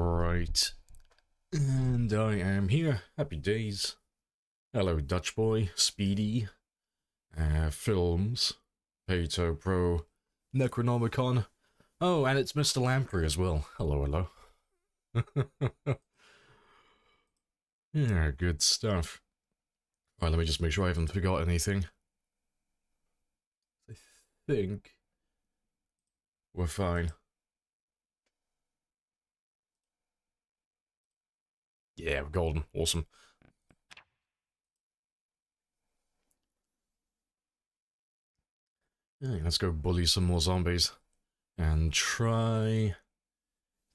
Right. And I am here. Happy days. Hello, Dutch Boy, Speedy, Films, Pato Pro, Necronomicon. Oh, and it's Mr. Lamprey as well. Hello, hello. Yeah, good stuff. Alright, let me just make sure I haven't forgot anything. I think we're fine. Yeah, we're golden. Awesome. Yeah, let's go bully some more zombies. And try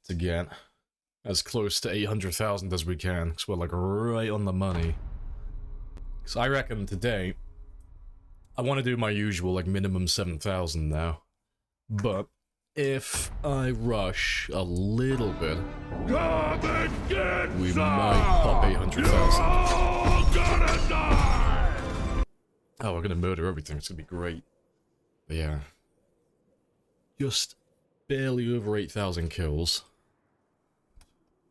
to get as close to 800,000 as we can, because we're like right on the money. Because I reckon today, I want to do my usual like minimum 7,000 now. But if I rush a little bit, we might pop 800,000. Oh, we're gonna murder everything, it's gonna be great. But yeah. Just barely over 8,000 kills.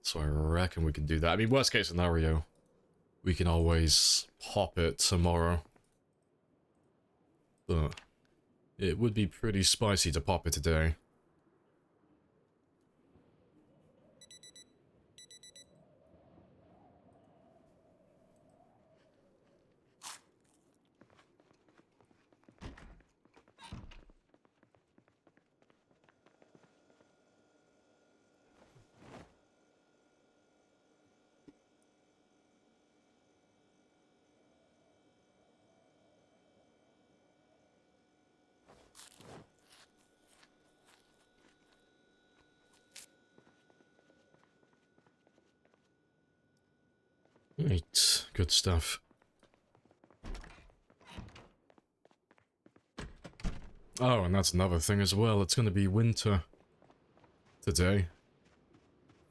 So I reckon we can do that. I mean, worst case scenario, we can always pop it tomorrow. But it would be pretty spicy to pop it today. Right, good stuff. Oh, and that's another thing as well. It's gonna be winter today.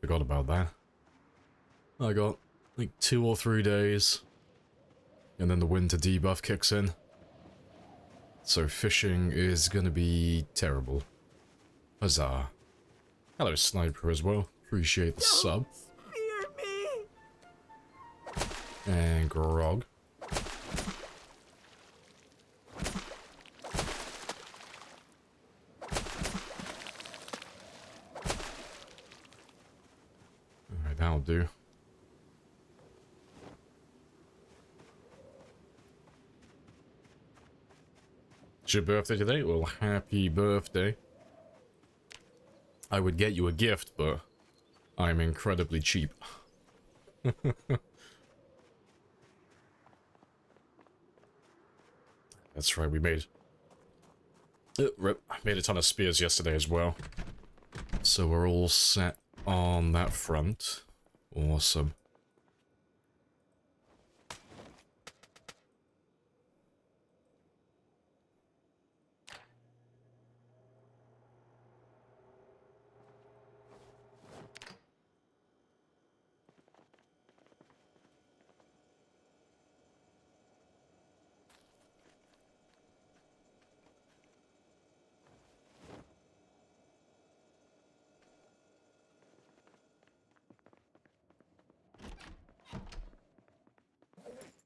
Forgot about that. I got like 2 or 3 days, and then the winter debuff kicks in. So fishing is gonna be terrible. Huzzah. Hello, Sniper, as well. Appreciate the sub. Fear me. And Grog. Alright, that'll do. It's your birthday today? Well, happy birthday. I would get you a gift, but I'm incredibly cheap. That's right, we made... I made a ton of spears yesterday as well. So we're all set on that front. Awesome.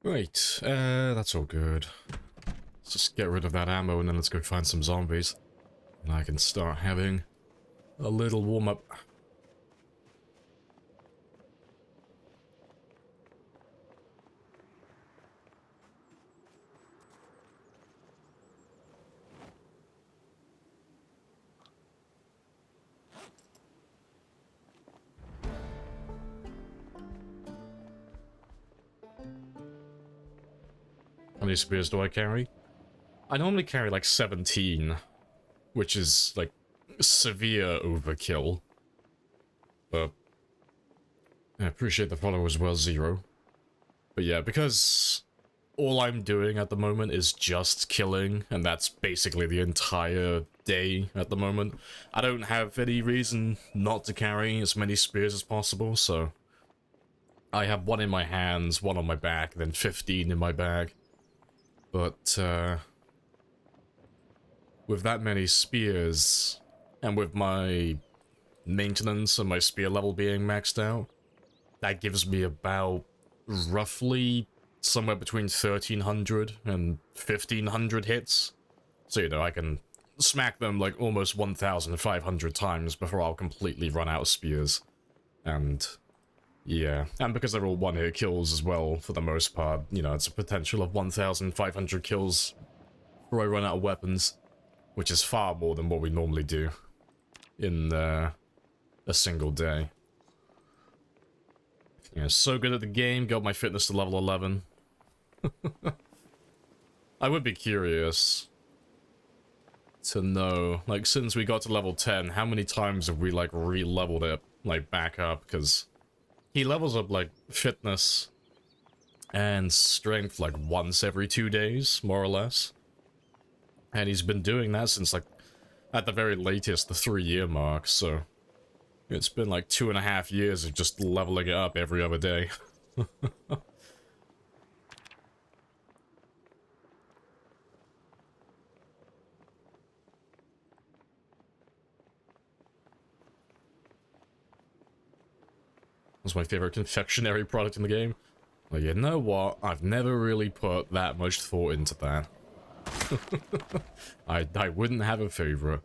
Right, that's all good. Let's just get rid of that ammo and then let's go find some zombies. And I can start having a little warm-up. How many spears do I carry? I normally carry like 17, which is like severe overkill. But I appreciate the follow as well, Zero. But yeah, because all I'm doing at the moment is just killing, and that's basically the entire day at the moment, I don't have any reason not to carry as many spears as possible, so I have 1 in my hands, 1 on my back, then 15 in my bag. But, with that many spears, and with my maintenance and my spear level being maxed out, that gives me about roughly somewhere between 1300 and 1500 hits. So, you know, I can smack them like almost 1500 times before I'll completely run out of spears. And yeah, and because they're all one-hit kills as well, for the most part, you know, it's a potential of 1500 kills before I run out of weapons, which is far more than what we normally do in a single day. Yeah, so good at the game, got my fitness to level 11. I would be curious to know, like, since we got to level 10, how many times have we, like, re-leveled it, like, back up, because he levels up, like, fitness and strength, like, once every 2 days, more or less. And he's been doing that since, like, at the very latest, the 3-year mark, so it's been, like, 2.5 years of just leveling it up every other day. That's my favorite confectionery product in the game. Well, you know what? I've never really put that much thought into that. I wouldn't have a favorite.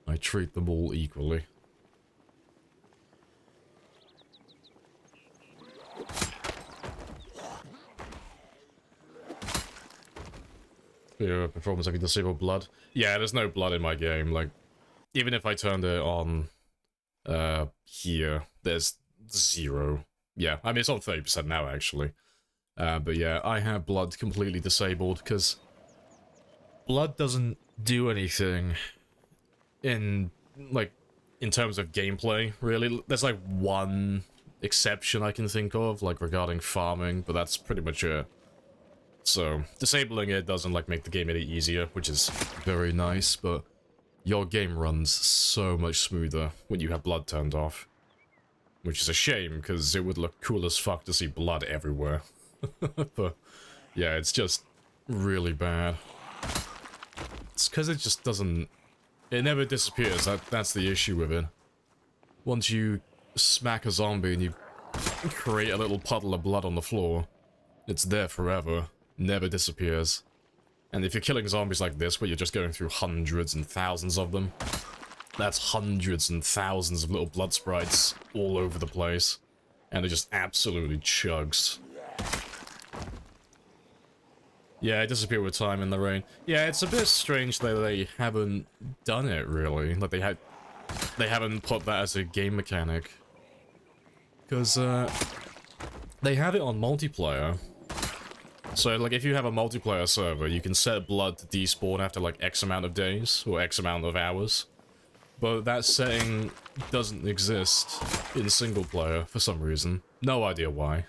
I treat them all equally. Yeah, performance I can disable blood. Yeah, there's no blood in my game. Like, even if I turned it on here, there's 0. Yeah, I mean, it's on 30% now, actually. But yeah, I have blood completely disabled, because blood doesn't do anything in, like, in terms of gameplay, really. There's, like, one exception I can think of, like, regarding farming, but that's pretty much it. So, disabling it doesn't, like, make the game any easier, which is very nice, but your game runs so much smoother when you have blood turned off. Which is a shame, because it would look cool as fuck to see blood everywhere. But, yeah, it's just really bad. It's because it just doesn't... It never disappears, that's the issue with it. Once you smack a zombie and you create a little puddle of blood on the floor, it's there forever, never disappears. And if you're killing zombies like this, where you're just going through hundreds and thousands of them, that's hundreds and thousands of little blood sprites all over the place. And it just absolutely chugs. Yeah, it disappeared with time in the rain. Yeah, it's a bit strange that they haven't done it, really. Like, they haven't put that as a game mechanic. Because, they have it on multiplayer. So, like, if you have a multiplayer server, you can set blood to despawn after, like, X amount of days, or X amount of hours. But that setting doesn't exist in single player for some reason. No idea why.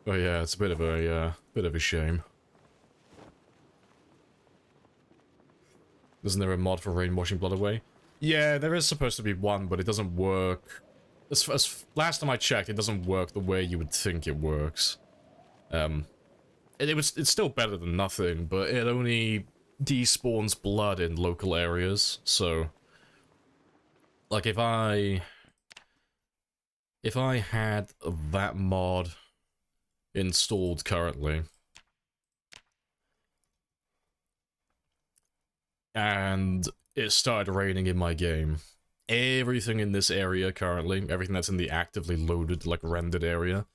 But yeah, it's a bit of a shame. Isn't there a mod for rain washing blood away? Yeah, there is supposed to be one, but it doesn't work. Last time I checked, it doesn't work the way you would think it works. It's still better than nothing, but it only despawns blood in local areas, so... Like, if I had that mod installed currently, and it started raining in my game, everything in this area currently, everything that's in the actively loaded, like, rendered area,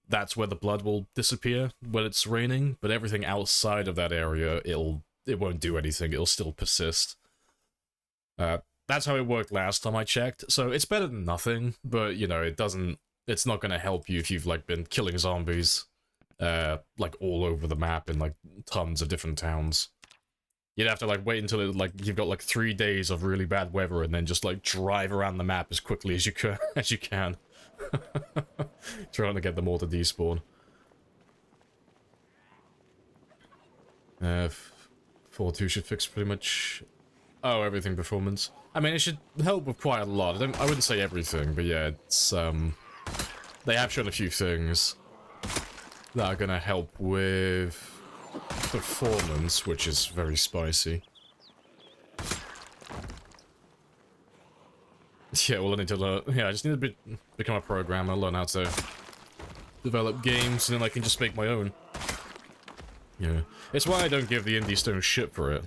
that's where the blood will disappear when it's raining, but everything outside of that area, it won't do anything, it'll still persist. That's how it worked last time I checked, so it's better than nothing, but, you know, it's not gonna help you if you've, like, been killing zombies, like, all over the map in, like, tons of different towns. You'd have to, like, wait until it, like, you've got, like, 3 days of really bad weather and then just, like, drive around the map as quickly as you can. Trying to get them all to despawn. 4.2 should fix pretty much... Oh, everything performance. I mean, it should help with quite a lot. I wouldn't say everything, but yeah, it's, they have shown a few things that are gonna help with performance, which is very spicy. Yeah, well, I need to learn. Yeah, I just need to become a programmer, learn how to develop games, and then I can just make my own. Yeah, it's why I don't give the indie stone shit for it.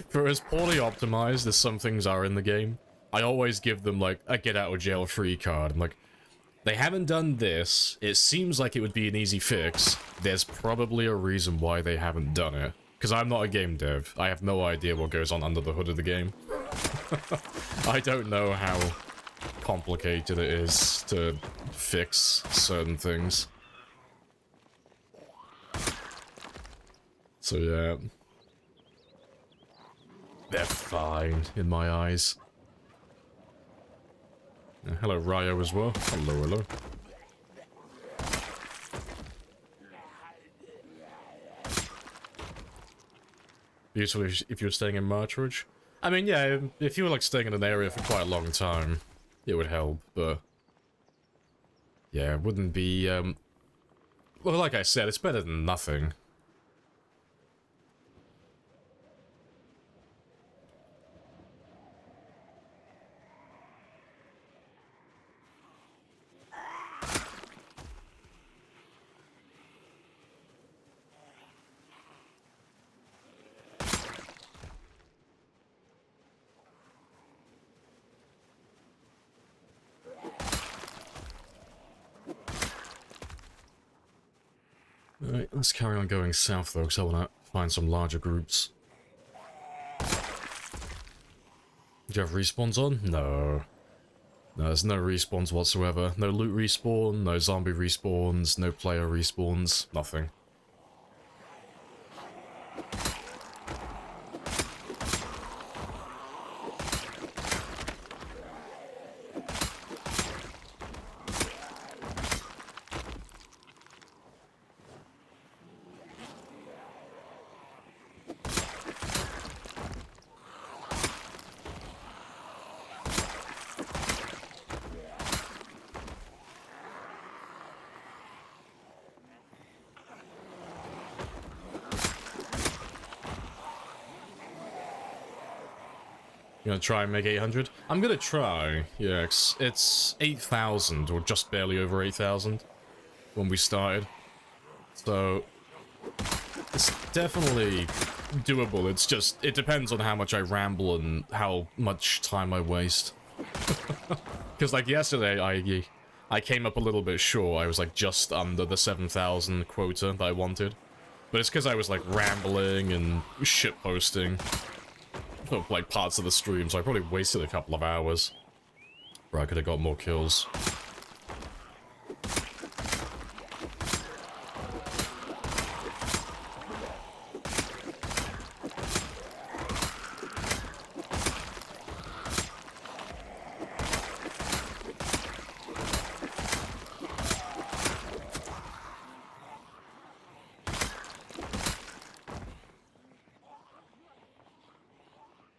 For as poorly optimized as some things are in the game, I always give them, like, a get-out-of-jail-free card. I'm like, they haven't done this, it seems like it would be an easy fix, there's probably a reason why they haven't done it. Because I'm not a game dev, I have no idea what goes on under the hood of the game. I don't know how complicated it is to fix certain things. So yeah, they're fine in my eyes. Hello, Ryo as well. Hello, hello. Useful if you're staying in Marchridge. I mean, yeah, if you were like staying in an area for quite a long time, it would help, but yeah, it wouldn't be, well, like I said, it's better than nothing. Alright, let's carry on going south though, because I want to find some larger groups. Do you have respawns on? No. No, there's no respawns whatsoever. No loot respawn, no zombie respawns, no player respawns, nothing. You gonna try and make 800? I'm gonna try. Yeah, it's 8,000, or just barely over 8,000 when we started. So, it's definitely doable. It's just, it depends on how much I ramble and how much time I waste. Because, like, yesterday, I came up a little bit short. I was, like, just under the 7,000 quota that I wanted. But it's because I was, like, rambling and shitposting for, like, parts of the stream, so I probably wasted a couple of hours where I could have got more kills.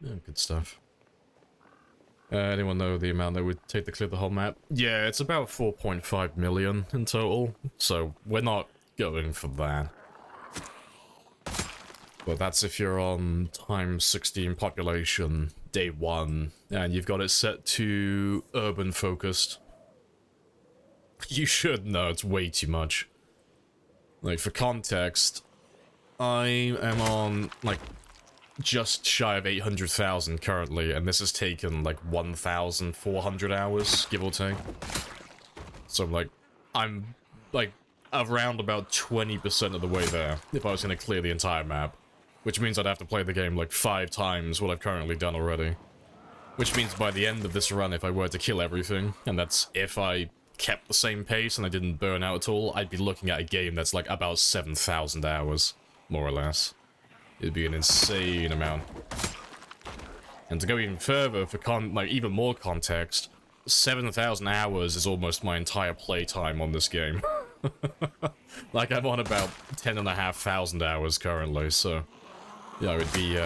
Yeah, good stuff. Anyone know the amount that would take to clear the whole map? Yeah, it's about 4.5 million in total, so we're not going for that. But that's if you're on times 16 population, day 1, and you've got it set to urban focused. You should know, it's way too much. Like, for context, I am on, like, just shy of 800,000 currently, and this has taken like 1,400 hours, give or take. So I'm like around about 20% of the way there if I was going to clear the entire map, which means I'd have to play the game like 5 times what I've currently done already. Which means by the end of this run, if I were to kill everything, and that's if I kept the same pace and I didn't burn out at all, I'd be looking at a game that's like about 7,000 hours, more or less. It'd be an insane amount. And to go even further, for even more context, 7,000 hours is almost my entire playtime on this game. Like, I'm on about 10,500 hours currently, so yeah, it would be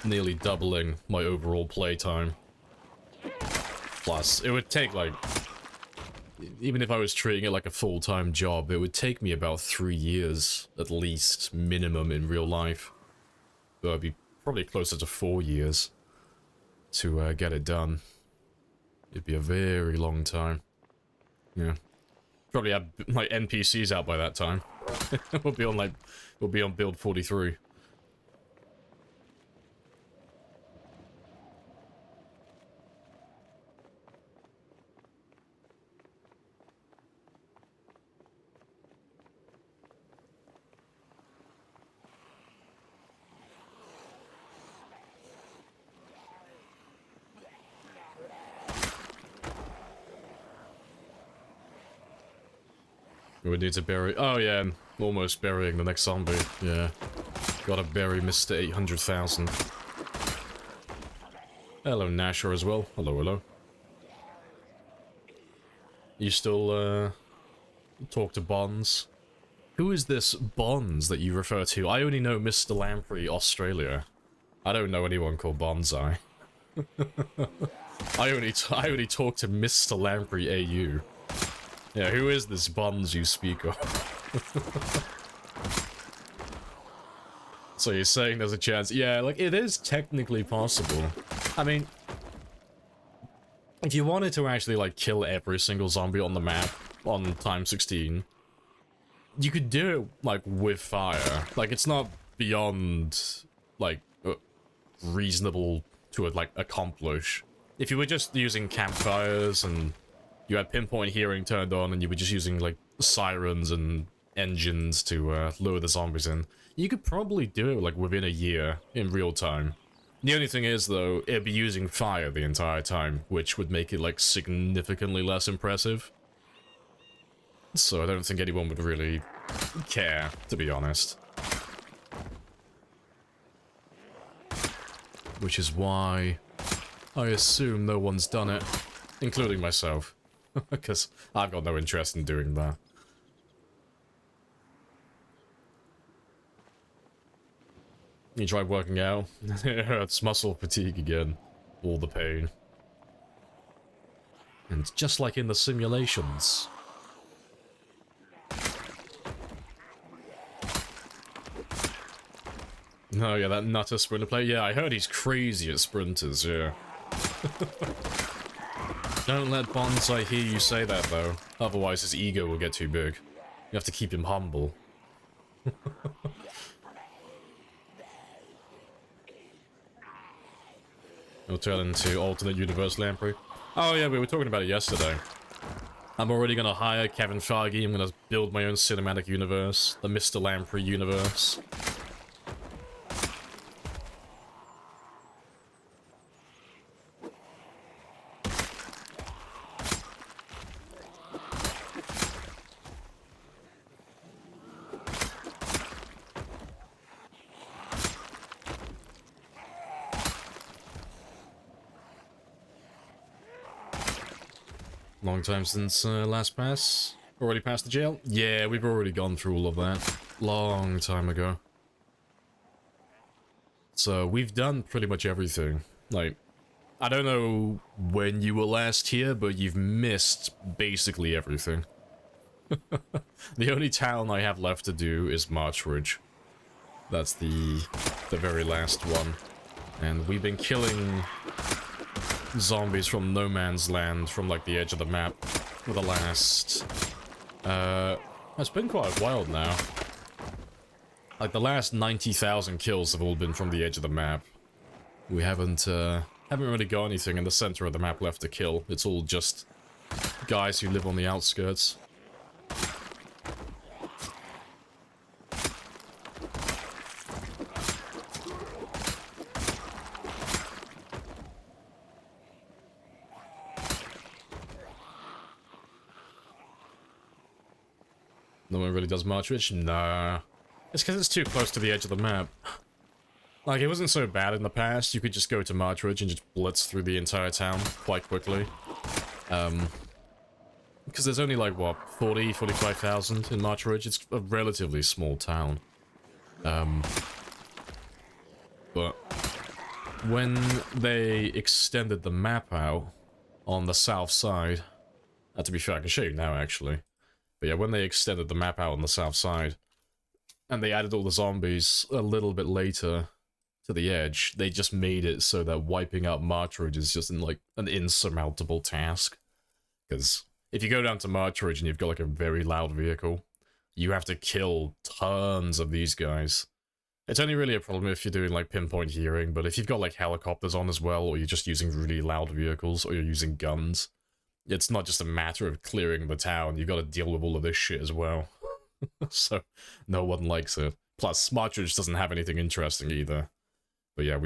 nearly doubling my overall playtime. Plus, it would take, like, even if I was treating it like a full-time job, it would take me about 3 years, at least, minimum in real life. But I'd be probably closer to 4 years. to get it done. It'd be a very long time. Yeah. Probably have like NPCs out by that time. we'll be on build 43. We need to bury... Oh yeah, I'm almost burying the next zombie. Yeah. Gotta bury Mr. 800,000. Hello, Nasher as well. Hello, hello. You still, talk to Bonds? Who is this Bonds that you refer to? I only know Mr. Lamprey, Australia. I don't know anyone called Bonsai. I only talk to Mr. Lamprey AU. Yeah, who is this Bonds you speak of? So you're saying there's a chance? Yeah, like, it is technically possible. I mean, if you wanted to actually, like, kill every single zombie on the map on time 16, you could do it, like, with fire. Like, it's not beyond, like, reasonable to, like, accomplish. If you were just using campfires and you had pinpoint hearing turned on and you were just using, like, sirens and engines to lure the zombies in, you could probably do it, like, within a year in real time. The only thing is, though, it'd be using fire the entire time, which would make it, like, significantly less impressive. So I don't think anyone would really care, to be honest. Which is why I assume no one's done it, including myself. Because I've got no interest in doing that. You tried working out? It hurts muscle fatigue again. All the pain. And just like in the simulations. Oh yeah, that nutter sprinter player. Yeah, I heard he's crazy at sprinters, yeah. Don't let Bonsai hear you say that, though. Otherwise his ego will get too big. You have to keep him humble. He'll turn into alternate universe Lamprey. Oh yeah, we were talking about it yesterday. I'm already gonna hire Kevin Feige. I'm gonna build my own cinematic universe. The Mr. Lamprey universe. Long time since last pass. Already passed the jail? Yeah, we've already gone through all of that. Long time ago. So we've done pretty much everything. Like, I don't know when you were last here, but you've missed basically everything. The only town I have left to do is Marchridge. That's the very last one. And we've been killing zombies from no man's land, from like the edge of the map, for the last it's been quite a while now. Like the last 90,000 kills have all been from the edge of the map. We haven't really got anything in the center of the map left to kill. It's all just guys who live on the outskirts. No one really does Marchridge? Nah. It's because it's too close to the edge of the map. Like, it wasn't so bad in the past. You could just go to Marchridge and just blitz through the entire town quite quickly. Because there's only like, what, 40, 45,000 in Marchridge? It's a relatively small town. But when they extended the map out on the south side... to be fair, I can show you now, actually. But yeah, when they extended the map out on the south side, and they added all the zombies a little bit later to the edge, they just made it so that wiping out March Ridge is just like an insurmountable task. Because if you go down to March Ridge and you've got like a very loud vehicle, you have to kill tons of these guys. It's only really a problem if you're doing like pinpoint hearing, but if you've got like helicopters on as well, or you're just using really loud vehicles, or you're using guns, it's not just a matter of clearing the town, you've got to deal with all of this shit as well. So, no one likes it. Plus, March Ridge doesn't have anything interesting either. But yeah,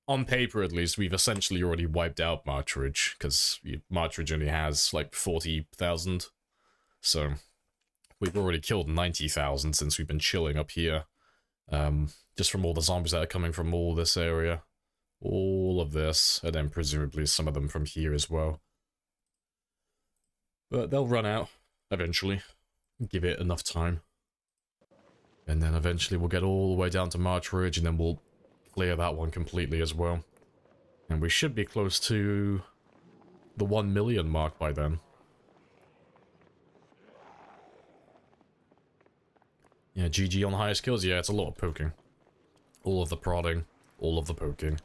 on paper at least, we've essentially already wiped out March Ridge, because March Ridge only has like 40,000. So, we've already killed 90,000 since we've been chilling up here. Just from all the zombies that are coming from all this area. All of this, and then presumably some of them from here as well. But they'll run out, eventually. Give it enough time. And then eventually we'll get all the way down to March Ridge, and then we'll clear that one completely as well. And we should be close to the 1 million mark by then. Yeah, GG on highest kills. Yeah, it's a lot of poking. All of the prodding, all of the poking.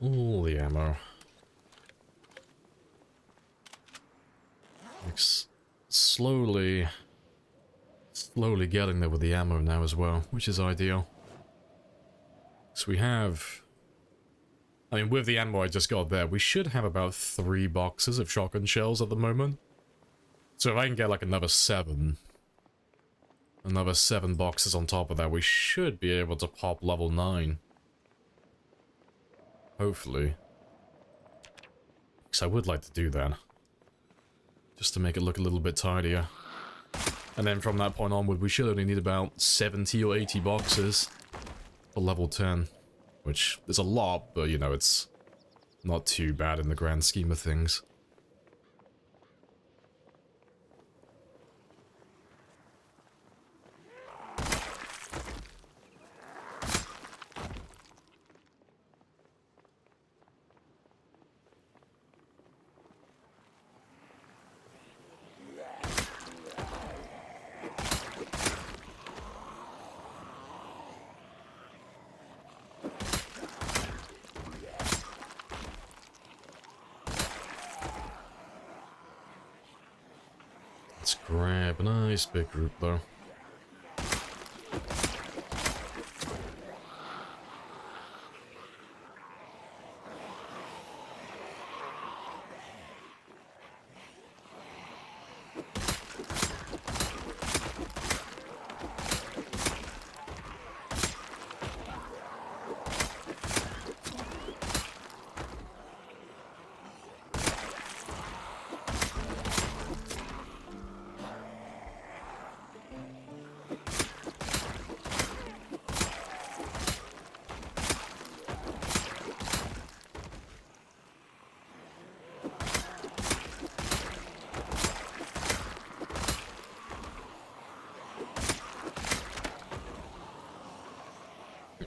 All the ammo. Like, slowly getting there with the ammo now as well, which is ideal. So we have... I mean, with the ammo I just got there, we should have about 3 boxes of shotgun shells at the moment. So if I can get like another 7 boxes on top of that, we should be able to pop level 9. Hopefully. Because I would like to do that. Just to make it look a little bit tidier. And then from that point onward, we should only need about 70 or 80 boxes for level 10. Which is a lot, but you know, it's not too bad in the grand scheme of things. Let's grab a nice big group though.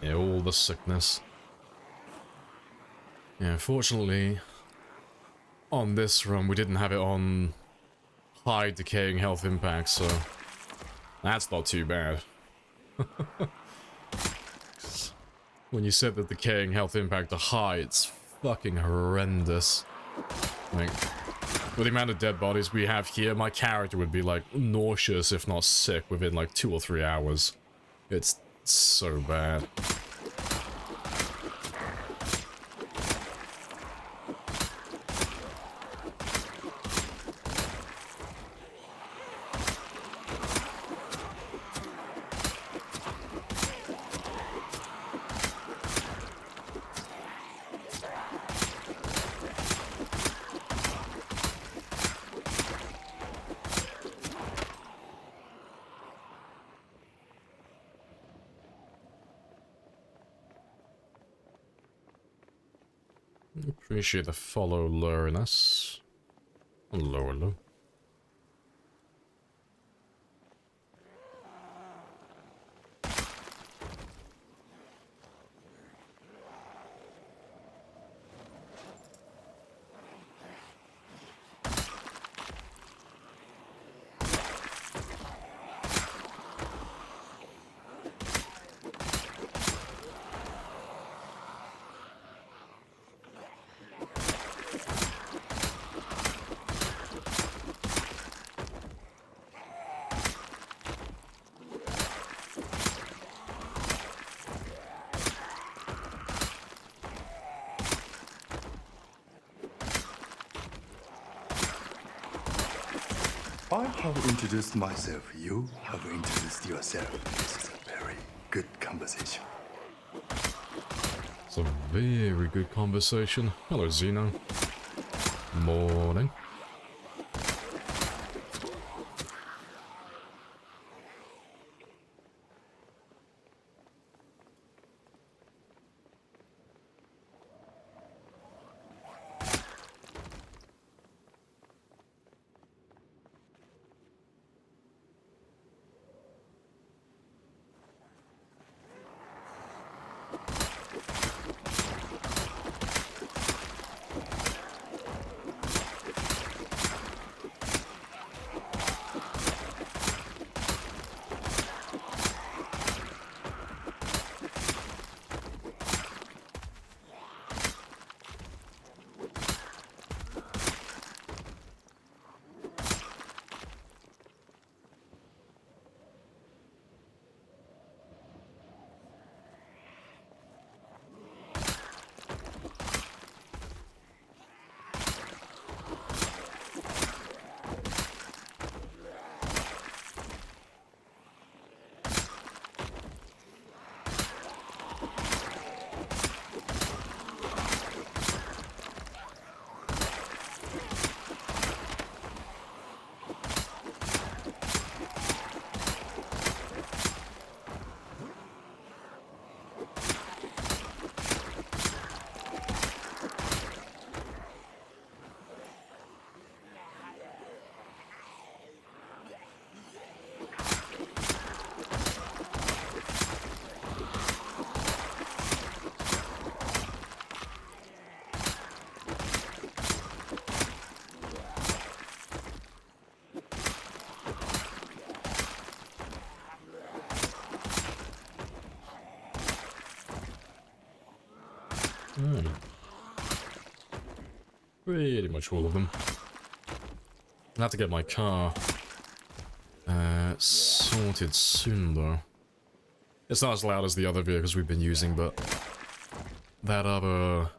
Yeah, all the sickness. Yeah, fortunately, on this run, we didn't have it on high decaying health impact, so that's not too bad. When you said that decaying health impact are high, it's fucking horrendous. Like, with the amount of dead bodies we have here, my character would be like nauseous, if not sick, within like 2 or 3 hours. It's so bad. Appreciate the follow lowerness. Lower low. I have introduced myself. You have introduced yourself. This is a very good conversation. It's a very good conversation. Hello, Zeno. Morning. Pretty much all of them. I'll have to get my car sorted soon, though. It's not as loud as the other vehicles we've been using, but that other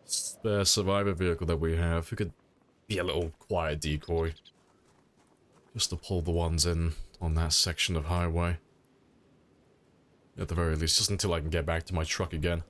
spare survivor vehicle that we have, it could be a little quiet decoy. Just to pull the ones in on that section of highway. At the very least, just until I can get back to my truck again.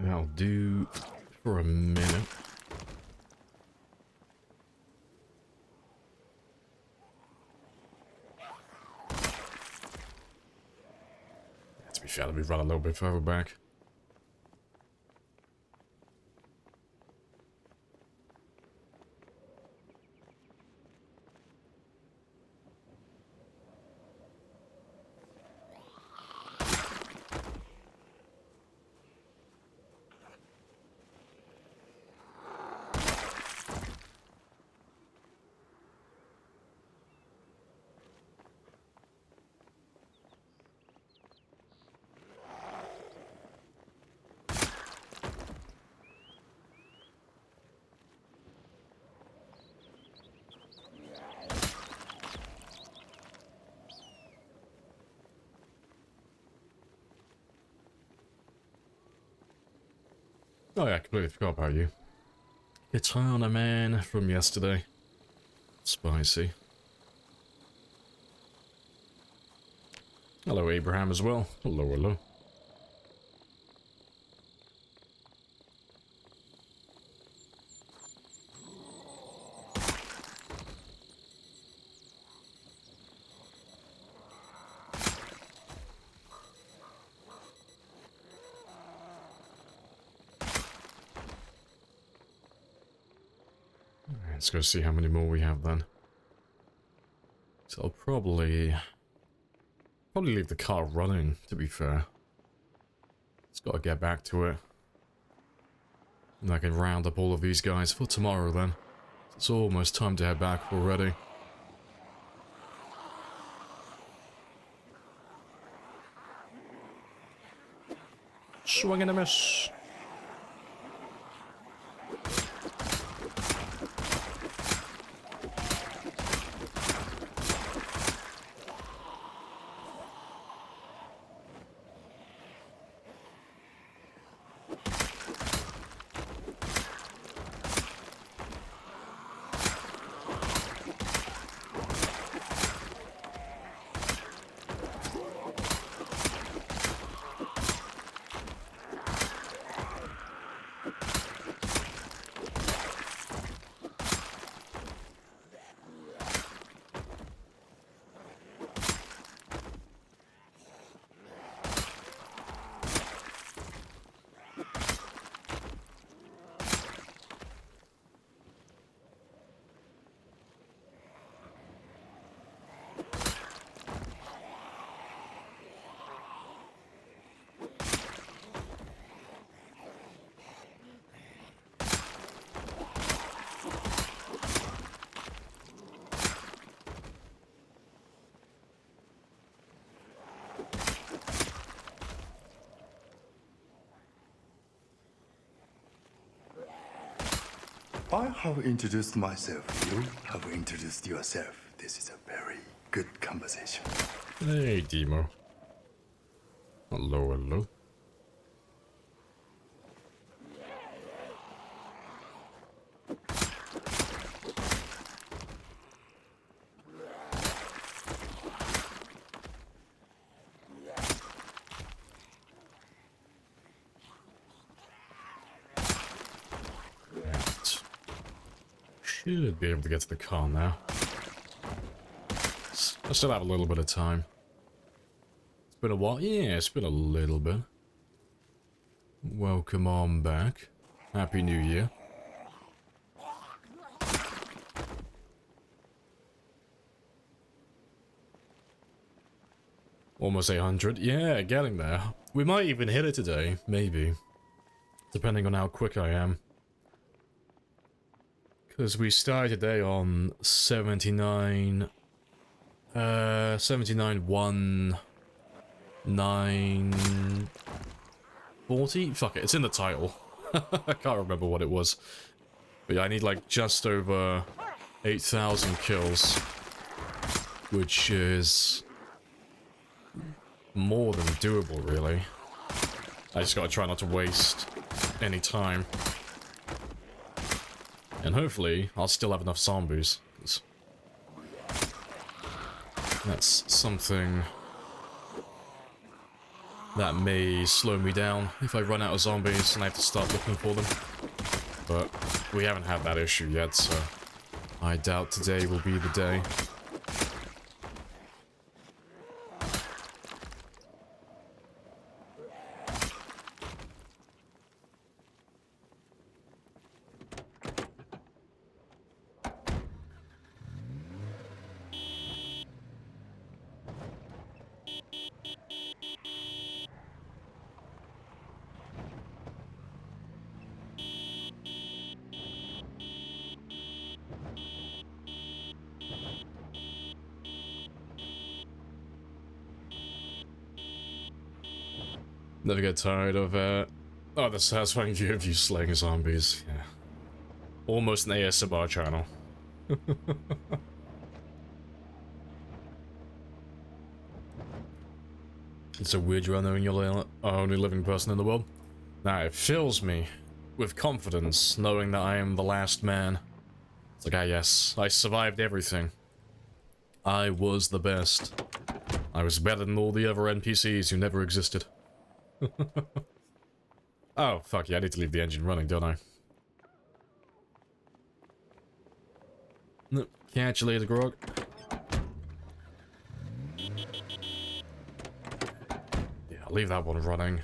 I'll do for a minute. To be fair, let me run a little bit further back. Oh yeah, I completely forgot about you. Katana Man from yesterday. Spicy. Hello Abraham as well. Hello, hello. Let's go see how many more we have then. So I'll probably leave the car running, to be fair. Just gotta get back to it. And I can round up all of these guys for tomorrow then. It's almost time to head back already. Swing and a miss. I have introduced myself. You have introduced yourself. This is a very good conversation. Hey, Demo. Hello, hello. Should be able to get to the car now. I still have a little bit of time. It's been a while. Yeah, it's been a little bit. Welcome on back. Happy New Year. Almost 800. Yeah, getting there. We might even hit it today. Maybe. Depending on how quick I am. Because we started today on 79... 79,140? Fuck it, it's in the title. I can't remember what it was. But yeah, I need like just over 8,000 kills. Which is more than doable, really. I just gotta try not to waste any time. And hopefully, I'll still have enough zombies. That's something that may slow me down if I run out of zombies and I have to start looking for them. But we haven't had that issue yet, so I doubt today will be the day. Never get tired of oh, the satisfying view of you slaying zombies. Yeah. Almost an ASMR channel. It's a weird you are knowing you're the only living person in the world. Now, it fills me with confidence knowing that I am the last man. It's like, ah yes, I survived everything. I was the best. I was better than all the other NPCs who never existed. Oh, fuck yeah, I need to leave the engine running, don't I? Nope. Catch you later, Grog. Yeah, I'll leave that one running.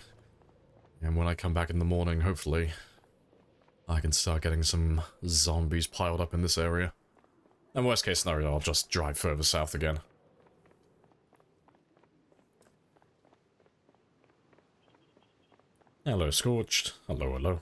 And when I come back in the morning, hopefully, I can start getting some zombies piled up in this area. And worst case scenario, I'll just drive further south again. Hello, Scorched. Hello, hello.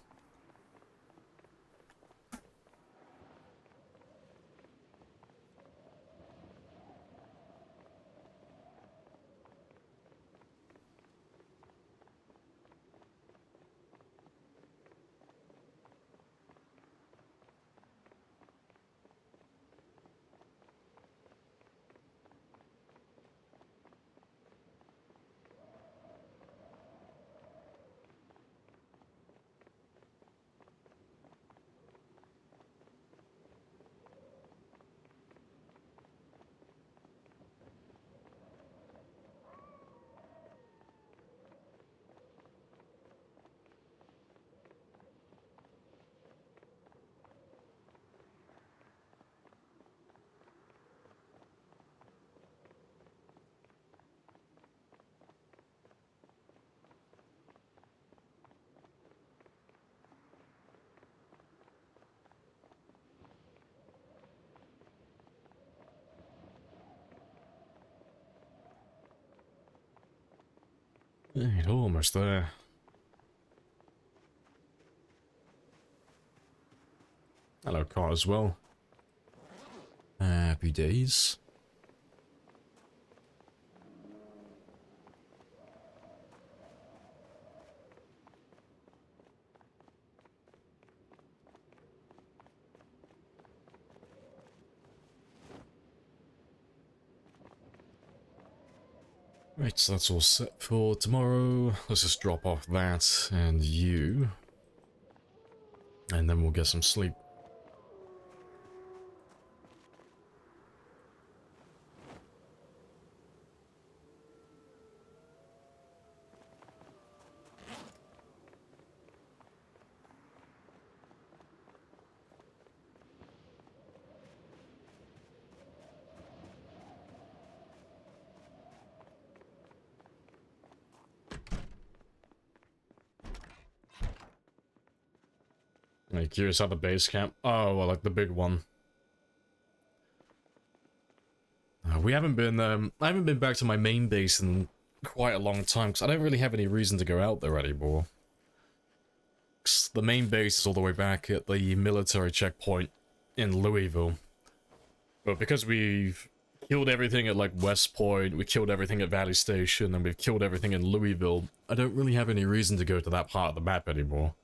Right, almost there. Hello, car as well. Happy days. Right, so that's all set for tomorrow. Let's just drop off that and you. And then we'll get some sleep. Are you curious how the base camp? Oh, well, like the big one. We haven't been, I haven't been back to my main base in quite a long time, because I don't really have any reason to go out there anymore. The main base is all the way back at the military checkpoint in Louisville. But because we've killed everything at, like, West Point, we killed everything at Valley Station, and we've killed everything in Louisville, I don't really have any reason to go to that part of the map anymore.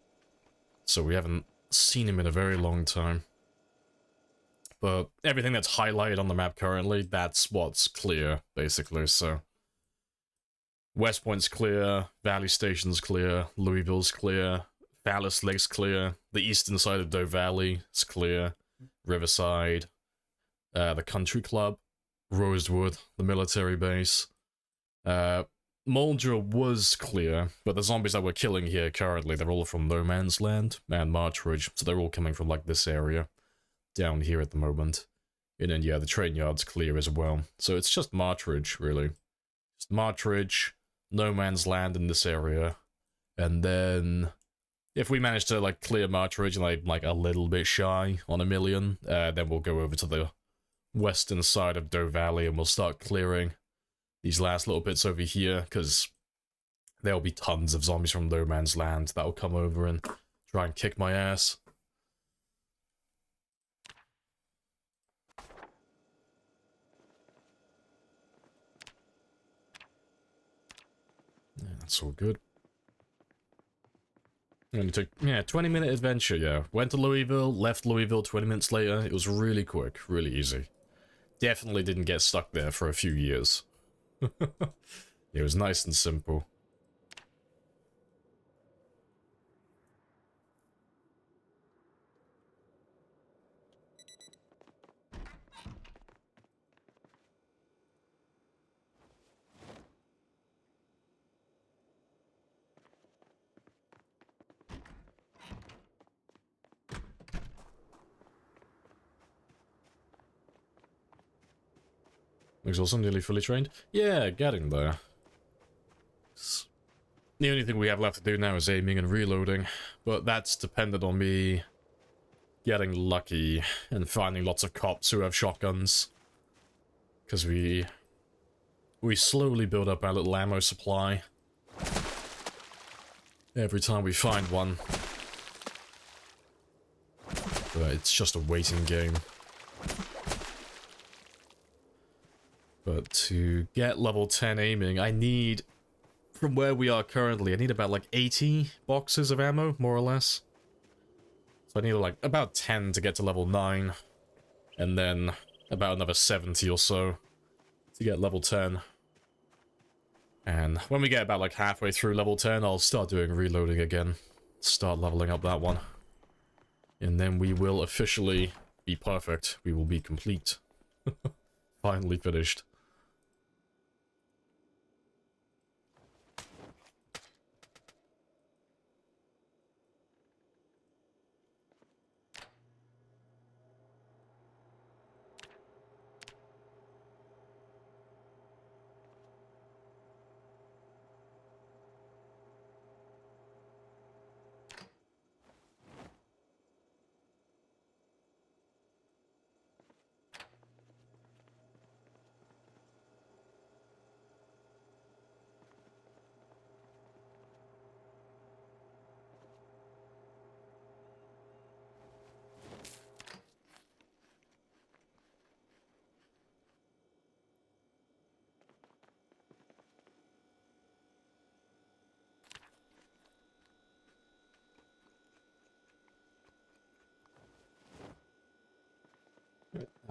So we haven't seen him in a very long time. But everything that's highlighted on the map currently, that's what's clear, basically, so... West Point's clear, Valley Station's clear, Louisville's clear, Fallis Lake's clear, the eastern side of Doe Valley is clear, Riverside, the Country Club, Rosewood, the military base. Moldra was clear, but the zombies that we're killing here currently, they're all from No Man's Land and Marchridge, so they're all coming from, like, this area down here at the moment. And then, yeah, the train yard's clear as well. So it's just Marchridge, really. Just Marchridge, No Man's Land in this area, and then if we manage to, like, clear Marchridge and, like a little bit shy on 1 million, then we'll go over to the western side of Doe Valley and we'll start clearing these last little bits over here, because there'll be tons of zombies from No Man's Land that'll come over and try and kick my ass. Yeah, that's all good. And it took, yeah, 20-minute adventure, yeah. Went to Louisville, left Louisville 20 minutes later. It was really quick, really easy. Definitely didn't get stuck there for a few years. It was nice and simple. Looks also nearly fully trained. Yeah, getting there. The only thing we have left to do now is aiming and reloading, but that's dependent on me getting lucky and finding lots of cops who have shotguns. Because we slowly build up our little ammo supply every time we find one. But it's just a waiting game. But to get level 10 aiming, I need, from where we are currently, I need about like 80 boxes of ammo, more or less. So I need like about 10 to get to level 9, and then about another 70 or so to get level 10. And when we get about like halfway through level 10, I'll start doing reloading again. Start leveling up that one. And then we will officially be perfect. We will be complete. Finally finished.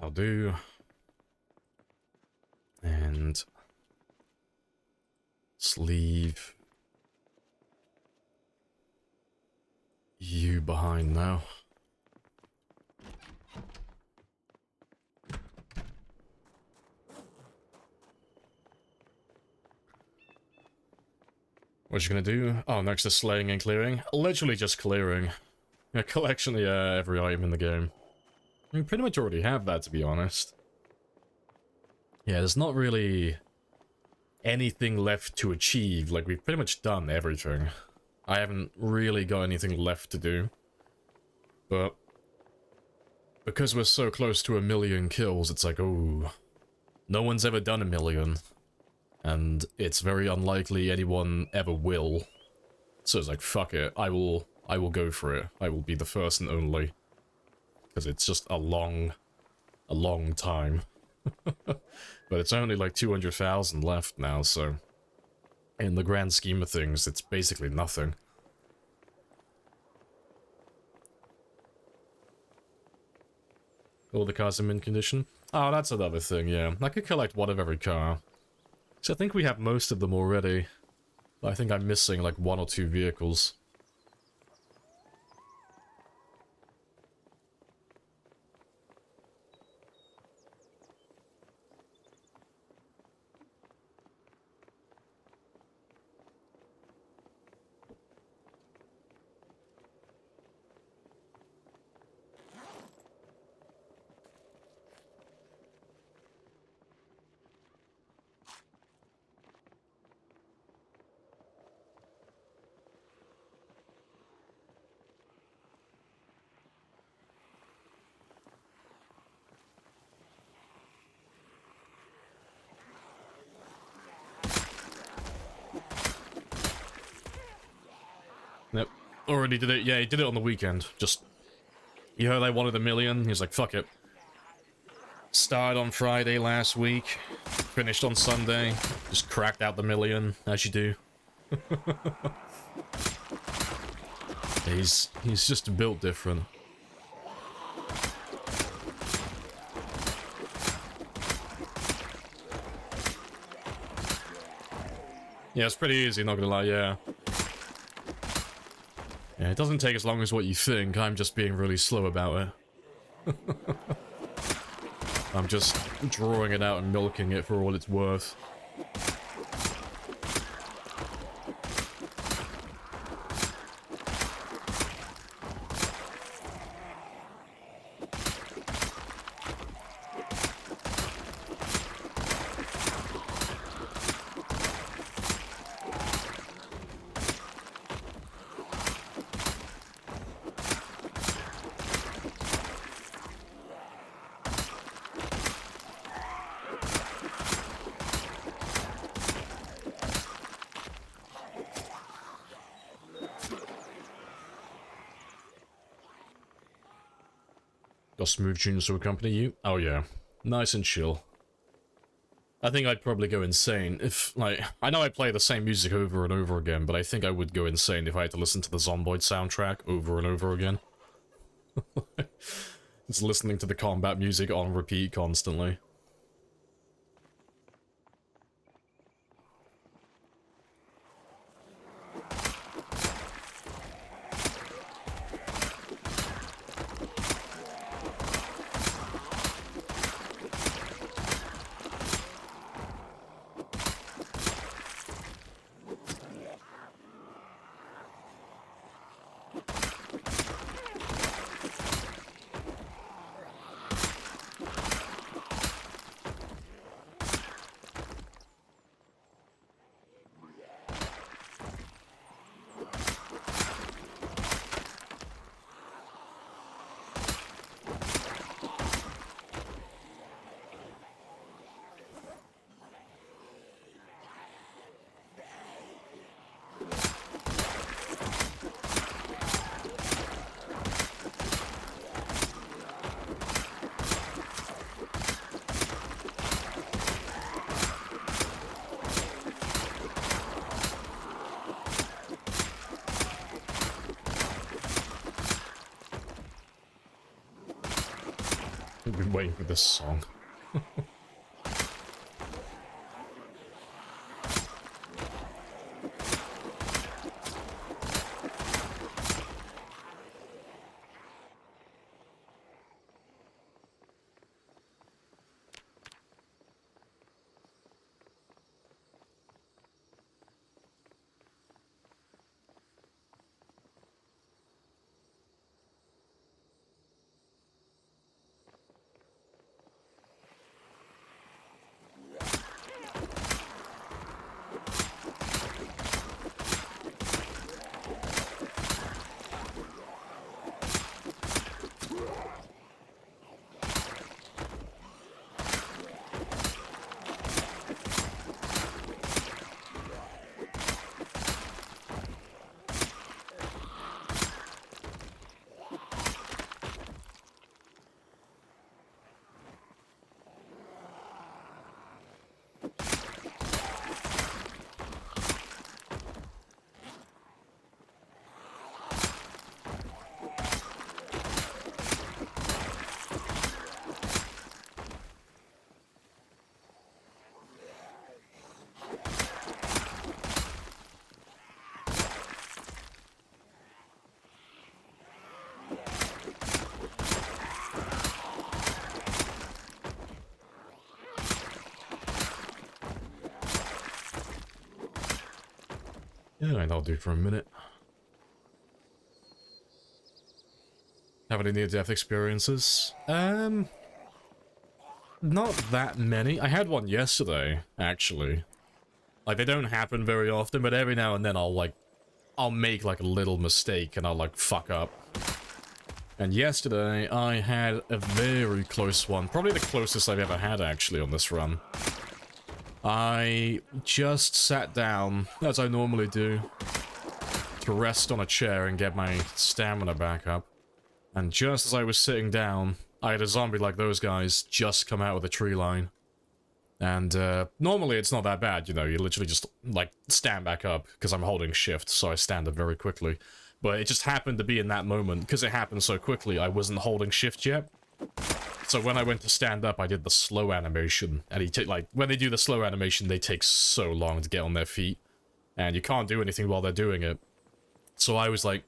I'll do. And let's leave you behind now. What you gonna do? Oh, next to slaying and clearing? Literally just clearing. A collection of every item in the game. We pretty much already have that, to be honest. Yeah, there's not really anything left to achieve. Like, we've pretty much done everything. I haven't really got anything left to do. But because we're so close to 1 million kills, it's like, oh, no one's ever done 1 million. And it's very unlikely anyone ever will. So it's like, fuck it, I will go for it. I will be the first and only. Because it's just a long time. But it's only like 200,000 left now, so in the grand scheme of things, it's basically nothing. All the cars in mint condition? Oh, that's another thing, yeah. I could collect one of every car. So I think we have most of them already. But I think I'm missing like 1 or 2 vehicles. already did it. Yeah, he did it on the weekend. Just, you heard I wanted 1,000,000. He was like, fuck it. Started on Friday last week, finished on Sunday, just cracked out the 1,000,000, as you do. He's just built different. Yeah, it's pretty easy, not gonna lie, yeah. Yeah, it doesn't take as long as what you think, I'm just being really slow about it. I'm just drawing it out and milking it for all it's worth. Got smooth tunes to accompany you? Oh yeah. Nice and chill. I think I'd probably go insane if, like, I know I play the same music over and over again, but I think I would go insane if I had to listen to the Zomboid soundtrack over and over again. Just listening to the combat music on repeat constantly. I've been waiting for this song. Yeah, that'll do for a minute. Have any near-death experiences? Not that many. I had one yesterday, actually. Like, they don't happen very often, but every now and then I'll make, like, a little mistake and I'll, like, fuck up. And yesterday, I had a very close one. Probably the closest I've ever had, actually, on this run. I just sat down, as I normally do, to rest on a chair and get my stamina back up. And just as I was sitting down, I had a zombie like those guys just come out of the tree line. And normally it's not that bad, you know, you literally just, like, stand back up, because I'm holding shift, so I stand up very quickly. But it just happened to be in that moment, because it happened so quickly, I wasn't holding shift yet. So when I went to stand up, I did the slow animation, and like, when they do the slow animation, they take so long to get on their feet, and you can't do anything while they're doing it. So I was, like,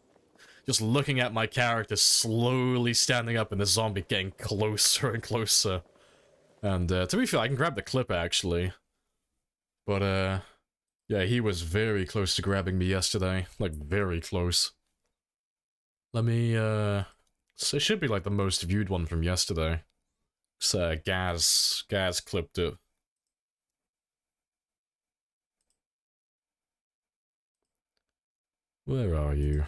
just looking at my character slowly standing up, and the zombie getting closer and closer. And, to be fair, I can grab the clip, actually. But, yeah, he was very close to grabbing me yesterday. Like, very close. Let me, so it should be, like, the most viewed one from yesterday. So, Gaz clipped it. Where are you?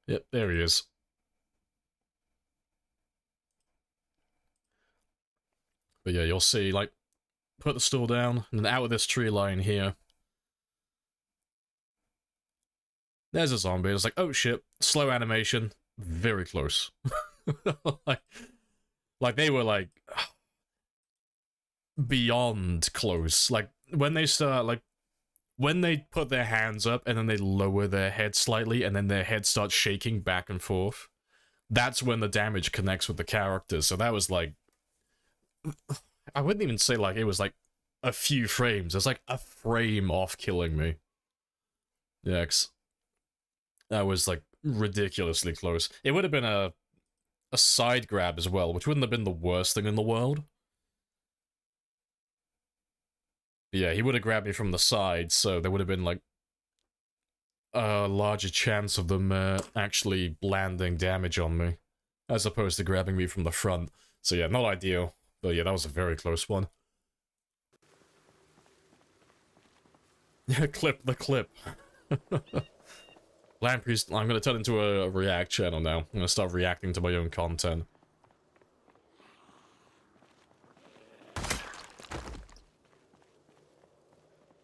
Yep, there he is. But yeah, you'll see, like, put the stool down, and then out of this tree line here. There's a zombie, it's like, oh shit, slow animation, very close. like, they were, like, beyond close. Like, when they start, like, when they put their hands up, and then they lower their head slightly, and then their head starts shaking back and forth, that's when the damage connects with the characters, so that was, like, I wouldn't even say, like, it was, like, a few frames. It's, like, a frame off killing me. Yeah, that was, like, ridiculously close. It would have been a side grab as well, which wouldn't have been the worst thing in the world. Yeah, he would have grabbed me from the side, so there would have been, like, a larger chance of them actually landing damage on me, as opposed to grabbing me from the front. So yeah, not ideal. But yeah, that was a very close one. Yeah, clip the clip. Lamprey's... I'm gonna turn into a react channel now. I'm gonna start reacting to my own content.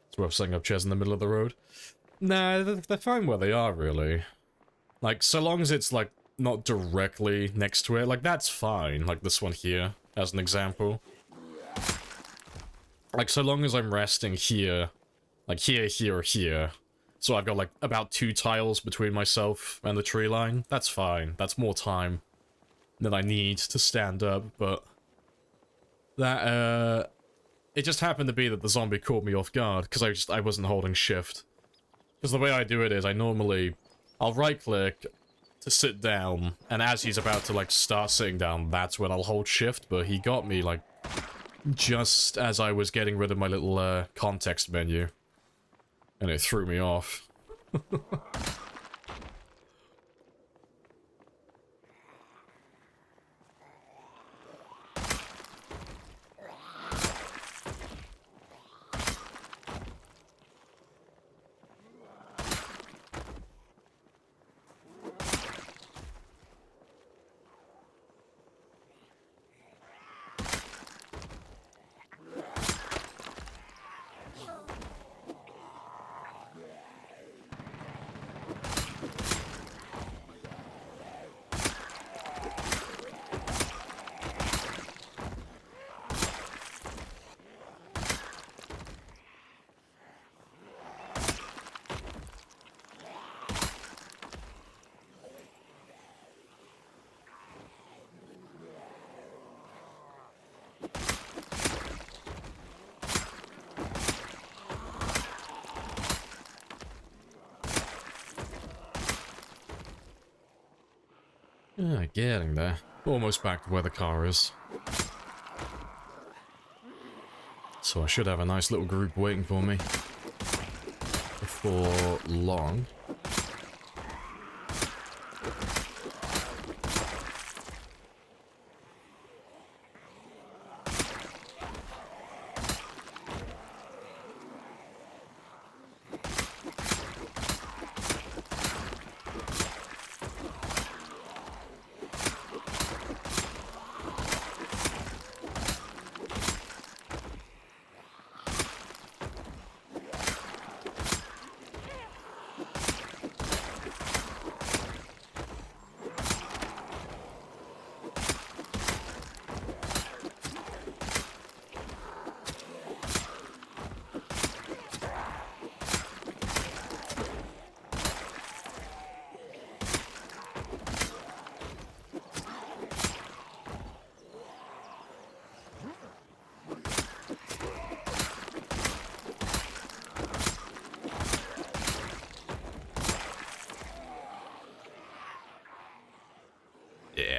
It's worth setting up chairs in the middle of the road. Nah, they're fine where they are, really. Like, so long as it's, like, not directly next to it, like, that's fine. Like this one here, as an example. Like, so long as I'm resting here, like here, here, here, so I've got, like, about 2 tiles between myself and the tree line, that's fine. That's more time than I need to stand up, but that, it just happened to be that the zombie caught me off guard, because I wasn't holding shift. Because the way I do it is, I'll right-click to sit down, and as he's about to, like, start sitting down, that's when I'll hold shift, but he got me, like, just as I was getting rid of my little, context menu. And it threw me off. Getting there. Almost back to where the car is. So I should have a nice little group waiting for me before long.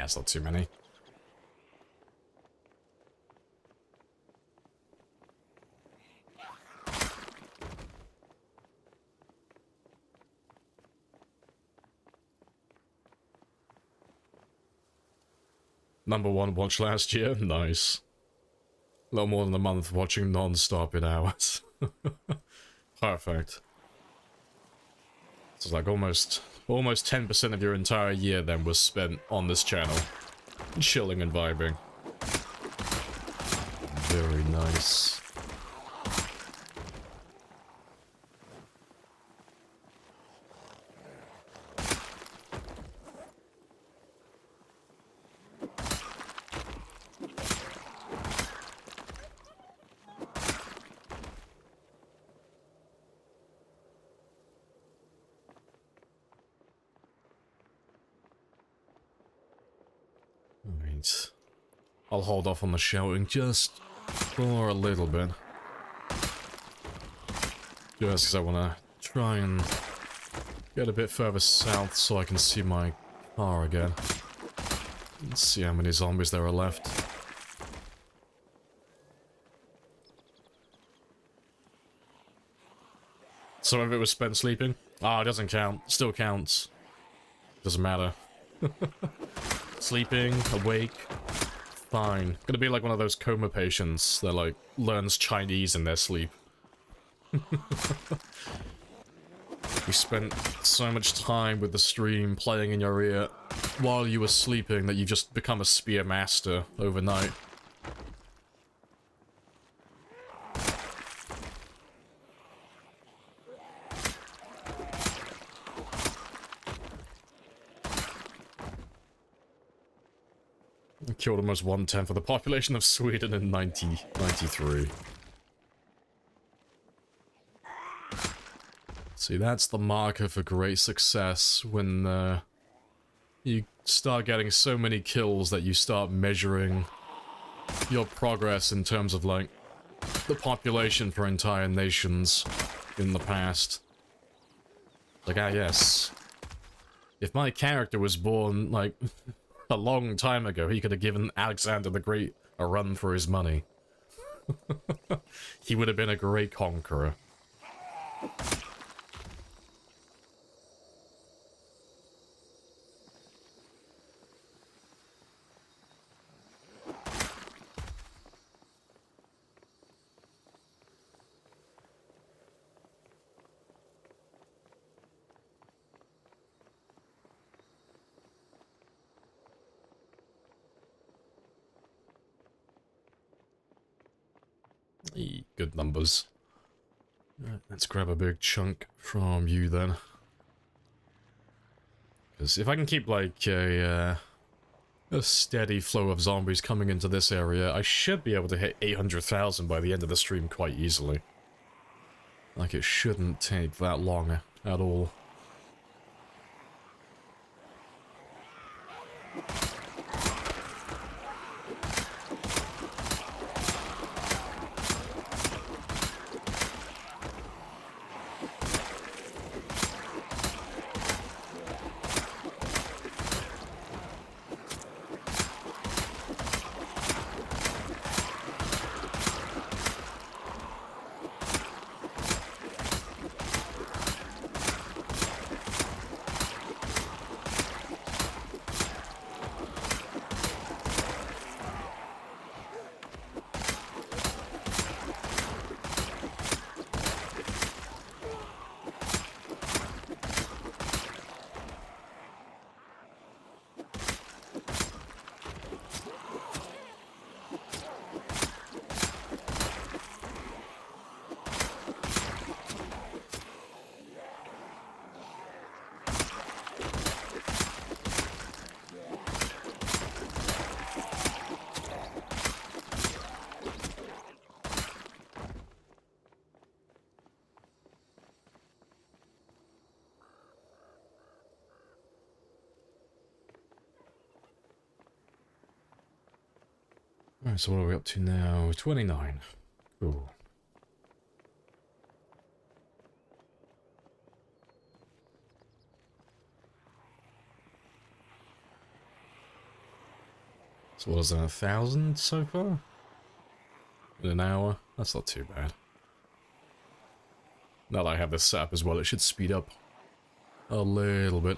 it's not too many. #1 watch last year? Nice. A little more than a month watching non-stop in hours. Perfect. So it's like almost 10% of your entire year then was spent on this channel. Chilling and vibing. Very nice. Alright. I'll hold off on the shouting just for a little bit. Just because I want to try and get a bit further south so I can see my car again. Let's see how many zombies there are left. Some of it was spent sleeping. Ah, it doesn't count. Still counts. Doesn't matter. Sleeping, awake, fine. Gonna be like one of those coma patients that, like, learns Chinese in their sleep. You spent so much time with the stream playing in your ear while you were sleeping that you just become a spear master overnight. Killed almost 1/10 of the population of Sweden in 1993. See, that's the marker for great success, when you start getting so many kills that you start measuring your progress in terms of, like, the population for entire nations in the past. Like, ah yes. If my character was born, like, a long time ago, he could have given Alexander the Great a run for his money. He would have been a great conqueror. Good numbers. Let's grab a big chunk from you then. Because if I can keep, like, a steady flow of zombies coming into this area, I should be able to hit 800,000 by the end of the stream quite easily. Like, it shouldn't take that long at all. Alright, so what are we up to now? 29. Cool. So what is that, 1,000 so far? In an hour? That's not too bad. Now that I have this set up as well, it should speed up a little bit.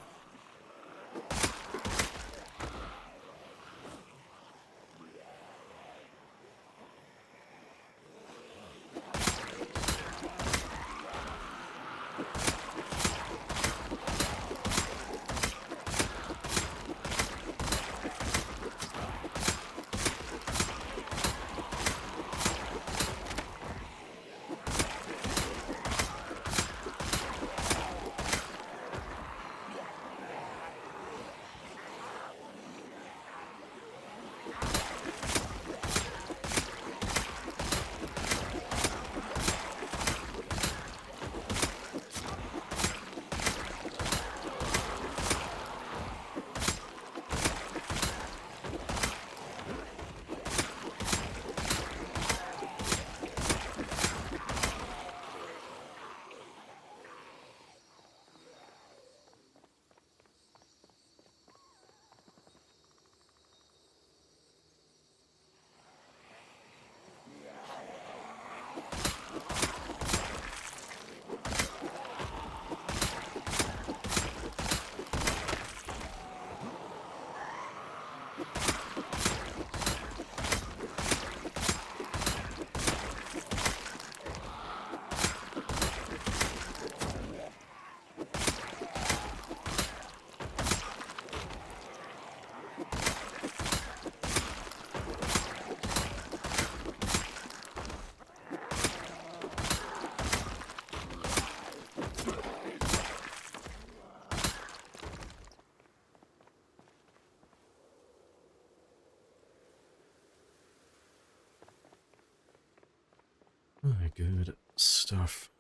Good stuff.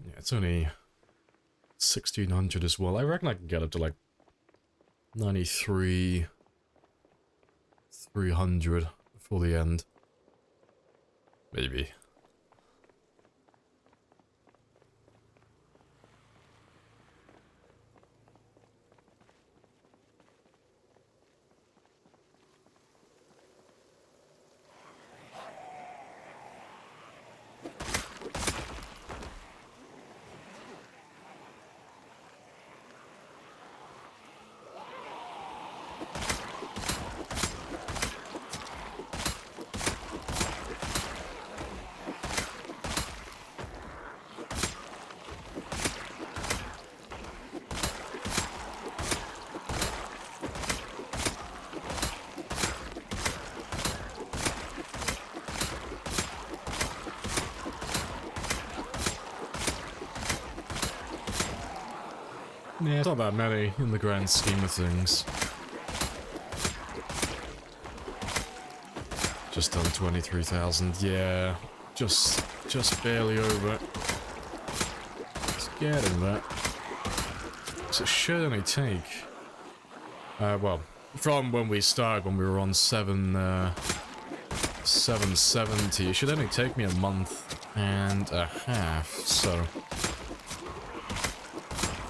Yeah, it's only 1,600 as well. I reckon I can get up to like 93, 300 before the end. Maybe. Yeah, it's not that many in the grand scheme of things. Just done 23,000, yeah. Just barely over. It's getting that. So it should only take... well, from when we started, when we were on 770, it should only take me a month and a half, so...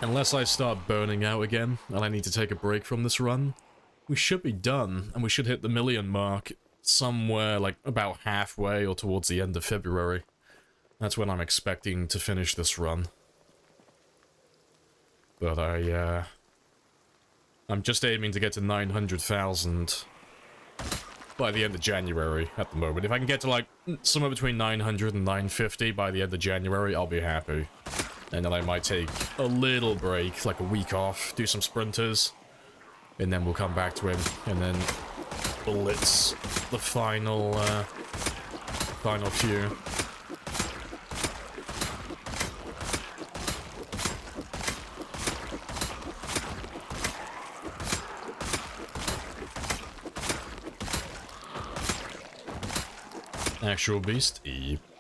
Unless I start burning out again, and I need to take a break from this run, we should be done, and we should hit the 1,000,000 mark somewhere, like, about halfway or towards the end of February. That's when I'm expecting to finish this run. But I'm just aiming to get to 900,000 by the end of January at the moment. If I can get to, like, somewhere between 900 and 950 by the end of January, I'll be happy. And then I might take a little break, like a week off, do some sprinters, and then we'll come back to him, and then blitz the final few. Actual beast,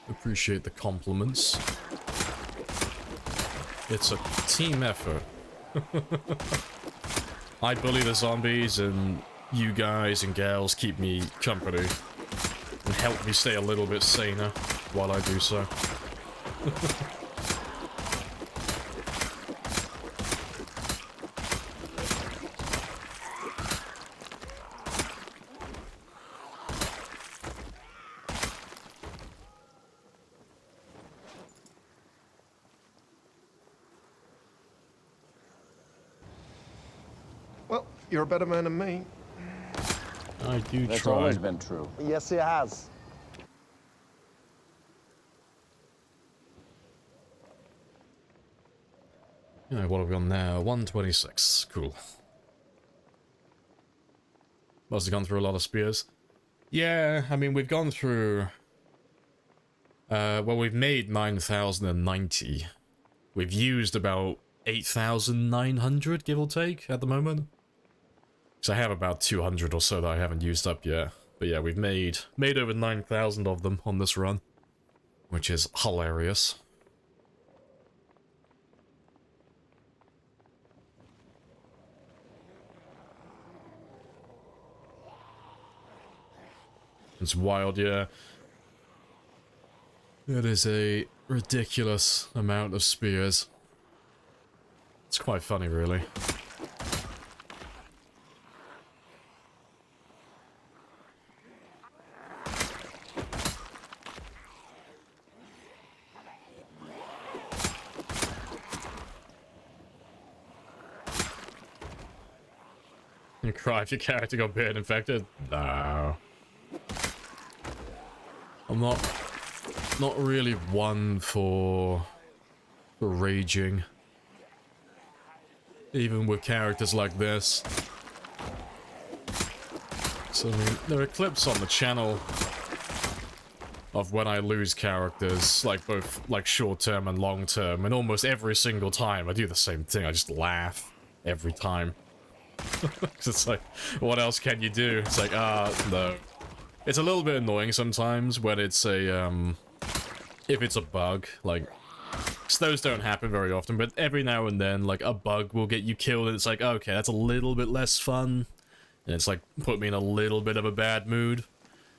appreciate the compliments. It's a team effort. I bully the zombies, and you guys and gals keep me company and help me stay a little bit saner while I do so. You're a better man than me. I do That's try. always been true. Yes, it has. Yeah, what are we on now? 126. Cool. Must have gone through a lot of spears. Yeah, I mean, we've gone through... well, we've made 9,090. We've used about 8,900, give or take, at the moment. So I have about 200 or so that I haven't used up yet. But yeah, we've made over 9,000 of them on this run. Which is hilarious. It's wild, yeah. It is a ridiculous amount of spears. It's quite funny, really. You cry if your character got bitten infected? No. I'm not really one for raging. Even with characters like this. So, I mean, there are clips on the channel of when I lose characters, like both like short-term and long-term, and almost every single time I do the same thing. I just laugh every time. It's like, what else can you do? It's like, no. It's a little bit annoying sometimes when it's a, if it's a bug, like, 'cause those don't happen very often, but every now and then, like, a bug will get you killed, and it's like, okay, that's a little bit less fun, and it's like, put me in a little bit of a bad mood,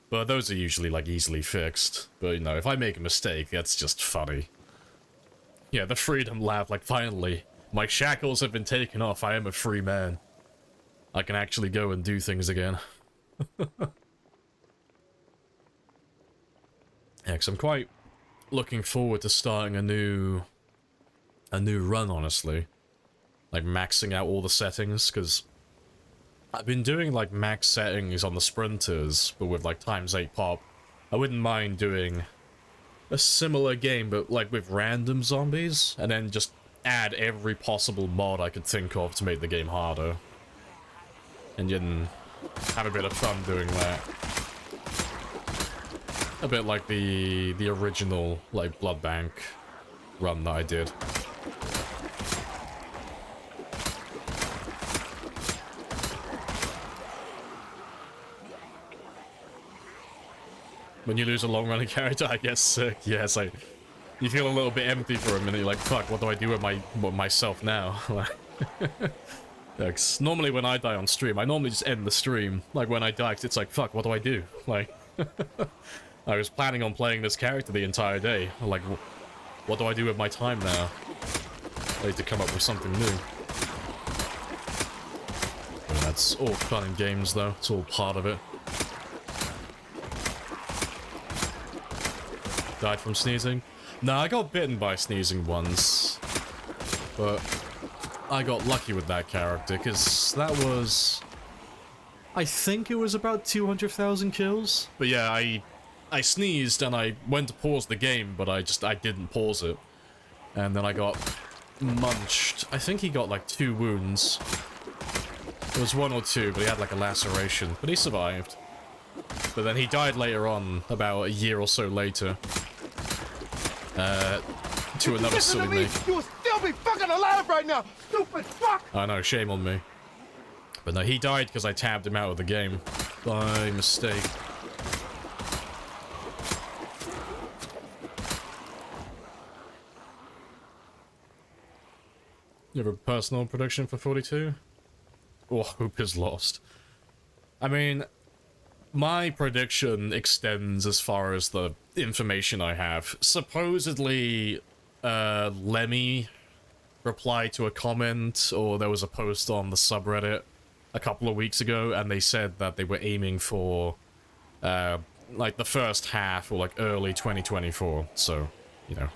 but those are usually, like, easily fixed, but, you know, if I make a mistake, that's just funny. Yeah, the freedom laugh, like, finally, my shackles have been taken off, I am a free man. I can actually go and do things again. Yeah, because I'm quite looking forward to starting a new run, honestly. Like, maxing out all the settings, because I've been doing, like, max settings on the sprinters, but with, like, ×8 pop. I wouldn't mind doing a similar game, but, like, with random zombies, and then just add every possible mod I could think of to make the game harder. And then have a bit of fun doing that. A bit like the original, like, Blood Bank run that I did. When you lose a long-running character, I get sick. Yeah, it's like, you feel a little bit empty for a minute. You're like, fuck, what do I do with myself now? Yeah, 'cause normally when I die on stream, I normally just end the stream. Like, when I die, it's like, fuck, what do I do? Like, I was planning on playing this character the entire day. I'm like, what do I do with my time now? I need to come up with something new. And that's all fun and games, though. It's all part of it. Died from sneezing? Nah, I got bitten by sneezing once. But I got lucky with that character, because that was... I think it was about 200,000 kills. But yeah, I sneezed and I went to pause the game, but I didn't pause it. And then I got munched. I think he got like 2 wounds. It was 1 or 2, but he had like a laceration. But he survived. But then he died later on, about a year or so later. To another silly mate. You will still be fucking alive right now, stupid fuck! I know, shame on me. But no, he died because I tabbed him out of the game. By mistake. You have a personal prediction for 42? Oh, hope is lost. I mean, my prediction extends as far as the information I have. Supposedly, Lemmy replied to a comment, or there was a post on the subreddit a couple of weeks ago, and they said that they were aiming for, like, the first half, or, like, early 2024. So, you know,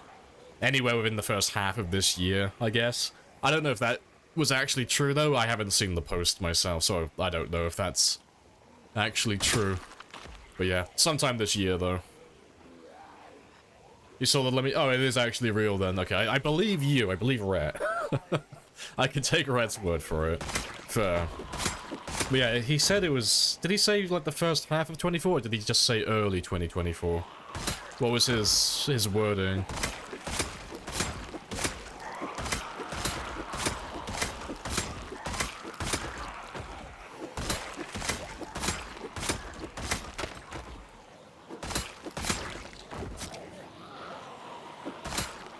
anywhere within the first half of this year, I guess. I don't know if that was actually true, though. I haven't seen the post myself, so I don't know if that's actually true. But yeah, sometime this year, though. You saw the limit. Oh, it is actually real then. Okay, I believe you. I believe Rhett. I can take Rhett's word for it. Fair. But yeah, he said it was... Did he say, like, the first half of 24, or did he just say early 2024? What was his wording?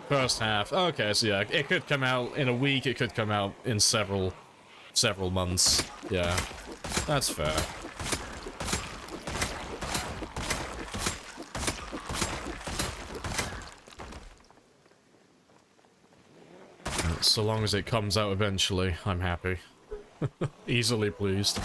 First half. Okay, so yeah, it could come out in a week, it could come out in several months. Yeah, that's fair. So long as it comes out eventually, I'm happy. Easily pleased.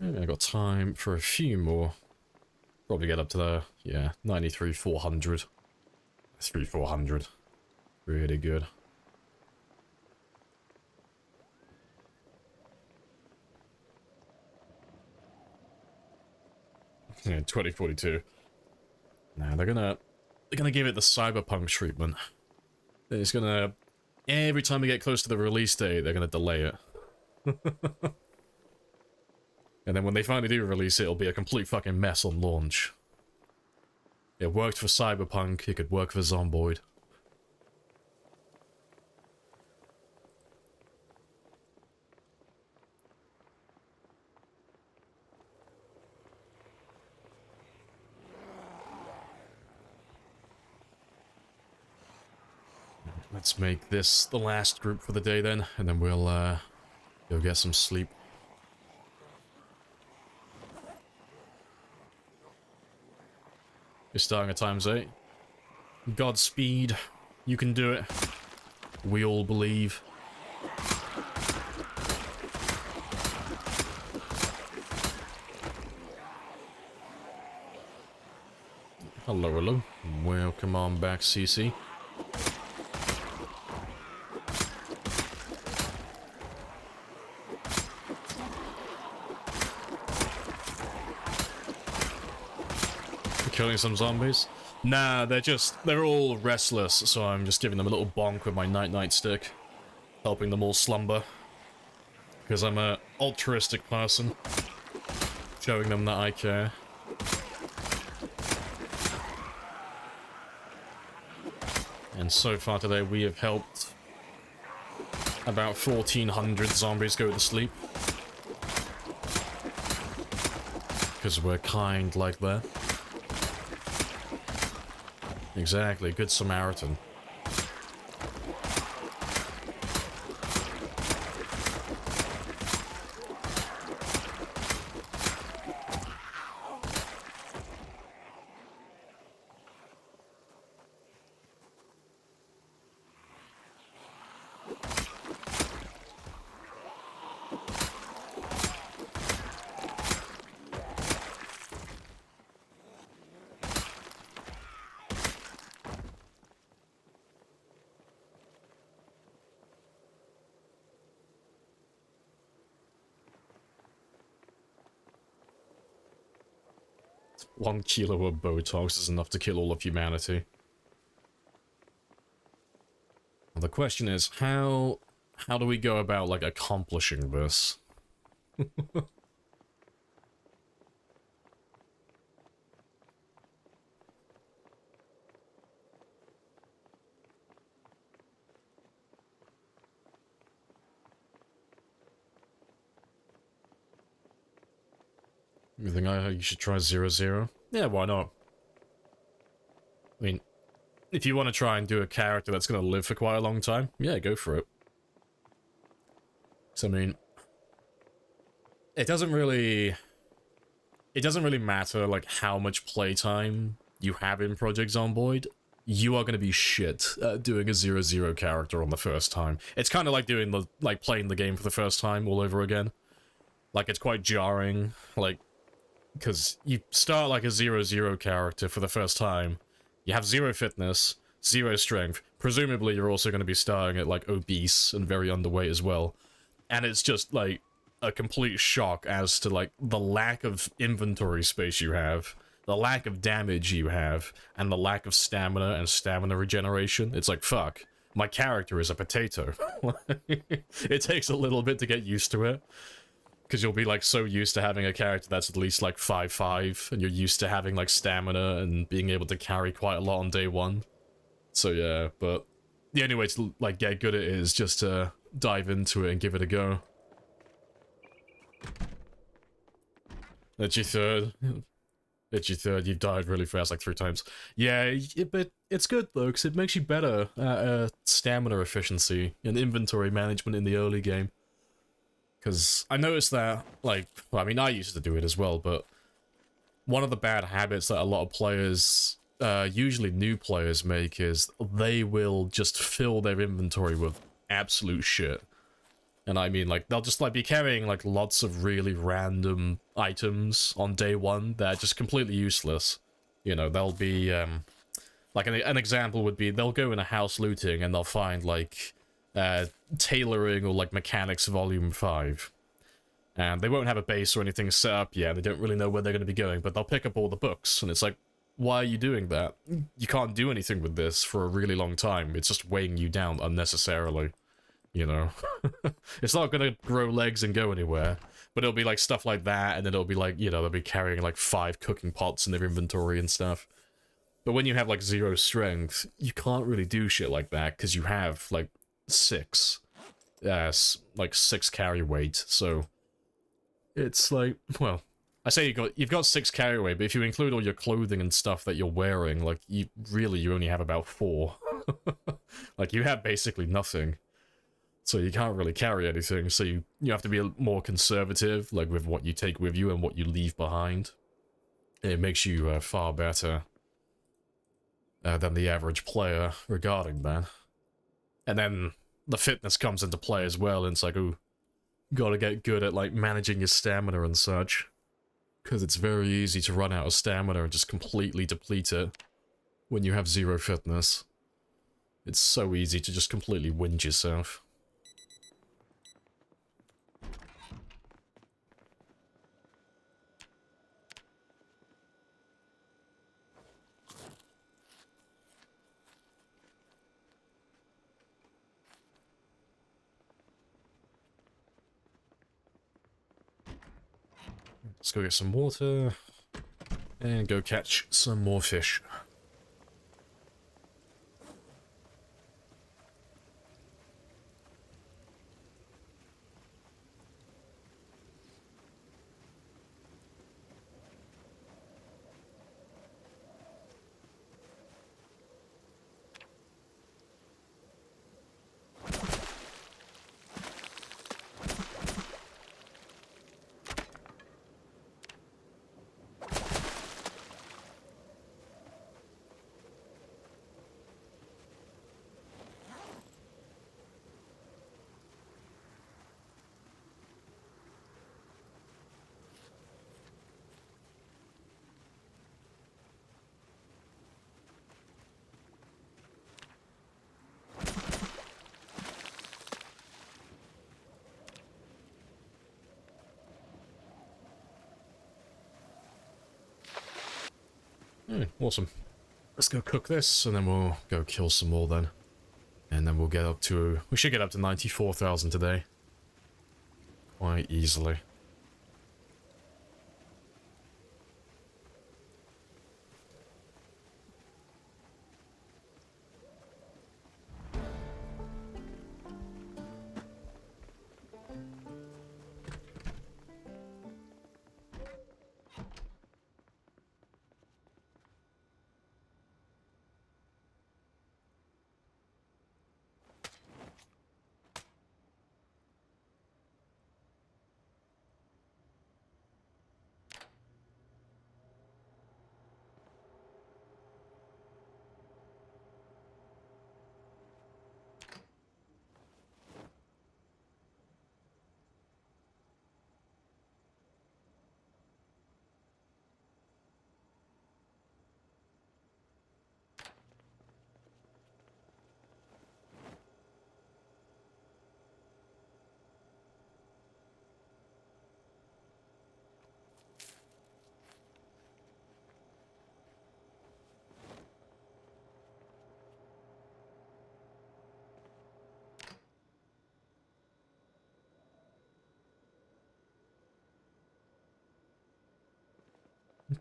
I got time for a few more. Probably get up to the, yeah, 93, 400. 400. Really good. Yeah, 2042. Nah, they're gonna give it the cyberpunk treatment. It's gonna, every time we get close to the release date, they're gonna delay it. And then when they finally do release it, it'll be a complete fucking mess on launch. It worked for Cyberpunk, it could work for Zomboid. Let's make this the last group for the day then, and then we'll go get some sleep. You're starting at ×8. Godspeed. You can do it. We all believe. Hello, hello. Welcome on back, CC. Killing some zombies? Nah, they're all restless, so I'm just giving them a little bonk with my night stick. Helping them all slumber. Because I'm a altruistic person. Showing them that I care. And so far today we have helped about 1,400 zombies go to sleep. Because we're kind like that. Exactly, good Samaritan. One kilo of Botox is enough to kill all of humanity. Well, the question is, how do we go about, like, accomplishing this? You think you should try 0-0? Yeah, why not? I mean, if you want to try and do a character that's going to live for quite a long time, yeah, go for it. So, I mean, it doesn't really matter, like, how much playtime you have in Project Zomboid, you are going to be shit at doing a 0-0 character on the first time. It's kind of like doing the, like, playing the game for the first time all over again. Like, it's quite jarring, like, because you start like a 0-0 character for the first time, you have 0 fitness, 0 strength, presumably you're also going to be starting at, like, obese and very underweight as well, and it's just, like, a complete shock as to, like, the lack of inventory space you have, the lack of damage you have, and the lack of stamina and stamina regeneration. It's like, fuck, my character is a potato. It takes a little bit to get used to it, because you'll be, like, so used to having a character that's at least, like, 5'5", and you're used to having, like, stamina and being able to carry quite a lot on day one. So, yeah, but the only way to, like, get good at it is just to dive into it and give it a go. That's your third. It's your third. You've died really fast, like 3 times. Yeah, but it's good, though, because it makes you better at stamina efficiency and inventory management in the early game. Because I noticed that, like, well, I mean, I used to do it as well, but one of the bad habits that a lot of players, usually new players, make is they will just fill their inventory with absolute shit. And I mean, like, they'll just, like, be carrying, like, lots of really random items on day one that are just completely useless. You know, they'll be, like, an example would be, they'll go in a house looting and they'll find, like, tailoring or, like, mechanics volume 5. And they won't have a base or anything set up yet, they don't really know where they're going to be going, but they'll pick up all the books, and it's like, why are you doing that? You can't do anything with this for a really long time, it's just weighing you down unnecessarily, you know? It's not going to grow legs and go anywhere, but it'll be like stuff like that, and then it'll be like, you know, they'll be carrying like 5 cooking pots in their inventory and stuff. But when you have like 0 strength, you can't really do shit like that, because you have like 6. Like 6 carry weight, so it's like, well, I say you've got 6 carry weight, but if you include all your clothing and stuff that you're wearing, like, you only have about 4. Like, you have basically nothing. So you can't really carry anything, so you have to be more conservative, like, with what you take with you and what you leave behind. It makes you far better than the average player regarding that. And then the fitness comes into play as well, and it's like, ooh, gotta get good at, like, managing your stamina and such. Because it's very easy to run out of stamina and just completely deplete it when you have 0 fitness. It's so easy to just completely whinge yourself. Let's go get some water, and go catch some more fish. Awesome. Let's go cook this, and then we'll go kill some more then. And then we'll get up to... we should get up to 94,000 today. Quite easily.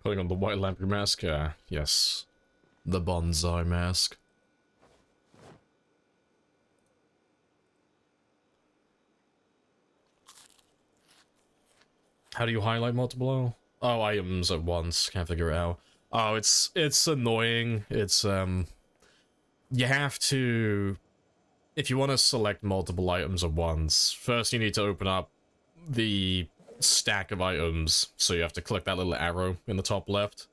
Putting on the white Lamprey mask? Yes. The bonsai mask. How do you highlight multiple? Oh, items at once. Can't figure it out. Oh, it's annoying. It's, you have to... If you want to select multiple items at once, first you need to open up the stack of items, so you have to click that little arrow in the top left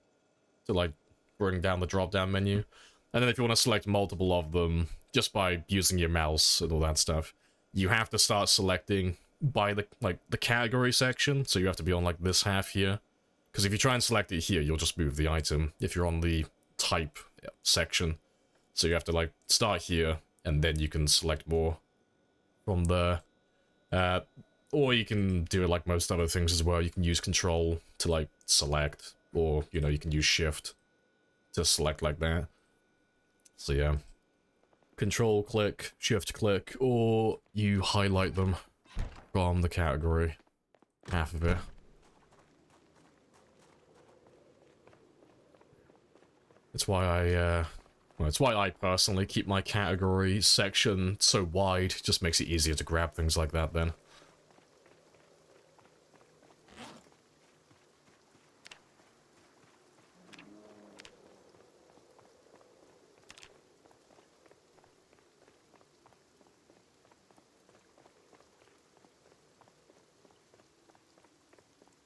to, like, bring down the drop-down menu. And then if you want to select multiple of them, just by using your mouse and all that stuff, you have to start selecting by the, like, the category section, so you have to be on, like, this half here. Because if you try and select it here, you'll just move the item if you're on the type section. So you have to, like, start here, and then you can select more from there. Or you can do it like most other things as well. You can use Control to, like, select, or, you know, you can use Shift to select like that. So yeah. Control click, Shift click, or you highlight them from the category. Half of it. It's why well, it's why I personally keep my category section so wide. It just makes it easier to grab things like that then.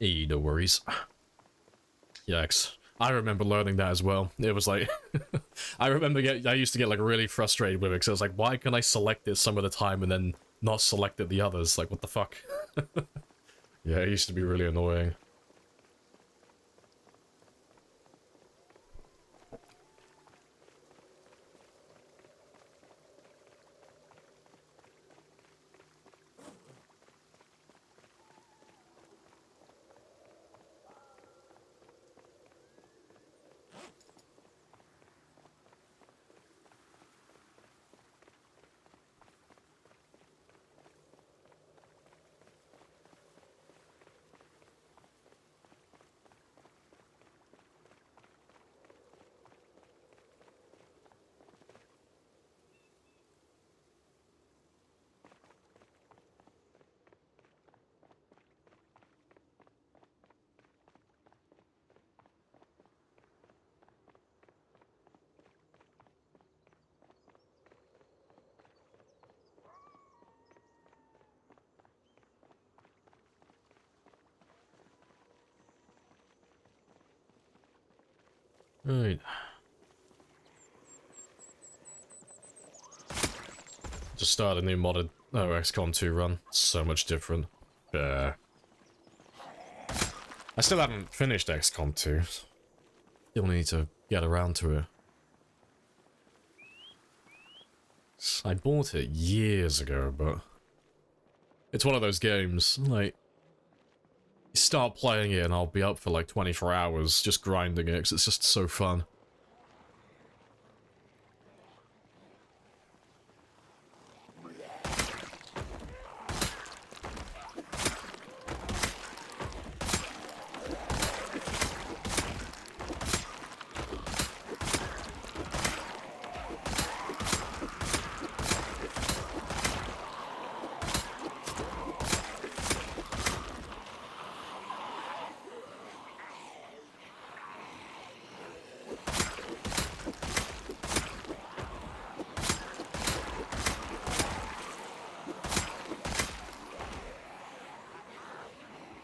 No worries. Yikes. I remember learning that as well. It was like... I remember I used to get like really frustrated with it, because I was like, why can I select this some of the time and then not select it the others? Like, what the fuck? Yeah, it used to be really annoying. Right. Just start a new modded XCOM 2 run. So much different. I still haven't finished XCOM 2. Still need to get around to it. I bought it years ago, but... It's one of those games, like... You start playing it and I'll be up for like 24 hours just grinding it, because it's just so fun.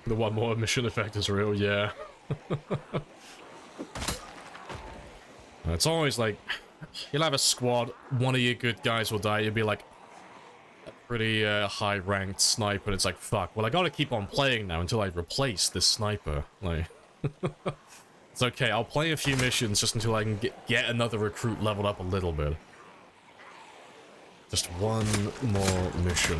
The one more mission effect is real, yeah. It's always like, you'll have a squad, one of your good guys will die, you'll be like a pretty high-ranked sniper, and it's like, fuck, well I gotta keep on playing now until I replace this sniper. Like, it's okay, I'll play a few missions just until I can get another recruit leveled up a little bit. Just one more mission.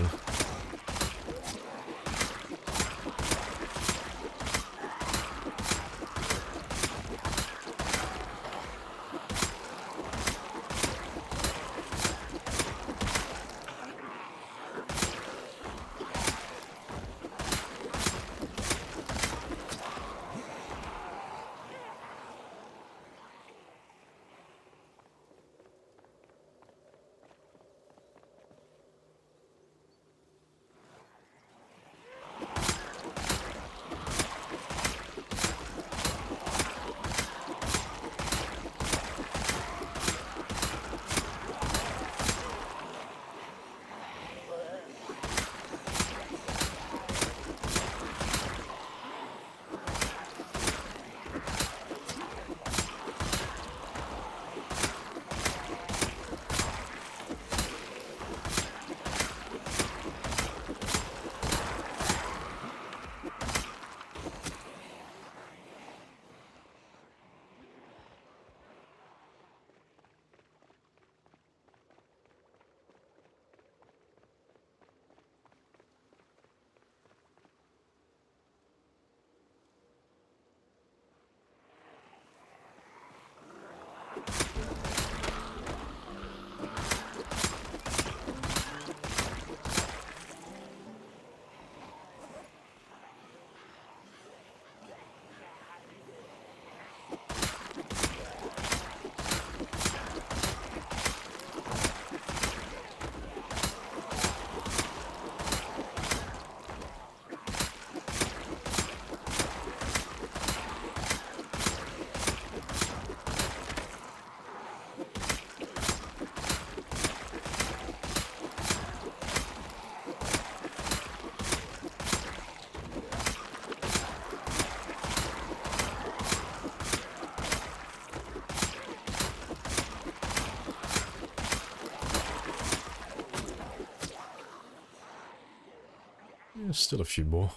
There's still a few more.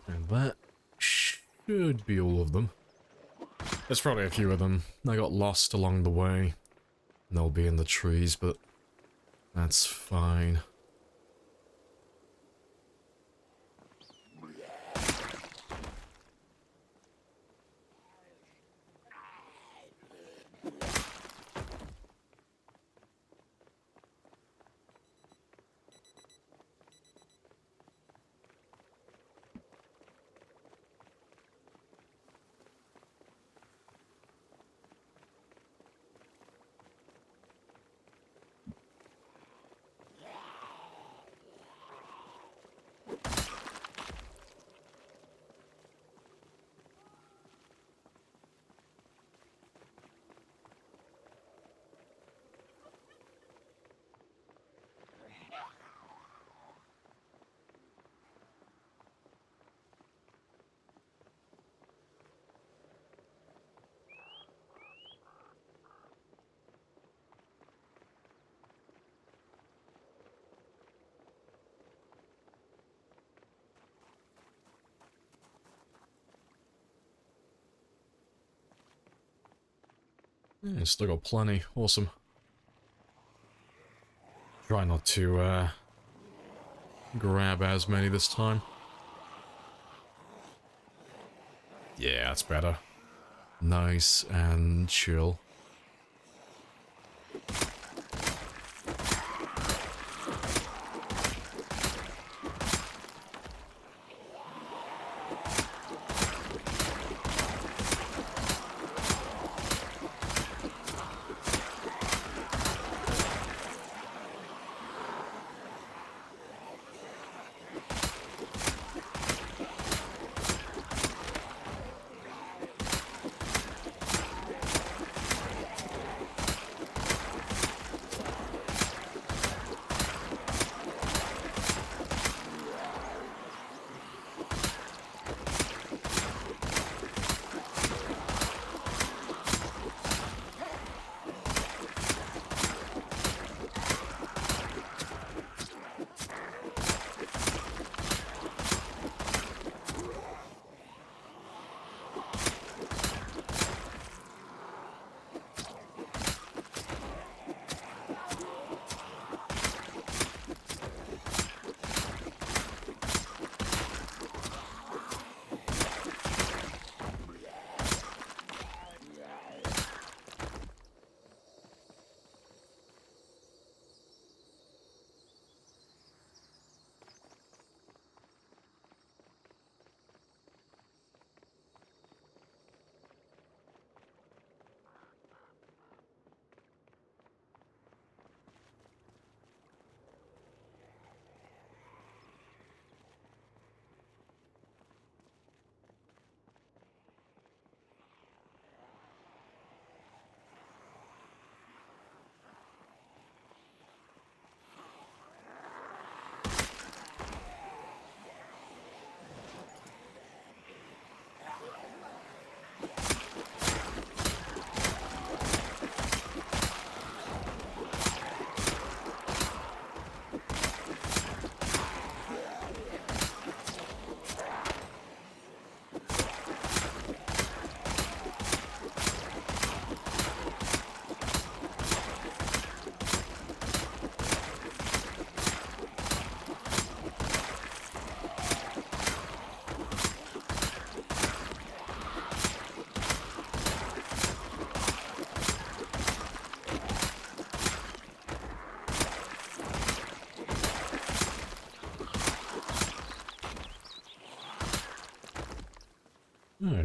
And that should be all of them. There's probably a few of them. I got lost along the way. And they'll be in the trees, but that's fine. Yeah, still got plenty. Awesome. Try not to grab as many this time. Yeah, that's better. Nice and chill.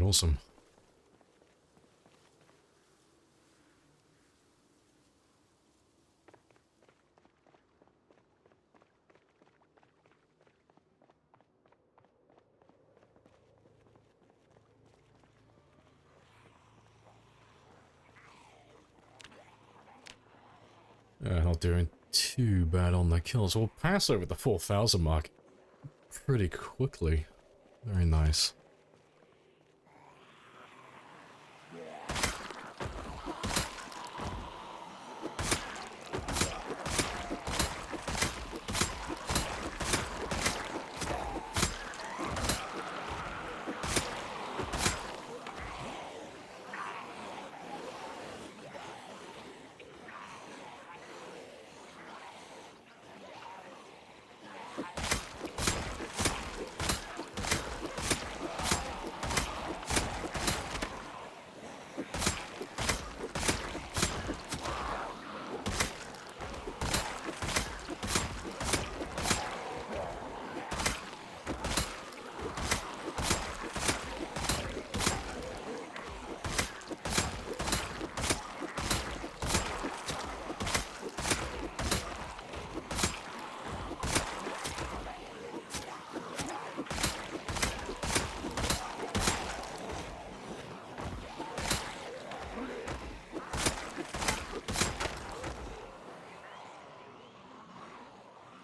awesome. Not doing too bad on the kills. We'll pass over the 4,000 mark pretty quickly. Very nice.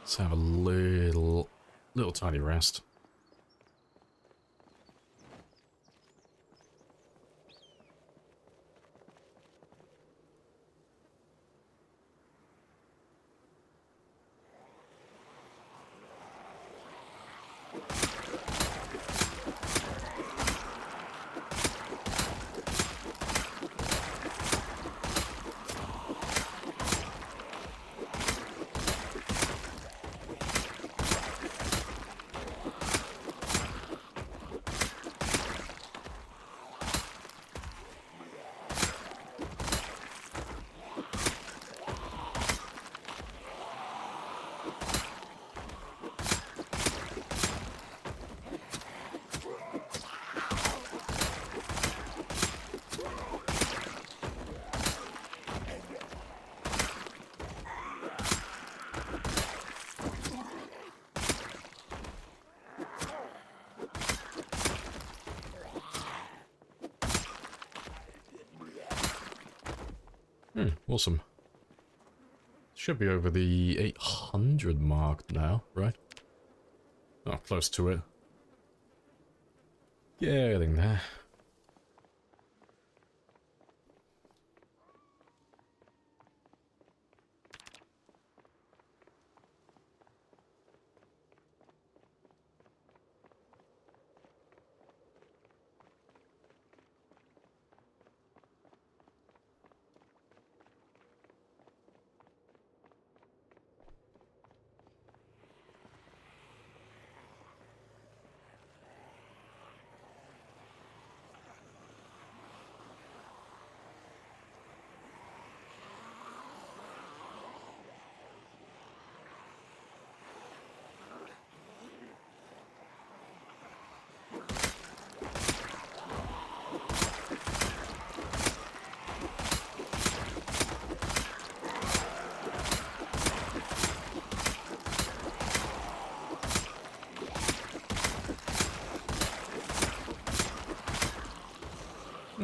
Let's have a little tiny rest. Awesome. Should be over the 800 mark now, right? Oh, close to it. Getting there.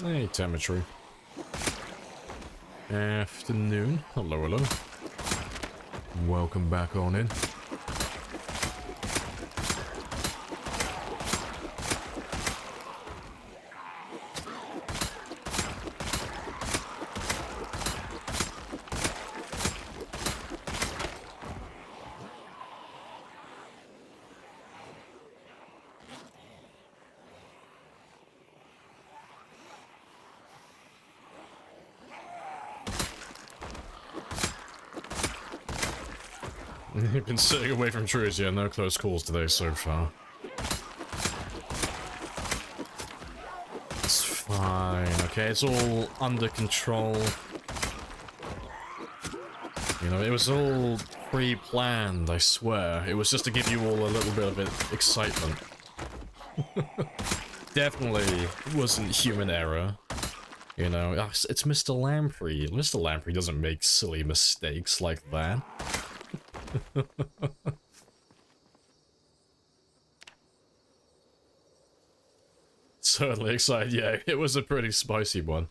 Hey, telemetry. Afternoon. Hello, hello. Welcome back on in. You've been sitting away from trees, yeah, no close calls today so far. It's fine, okay, it's all under control. You know, it was all pre-planned, I swear. It was just to give you all a little bit of excitement. definitely wasn't human error. You know, it's Mr. Lamprey. Mr. Lamprey doesn't make silly mistakes like that. Certainly excited. Yeah, it was a pretty spicy one.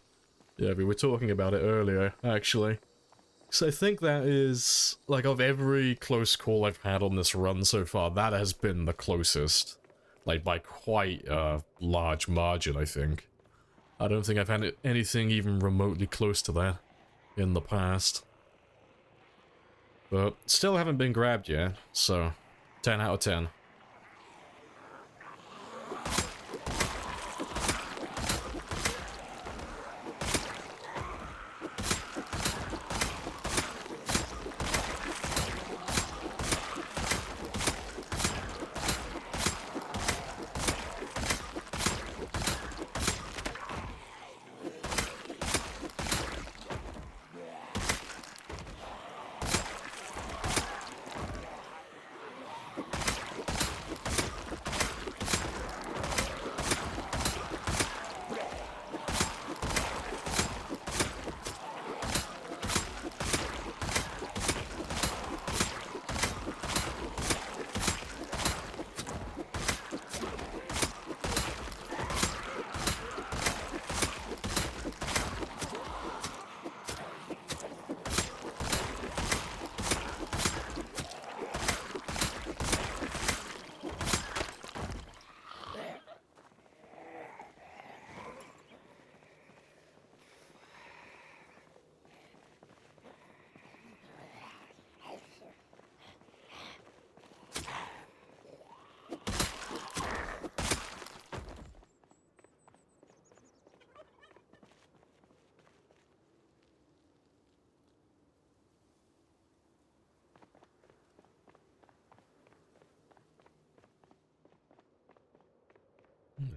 Yeah, we were talking about it earlier, actually. So I think that is, like, of every close call I've had on this run so far, that has been the closest. Like, by quite a large margin, I think. I don't think I've had anything even remotely close to that in the past. But still haven't been grabbed yet, so 10 out of 10.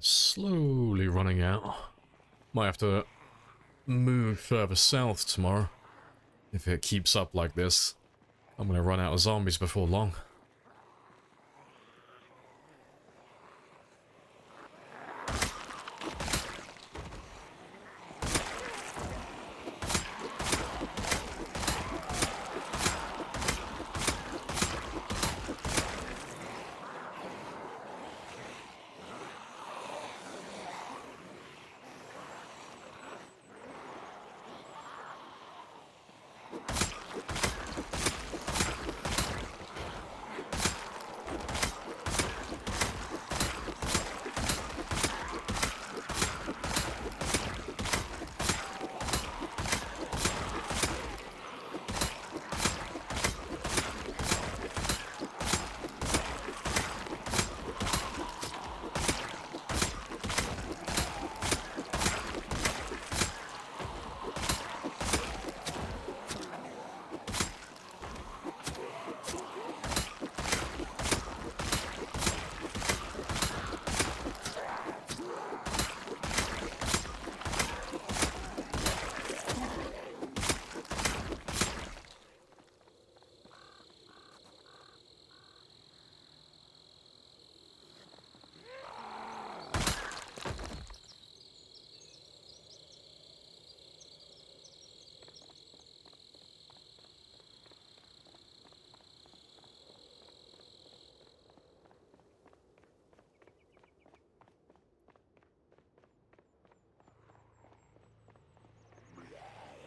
Slowly running out. Might have to move further south tomorrow. If it keeps up like this, I'm gonna run out of zombies before long.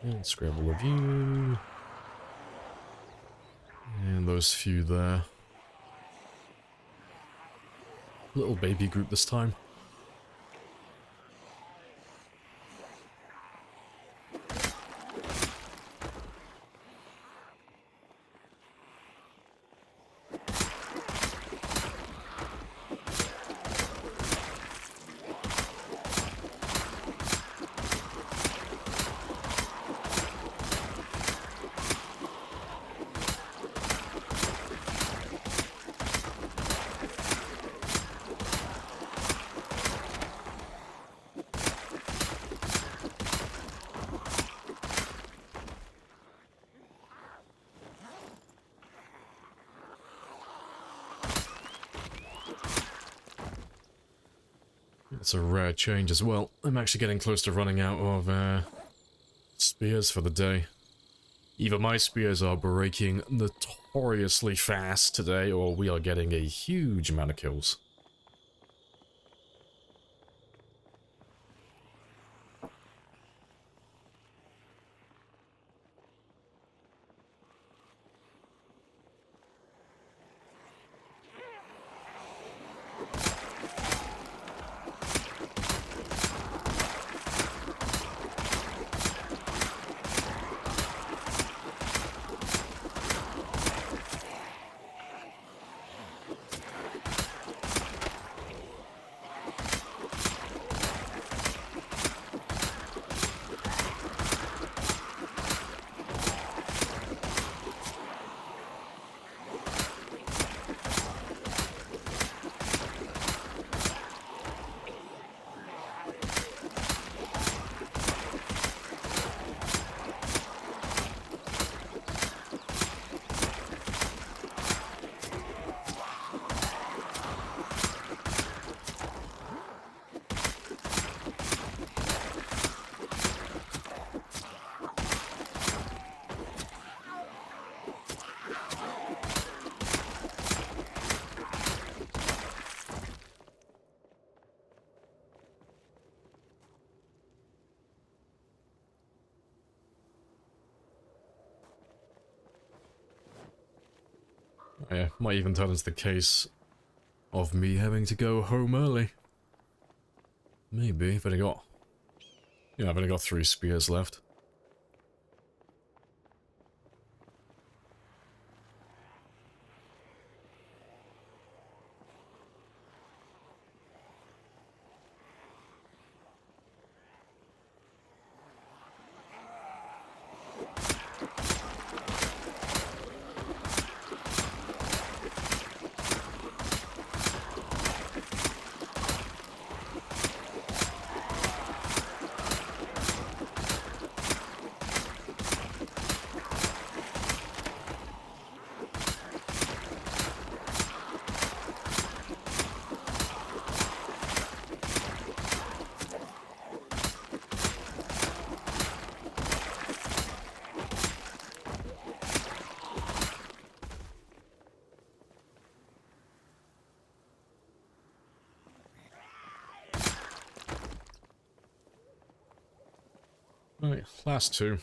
Let's grab all of you. And those few there. Little baby group this time. It's a rare change as well. I'm actually getting close to running out of spears for the day. Either my spears are breaking notoriously fast today, or we are getting a huge amount of kills. Yeah, might even turn into the case of me having to go home early. Maybe, but I got... Yeah, I've only got 3 spears left. Right, last 2.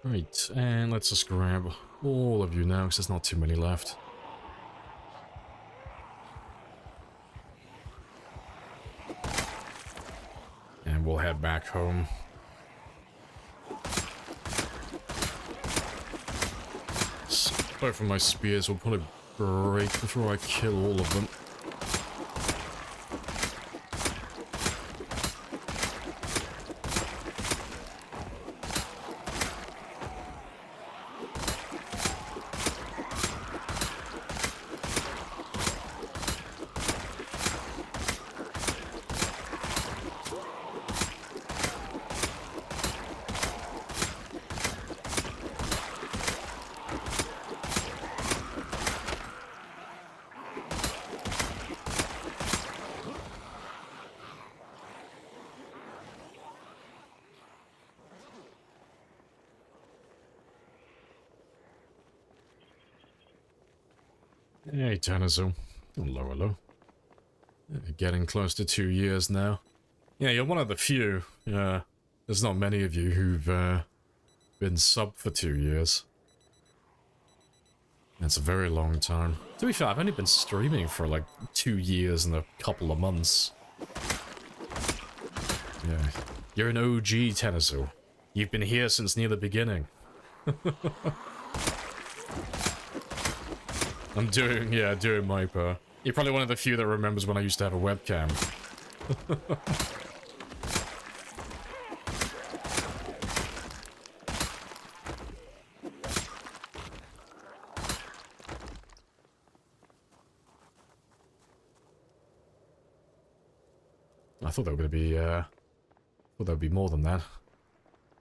Right, and let's just grab all of you now, because there's not too many left. And we'll head back home. Both of my spears will probably break before I kill all of them. Hey, Tanazu. Hello, hello. Getting close to 2 years now. Yeah, you're one of the few. There's not many of you who've been sub for 2 years. That's a very long time. To be fair, I've only been streaming for like 2 years and a couple of months. Yeah, you're an OG, Tanazu. You've been here since near the beginning. I'm doing my part. You're probably one of the few that remembers when I used to have a webcam. I thought there would be more than that.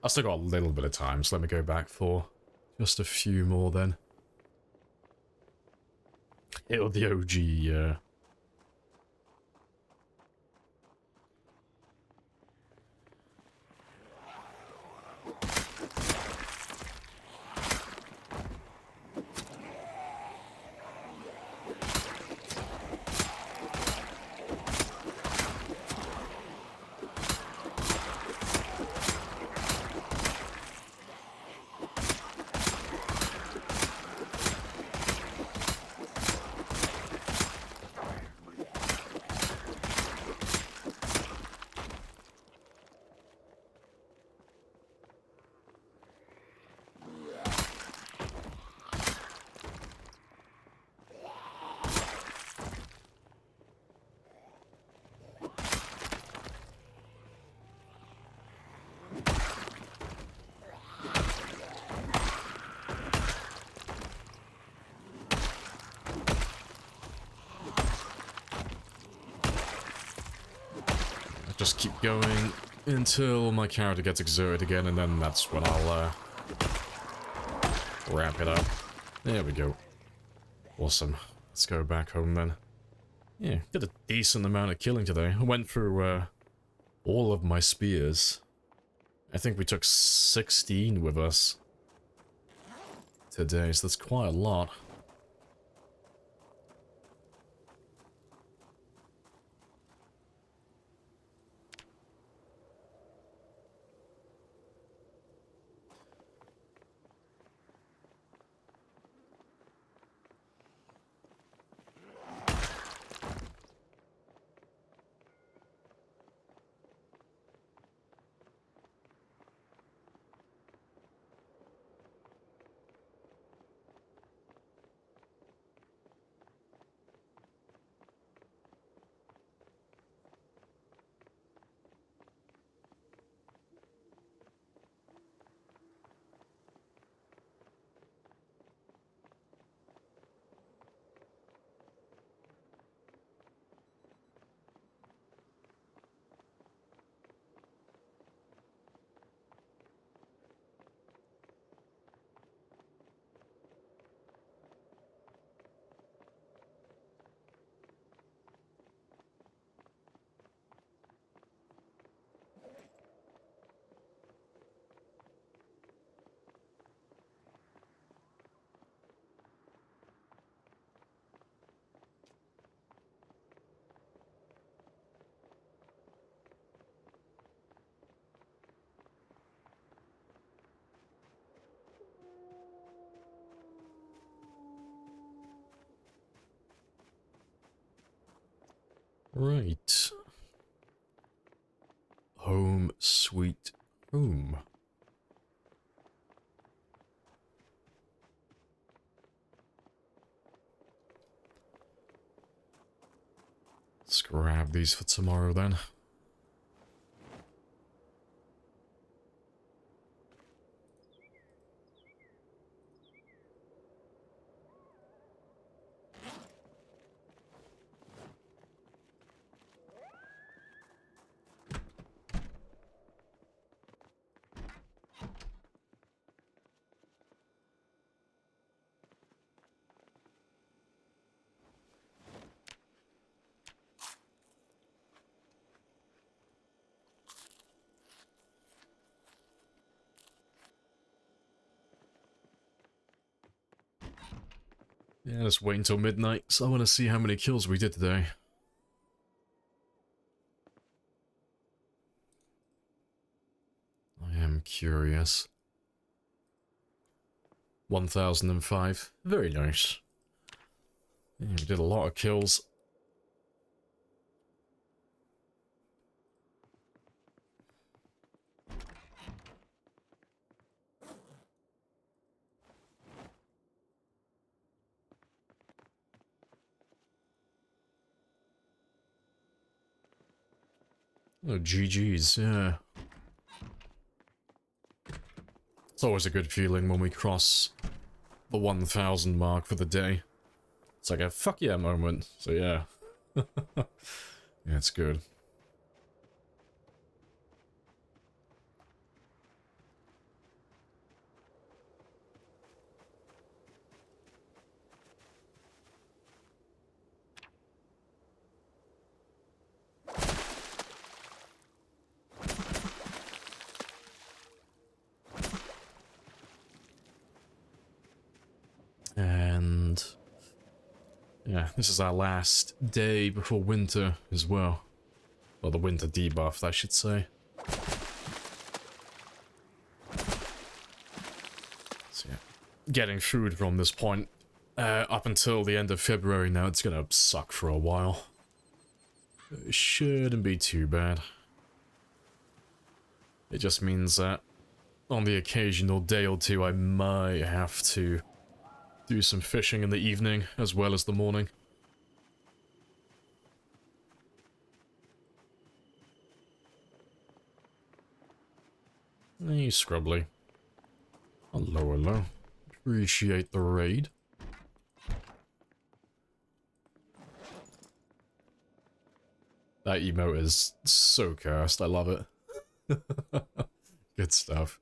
I still got a little bit of time, so let me go back for just a few more then. It'll the OG, just keep going until my character gets exerted again, and then that's when I'll wrap it up. There we go. Awesome. Let's go back home then. Yeah, did a decent amount of killing today. I went through all of my spears. I think we took 16 with us today, so that's quite a lot. Right. Home sweet home. Let's grab these for tomorrow then. Yeah, let's wait until midnight, so I want to see how many kills we did today. I am curious. 1005. Very nice. Yeah, we did a lot of kills. Oh, GG's, yeah. It's always a good feeling when we cross the 1000 mark for the day. It's like a fuck yeah moment, so yeah. Yeah, it's good. And yeah, this is our last day before winter as well. Well, the winter debuff, I should say. So yeah, getting food from this point up until the end of February now, it's gonna suck for a while. It shouldn't be too bad. It just means that on the occasional day or two, I might have to do some fishing in the evening as well as the morning. Hey, Scrubbly. Hello, hello. Appreciate the raid. That emote is so cursed, I love it. Good stuff.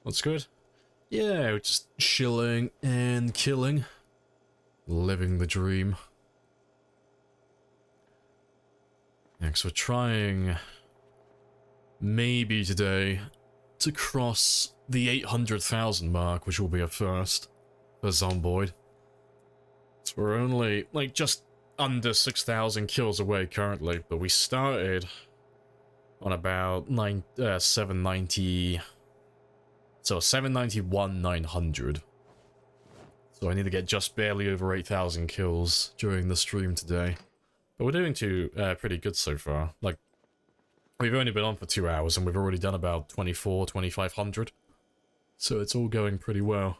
That's good. Yeah, we're just chilling and killing. Living the dream. Yeah, 'cause we're trying, maybe today, to cross the 800,000 mark, which will be a first for Zomboid. So we're only, like, just under 6,000 kills away currently, but we started on about 790... So 791, 900. So I need to get just barely over 8,000 kills during the stream today. But we're doing pretty good so far. Like, we've only been on for 2 hours and we've already done about 24, 2,500. So it's all going pretty well.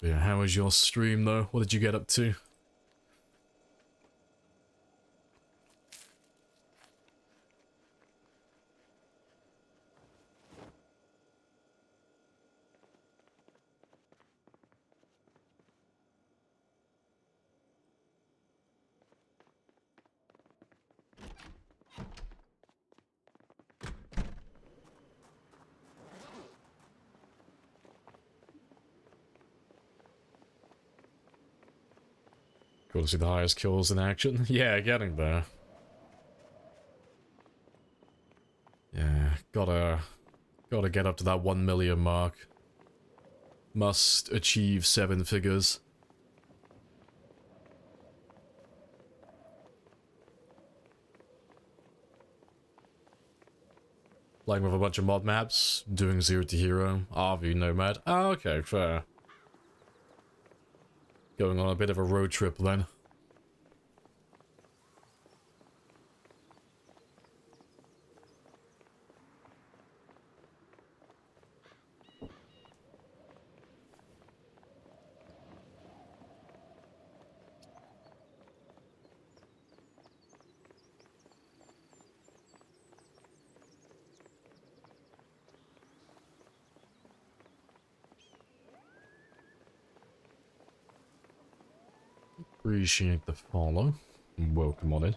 But yeah, how was your stream though? What did you get up to? Cool to see the highest kills in action. Yeah, getting there. Yeah, gotta get up to that 1 million mark. Must achieve 7 figures. Playing with a bunch of mod maps, doing 0 to hero, RV Nomad. Oh, okay, fair. Going on a bit of a road trip then. Appreciate the follow. Welcome on in.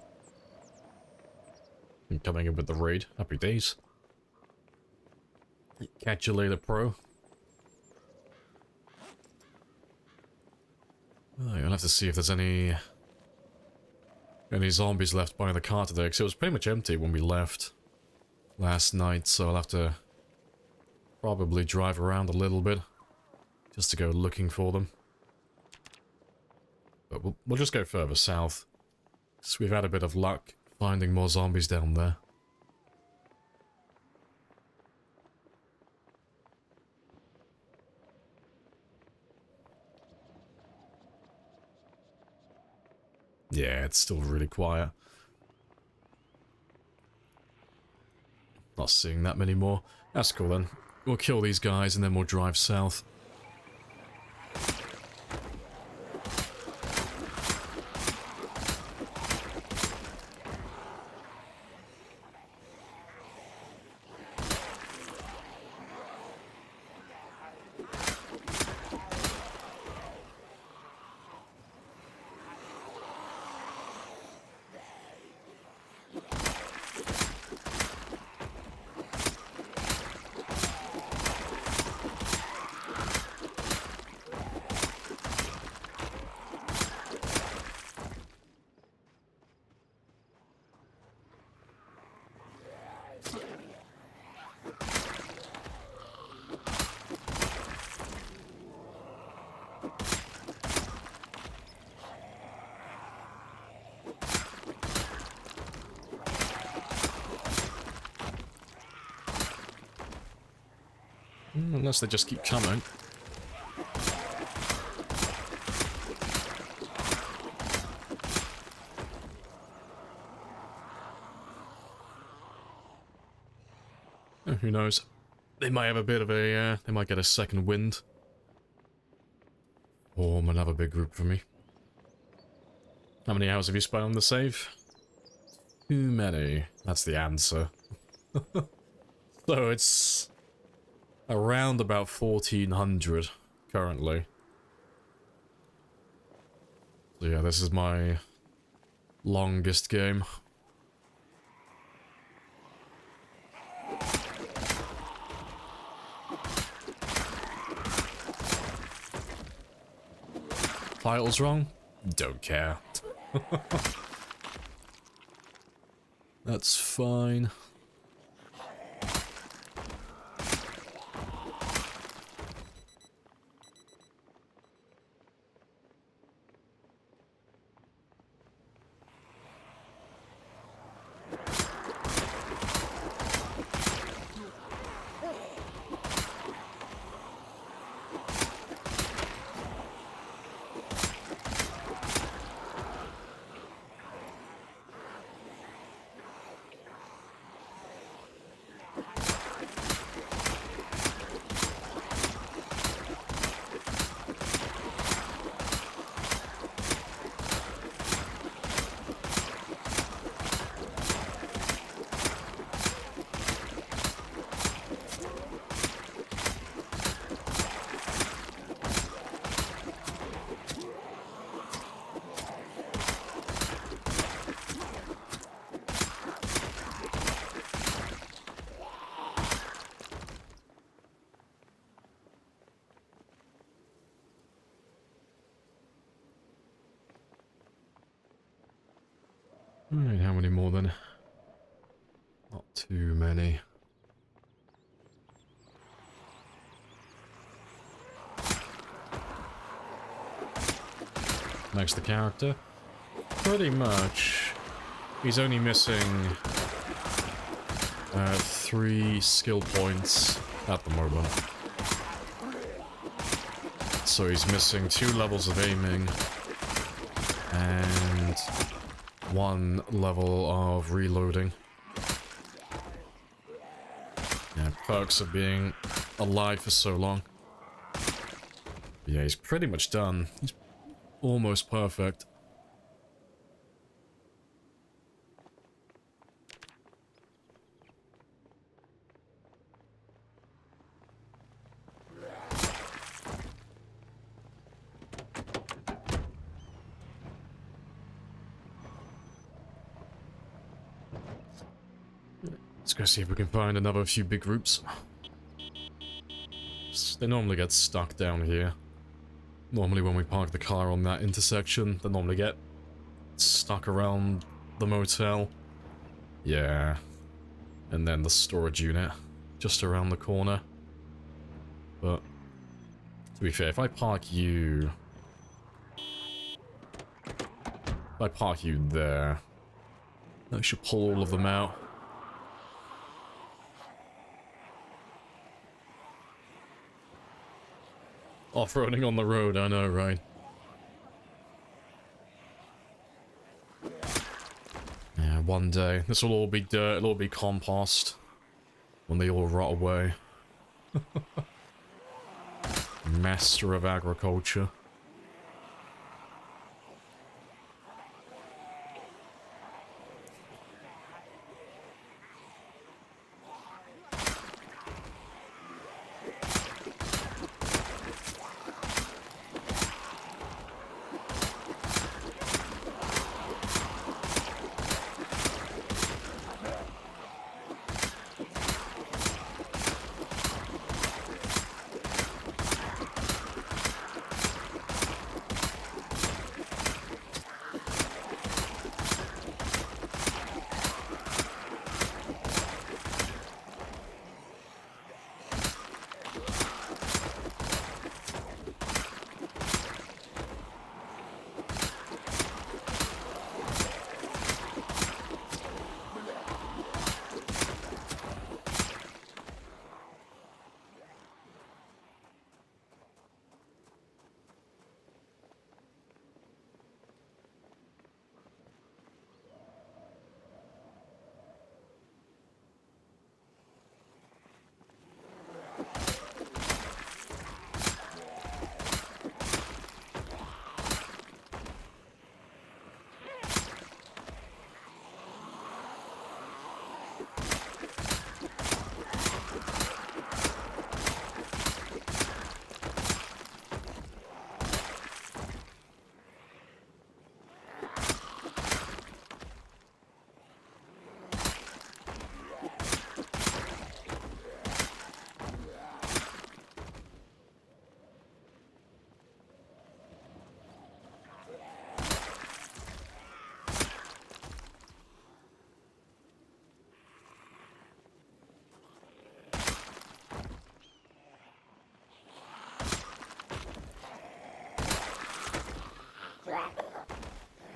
I'm coming in with the raid. Happy days. Catch you later, pro. Oh, you'll have to see if there's any zombies left by the car today, because it was pretty much empty when we left last night, so I'll have to probably drive around a little bit just to go looking for them. But we'll just go further south, because we've had a bit of luck finding more zombies down there. Yeah, it's still really quiet. Not seeing that many more. That's cool then. We'll kill these guys and then we'll drive south. Unless they just keep coming. Who knows? They might have a bit of a, they might get a second wind. Form another big group for me. How many hours have you spent on the save? Too many. That's the answer. So it's around about 1400 currently. So yeah, this is my longest game. Title's wrong? Don't care. That's fine. Alright, how many more then? Not too many. Next, the character. Pretty much, he's only missing 3 skill points at the moment. So he's missing 2 levels of aiming and 1 level of reloading. Yeah, perks of being alive for so long. Yeah, he's pretty much done. He's almost perfect. Let's go see if we can find another few big groups. They normally get stuck down here. Normally when we park the car on that intersection, they normally get stuck around the motel. Yeah. And then the storage unit, just around the corner. But, to be fair, if I park you... If I park you there, I should pull all of them out. Off-roading on the road, I know, right? Yeah, one day, this will all be dirt, it'll all be compost. When they all rot away. Master of agriculture.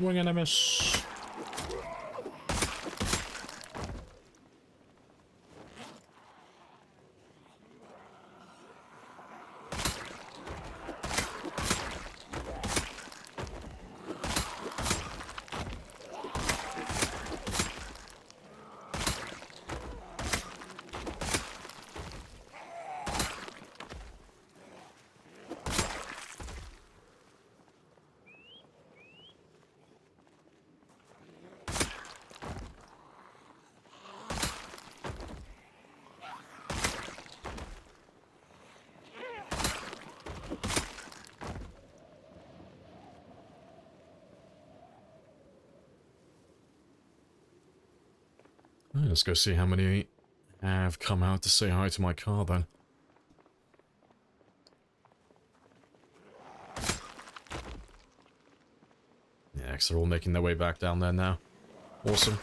We're gonna miss. Let's go see how many have come out to say hi to my car then. Yeah, 'cause they're all making their way back down there now. Awesome.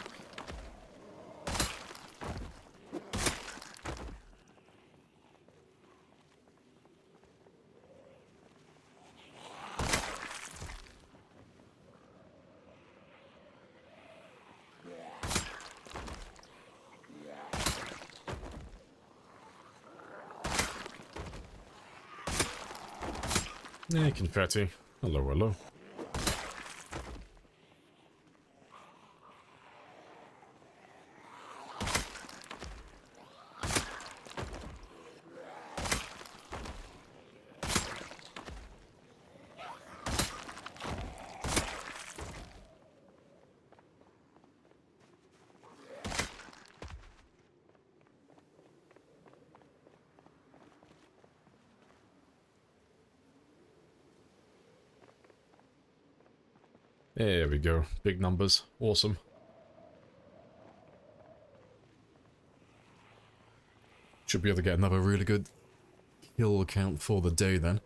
Hey, confetti. Hello, hello. There we go. Big numbers. Awesome. Should be able to get another really good kill count for the day then.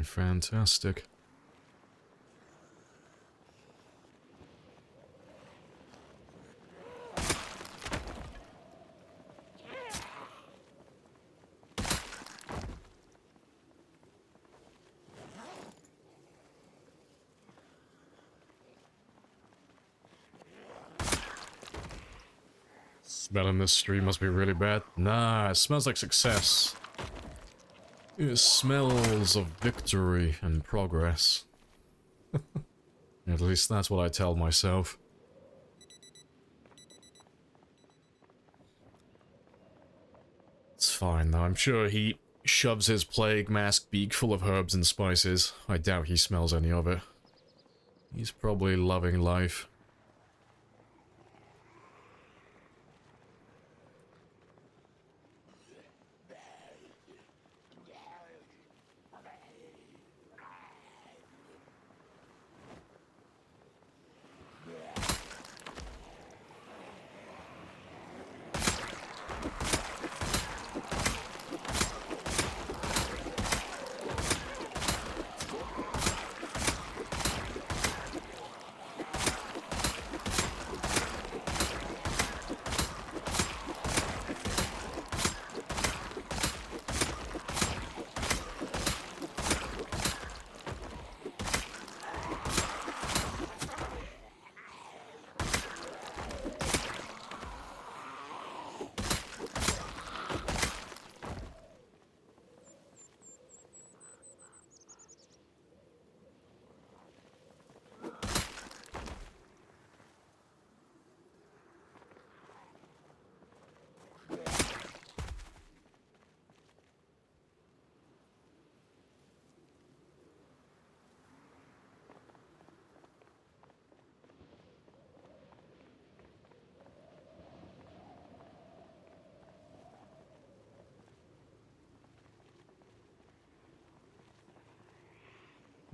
Fantastic. Smelling this stream must be really bad. Nah, it smells like success. It smells of victory and progress. At least that's what I tell myself. It's fine though, I'm sure he shoves his plague mask beak full of herbs and spices. I doubt he smells any of it. He's probably loving life.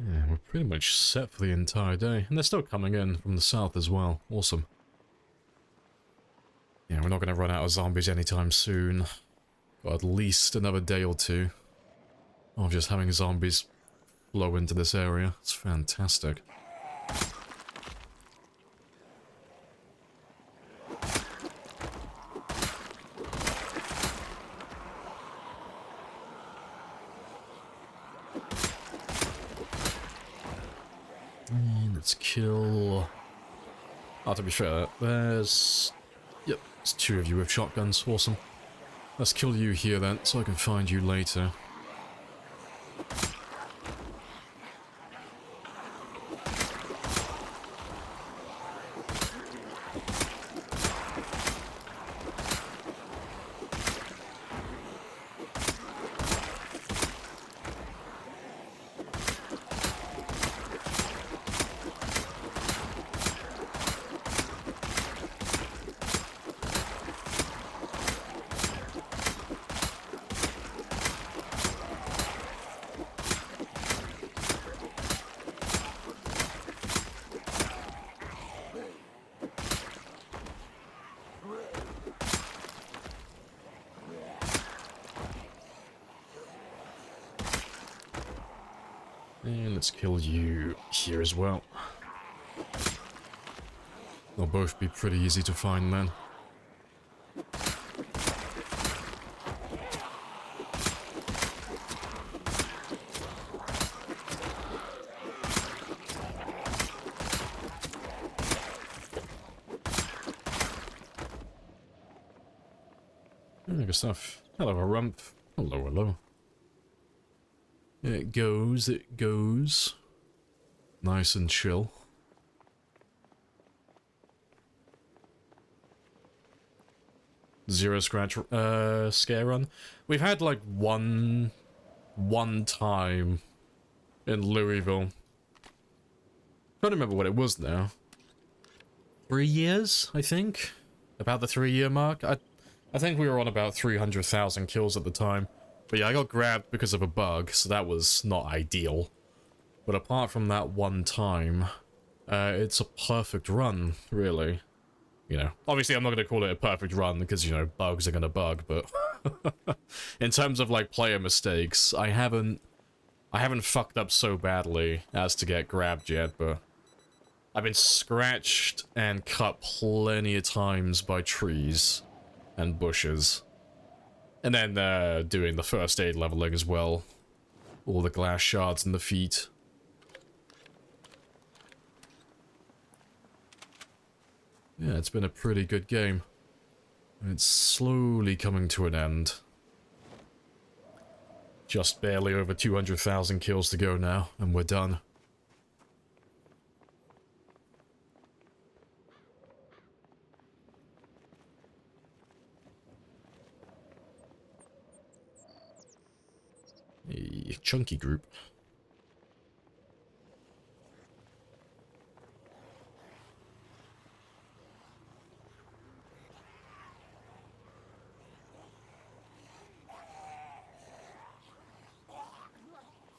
Yeah, we're pretty much set for the entire day. And they're still coming in from the south as well. Awesome. Yeah, we're not going to run out of zombies anytime soon. Got at least another day or two of just having zombies flow into this area. It's fantastic. And let's kill... Oh, to be fair, there's... Yep, there's two of you with shotguns. Awesome. Let's kill you here then, so I can find you later. And let's kill you here as well. They'll both be pretty easy to find then. Good stuff. Hello, a rump. Hello, hello. It goes, it goes. Nice and chill. Zero scratch scare run. We've had like one time in Louisville. Can't remember what it was now. 3 years, I think? About the 3-year mark? I think we were on about 300,000 kills at the time. But yeah, I got grabbed because of a bug, so that was not ideal. But apart from that one time, it's a perfect run, really. You know, obviously I'm not going to call it a perfect run because, you know, bugs are going to bug, but in terms of, like, player mistakes, I haven't fucked up so badly as to get grabbed yet, but I've been scratched and cut plenty of times by trees and bushes. And then doing the first aid leveling as well. All the glass shards in the feet. Yeah, it's been a pretty good game. It's slowly coming to an end. Just barely over 200,000 kills to go now, and we're done. A chunky group.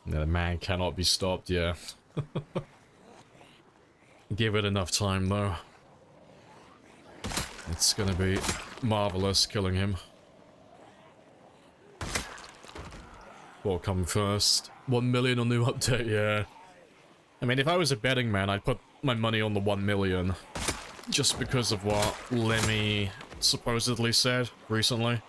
The man cannot be stopped, yeah. Give it enough time, though. It's gonna be marvelous killing him. What come first? 1 million on new update, yeah. I mean, if I was a betting man, I'd put my money on the 1 million. Just because of what Lemmy supposedly said recently.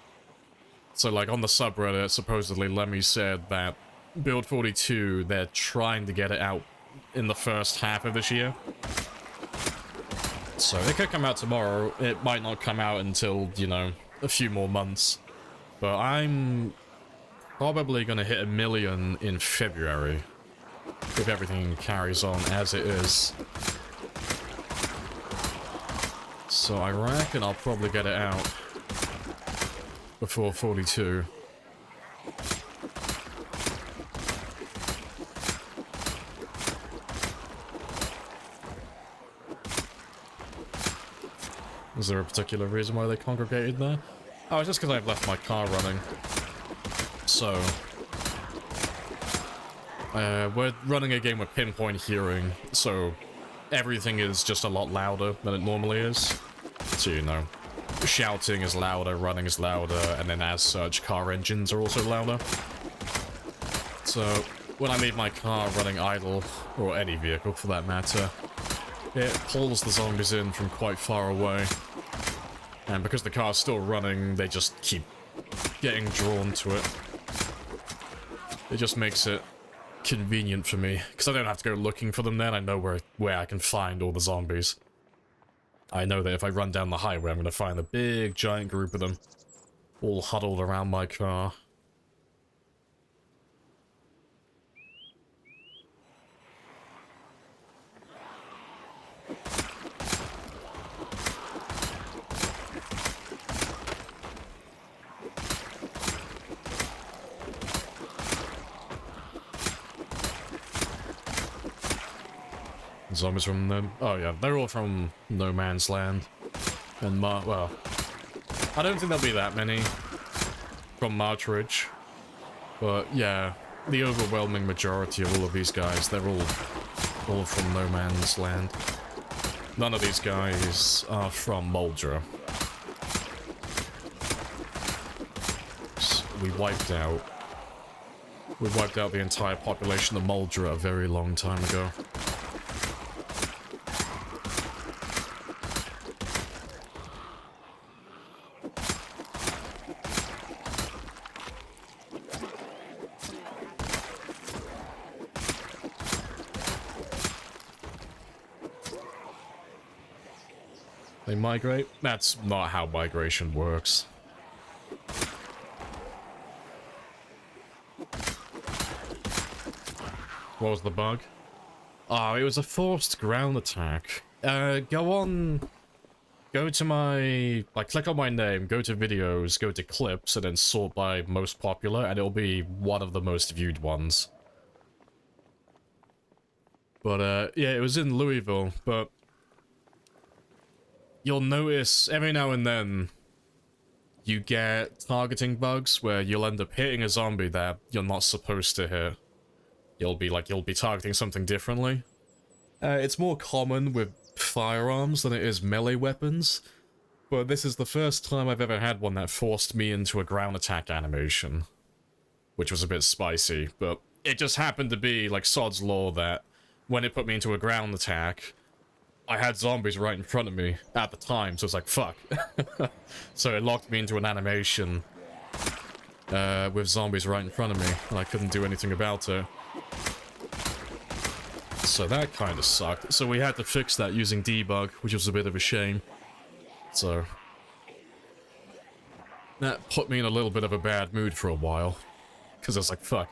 So, like, on the subreddit, supposedly Lemmy said that Build 42, they're trying to get it out in the first half of this year. So, it could come out tomorrow. It might not come out until, you know, a few more months. But I'm probably gonna hit 1 million in February, if everything carries on as it is. So I reckon I'll probably get it out before 42. Is there a particular reason why they congregated there? Oh, it's just because I've left my car running. So, we're running a game with pinpoint hearing, so everything is just a lot louder than it normally is. So, you know, shouting is louder, running is louder, and then as such, car engines are also louder. So, when I leave my car running idle, or any vehicle for that matter, it pulls the zombies in from quite far away. And because the car's still running, they just keep getting drawn to it. It just makes it convenient for me, because I don't have to go looking for them then. I know where I can find all the zombies. I know that if I run down the highway, I'm going to find a big, giant group of them, all huddled around my car. Zombies from them. Oh yeah, they're all from No Man's Land. And well, I don't think there'll be that many from Martridge. But yeah, the overwhelming majority of all of these guys, they're all from No Man's Land. None of these guys are from Moldra. So we wiped out We wiped out the entire population of Moldra a very long time ago. They migrate? That's not how migration works. What was the bug? Oh, it was a forced ground attack. Go to my, click on my name, go to videos, go to clips, and then sort by most popular, and it'll be one of the most viewed ones. But, yeah, it was in Louisville, but you'll notice every now and then you get targeting bugs where you'll end up hitting a zombie that you're not supposed to hit. You'll be targeting something differently. It's more common with firearms than it is melee weapons, but this is the first time I've ever had one that forced me into a ground attack animation, which was a bit spicy, but it just happened to be, like, Sod's Law that when it put me into a ground attack, I had zombies right in front of me at the time, so it's like, fuck. So it locked me into an animation with zombies right in front of me, and I couldn't do anything about it. So that kind of sucked. So we had to fix that using debug, which was a bit of a shame. So that put me in a little bit of a bad mood for a while. Because I was like, fuck.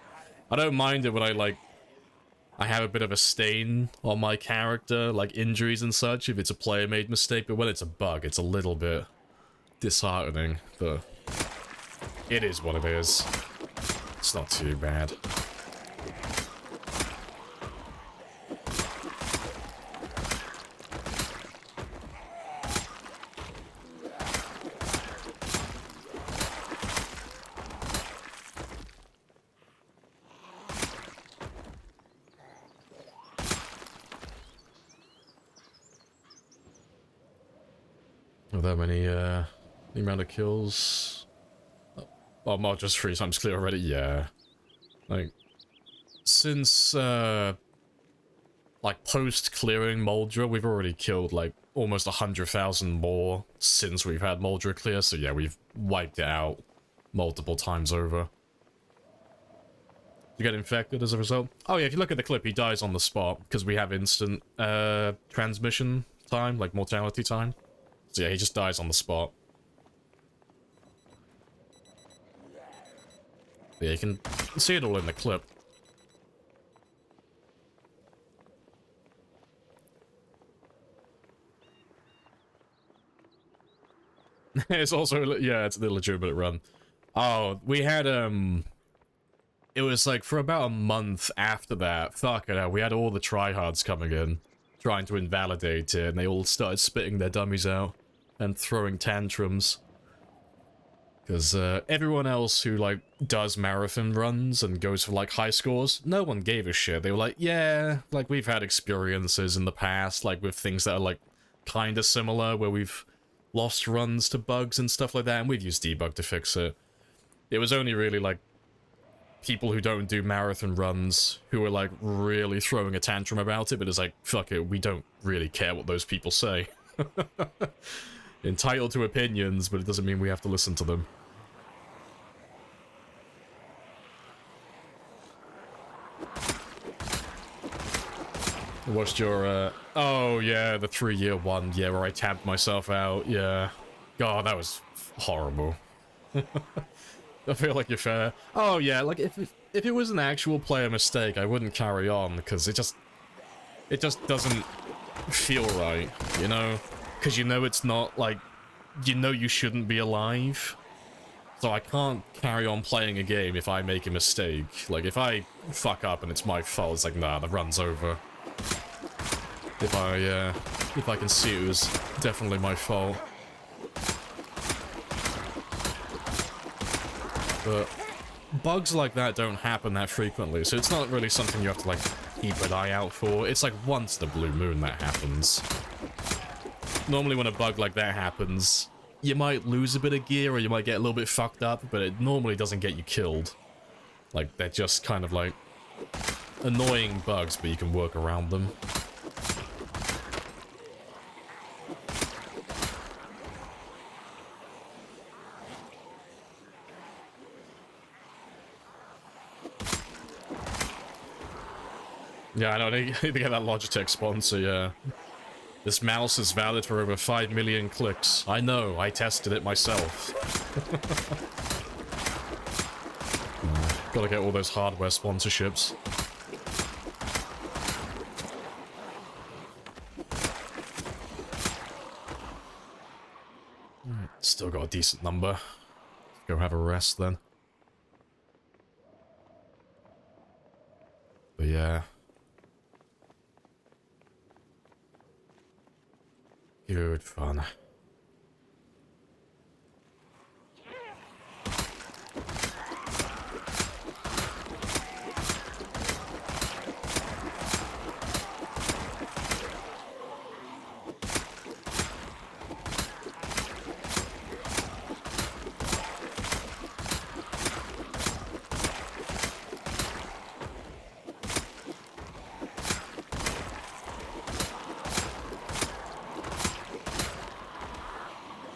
I don't mind it when I have a bit of a stain on my character, like injuries and such, if it's a player-made mistake, but when it's a bug, it's a little bit disheartening, but it is what it is. It's not too bad. Are there many, the amount of kills? Oh, mod just 3 times clear already? Yeah. Like, since, like, post-clearing Moldra, we've already killed, like, almost 100,000 more since we've had Moldra clear, so yeah, we've wiped it out multiple times over. You get infected as a result? Oh yeah, if you look at the clip, he dies on the spot, because we have instant, transmission time, like mortality time. So yeah, he just dies on the spot. Yeah, you can see it all in the clip. It's also, yeah, it's a legitimate run. Oh, we had, it was like for about a month after that, fuck it, we had all the tryhards coming in, trying to invalidate it, and they all started spitting their dummies out and throwing tantrums. Because everyone else who, like, does marathon runs and goes for, like, high scores, no one gave a shit. They were like, yeah, like, we've had experiences in the past, like, with things that are, like, kinda similar, where we've lost runs to bugs and stuff like that, and we've used debug to fix it. It was only really, like, people who don't do marathon runs who are, like, really throwing a tantrum about it, but it's like, fuck it, we don't really care what those people say. Entitled to opinions, but it doesn't mean we have to listen to them. I watched your, oh yeah, the 3-year one, yeah, where I tabbed myself out, yeah. God, that was horrible. I feel like you're fair. Oh yeah, like, if it was an actual player mistake, I wouldn't carry on, because it just doesn't feel right, you know? Because you know it's not, like, you know you shouldn't be alive. So I can't carry on playing a game if I make a mistake. Like, if I fuck up and it's my fault, it's like, nah, the run's over. If I can see it was definitely my fault. But bugs like that don't happen that frequently, so it's not really something you have to, like, keep an eye out for. It's like once the blue moon that happens. Normally when a bug like that happens, you might lose a bit of gear or you might get a little bit fucked up, but it normally doesn't get you killed. Like, they're just kind of like annoying bugs, but you can work around them. Yeah, I know, they need to get that Logitech sponsor, yeah. This mouse is valid for over 5 million clicks. I know, I tested it myself. Gotta get all those hardware sponsorships. Still got a decent number. Go have a rest then. But yeah. Good fun.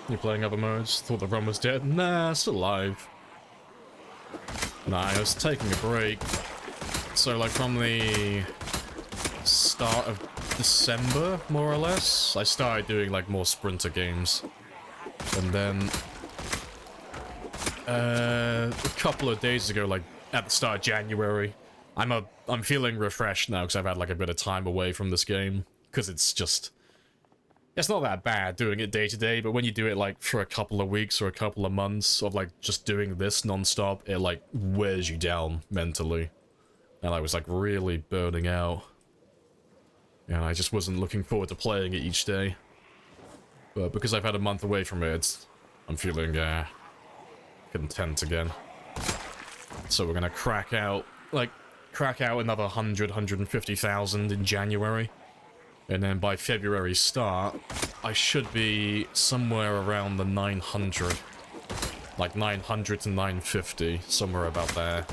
You playing other modes? Thought the run was dead? Nah, still alive. Nah, I was taking a break. So, like, from the start of December, more or less, I started doing, like, more sprinter games. And then a couple of days ago, like, at the start of January, I'm feeling refreshed now because I've had, like, a bit of time away from this game. Because it's just... It's not that bad doing it day to day, but when you do it like for a couple of weeks or a couple of months of like just doing this non-stop, it like wears you down mentally. And I was like really burning out. And I just wasn't looking forward to playing it each day. But because I've had a month away from it, I'm feeling content again. So we're gonna crack out another 150,000 in January. And then by February's start, I should be somewhere around the 900. Like 900 to 950, somewhere about there.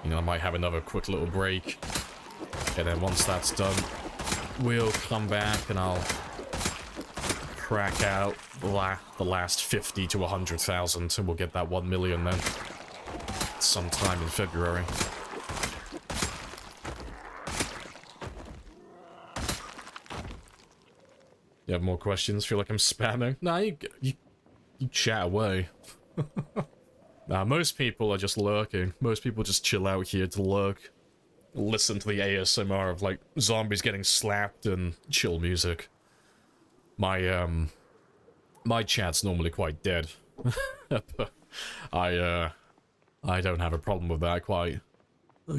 You know, I might have another quick little break. And then once that's done, we'll come back and I'll crack out the last 50 to 100,000 and we'll get that 1 million then. Sometime in February. You have more questions? Feel like I'm spamming? Nah, you chat away. Nah, most people are just lurking. Most people just chill out here to lurk. Listen to the ASMR of, like, zombies getting slapped and chill music. My chat's normally quite dead. But I don't have a problem with that. I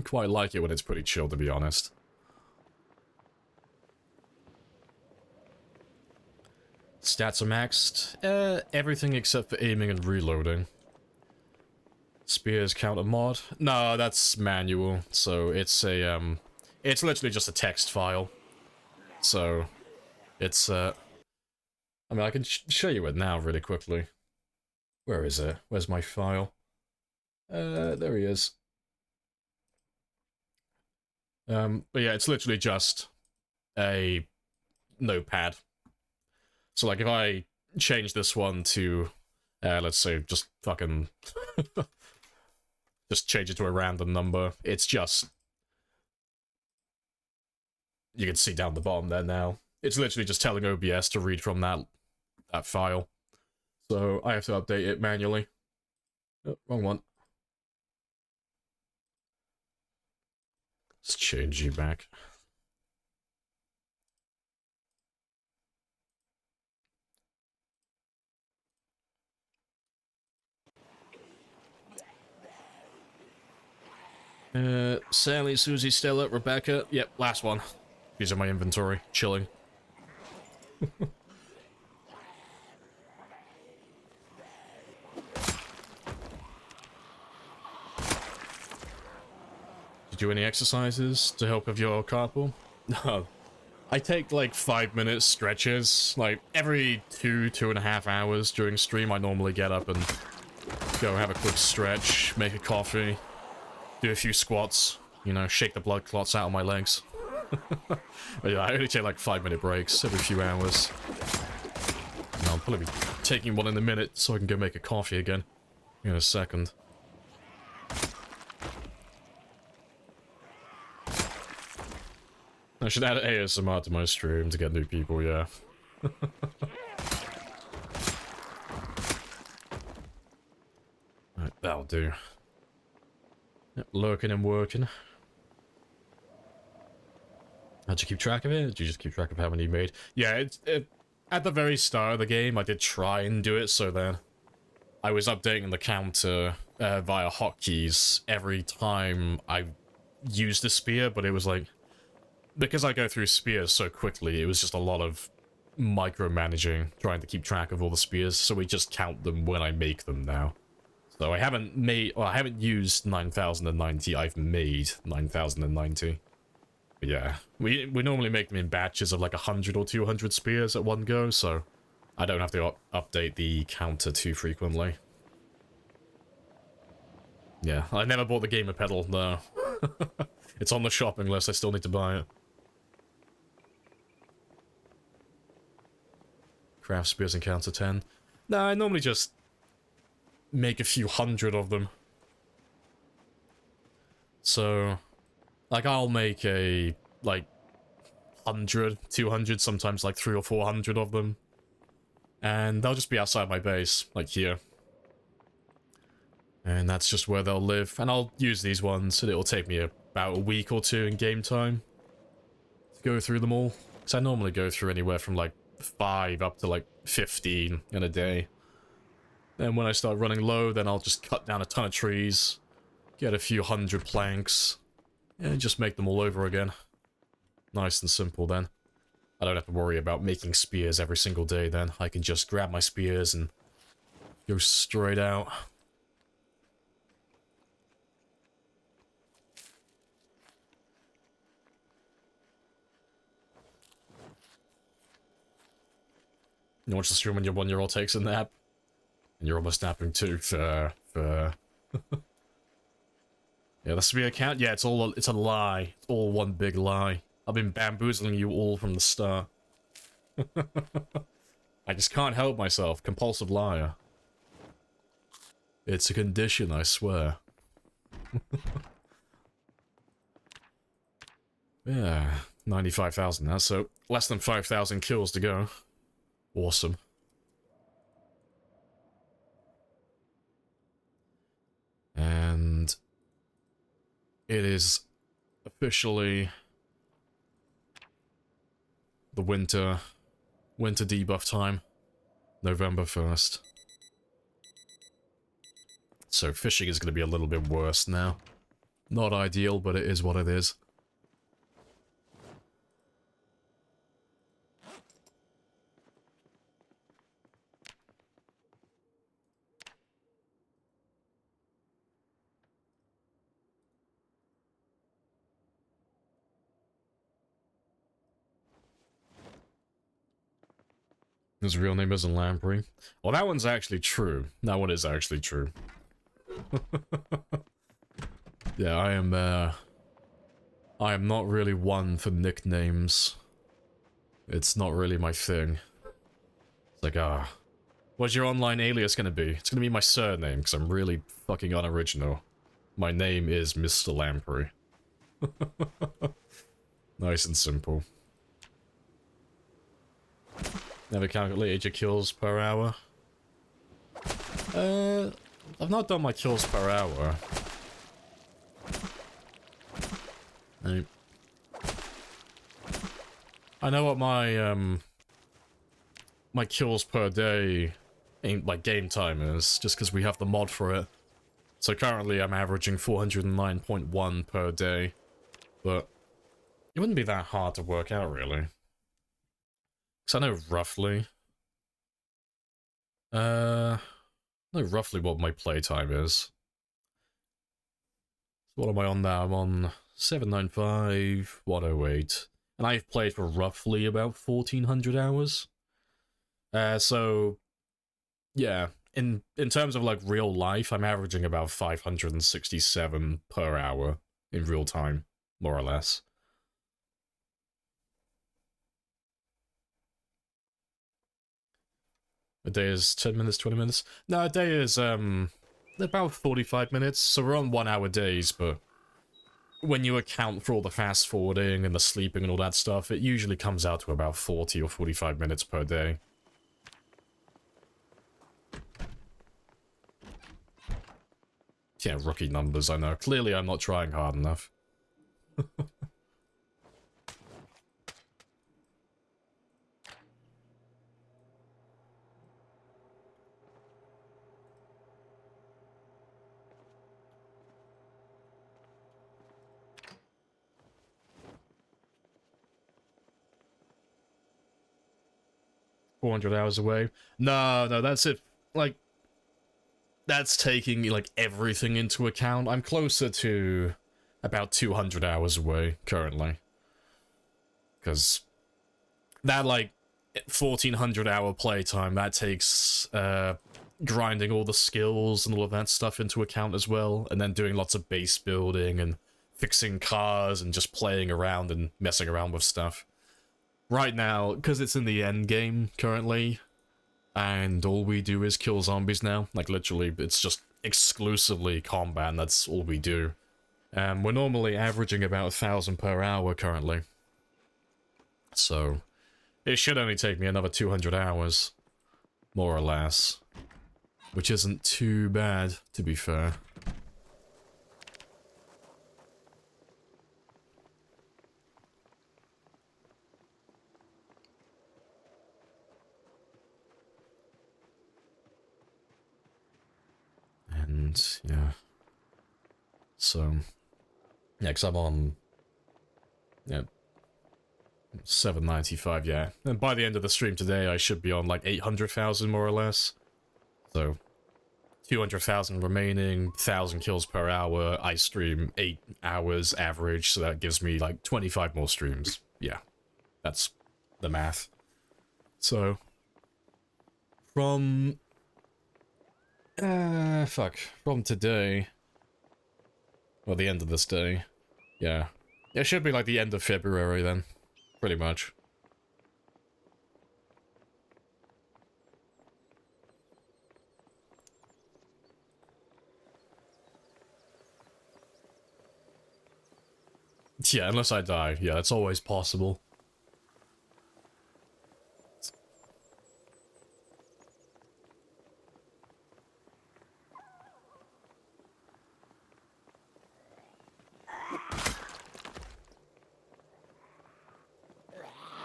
quite like it when it's pretty chill, to be honest. Stats are maxed. Everything except for aiming and reloading. Spears count a mod? No, that's manual. So it's it's literally just a text file. So it's I mean, I can show you it now really quickly. Where is it? Where's my file? There he is. But yeah, it's literally just a notepad. So, like, if I change this one to, let's say, just fucking... just change it to a random number, it's just... You can see down the bottom there now. It's literally just telling OBS to read from that file. So, I have to update it manually. Oh, wrong one. Let's change you back. Sally, Susie, Stella, Rebecca. Yep, last one. These are my inventory. Chilling. Did you do any exercises to help with your carpal? No. I take like 5-minute stretches. Like every 2.5 hours during stream, I normally get up and Go have a quick stretch, make a coffee, do a few squats, you know, shake the blood clots out of my legs. But yeah, I only take like 5-minute breaks every few hours. And I'll probably be taking one in a minute so I can go make a coffee again in a second. I should add ASMR to my stream to get new people, yeah. Right, that'll do. Yep, lurking and working. How'd you keep track of it? Did you just keep track of how many you made? Yeah, at the very start of the game, I did try and do it so that I was updating the counter via hotkeys every time I used a spear, but it was like, because I go through spears so quickly, it was just a lot of micromanaging, trying to keep track of all the spears, so we just count them when I make them now. So I haven't made, well, I haven't used 9,090, I've made 9,090. But yeah, we normally make them in batches of like 100 or 200 spears at one go, so I don't have to update the counter too frequently. Yeah, I never bought the gamer pedal, no. It's on the shopping list, I still need to buy it. Craft spears and counter 10. Nah, I normally just make a few hundred of them. So, like, I'll make a, like, 100, 200, sometimes like 300 or 400 of them. And they'll just be outside my base, like here. And that's just where they'll live. And I'll use these ones, and it'll take me about a week or two in game time to go through them all. Because I normally go through anywhere from like 5 up to like 15 in a day. Then when I start running low, then I'll just cut down a ton of trees, get a few hundred planks, and just make them all over again. Nice and simple then. I don't have to worry about making spears every single day then. I can just grab my spears and go straight out. You watch the stream when your 1-year-old takes a nap? And you're almost napping too, Yeah, the spear account? Yeah, it's a lie. It's all one big lie. I've been bamboozling you all from the start. I just can't help myself. Compulsive liar. It's a condition, I swear. Yeah, 95,000 now, so less than 5,000 kills to go. Awesome. And it is officially the winter debuff time, November 1st. So fishing is going to be a little bit worse now. Not ideal, but it is what it is. His real name isn't Lamprey. Well, that one's actually true. That one is actually true. Yeah, I am not really one for nicknames. It's not really my thing. It's like, what's your online alias gonna be? It's gonna be my surname, because I'm really fucking unoriginal. My name is Mr. Lamprey. Nice and simple. Never calculate your kills per hour. I've not done my kills per hour. Nope. I know what my, my kills per day ain't like game time is, just because we have the mod for it. So currently I'm averaging 409.1 per day, but it wouldn't be that hard to work out, really. Because I know roughly... I know roughly what my playtime is. So what am I on now? I'm on 795, 108. And I've played for roughly about 1,400 hours. So... yeah, in terms of like real life, I'm averaging about 567 per hour in real time, more or less. A day is 10 minutes, 20 minutes? No, a day is about 45 minutes, so we're on 1 hour days, but when you account for all the fast forwarding and the sleeping and all that stuff, it usually comes out to about 40 or 45 minutes per day. Yeah, rookie numbers, I know. Clearly I'm not trying hard enough. 400 hours away. No, that's it. Like, that's taking, like, everything into account. I'm closer to about 200 hours away, currently. Because that, like, 1400 hour playtime, that takes, grinding all the skills and all of that stuff into account as well, and then doing lots of base building and fixing cars and just playing around and messing around with stuff. Right now, because it's in the end game currently, and all we do is kill zombies now, like literally, it's just exclusively combat, and that's all we do. We're normally averaging about 1,000 per hour currently. So, it should only take me another 200 hours, more or less. Which isn't too bad, to be fair. And, yeah. So, yeah, because I'm on, yeah, 795, yeah. And by the end of the stream today, I should be on, like, 800,000, more or less. So, 200,000 remaining, 1,000 kills per hour, I stream 8 hours average, so that gives me, like, 25 more streams. Yeah, that's the math. So, from today, or the end of this day, yeah. It should be like the end of February then, pretty much. Yeah, unless I die. Yeah, that's always possible.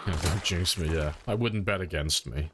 Yeah, don't jinx me, yeah. I wouldn't bet against me.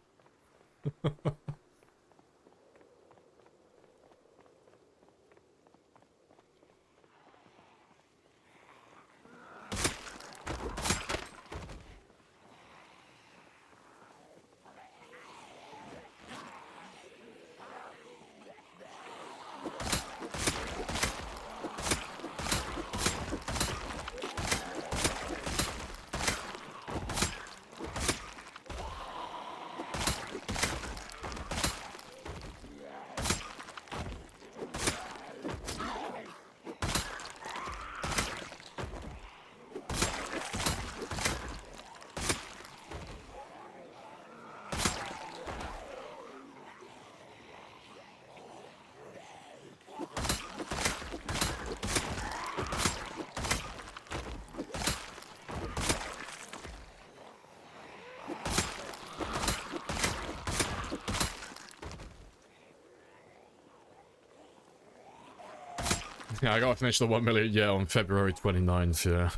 Yeah, I gotta finish the 1 million, yeah, on February 29th, yeah.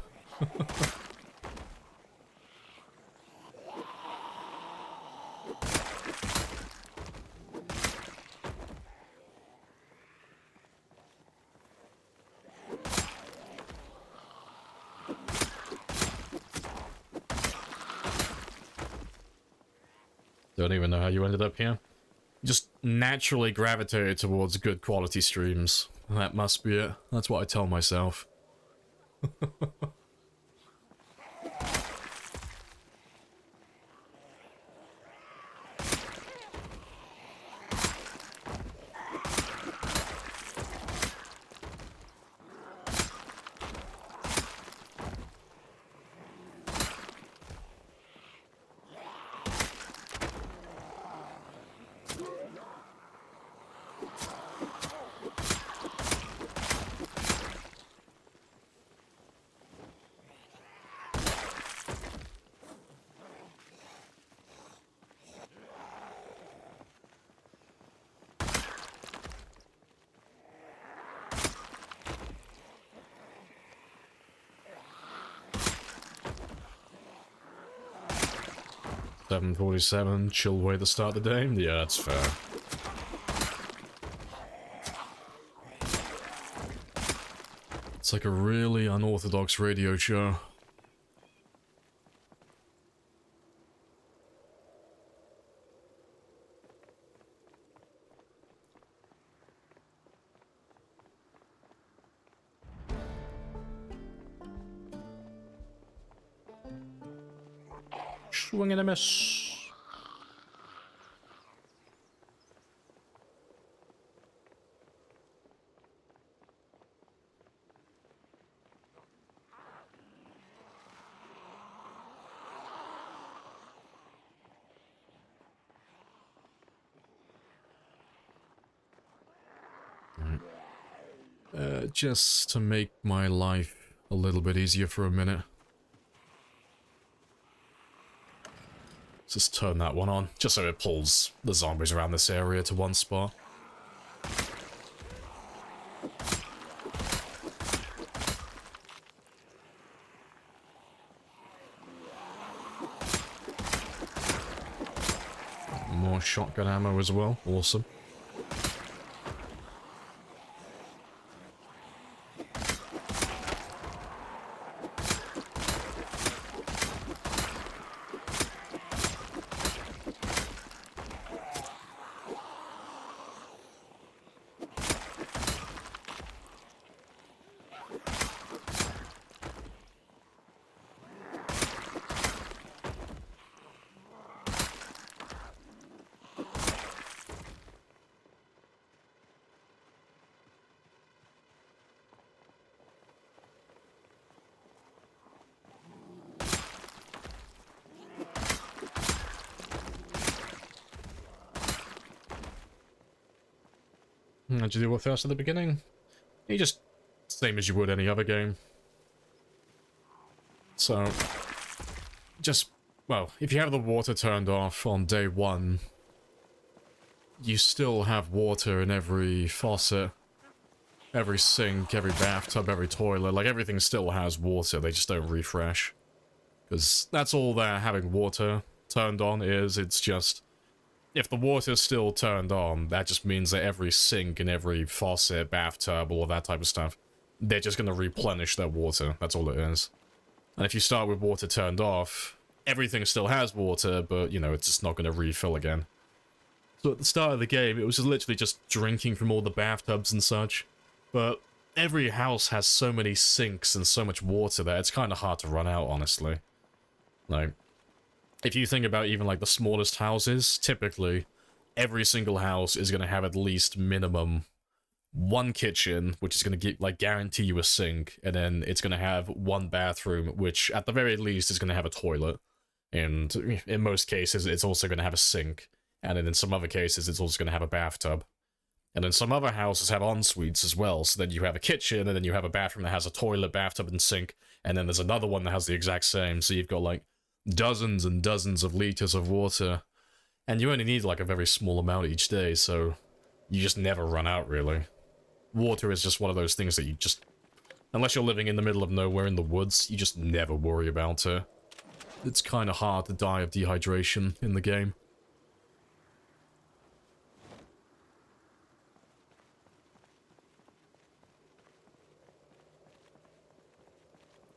Don't even know how you ended up here. Just naturally gravitated towards good quality streams. That must be it. That's what I tell myself. 7:47, chill way to start the day? Yeah, that's fair. It's like a really unorthodox radio show. Swing and a miss. Just to make my life a little bit easier for a minute. Let's just turn that one on, just so it pulls the zombies around this area to one spot. More shotgun ammo as well, awesome. How'd you deal with first at the beginning? You just, same as you would any other game. So, just, well, if you have the water turned off on day one, you still have water in every faucet, every sink, every bathtub, every toilet. Like, everything still has water, they just don't refresh. Because that's all that having water turned on is, it's just... If the water's still turned on, that just means that every sink and every faucet, bathtub, all of that type of stuff, they're just going to replenish their water. That's all it is. And if you start with water turned off, everything still has water, but, you know, it's just not going to refill again. So at the start of the game, it was just literally just drinking from all the bathtubs and such. But every house has so many sinks and so much water that it's kind of hard to run out, honestly. Like... If you think about even, like, the smallest houses, typically, every single house is going to have at least minimum one kitchen, which is going to like guarantee you a sink, and then it's going to have one bathroom, which at the very least is going to have a toilet. And in most cases, it's also going to have a sink. And then in some other cases, it's also going to have a bathtub. And then some other houses have en-suites as well, so then you have a kitchen, and then you have a bathroom that has a toilet, bathtub, and sink, and then there's another one that has the exact same, so you've got, like, dozens and dozens of liters of water, and you only need like a very small amount each day, so you just never run out, really. Water is just one of those things that you just, unless you're living in the middle of nowhere in the woods, you just never worry about it. It's kind of hard to die of dehydration in the game.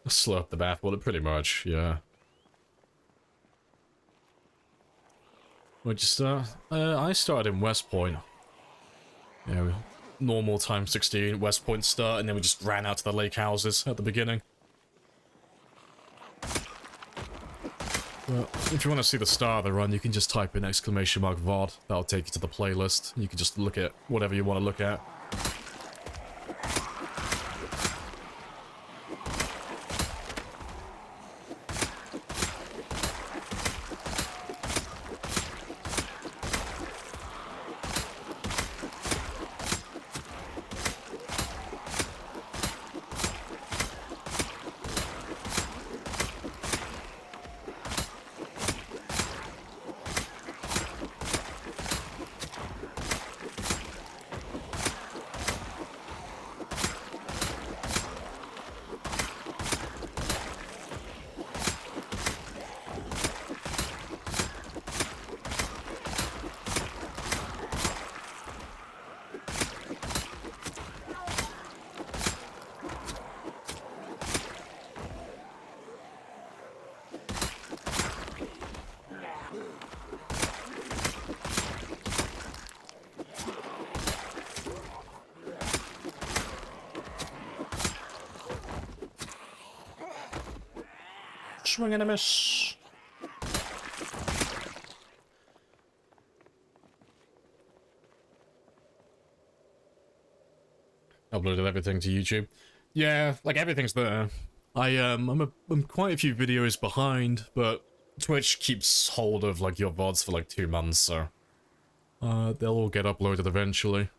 Slurp the bathwater, pretty much, yeah. Where'd you start? I started in West Point. Yeah, normal time 16, West Point start, and then we just ran out to the lake houses at the beginning. Well, if you want to see the start of the run, you can just type in !VOD. That'll take you to the playlist. You can just look at whatever you want to look at. Swing and a miss. Uploaded everything to YouTube. Yeah, like everything's there. I'm quite a few videos behind, but Twitch keeps hold of like your VODs for like 2 months, so they'll all get uploaded eventually.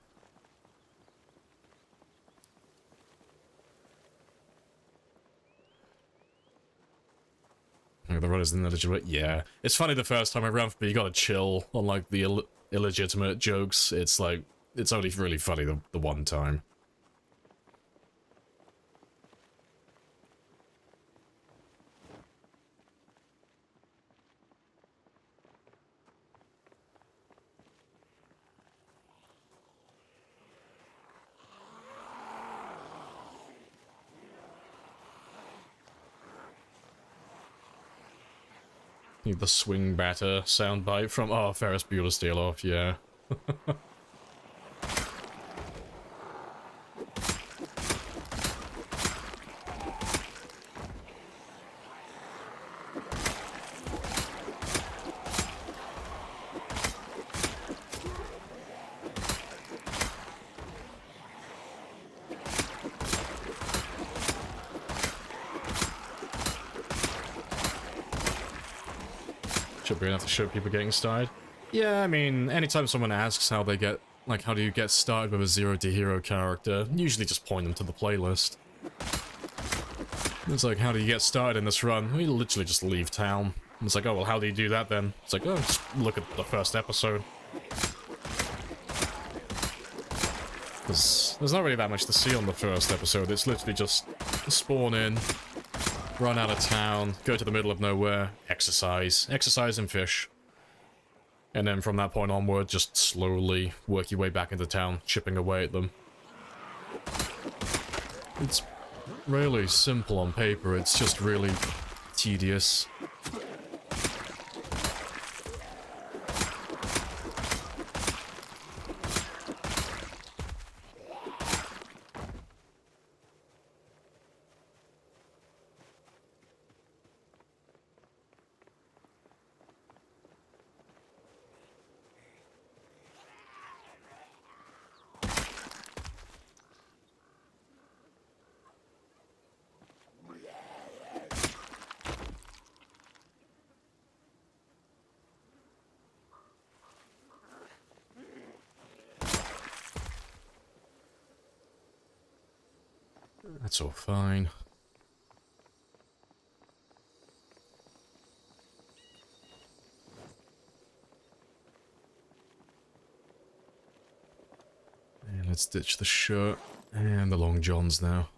The run is illegitimate. Yeah, it's funny the first time around, but you gotta chill on like the illegitimate jokes. It's like it's only really funny the one time. Need the swing batter soundbite from Ferris Bueller's Day Off, yeah. Should be enough to show people getting started. Yeah, I mean, anytime someone asks how they get, like, how do you get started with a 0 to hero character, usually just point them to the playlist. It's like, how do you get started in this run? We literally just leave town. And it's like, oh, well, how do you do that then? It's like, oh, just look at the first episode. Because there's not really that much to see on the first episode. It's literally just spawn in, run out of town, go to the middle of nowhere, exercise and fish. And then from that point onward, just slowly work your way back into town, chipping away at them. It's really simple on paper, it's just really tedious. That's all fine. And let's ditch the shirt and the long johns now.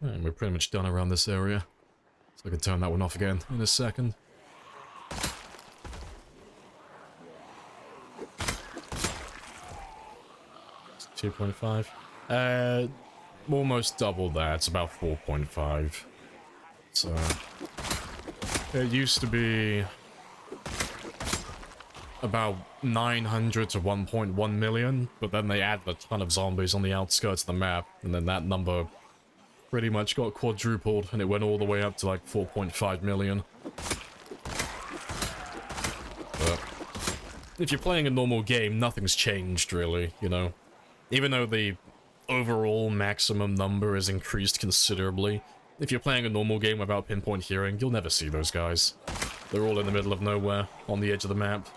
And we're pretty much done around this area. So I can turn that one off again in a second. It's 2.5. Almost double that. It's about 4.5. So it used to be about 900 to 1.1 million, but then they added a ton of zombies on the outskirts of the map, and then that number pretty much got quadrupled, and it went all the way up to like 4.5 million. But if you're playing a normal game, nothing's changed really, you know? Even though the overall maximum number is increased considerably, if you're playing a normal game without pinpoint hearing, you'll never see those guys. They're all in the middle of nowhere, on the edge of the map.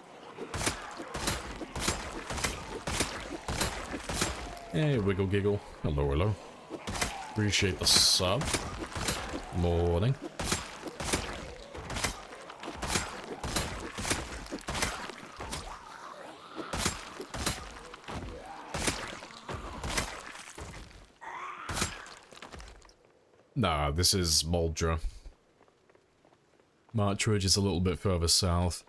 Hey, wiggle giggle. Hello, hello. Appreciate the sub. Morning. Nah, this is Moldra. Martridge is a little bit further south.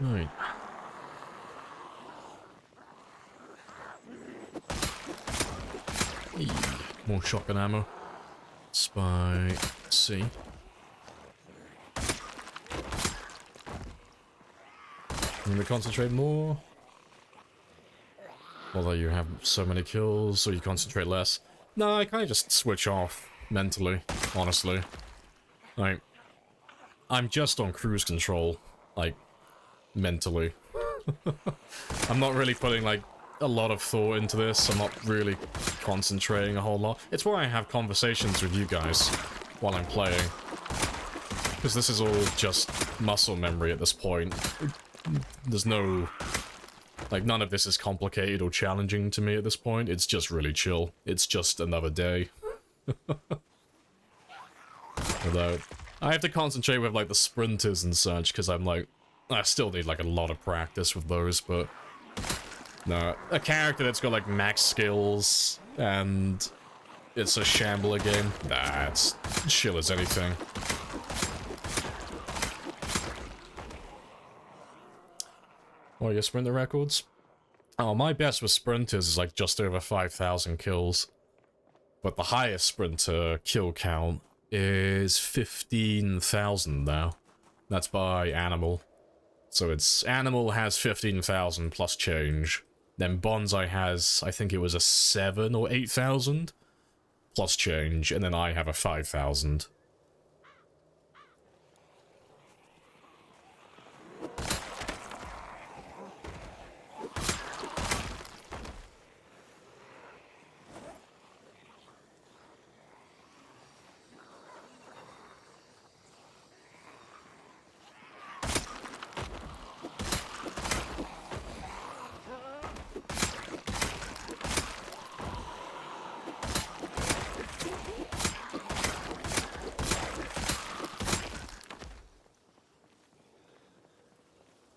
Right. Hey, more shotgun ammo. Spy C. I'm gonna concentrate more. Although you have so many kills, so you concentrate less. No, I kind of just switch off mentally, honestly. Like, I'm just on cruise control, like, mentally. I'm not really putting, like, a lot of thought into this. I'm not really concentrating a whole lot. It's why I have conversations with you guys while I'm playing. Because this is all just muscle memory at this point. There's no... Like, none of this is complicated or challenging to me at this point. It's just really chill. It's just another day. Although, I have to concentrate with, like, the sprinters and such, because I'm, like... I still need, like, a lot of practice with those, but... No, a character that's got, like, max skills, and... it's a shambler game. Nah, it's chill as anything. What are your sprinter records? Oh, my best with sprinters is like just over 5,000 kills. But the highest sprinter kill count is 15,000 now. That's by Animal. So it's Animal has 15,000 plus change. Then Bonsai has, I think it was a 7 or 8,000 plus change. And then I have a 5,000.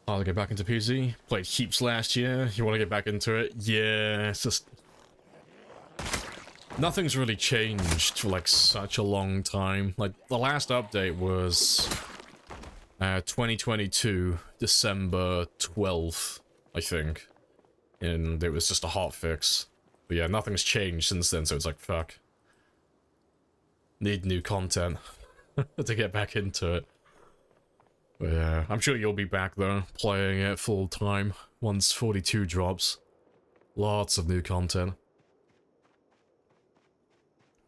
I'll get back into PZ. Played heaps last year. You want to get back into it? Yeah, it's just... Nothing's really changed for, like, such a long time. Like, the last update was... 2022, December 12th, I think. And it was just a hotfix. But yeah, nothing's changed since then, so it's like, fuck. Need new content to get back into it. But yeah, I'm sure you'll be back though, playing it full time once 42 drops. Lots of new content.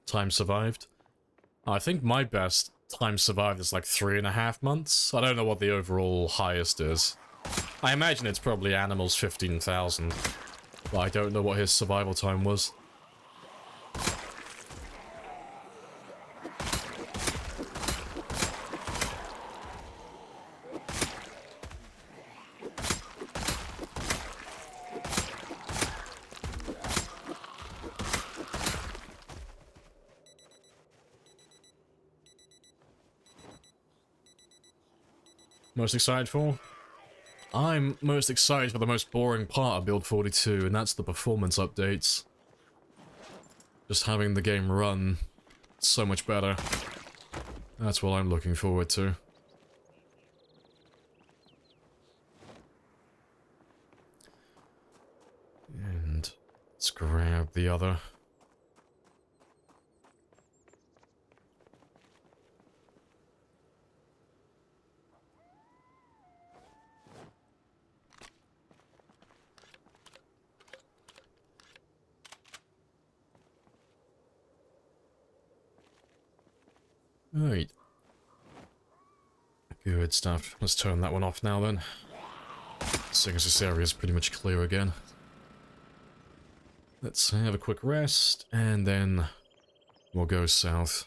Time survived? I think my best time survived is like 3.5 months. I don't know what the overall highest is. I imagine it's probably Animal's 15,000. But I don't know what his survival time was. Most excited for? I'm most excited for the most boring part of Build 42, and that's the performance updates. Just having the game run so much better. That's what I'm looking forward to. And let's grab the other. Right. Good stuff. Let's turn that one off now then. Seeing as this area is pretty much clear again. Let's have a quick rest, and then we'll go south.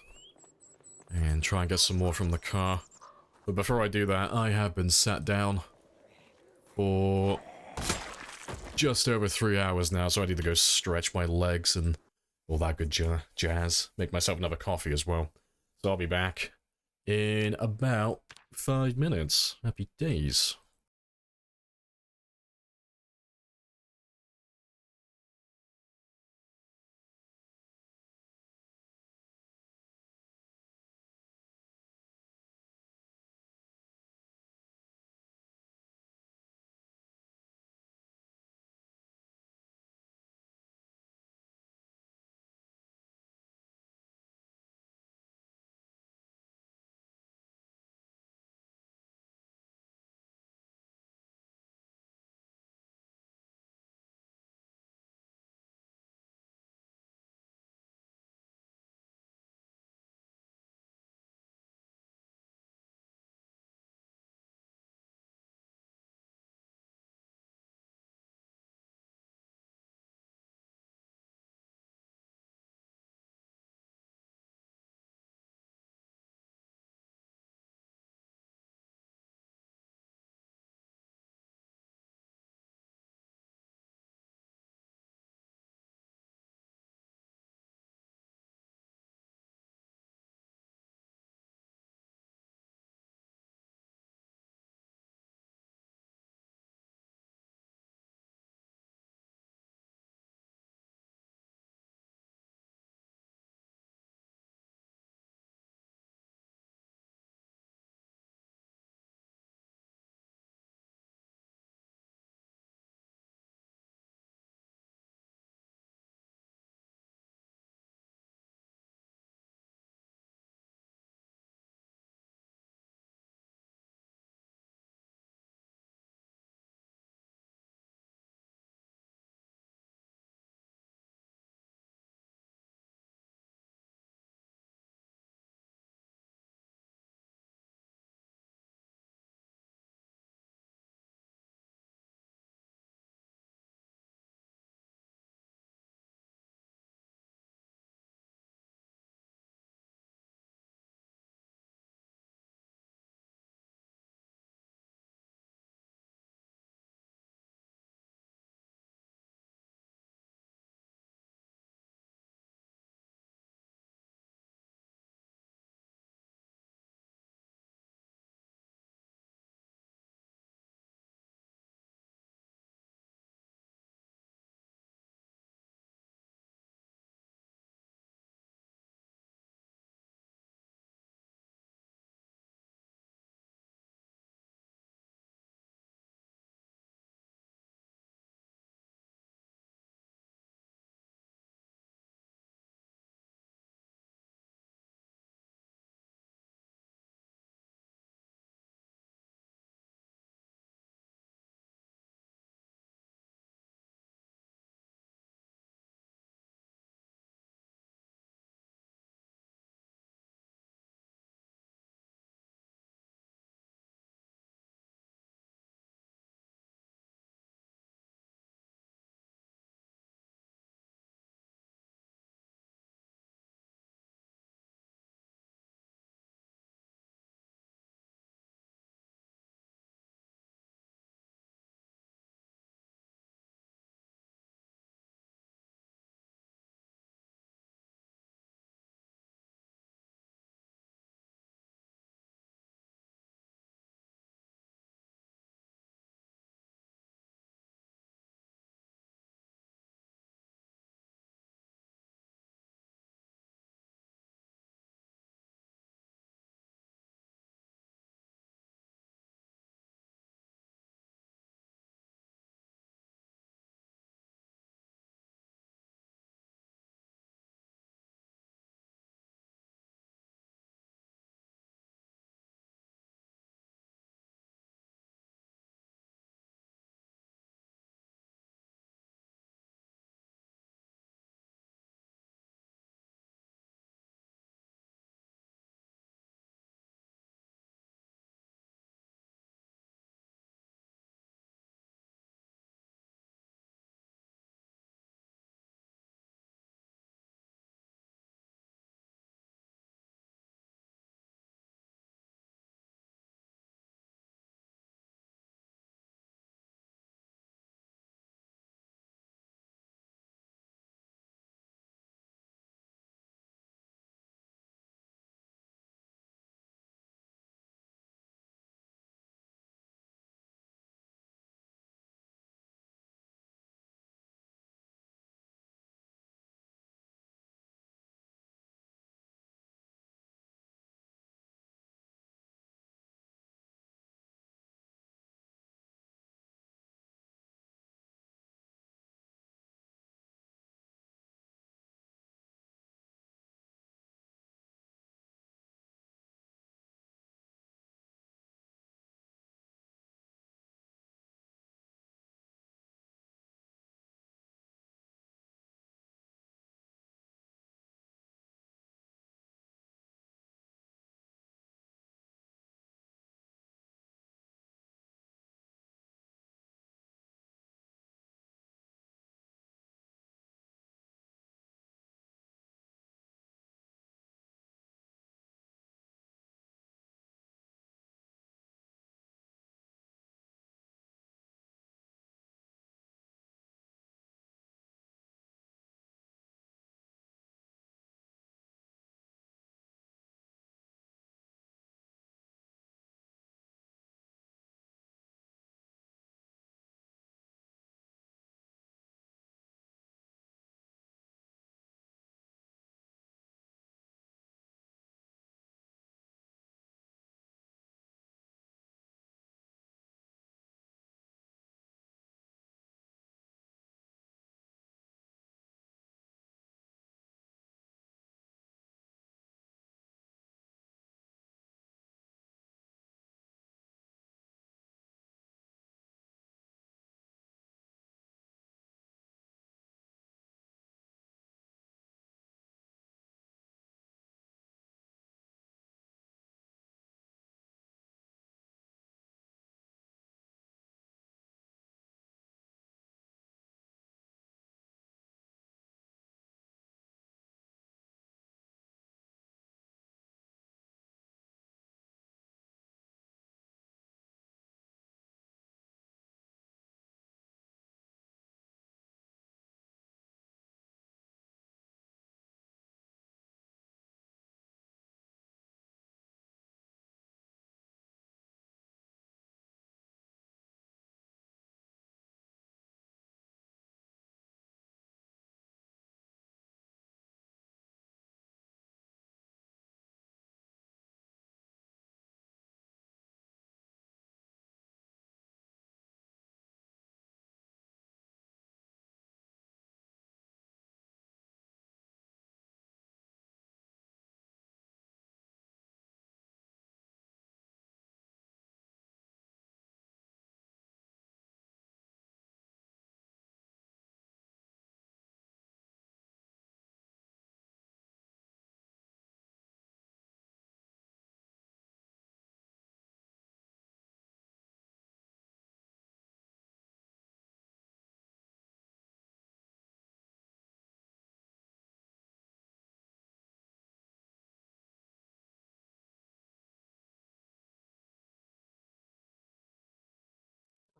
And try and get some more from the car. But before I do that, I have been sat down for just over 3 hours now, so I need to go stretch my legs and all that good jazz. Make myself another coffee as well. So I'll be back in about 5 minutes. Happy days.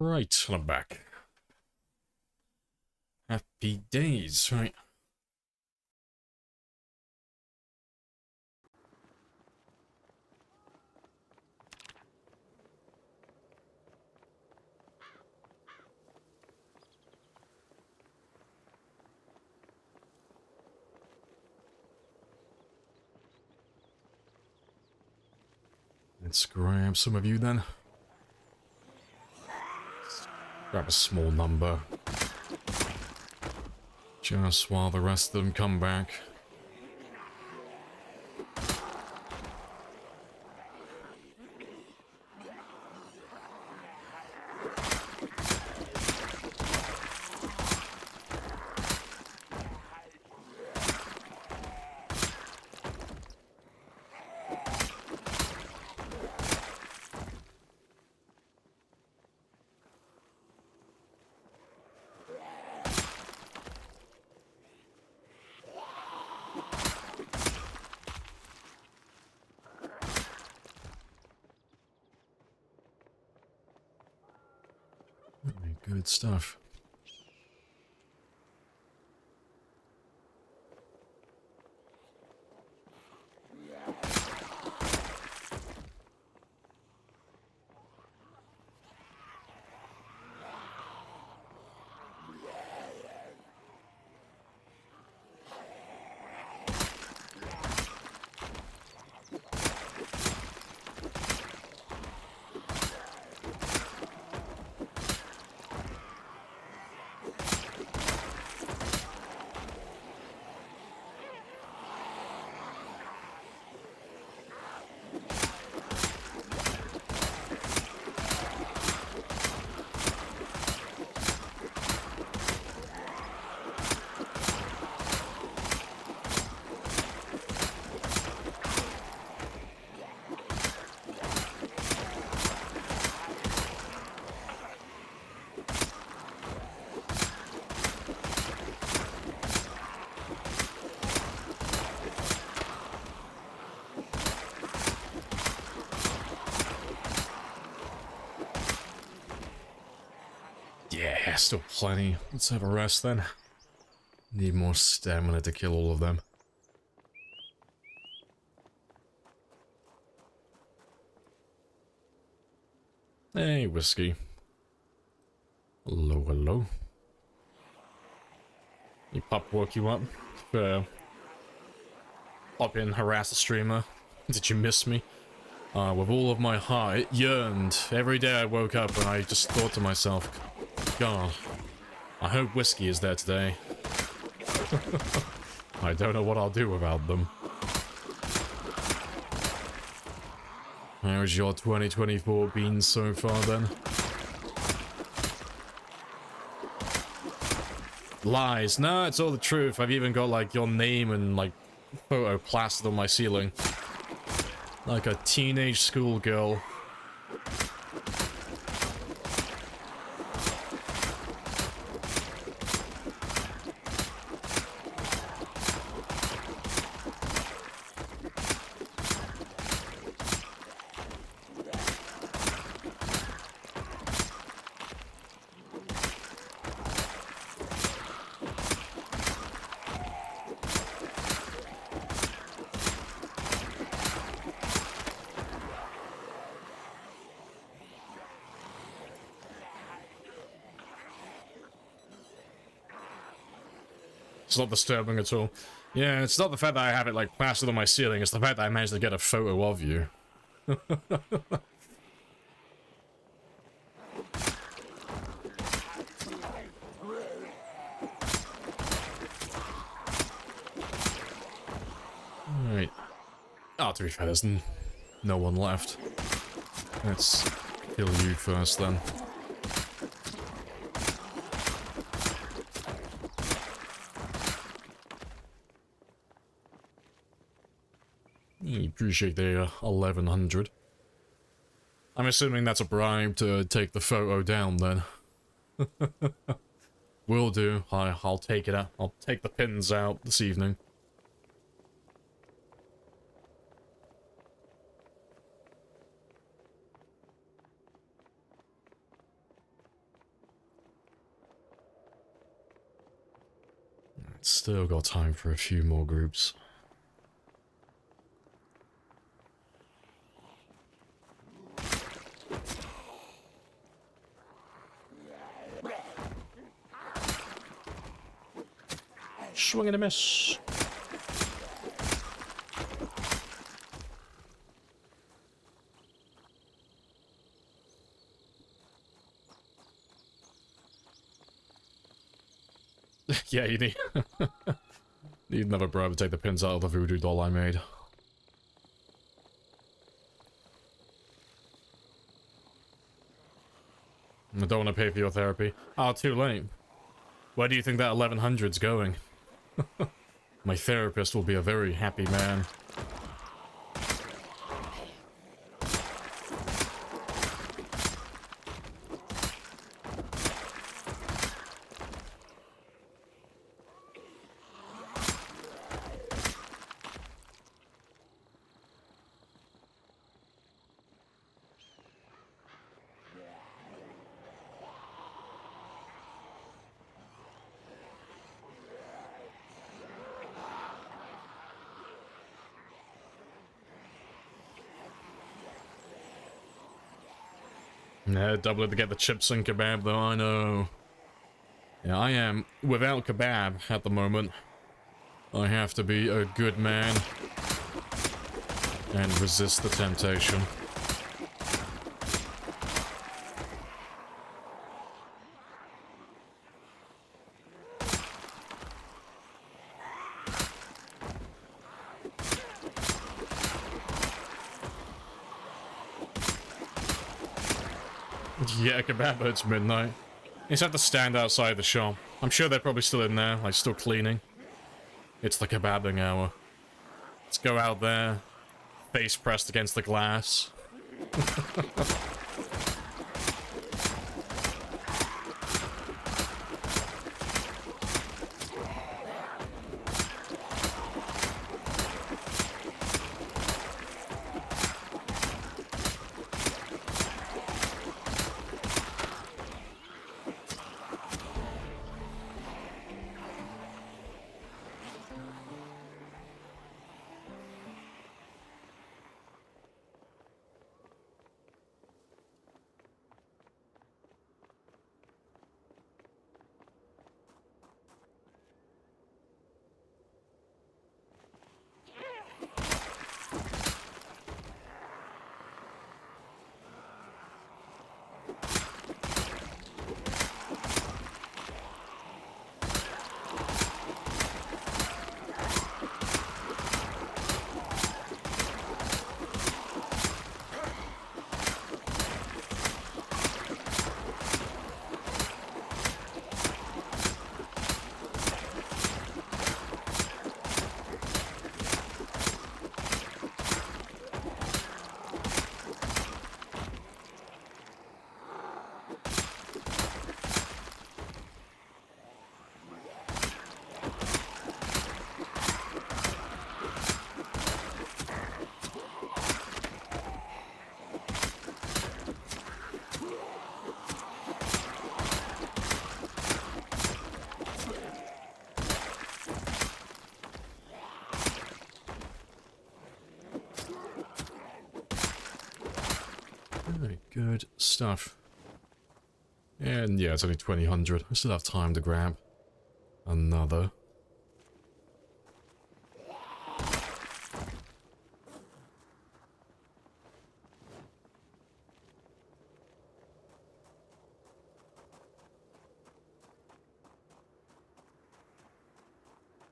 Right, and I'm back. Happy days, right? Let's grab some of you then. Grab a small number. Just while the rest of them come back. Good stuff. Yeah, still plenty. Let's have a rest then. Need more stamina to kill all of them. Hey, Whiskey. Hello, hello. You pup woke you up? Pop in, harass the streamer. Did you miss me? With all of my heart, it yearned. Every day I woke up and I just thought to myself, God, I hope Whiskey is there today. I don't know what I'll do without them. How's your 2024 been so far then? Lies. No, it's all the truth. I've even got like your name and like photo plastered on my ceiling. Like a teenage schoolgirl. It's not disturbing at all. Yeah, it's not the fact that I have it like plastered on my ceiling, it's the fact that I managed to get a photo of you. Alright. Oh, to be fair, there's no one left. Let's kill you first then. Appreciate the 1100. I'm assuming that's a bribe to take the photo down then. Will do. I'll take it out. I'll take the pins out this evening. Still got time for a few more groups. Swing and a miss. Yeah, you need... Need another bribe to take the pins out of the voodoo doll I made. I don't want to pay for your therapy. Ah, too late. Where do you think that 1100's going? My therapist will be a very happy man. Yeah, double it to get the chips and kebab though, I know. Yeah, I am without kebab at the moment. I have to be a good man and resist the temptation. Yeah, kebab it's midnight. You just have to stand outside the shop. I'm sure they're probably still in there, like still cleaning. It's the kebabbing hour. Let's go out there, face pressed against the glass. Very good stuff. And yeah, it's only 2000. I still have time to grab another.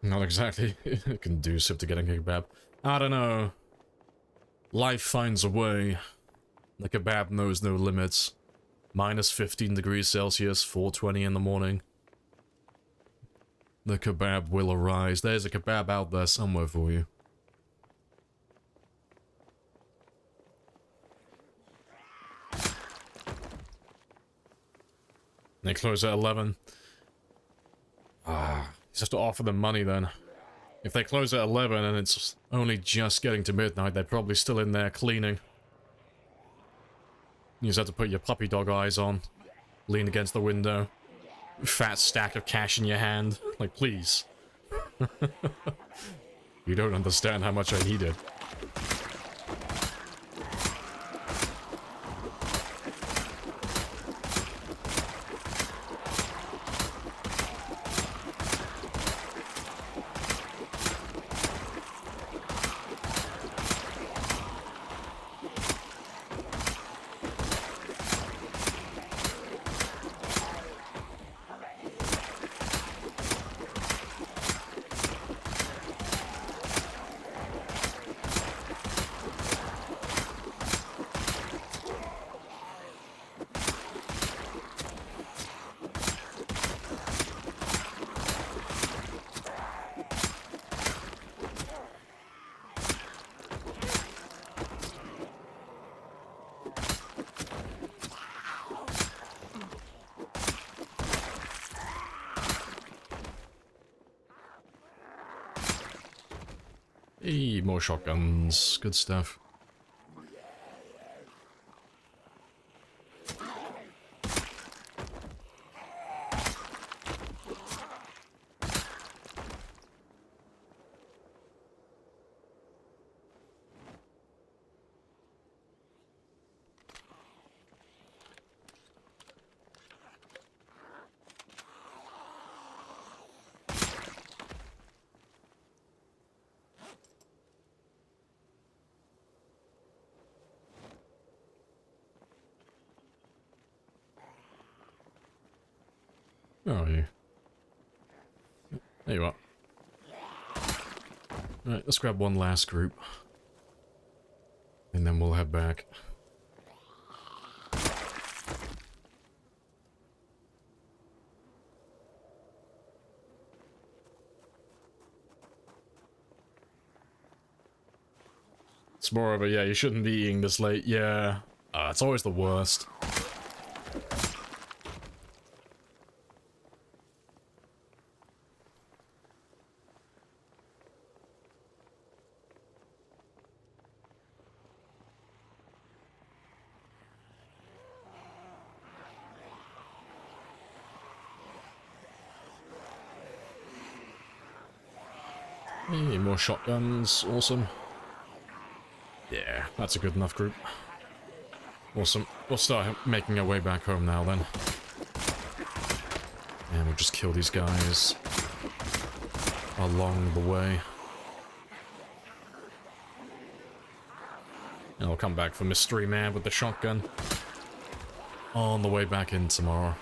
Not exactly conducive to getting a kebab. I don't know. Life finds a way. The kebab knows no limits. Minus 15 degrees Celsius, 4:20 in the morning. The kebab will arise. There's a kebab out there somewhere for you. They close at 11. Ah, you just have to offer them money then. If they close at 11 and it's only just getting to midnight, they're probably still in there cleaning. You just have to put your puppy dog eyes on. Lean against the window. Fat stack of cash in your hand. Like, please. You don't understand how much I need it. Hey, more shotguns. Good stuff. Oh, you. There you are. Alright, let's grab one last group. And then we'll head back. It's more of a, yeah, you shouldn't be eating this late. Yeah. It's always the worst. Hey, more shotguns. Awesome. Yeah, that's a good enough group. Awesome. We'll start making our way back home now then. And we'll just kill these guys along the way. And I'll come back for Mystery Man with the shotgun on the way back in tomorrow.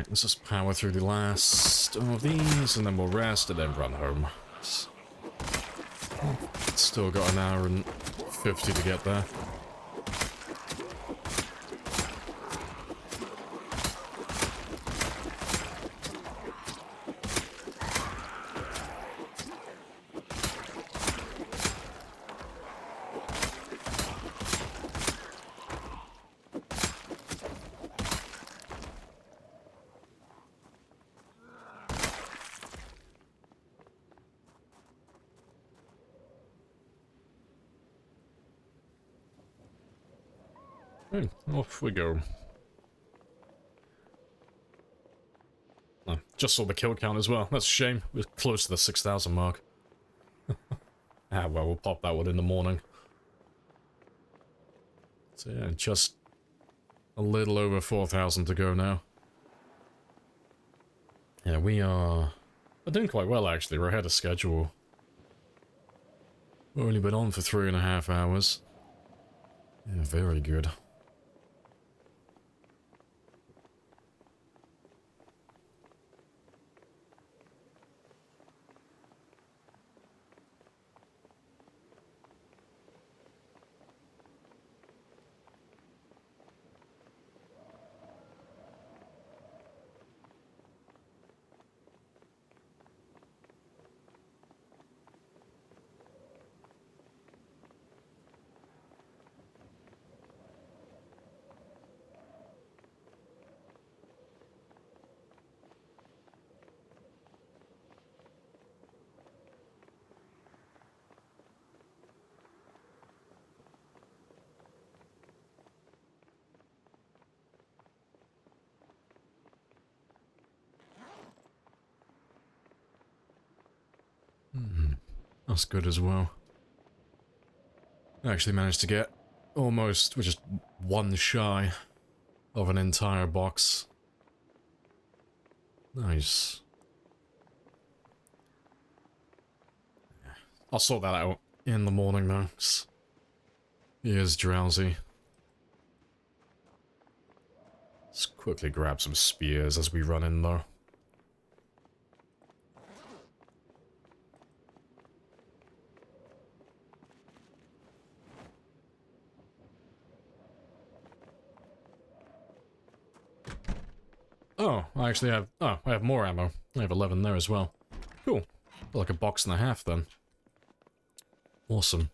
Let's just power through the last of these, and then we'll rest, and then run home. Still got an hour and 50 to get there. Off we go. Oh, just saw the kill count as well. That's a shame. We're close to the 6,000 mark. Well, we'll pop that one in the morning. So yeah, just a little over 4,000 to go now. Yeah, we're doing quite well actually. We're ahead of schedule. Only been on for 3.5 hours. Yeah, very good. That's good as well. I actually managed to get almost, we're just one shy of an entire box. Nice. I'll sort that out in the morning though. He is drowsy. Let's quickly grab some spears as we run in though. Oh, I actually have... Oh, I have more ammo. I have 11 there as well. Cool. Like a box and a half then. Awesome.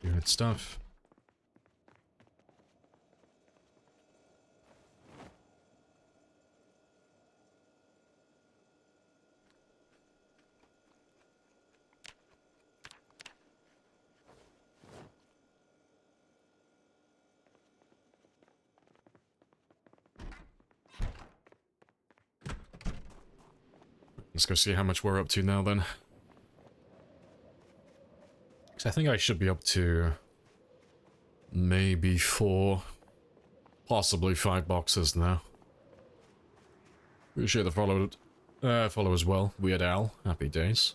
Good stuff. Let's go see how much we're up to now then. 'Cause I think I should be up to maybe 4, possibly 5 boxes now. Appreciate the follow as well. Weird Al, happy days.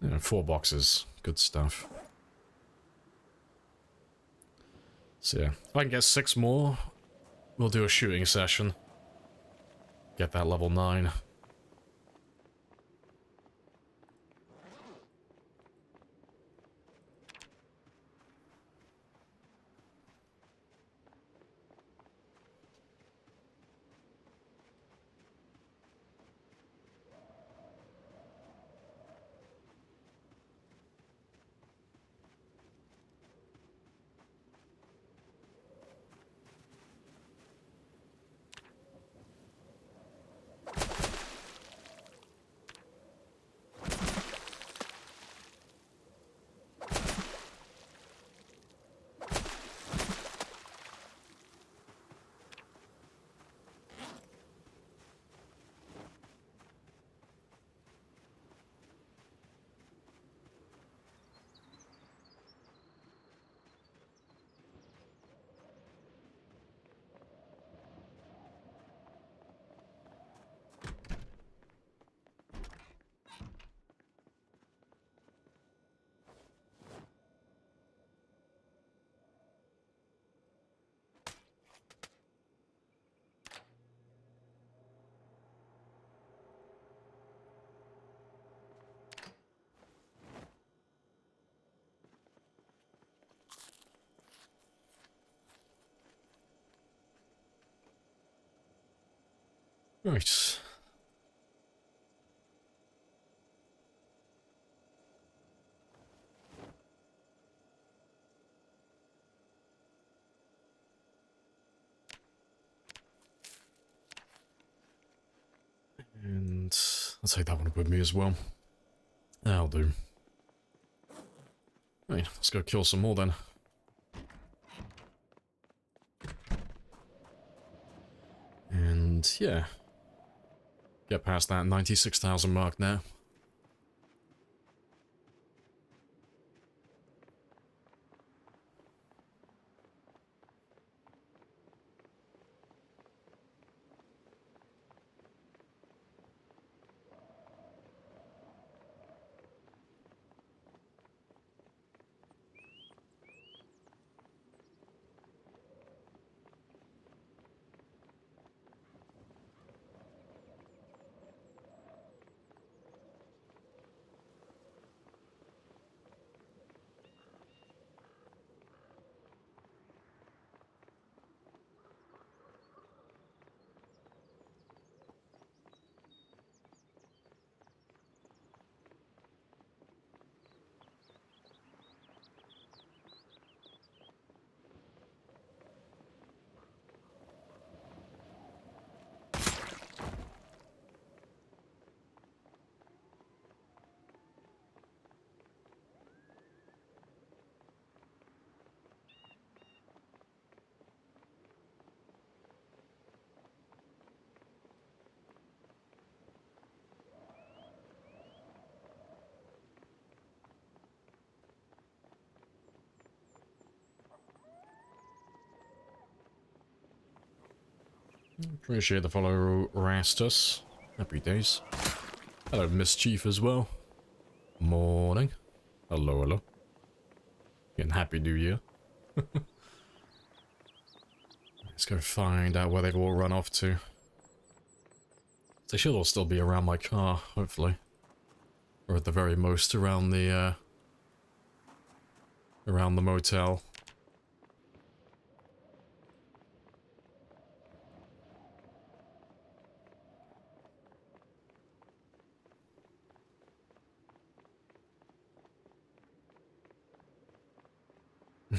Yeah, 4 boxes, good stuff. So yeah, if I can get 6 more, we'll do a shooting session. Get that level 9. Right. And I'll take that one with me as well. That'll do. Right, let's go kill some more then. And yeah, get past that 96,000 mark now. Appreciate the follow, Rastus. Happy days. Hello, Mischief as well. Morning. Hello, hello. And Happy New Year. Let's go find out where they've all run off to. They should all still be around my car, hopefully. Or at the very most around the motel.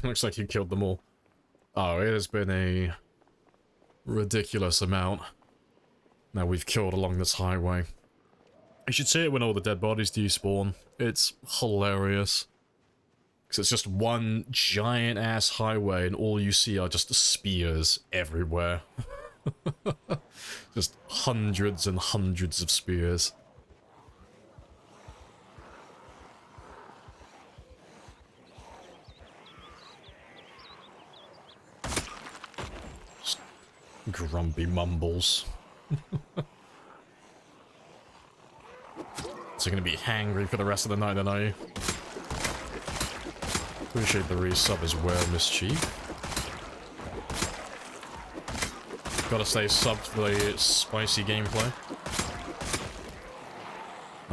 Looks like you killed them all. Oh, it has been a ridiculous amount that we've killed along this highway. You should see it when all the dead bodies despawn. It's hilarious. Because it's just one giant-ass highway and all you see are just spears everywhere. Just hundreds and hundreds of spears. Just grumpy mumbles. So you're gonna be hangry for the rest of the night, then, are you? Appreciate the resub as well, Mischief. Gotta stay subbed for the spicy gameplay.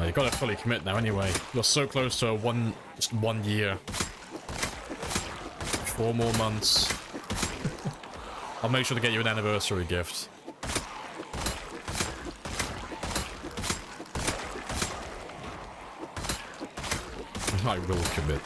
You gotta fully commit now anyway. You're so close to just 1 year. 4 more months. I'll make sure to get you an anniversary gift. I will commit.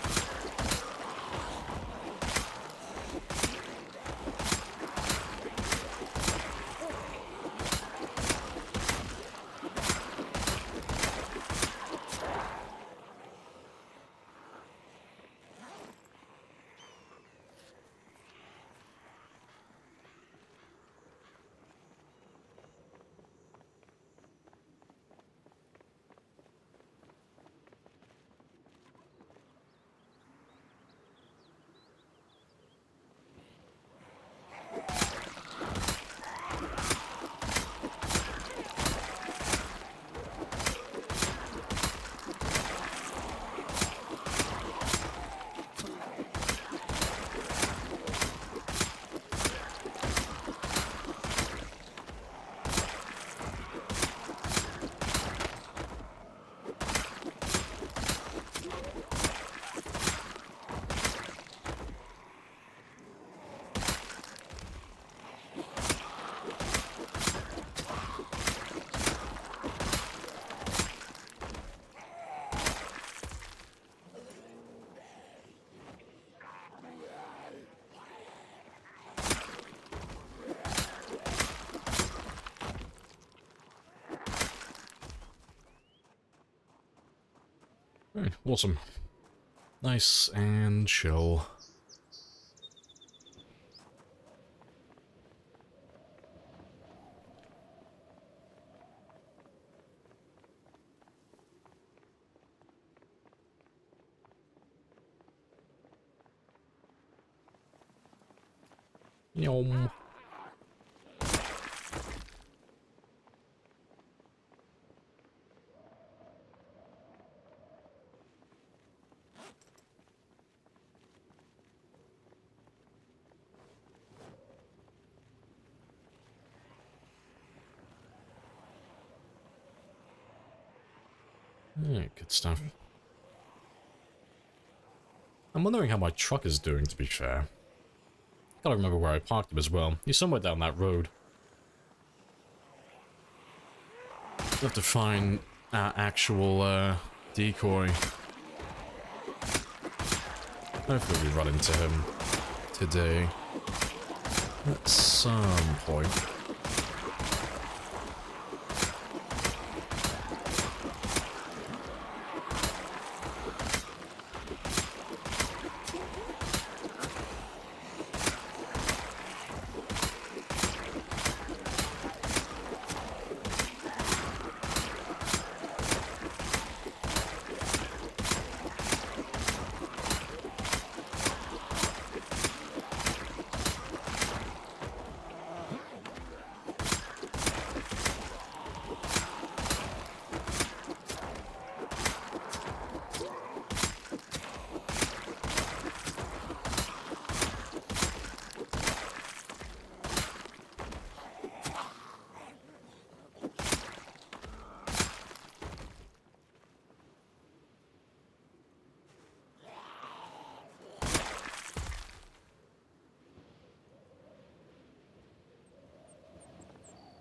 Right, awesome. Nice and chill. Yum. Yeah, good stuff. I'm wondering how my truck is doing, to be fair. Gotta remember where I parked him as well. He's somewhere down that road. Have to find our actual decoy. Hopefully we run into him today at some point.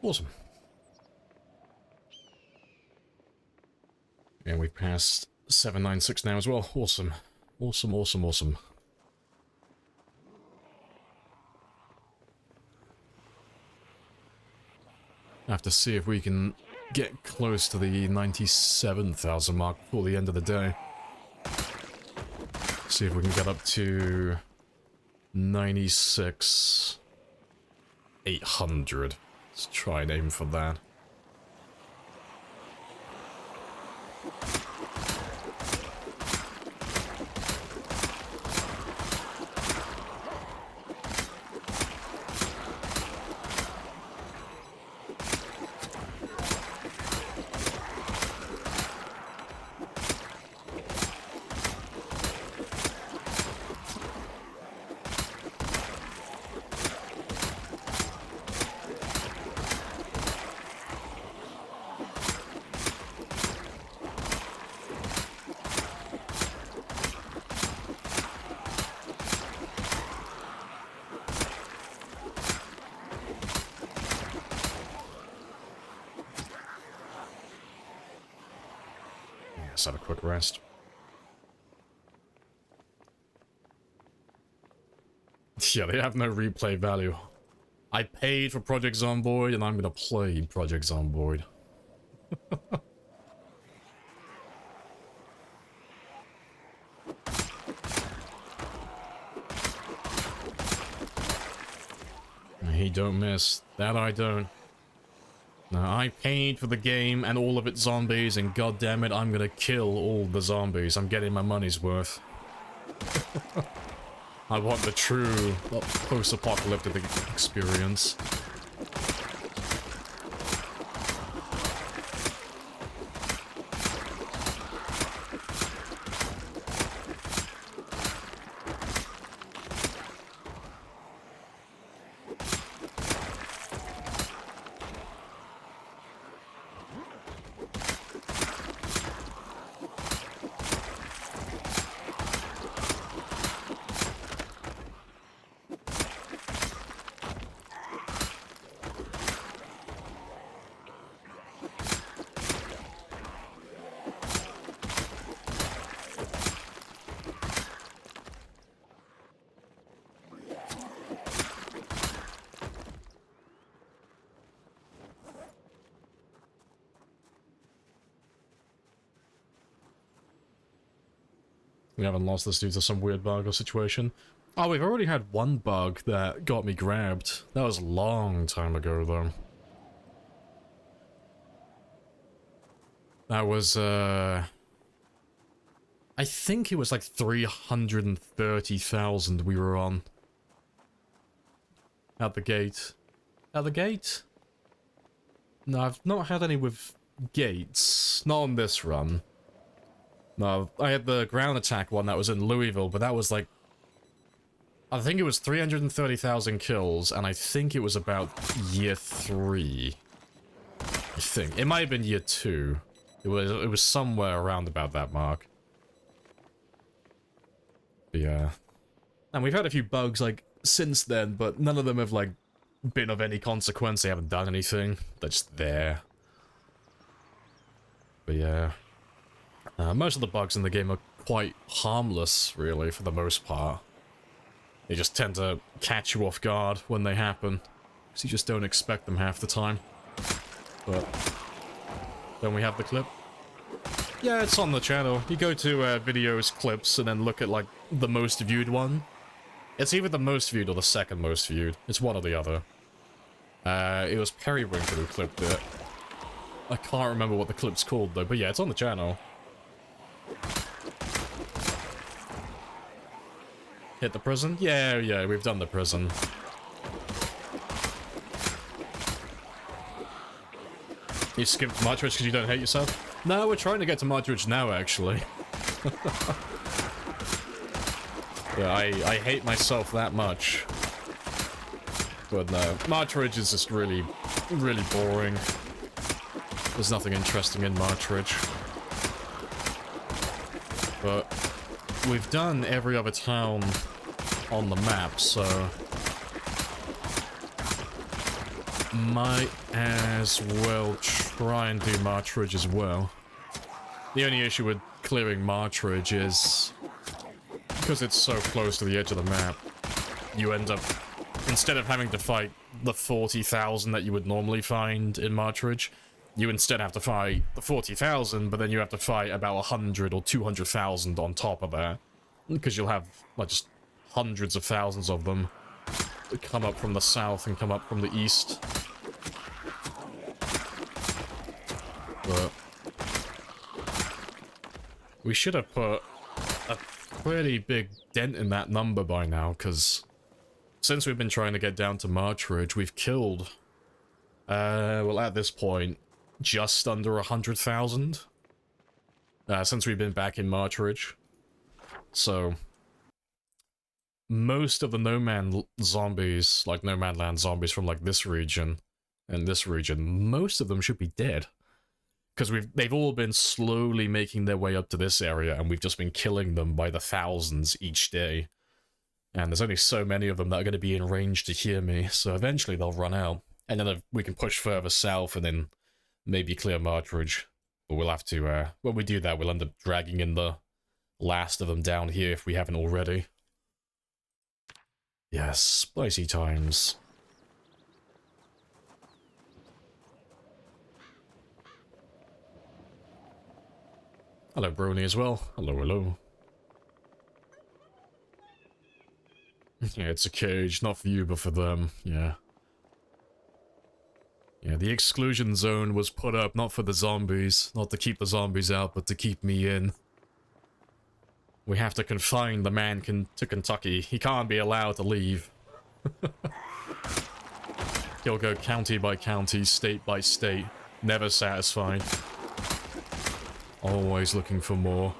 Awesome. And we passed 796 now as well. Awesome. Awesome, awesome, awesome. I have to see if we can get close to the 97,000 mark before the end of the day. See if we can get up to 96,800. Let's try and aim for that. Let's have a quick rest. Yeah, they have no replay value. I paid for Project Zomboid, and I'm gonna play Project Zomboid. He don't miss. That I don't. No, I paid for the game and all of its zombies, and goddammit, I'm gonna kill all the zombies. I'm getting my money's worth. I want the true post-apocalyptic experience. We haven't lost this due to some weird bug or situation. Oh, we've already had one bug that got me grabbed. That was a long time ago, though. That was, I think it was like 330,000 we were on. Out the gate. Out the gate? No, I've not had any with gates. Not on this run. No, I had the ground attack one that was in Louisville, but that was like... I think it was 330,000 kills, and I think it was about year 3. I think. It might have been year 2. It was somewhere around about that mark. But yeah. And we've had a few bugs, like, since then, but none of them have, like, been of any consequence. They haven't done anything. They're just there. But yeah. Most of the bugs in the game are quite harmless, really, for the most part. They just tend to catch you off guard when they happen. Because you just don't expect them half the time. But... don't we have the clip? Yeah, it's on the channel. You go to videos, clips, and then look at, like, the most viewed one. It's either the most viewed or the second most viewed. It's one or the other. It was Periwinkle who clipped it. I can't remember what the clip's called, though, but yeah, it's on the channel. Hit the prison? Yeah, we've done the prison. You skipped Marchridge because you don't hate yourself? No, we're trying to get to Marchridge now, actually. Yeah, I hate myself that much. But no, Marchridge is just really boring. There's nothing interesting in Marchridge. But we've done every other town on the map, so... might as well try and do Marchridge as well. The only issue with clearing Marchridge is... because it's so close to the edge of the map, you end up... instead of having to fight the 40,000 that you would normally find in Marchridge, you instead have to fight the 40,000, but then you have to fight about 100 or 200,000 on top of that. Because you'll have, like, just hundreds of thousands of them that come up from the south and come up from the east. But... we should have put a pretty big dent in that number by now, because... since we've been trying to get down to Marchridge, we've killed... well, at this point, just under 100,000. Since we've been back in Marchridge. So... most of the No Man zombies, like No Man Land zombies from, like, this region, and this region, most of them should be dead. Because they've all been slowly making their way up to this area, and we've just been killing them by the thousands each day. And there's only so many of them that are going to be in range to hear me, so eventually they'll run out. And then we can push further south and then maybe clear Marchridge. But we'll have to, when we do that, we'll end up dragging in the last of them down here if we haven't already. Yes, spicy times. Hello, Brony, as well. Hello, hello. Yeah, it's a cage, not for you, but for them, yeah. Yeah, the exclusion zone was put up not for the zombies, not to keep the zombies out, but to keep me in. We have to confine the man to Kentucky. He can't be allowed to leave. He'll go county by county, state by state, never satisfied. Always looking for more.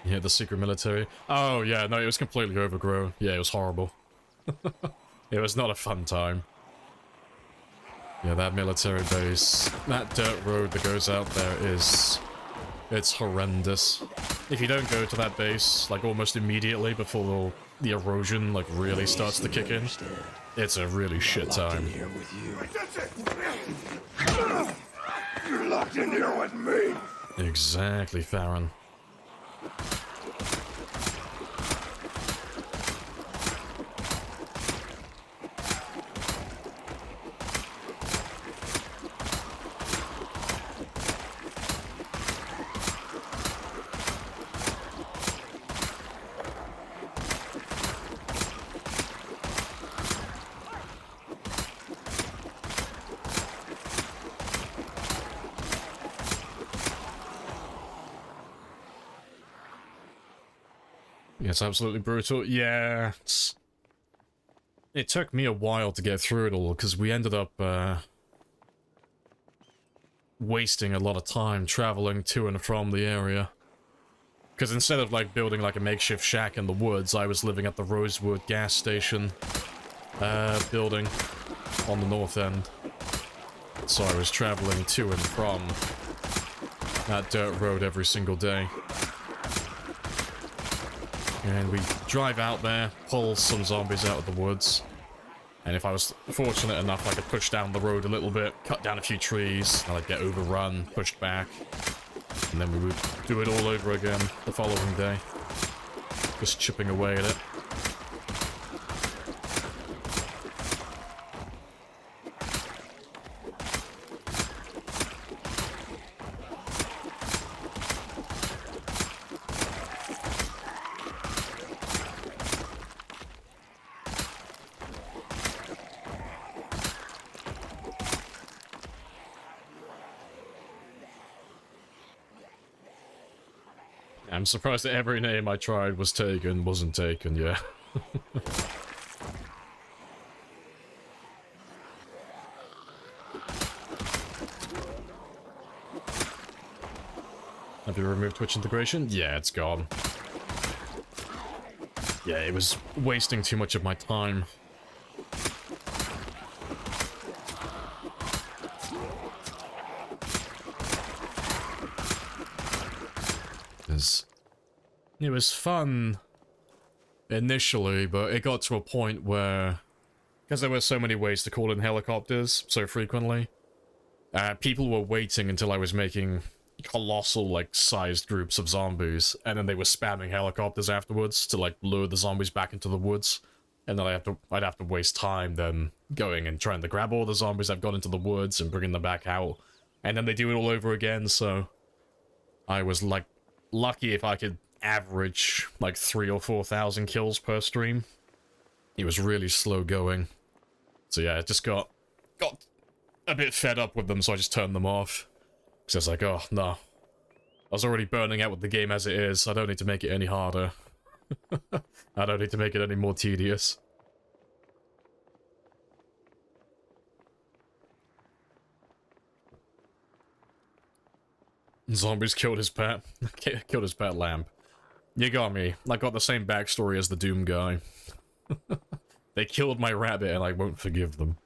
Yeah, the secret military. Oh, yeah, no, it was completely overgrown. Yeah, it was horrible. It was not a fun time. Yeah, that military base, that dirt road that goes out there is... it's horrendous. If you don't go to that base, like, almost immediately before the erosion, like, really starts to kick in, it's a really shit time. You're locked in here with me. Exactly, Farron. It's absolutely brutal. Yeah, it took me a while to get through it all, because we ended up, wasting a lot of time traveling to and from the area. Because instead of, like, building, like, a makeshift shack in the woods, I was living at the Rosewood gas station, building on the north end. So I was traveling to and from that dirt road every single day. And we drive out there, pull some zombies out of the woods. And if I was fortunate enough, I could push down the road a little bit, cut down a few trees, and I'd get overrun, pushed back. And then we would do it all over again the following day. Just chipping away at it. I'm surprised that every name I tried wasn't taken, yeah. Have you removed Twitch integration? Yeah, it's gone. Yeah, it was wasting too much of my time. It was fun initially, but it got to a point where, because there were so many ways to call in helicopters so frequently, people were waiting until I was making colossal, like, sized groups of zombies, and then they were spamming helicopters afterwards to, like, lure the zombies back into the woods, and then I'd have to waste time then going and trying to grab all the zombies I've got into the woods and bringing them back out, and then they do it all over again, so I was, like, lucky if I could average like 3,000 or 4,000 kills per stream. It was really slow going. So yeah, it just got a bit fed up with them, so I just turned them off. Because I was like, oh no. I was already burning out with the game as it is. I don't need to make it any harder. I don't need to make it any more tedious. Zombies killed his pet. Killed his pet lamp. You got me. I got the same backstory as the Doom guy. They killed my rabbit and I won't forgive them.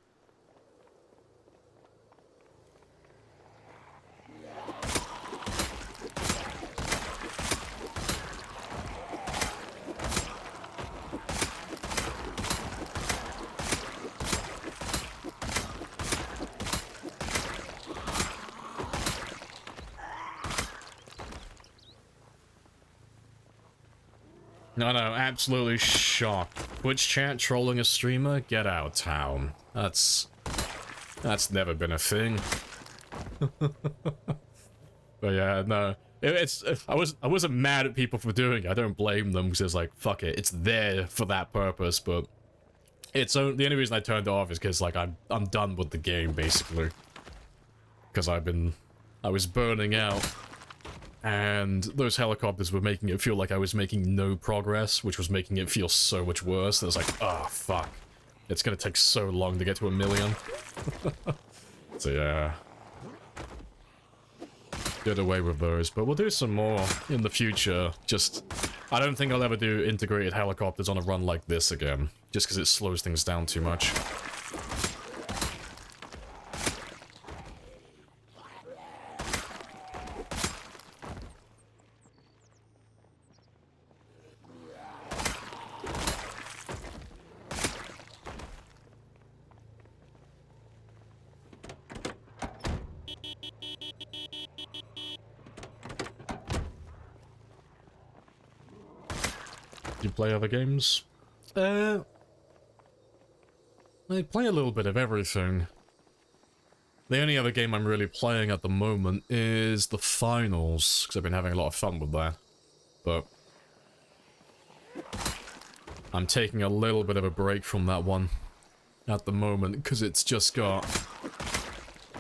No, absolutely shocked. Twitch chat trolling a streamer? Get out, town. That's never been a thing. But yeah, no. I wasn't mad at people for doing it. I don't blame them, because it's like, fuck it. It's there for that purpose, but the only reason I turned it off is because, like, I'm done with the game, basically. Because I was burning out. And those helicopters were making it feel like I was making no progress, which was making it feel so much worse. That was like, oh, fuck. It's gonna take so long to get to 1 million. So yeah. Get away with those, but we'll do some more in the future. Just, I don't think I'll ever do integrated helicopters on a run like this again, just because it slows things down too much. Do you play other games? I play a little bit of everything. The only other game I'm really playing at the moment is the finals, because I've been having a lot of fun with that. But I'm taking a little bit of a break from that one at the moment, because it's just got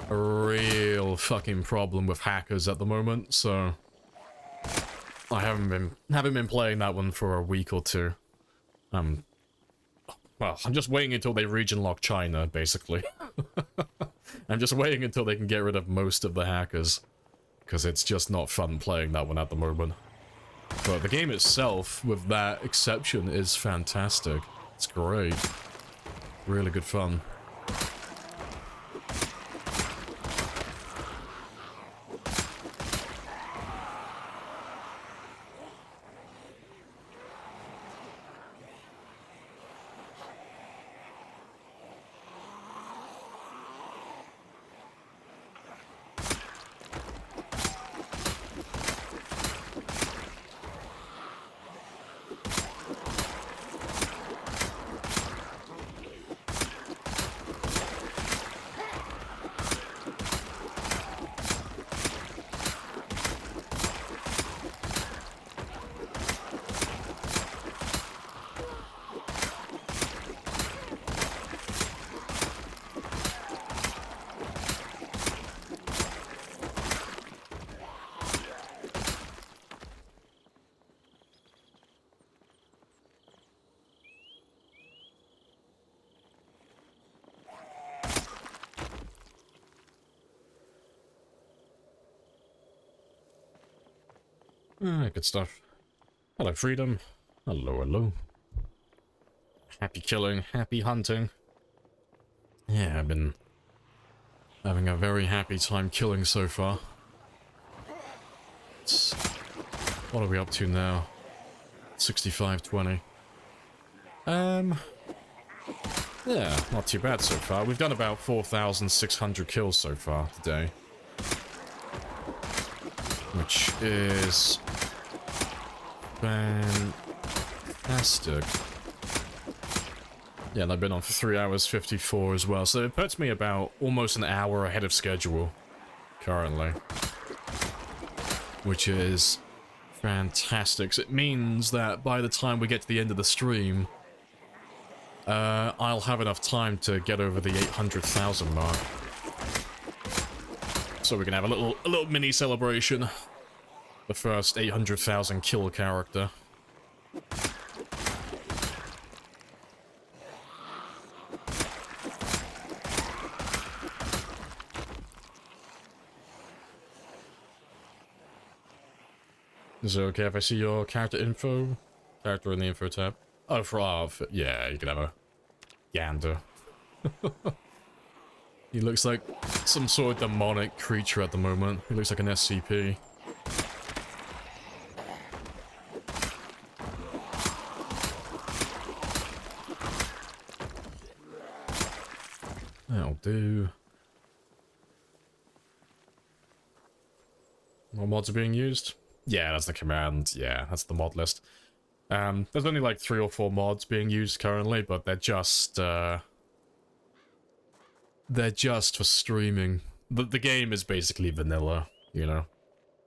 a real fucking problem with hackers at the moment, so I haven't been playing that one for a week or two. Well, I'm just waiting until they region lock China, basically. I'm just waiting until they can get rid of most of the hackers, because it's just not fun playing that one at the moment. But the game itself, with that exception, is fantastic. It's great. Really good fun. Good stuff. Hello, freedom. Hello, hello. Happy killing, happy hunting. Yeah, I've been having a very happy time killing so far. What are we up to now? 65-20. Yeah, not too bad so far. We've done about 4,600 kills so far today. Which is fantastic. Yeah, and I've been on for 3 hours 54 as well, so it puts me about almost an hour ahead of schedule currently. Which is fantastic. So it means that by the time we get to the end of the stream, I'll have enough time to get over the 800,000 mark. So we can have a little mini celebration. The first 800,000 kill character. Is it okay if I see your character info? Character in the info tab? Oh, yeah, you can have a gander. He looks like some sort of demonic creature at the moment. He looks like an SCP. That'll do. More mods are being used? Yeah, that's the command. Yeah, that's the mod list. There's only like 3 or 4 mods being used currently, but they're just for streaming. The game is basically vanilla, you know.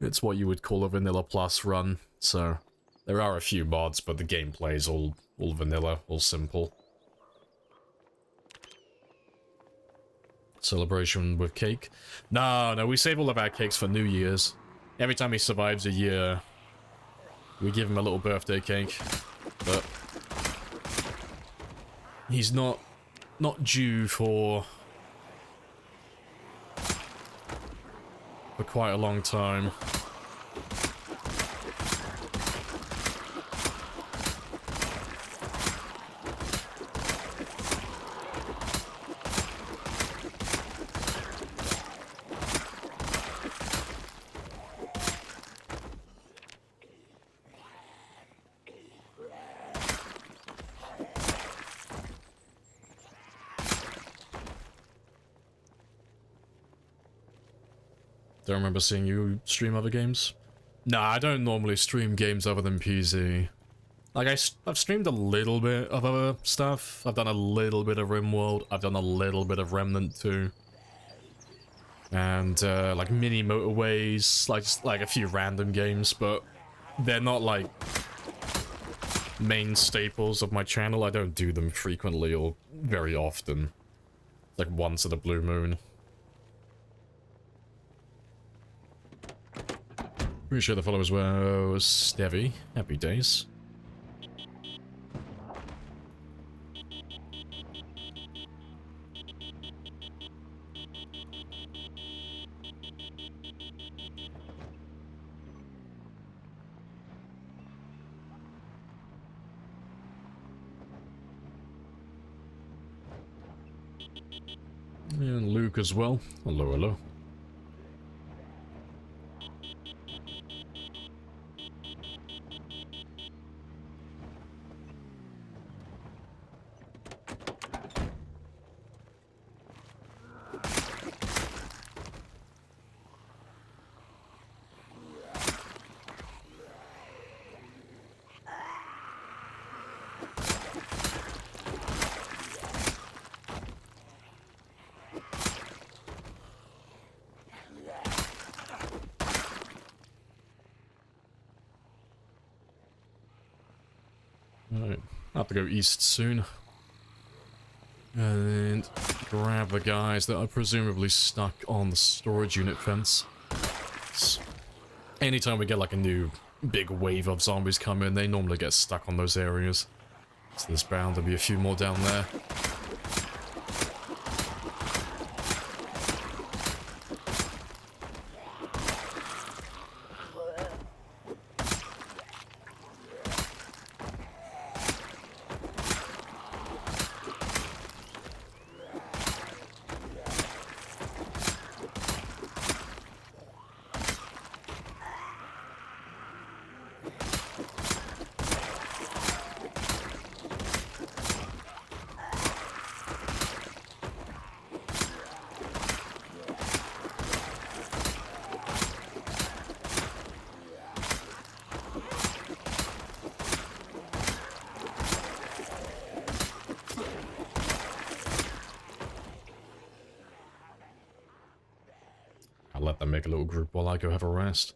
It's what you would call a vanilla plus run, so there are a few mods, but the gameplay is all vanilla, all simple. Celebration with cake? No, we save all of our cakes for New Year's. Every time he survives a year, we give him a little birthday cake, but he's not due for quite a long time. Don't remember seeing you stream other games. Nah, I don't normally stream games other than PZ. Like, I've streamed a little bit of other stuff. I've done a little bit of RimWorld. I've done a little bit of Remnant 2. And, like, mini motorways. Like a few random games, but they're not, like, main staples of my channel. I don't do them frequently or very often. Like, once at a blue moon. Pretty sure the followers were Stevie. Happy days. And Luke as well. Hello, hello. Alright, I'll have to go east soon. And grab the guys that are presumably stuck on the storage unit fence. Anytime we get like a new big wave of zombies come in, they normally get stuck on those areas. So there's bound to be a few more down there. I'll let them make a little group while I go have a rest.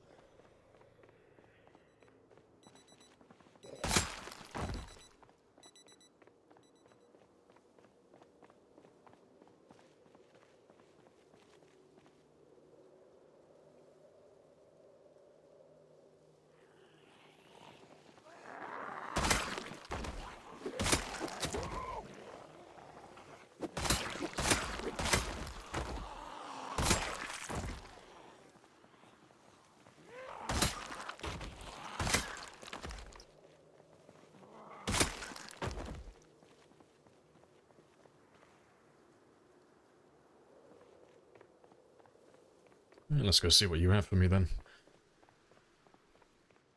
Let's go see what you have for me then.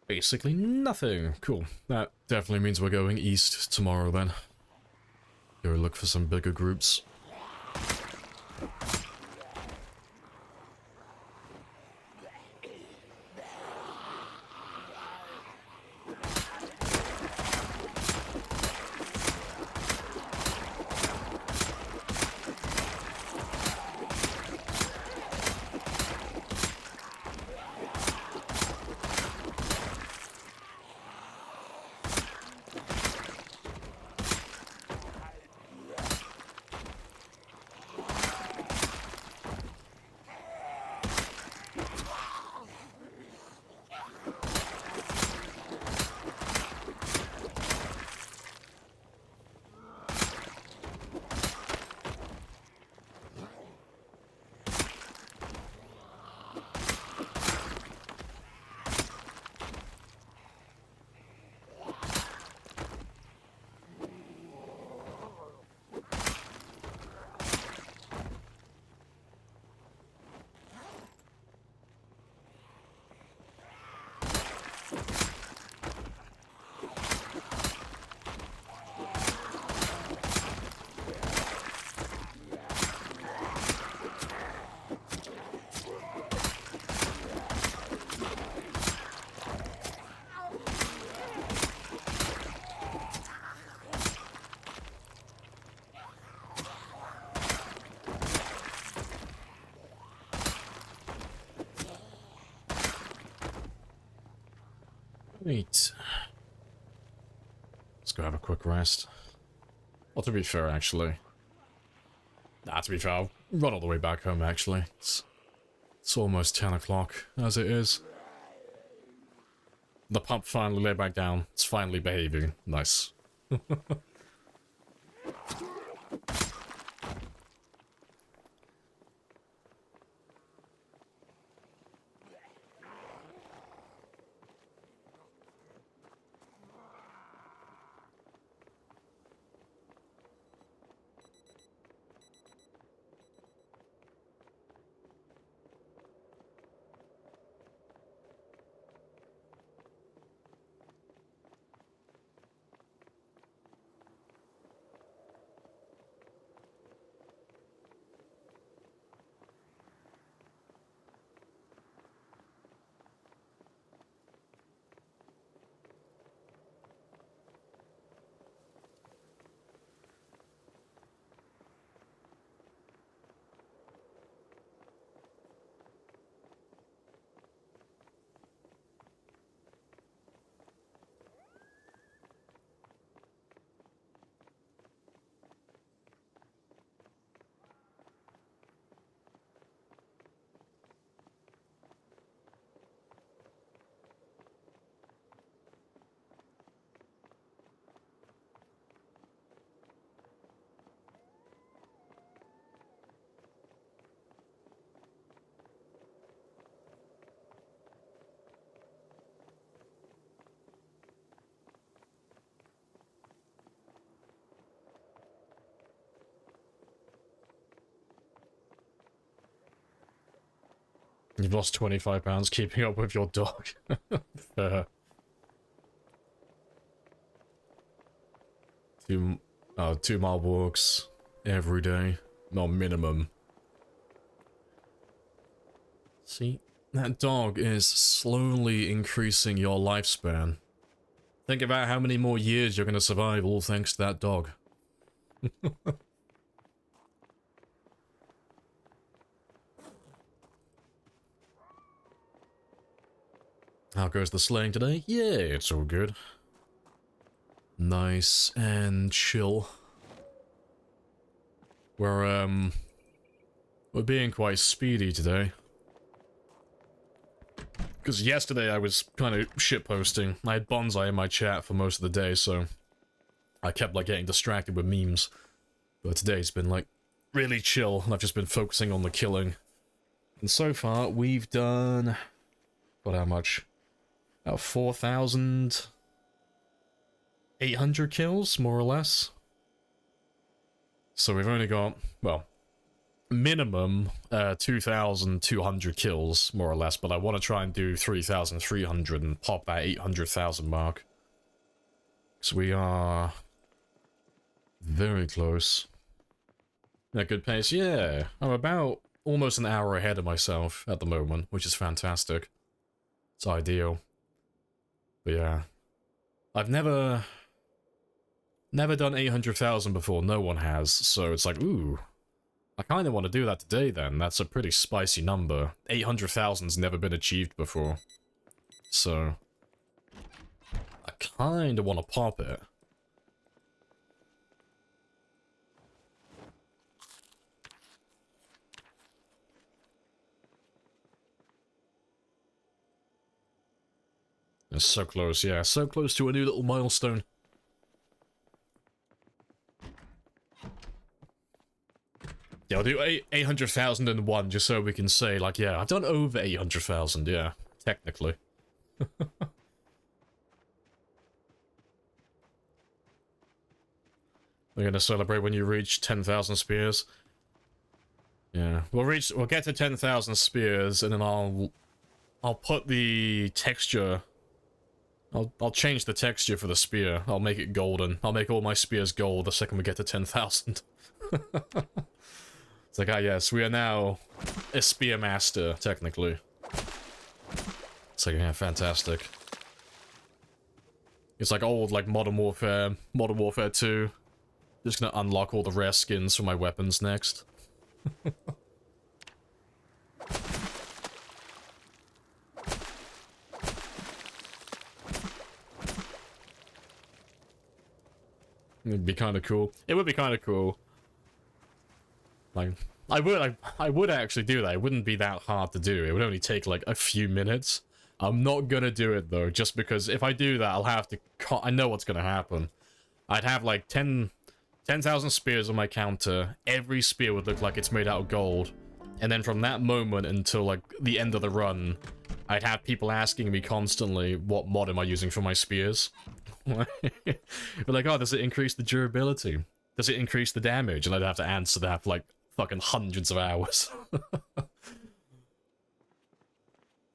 Basically nothing. Cool. That definitely means we're going east tomorrow then. Go look for some bigger groups. Right. Let's go have a quick rest. Well, to be fair, actually. Nah, to be fair, I'll run all the way back home, actually. It's almost 10 o'clock, as it is. The pup finally lay back down. It's finally behaving. Nice. You've lost 25 pounds keeping up with your dog. Fair. Two-mile walks every day. No, minimum. See? That dog is slowly increasing your lifespan. Think about how many more years you're going to survive all thanks to that dog. How goes the slaying today? Yeah, it's all good. Nice and chill. We're being quite speedy today. Because yesterday I was kind of shitposting. I had bonsai in my chat for most of the day, so I kept like getting distracted with memes. But today's been like really chill, and I've just been focusing on the killing. And so far we've done... What, how much? About 4,800 kills, more or less. So we've only got, well, minimum 2,200 kills, more or less, but I want to try and do 3,300 and pop that 800,000 mark. So we are very close. At good pace, yeah. I'm about almost an hour ahead of myself at the moment, which is fantastic. It's ideal. But yeah, I've never done 800,000 before. No one has, so it's like, ooh, I kind of want to do that today. Then that's a pretty spicy number. 800,000's never been achieved before, so I kind of want to pop it. It's so close, yeah, so close to a new little milestone. Yeah, I'll do 800,001 just so we can say, like, yeah, I've done over 800,000, yeah, technically. We're gonna celebrate when you reach 10,000 spears. Yeah, we'll get to 10,000 spears, and then I'll put the texture. I'll change the texture for the spear. I'll make it golden. I'll make all my spears gold the second we get to 10,000. It's like, ah, yes, we are now a spear master, technically. It's like, yeah, fantastic. It's like old, like, Modern Warfare 2. Just gonna unlock all the rare skins for my weapons next. It'd be kind of cool. It would be kind of cool. Like, I would actually do that. It wouldn't be that hard to do. It would only take like a few minutes. I'm not gonna do it though, just because if I do that, I'll have to... I know what's gonna happen. I'd have like 10,000 spears on my counter. Every spear would look like it's made out of gold. And then from that moment until like the end of the run, I'd have people asking me constantly, what mod am I using for my spears? They're like, oh, does it increase the durability? Does it increase the damage? And I'd have to answer that for like fucking hundreds of hours.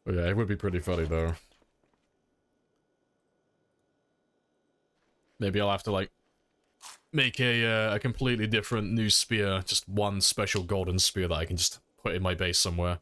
But yeah, it would be pretty funny though. Maybe I'll have to like make a completely different new spear, just one special golden spear that I can just put in my base somewhere.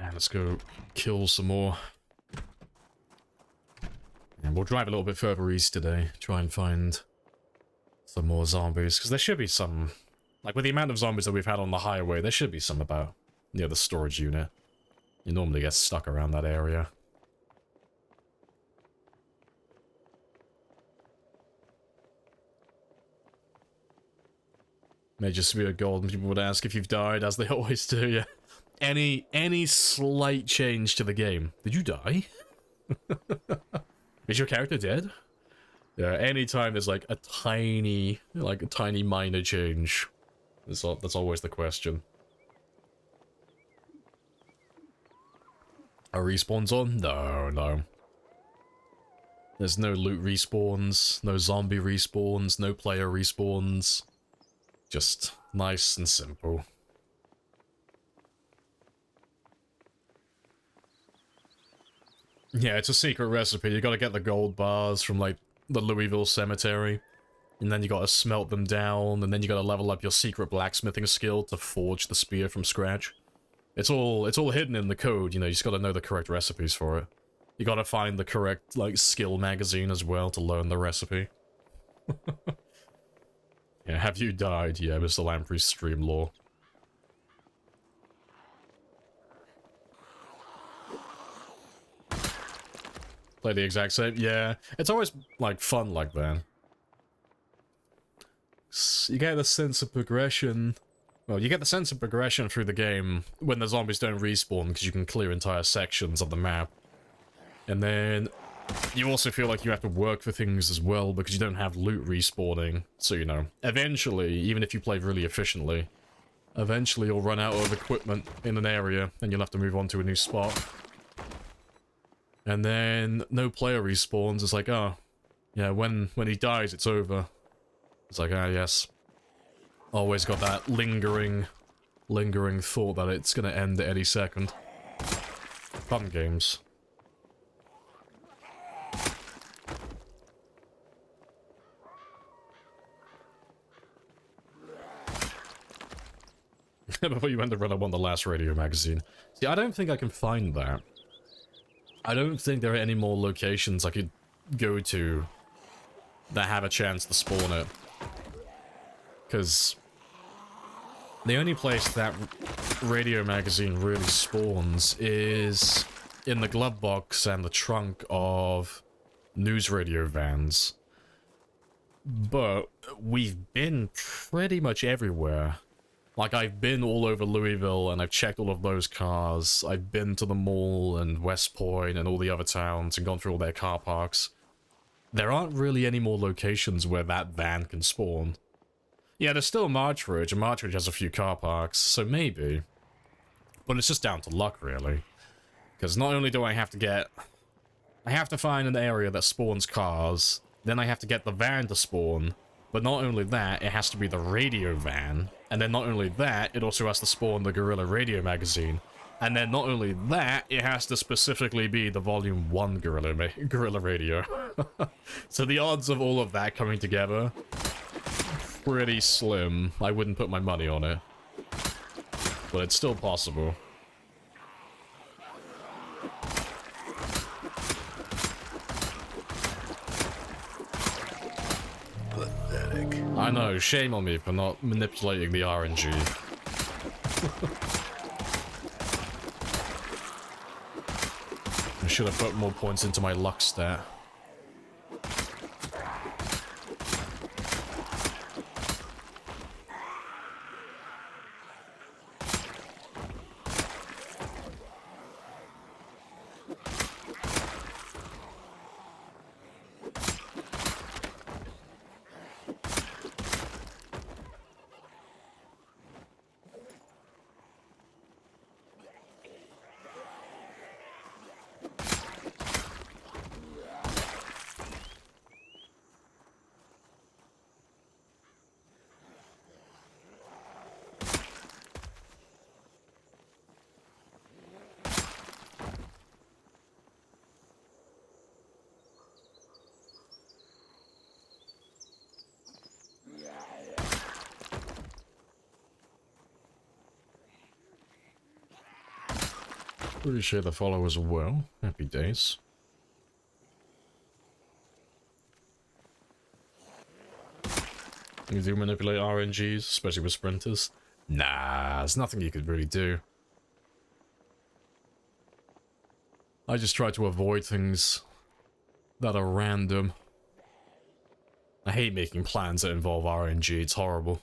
And let's go kill some more. And we'll drive a little bit further east today, try and find some more zombies, because there should be some, like with the amount of zombies that we've had on the highway, there should be some about near the storage unit. You normally get stuck around that area. May just be a gold, and people would ask if you've died, as they always do, yeah. Any slight change to the game. Did you die? Is your character dead? Yeah, anytime there's like a tiny minor change. That's always the question. Are respawns on? No. There's no loot respawns, no zombie respawns, no player respawns. Just nice and simple. Yeah, it's a secret recipe. You gotta get the gold bars from, like, the Louisville Cemetery. And then you gotta smelt them down, and then you gotta level up your secret blacksmithing skill to forge the spear from scratch. It's all hidden in the code, you know, you just gotta know the correct recipes for it. You gotta find the correct, like, skill magazine as well to learn the recipe. Yeah, have you died? Yeah, Mr. Lamprey's stream lore. Play the exact same? Yeah. It's always, like, fun like that. You get the sense of progression. Well, you get the sense of progression through the game when the zombies don't respawn, because you can clear entire sections of the map. And then you also feel like you have to work for things as well, because you don't have loot respawning. So, you know, eventually, even if you play really efficiently, eventually you'll run out of equipment in an area, and you'll have to move on to a new spot. And then no player respawns. It's like, oh, yeah, when he dies, it's over. It's like, ah, yes. Always got that lingering thought that it's gonna end at any second. Fun games. Before you went to run, I want the last radio magazine. See, I don't think I can find that. I don't think there are any more locations I could go to that have a chance to spawn it. Because the only place that radio magazine really spawns is in the glove box and the trunk of news radio vans. But we've been pretty much everywhere. Like, I've been all over Louisville, and I've checked all of those cars. I've been to the mall, and West Point, and all the other towns, and gone through all their car parks. There aren't really any more locations where that van can spawn. Yeah, there's still Marchridge, and Marchridge has a few car parks, so maybe. But it's just down to luck, really. Because not only do I have to get... I have to find an area that spawns cars, then I have to get the van to spawn, but not only that, it has to be the radio van. And then not only that, it also has to spawn the Guerrilla Radio magazine. And then not only that, it has to specifically be the Volume 1 Guerrilla Radio. So the odds of all of that coming together, pretty slim. I wouldn't put my money on it. But it's still possible. Pathetic. I know, shame on me for not manipulating the RNG. I should have put more points into my luck stat. Pretty sure the followers are well. Happy days. You do manipulate RNGs, especially with sprinters? Nah, there's nothing you could really do. I just try to avoid things that are random. I hate making plans that involve RNG, it's horrible.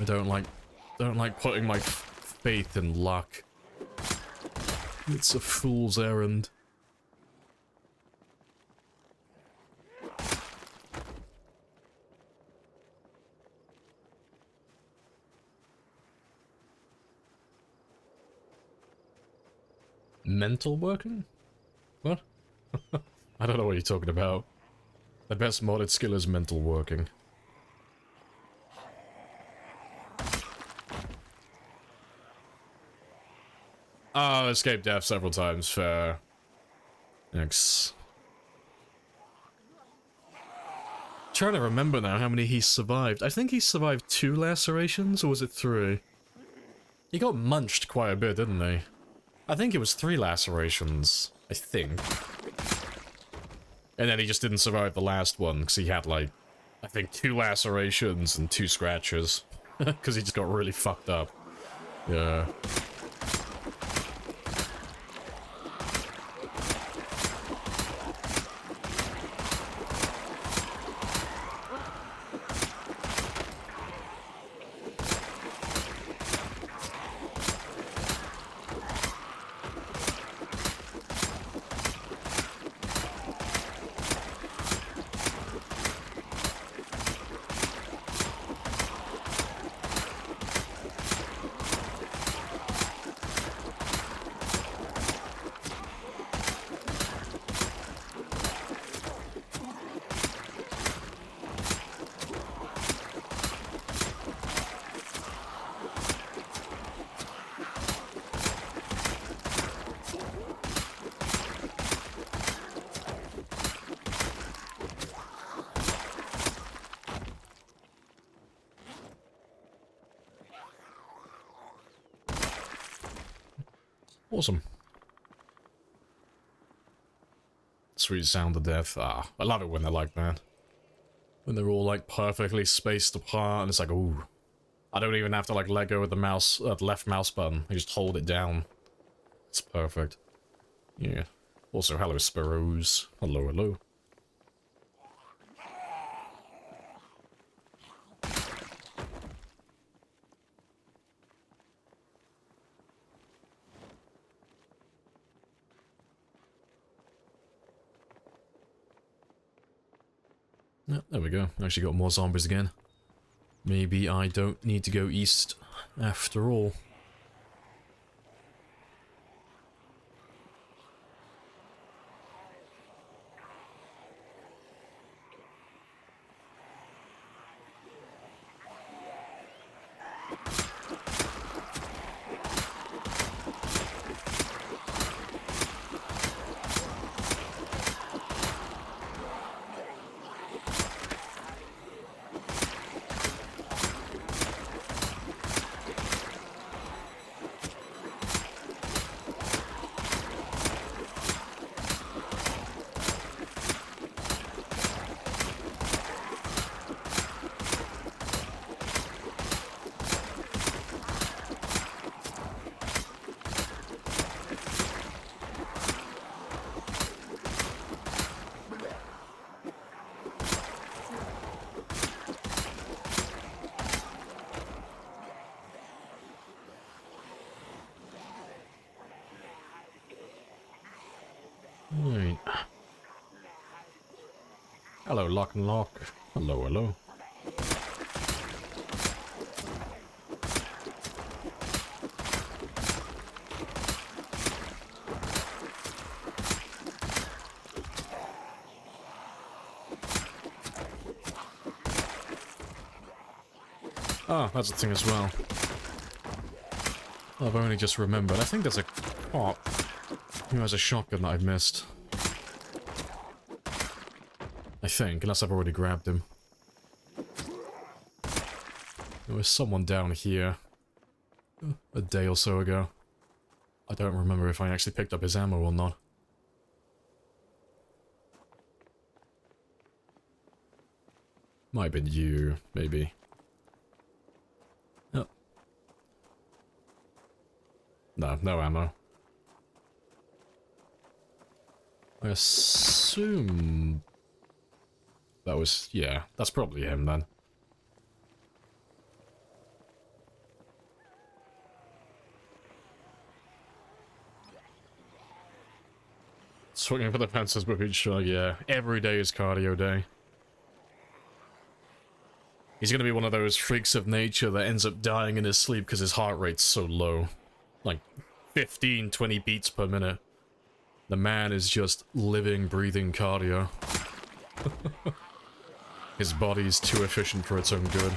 I don't like putting my faith in luck. It's a fool's errand. Mental working? What? I don't know what you're talking about. The best modded skill is mental working. Oh, escaped death several times, fair. Thanks. Trying to remember now how many he survived. I think he survived 2 lacerations, or was it 3? He got munched quite a bit, didn't he? I think it was 3 lacerations. I think. And then he just didn't survive the last one, because he had, like, I think 2 lacerations and 2 scratches. Because he just got really fucked up. Yeah. Awesome. Sweet sound of death. Ah, I love it when they're like that. When they're all like perfectly spaced apart and it's like, ooh. I don't even have to like let go of the mouse, left mouse button. I just hold it down. It's perfect. Yeah. Also, hello Sparrows. Hello, hello. Yep, there we go. Actually got more zombies again. Maybe I don't need to go east after all. Right. Hello, Lock and Lock. Hello, hello. Oh, that's a thing as well. I've only just remembered. I think there's a cop who has a shotgun that I've missed. I think, unless I've already grabbed him. There was someone down here a day or so ago. I don't remember if I actually picked up his ammo or not. Might have been you, maybe. Oh. No, no ammo. I assume... that was... yeah, that's probably him then. Swinging for the fences with each shot, yeah. Every day is cardio day. He's gonna be one of those freaks of nature that ends up dying in his sleep because his heart rate's so low. Like, 15, 20 beats per minute. The man is just living, breathing cardio. His body's too efficient for its own good.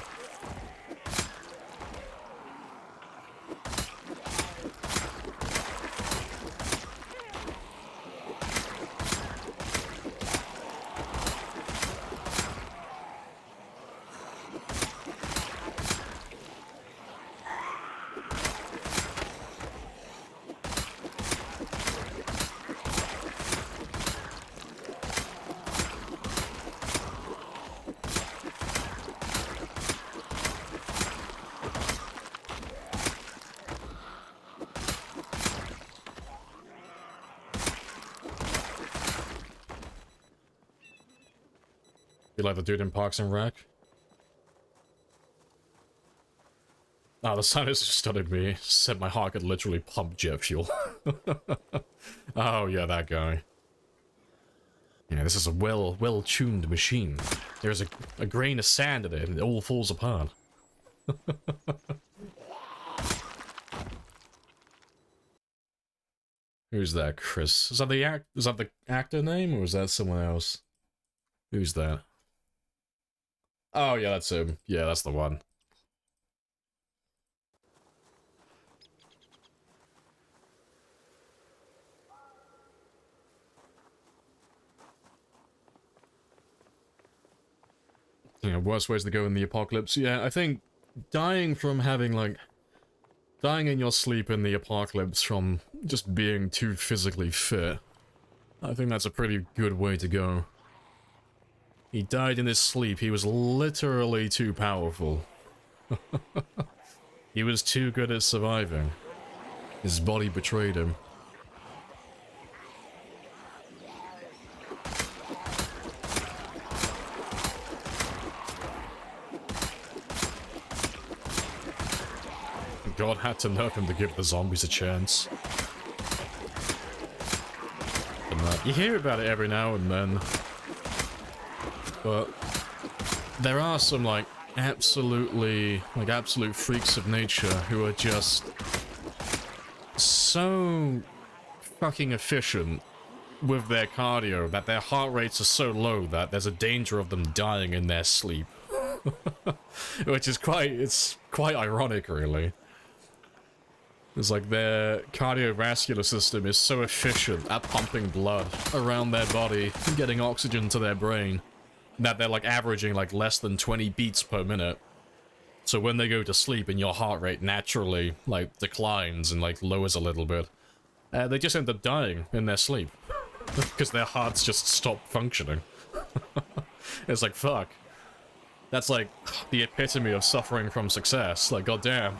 You like the dude in Parks and Rec? Oh, the silence just stunned me. Said my heart could literally pump jet fuel. Oh, yeah, that guy. Yeah, this is a well-tuned machine. There's a grain of sand in it, and it all falls apart. Who's that, Chris? Is that the actor name, or is that someone else? Who's that? Oh, yeah, that's him. Yeah, that's the one. You know, worst ways to go in the apocalypse. Yeah, I think dying from having, like... dying in your sleep in the apocalypse from just being too physically fit. I think that's a pretty good way to go. He died in his sleep. He was literally too powerful. He was too good at surviving. His body betrayed him. God had to nerf him to give the zombies a chance. And you hear about it every now and then. But there are some, like, absolute freaks of nature who are just so fucking efficient with their cardio that their heart rates are so low that there's a danger of them dying in their sleep. Which is quite ironic, really. It's like their cardiovascular system is so efficient at pumping blood around their body and getting oxygen to their brain that they're like averaging like less than 20 beats per minute. So when they go to sleep and your heart rate naturally like declines and like lowers a little bit, they just end up dying in their sleep because their hearts just stop functioning. It's like, fuck. That's like the epitome of suffering from success. Like, goddamn.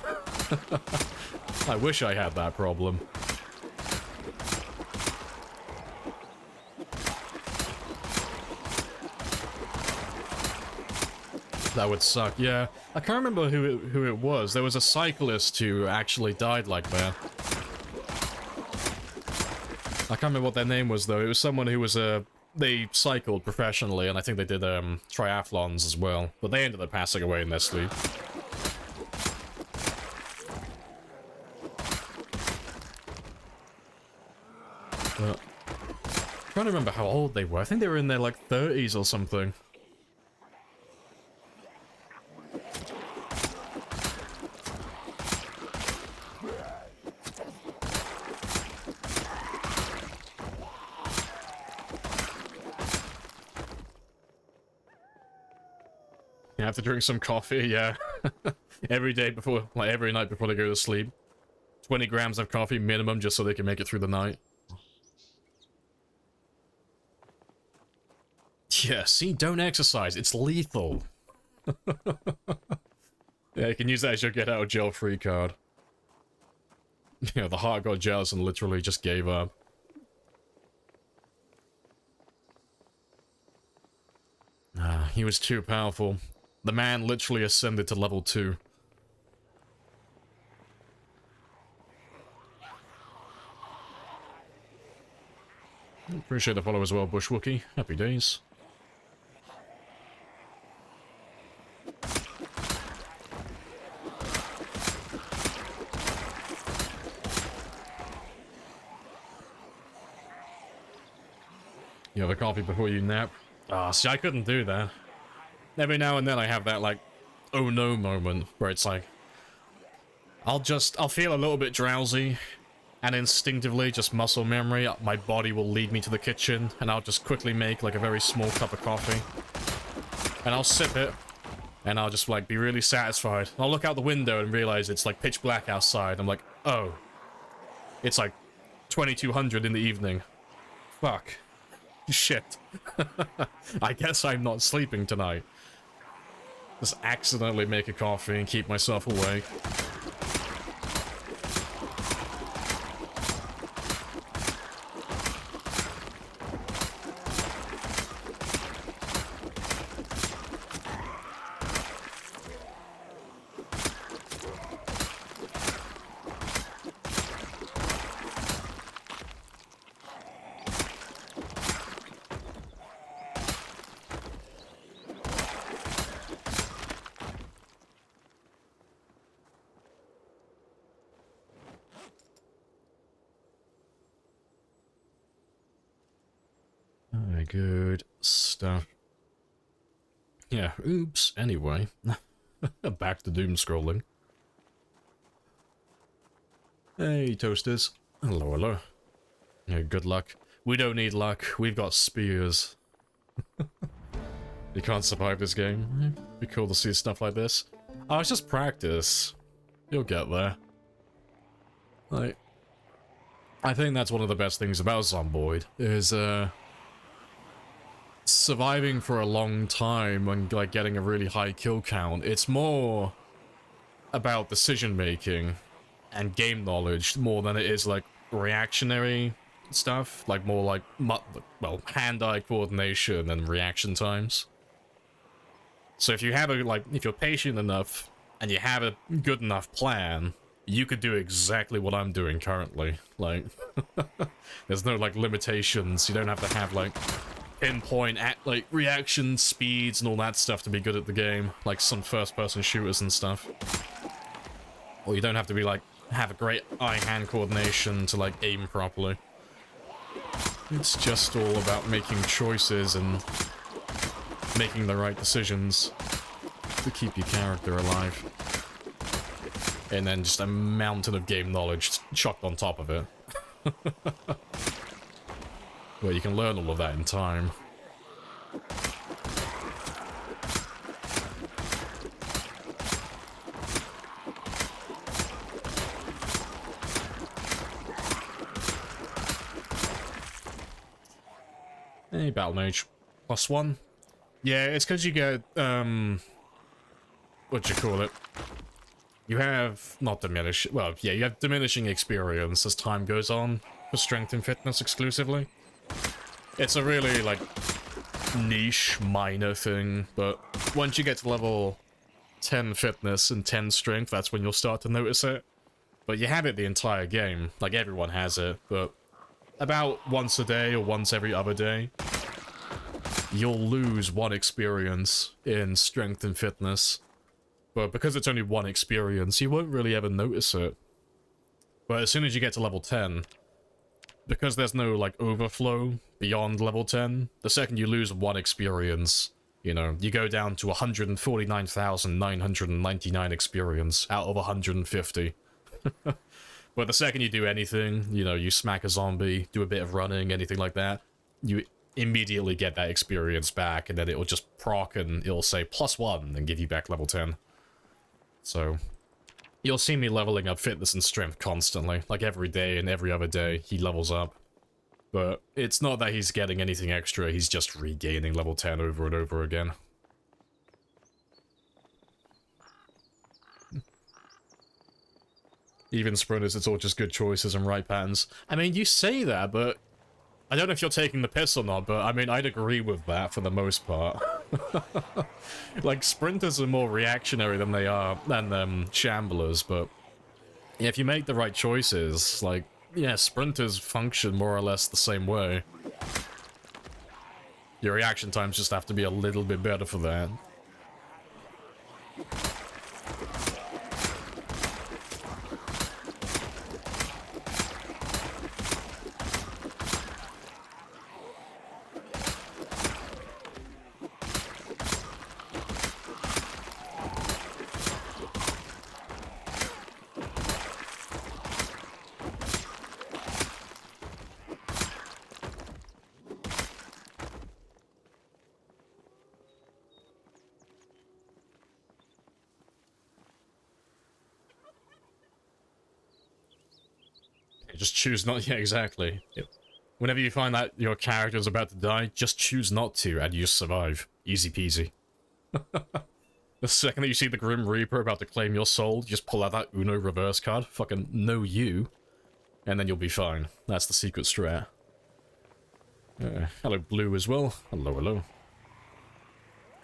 I wish I had that problem. That would suck, yeah. I can't remember who it was. There was a cyclist who actually died like that. I can't remember what their name was, though. It was someone who was they cycled professionally, and I think they did triathlons as well. But they ended up passing away in their sleep. But I'm trying to remember how old they were. I think they were in their, like, 30s or something. You have to drink some coffee, yeah. Every day before, like every night before they go to sleep. 20 grams of coffee minimum just so they can make it through the night. Yeah, see, don't exercise. It's lethal. Yeah, you can use that as your get out of jail free card. Yeah, the heart got jealous and literally just gave up. He was too powerful. The man literally ascended to level 2. Appreciate the follow as well, Bush Wookie. Happy days. You have a coffee before you nap? Ah, see, I couldn't do that. Every now and then I have that, like, oh no moment, where it's like, I'll feel a little bit drowsy, and instinctively, just muscle memory, my body will lead me to the kitchen, and I'll just quickly make, like, a very small cup of coffee. And I'll sip it, and I'll just, like, be really satisfied. I'll look out the window and realize it's, like, pitch black outside. I'm like, oh. It's, like, 2200 in the evening. Fuck. Shit. I guess I'm not sleeping tonight. Just accidentally make a coffee and keep myself awake. Good stuff. Yeah, oops, anyway. Back to doom scrolling. Hey, toasters. Hello, hello. Yeah, good luck. We don't need luck, we've got spears. You can't survive this game. Be cool to see stuff like this. Oh, it's just practice. You'll get there. Like, I think that's one of the best things about Zomboid, is, surviving for a long time and, like, getting a really high kill count. It's more about decision making and game knowledge more than it is, like, reactionary stuff. Like, more like, well, hand-eye coordination and reaction times. So if you have a, like, if you're patient enough and you have a good enough plan, you could do exactly what I'm doing currently. Like, there's no, like, limitations. You don't have to have, like, pinpoint at, like, reaction speeds and all that stuff to be good at the game, like some first-person shooters and stuff. Or you don't have to be, like, have a great eye-hand coordination to, like, aim properly. It's just all about making choices and making the right decisions to keep your character alive. And then just a mountain of game knowledge chucked on top of it. Well, you can learn all of that in time. Hey, Battle Mage. +1. Yeah, it's because you get, what you call it? You have, not diminish, well, yeah, you have diminishing experience as time goes on for strength and fitness exclusively. It's a really, like, niche, minor thing, but once you get to level 10 fitness and 10 strength, that's when you'll start to notice it. But you have it the entire game, like, everyone has it, but about once a day or once every other day, you'll lose 1 experience in strength and fitness. But because it's only 1 experience, you won't really ever notice it. But as soon as you get to level 10, because there's no, like, overflow beyond level 10, the second you lose 1 experience, you know, you go down to 149,999 experience out of 150. But the second you do anything, you know, you smack a zombie, do a bit of running, anything like that, you immediately get that experience back, and then it'll just proc and it'll say +1 and give you back level 10. So, you'll see me leveling up fitness and strength constantly, like every day and every other day he levels up. But it's not that he's getting anything extra, he's just regaining level 10 over and over again. Even sprinters, it's all just good choices and right patterns. I mean, you say that, but I don't know if you're taking the piss or not, but I mean, I'd agree with that for the most part. Like, sprinters are more reactionary than they are, than shamblers, but yeah, if you make the right choices, like, yeah, sprinters function more or less the same way. Your reaction times just have to be a little bit better for that. Just choose not... Yeah, exactly. Yep. Whenever you find that your character's about to die, just choose not to, and you survive. Easy peasy. The second that you see the Grim Reaper about to claim your soul, just pull out that Uno reverse card, fucking know you, and then you'll be fine. That's the secret strat. Hello, Blue, as well. Hello, hello.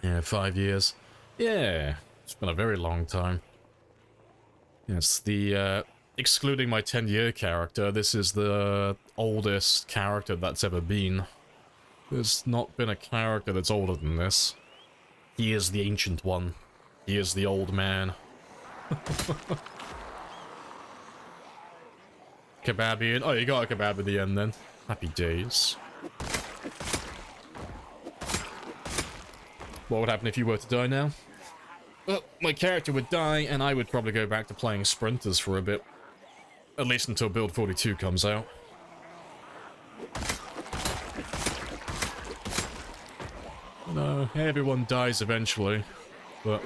Yeah, 5 years. Yeah, it's been a very long time. Yes, the, excluding my 10-year character, this is the oldest character that's ever been. There's not been a character that's older than this. He is the ancient one. He is the old man. Kebabian. Oh, you got a kebab at the end then. Happy days. What would happen if you were to die now? Well, my character would die, and I would probably go back to playing sprinters for a bit. At least until Build 42 comes out. No, everyone dies eventually, but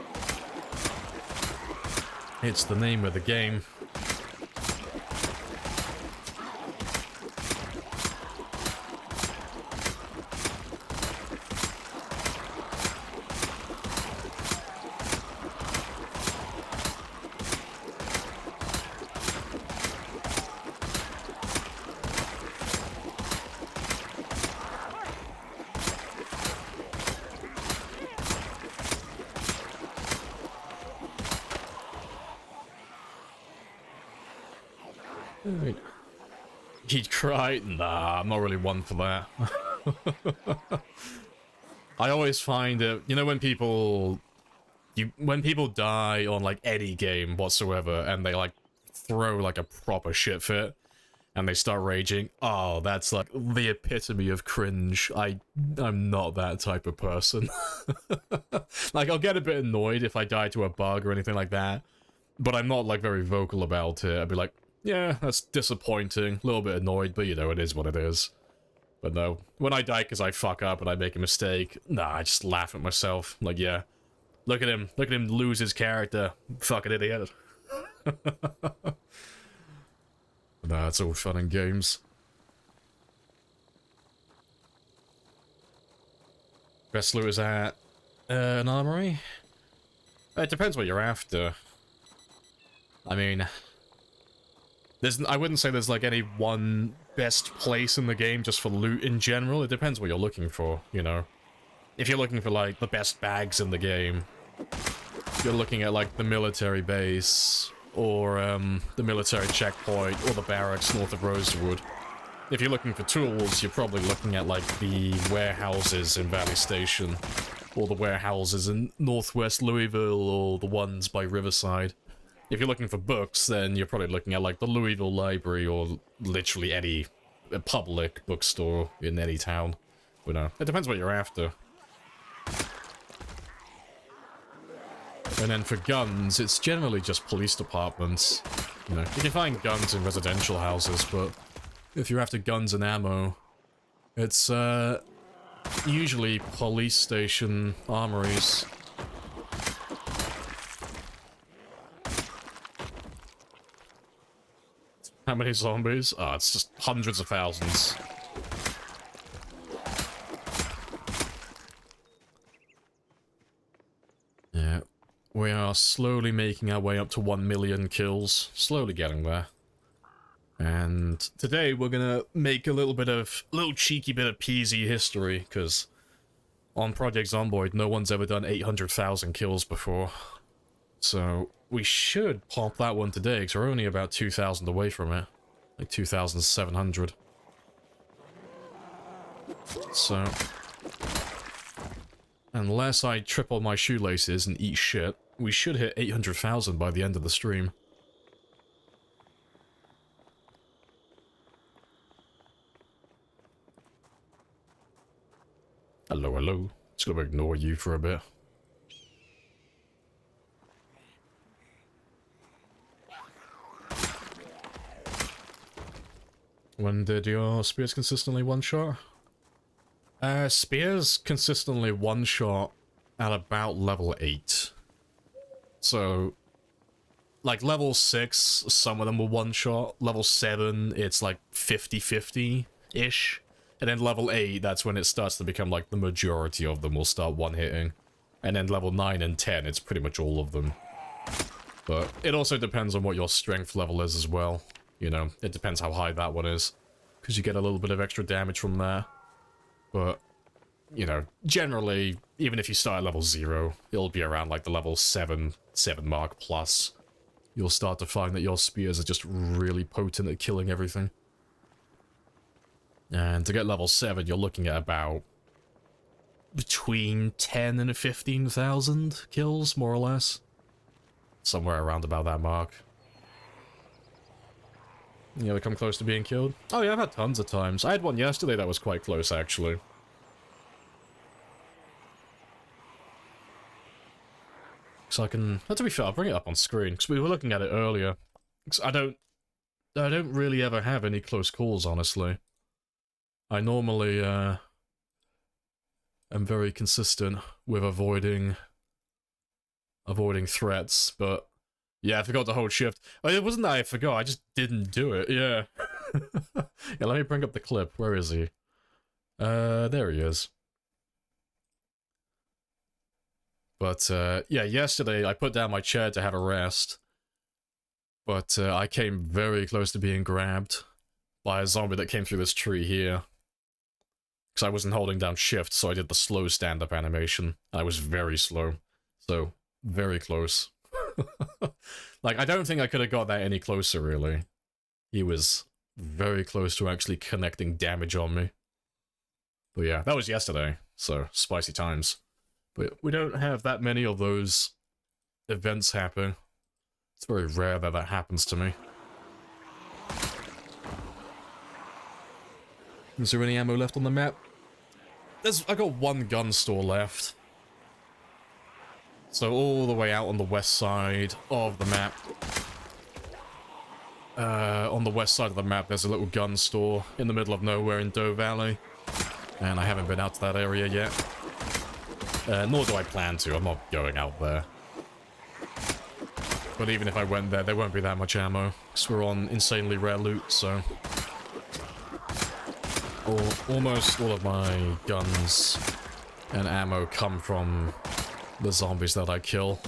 it's the name of the game. He'd cry? Nah, I'm not really one for that. I always find it, you know, when people die on like any game whatsoever and they like throw like a proper shit fit and they start raging, oh, that's like the epitome of cringe. I'm not that type of person. Like, I'll get a bit annoyed if I die to a bug or anything like that, but I'm not like very vocal about it. I'd be like, yeah, that's disappointing, a little bit annoyed, but you know, it is what it is. But no, when I die because I fuck up and I make a mistake, nah, I just laugh at myself. Like, yeah, look at him lose his character, fucking idiot. Nah, it's all fun and games. Best loot is at an armory? It depends what you're after. I mean, I wouldn't say there's like any one best place in the game just for loot in general. It depends what you're looking for, you know. If you're looking for like the best bags in the game, you're looking at like the military base or the military checkpoint or the barracks north of Rosewood. if you're looking for tools, you're probably looking at, like, the warehouses in Valley Station, or the warehouses in Northwest Louisville, or the ones by Riverside. If you're looking for books, then you're probably looking at, like, the Louisville Library, or literally any public bookstore in any town. You know, it depends what you're after. And then for guns, it's generally just police departments. You know, you can find guns in residential houses, but if you're after guns and ammo, it's usually police station armories. How many zombies? Oh, it's just hundreds of thousands. Yeah. We are slowly making our way up to 1 million kills. Slowly getting there. And today we're gonna make a little cheeky bit of PZ history, because on Project Zomboid, no one's ever done 800,000 kills before. So we should pop that one today, because we're only about 2,000 away from it. Like 2,700. So unless I triple my shoelaces and eat shit, we should hit 800,000 by the end of the stream. Hello, hello. Just gonna ignore you for a bit. When did your spears consistently one-shot? Spears consistently one-shot at about level 8. So, like, level 6, some of them were one-shot. Level 7, it's like 50-50-ish. And then level 8, that's when it starts to become like the majority of them will start one-hitting. And then level 9 and 10, it's pretty much all of them. But it also depends on what your strength level is as well. You know, it depends how high that one is. Because you get a little bit of extra damage from there. But, you know, generally, even if you start at level 0, it'll be around like the level 7 mark plus. You'll start to find that your spears are just really potent at killing everything. And to get level 7, you're looking at about between 10 and 15,000 kills, more or less. Somewhere around about that mark. You ever come close to being killed? Oh yeah, I've had tons of times. I had one yesterday that was quite close, actually. So I can... to be fair, I'll bring it up on screen, because we were looking at it earlier. I don't really ever have any close calls, honestly. I normally, am very consistent with avoiding threats, but... yeah, I forgot to hold shift. Oh, it wasn't that I forgot, I just didn't do it, yeah. Yeah, let me bring up the clip. Where is he? There he is. But, yeah, yesterday I put down my chair to have a rest. But, I came very close to being grabbed by a zombie that came through this tree here. Because I wasn't holding down shift, so I did the slow stand-up animation. I was very slow. So, very close. Like, I don't think I could have got that any closer, really. He was very close to actually connecting damage on me. But yeah, that was yesterday, so spicy times. But we don't have that many of those events happen. It's very rare that that happens to me. Is there any ammo left on the map? I got one gun store left. So all the way out on the west side of the map. On the west side of the map, there's a little gun store in the middle of nowhere in Doe Valley. And I haven't been out to that area yet. Nor do I plan to, I'm not going out there. But even if I went there, there won't be that much ammo. Because we're on insanely rare loot, so... almost all of my guns and ammo come from the zombies that I kill.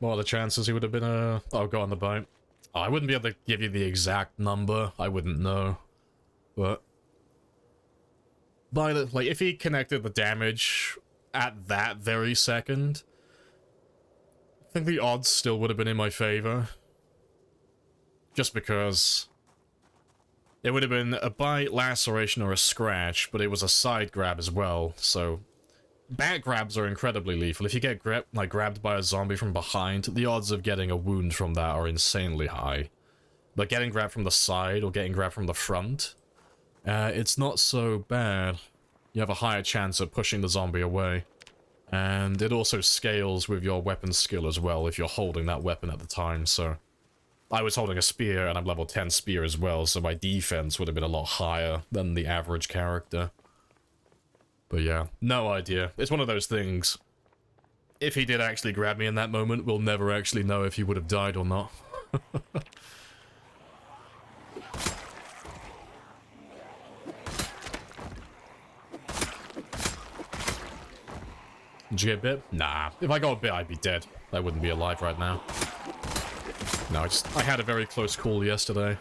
What are the chances he would have been a... Oh, got on the bite. Oh, I wouldn't be able to give you the exact number. I wouldn't know. But... by the... like, if he connected the damage at that very second, I think the odds still would have been in my favor. Just because... it would have been a bite, laceration, or a scratch, but it was a side grab as well, so... back grabs are incredibly lethal. If you get grabbed by a zombie from behind, the odds of getting a wound from that are insanely high. But getting grabbed from the side or getting grabbed from the front, it's not so bad. You have a higher chance of pushing the zombie away. And it also scales with your weapon skill as well, if you're holding that weapon at the time, so... I was holding a spear, and I'm level 10 spear as well, so my defense would have been a lot higher than the average character. But yeah, no idea. It's one of those things. If he did actually grab me in that moment, we'll never actually know if he would have died or not. Did you get bit? Nah. If I got bit, I'd be dead. I wouldn't be alive right now. No, I had a very close call yesterday.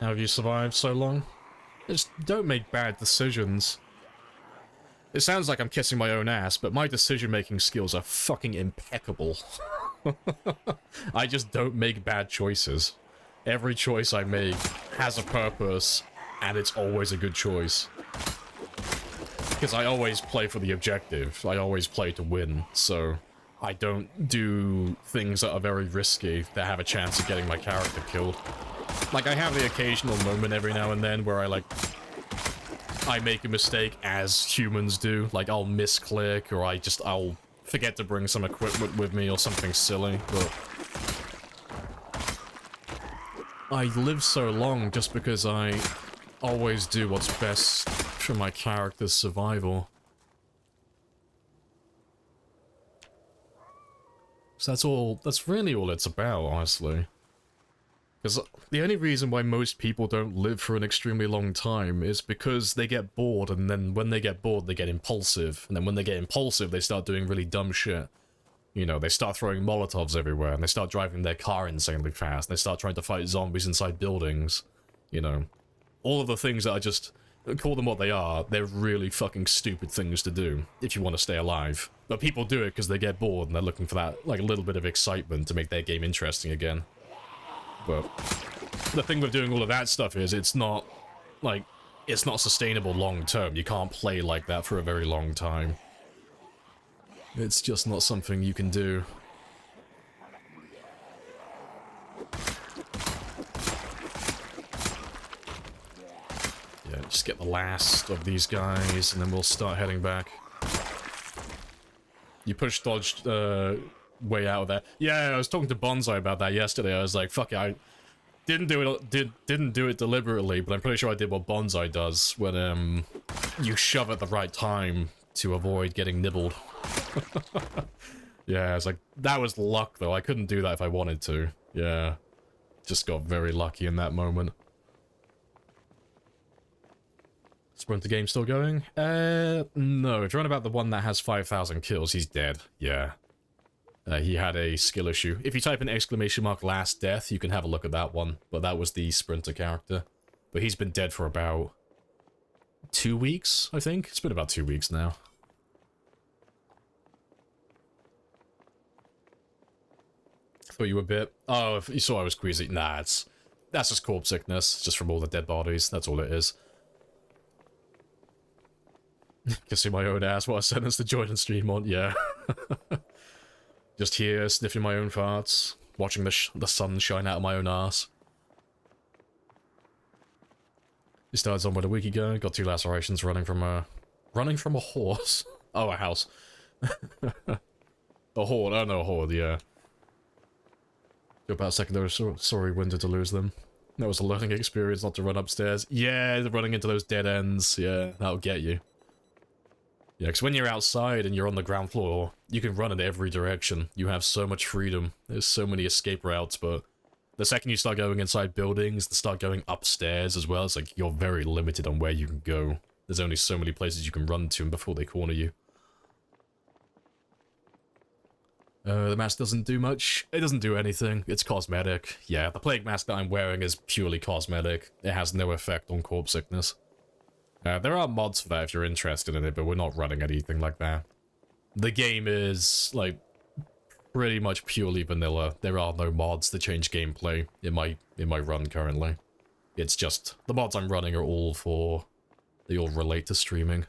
How have you survived so long? Just don't make bad decisions. It sounds like I'm kissing my own ass, but my decision-making skills are fucking impeccable. I just don't make bad choices. Every choice I make has a purpose, and it's always a good choice. Because I always play for the objective. I always play to win, so I don't do things that are very risky that have a chance of getting my character killed. Like, I have the occasional moment every now and then where I make a mistake as humans do. Like, I'll misclick, or I'll forget to bring some equipment with me or something silly, but... I live so long just because I always do what's best for my character's survival. So that's really all it's about, honestly. Because the only reason why most people don't live for an extremely long time is because they get bored, and then when they get bored, they get impulsive. And then when they get impulsive, they start doing really dumb shit. You know, they start throwing Molotovs everywhere, and they start driving their car insanely fast, and they start trying to fight zombies inside buildings. You know, all of the things that I just call them what they are, they're really fucking stupid things to do if you want to stay alive. But people do it because they get bored, and they're looking for that, like, a little bit of excitement to make their game interesting again. But the thing with doing all of that stuff is it's not sustainable long term. You can't play like that for a very long time. It's just not something you can do. Yeah, just get the last of these guys and then we'll start heading back. You push dodge way out of there. Yeah, I was talking to Bonsai about that yesterday. I was like, fuck it, I didn't do it deliberately, but I'm pretty sure I did what Bonsai does when you shove at the right time to avoid getting nibbled. Yeah, it's like, that was luck though. I couldn't do that if I wanted to. Yeah. Just got very lucky in that moment. Sprinter game still going? No. If you're on about the one that has 5,000 kills, he's dead. Yeah. He had a skill issue. If you type in ! last death, you can have a look at that one. But that was the Sprinter character. But he's been dead for about 2 weeks, I think? It's been about 2 weeks now. Thought you were a bit... Oh, if you saw I was queasy. Nah, that's just corpse sickness. Just from all the dead bodies. That's all it is. Kissing my own ass. What a sentence to join and stream on. Yeah. Just here, sniffing my own farts, watching the sun shine out of my own ass. He started somewhere a week ago, got 2 lacerations running from a horse. Oh, a house. A horde, oh no, a horde, yeah. Go about secondary, sorry, winter to lose them. That was a learning experience not to run upstairs. Yeah, running into those dead ends, yeah, that'll get you. Yeah, because when you're outside and you're on the ground floor, you can run in every direction. You have so much freedom. There's so many escape routes, but The second you start going inside buildings, they start going upstairs as well. It's like you're very limited on where you can go. There's only so many places you can run to before they corner you. The mask doesn't do much. It doesn't do anything. It's cosmetic. Yeah, the plague mask that I'm wearing is purely cosmetic. It has no effect on corpse sickness. There are mods for that if you're interested in it, but we're not running anything like that. The game is, like, pretty much purely vanilla. There are no mods that change gameplay in my run currently. It's just, the mods I'm running are all for, they all relate to streaming.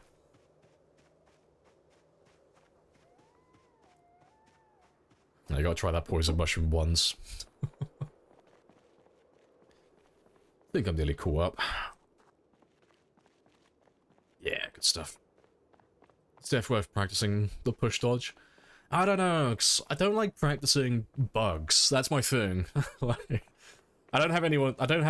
I gotta try that poison mushroom once. I think I'm nearly caught up. Yeah, good stuff. It's definitely worth practicing the push dodge. I don't know, 'cause I don't like practicing bugs. That's my thing. Like, I don't have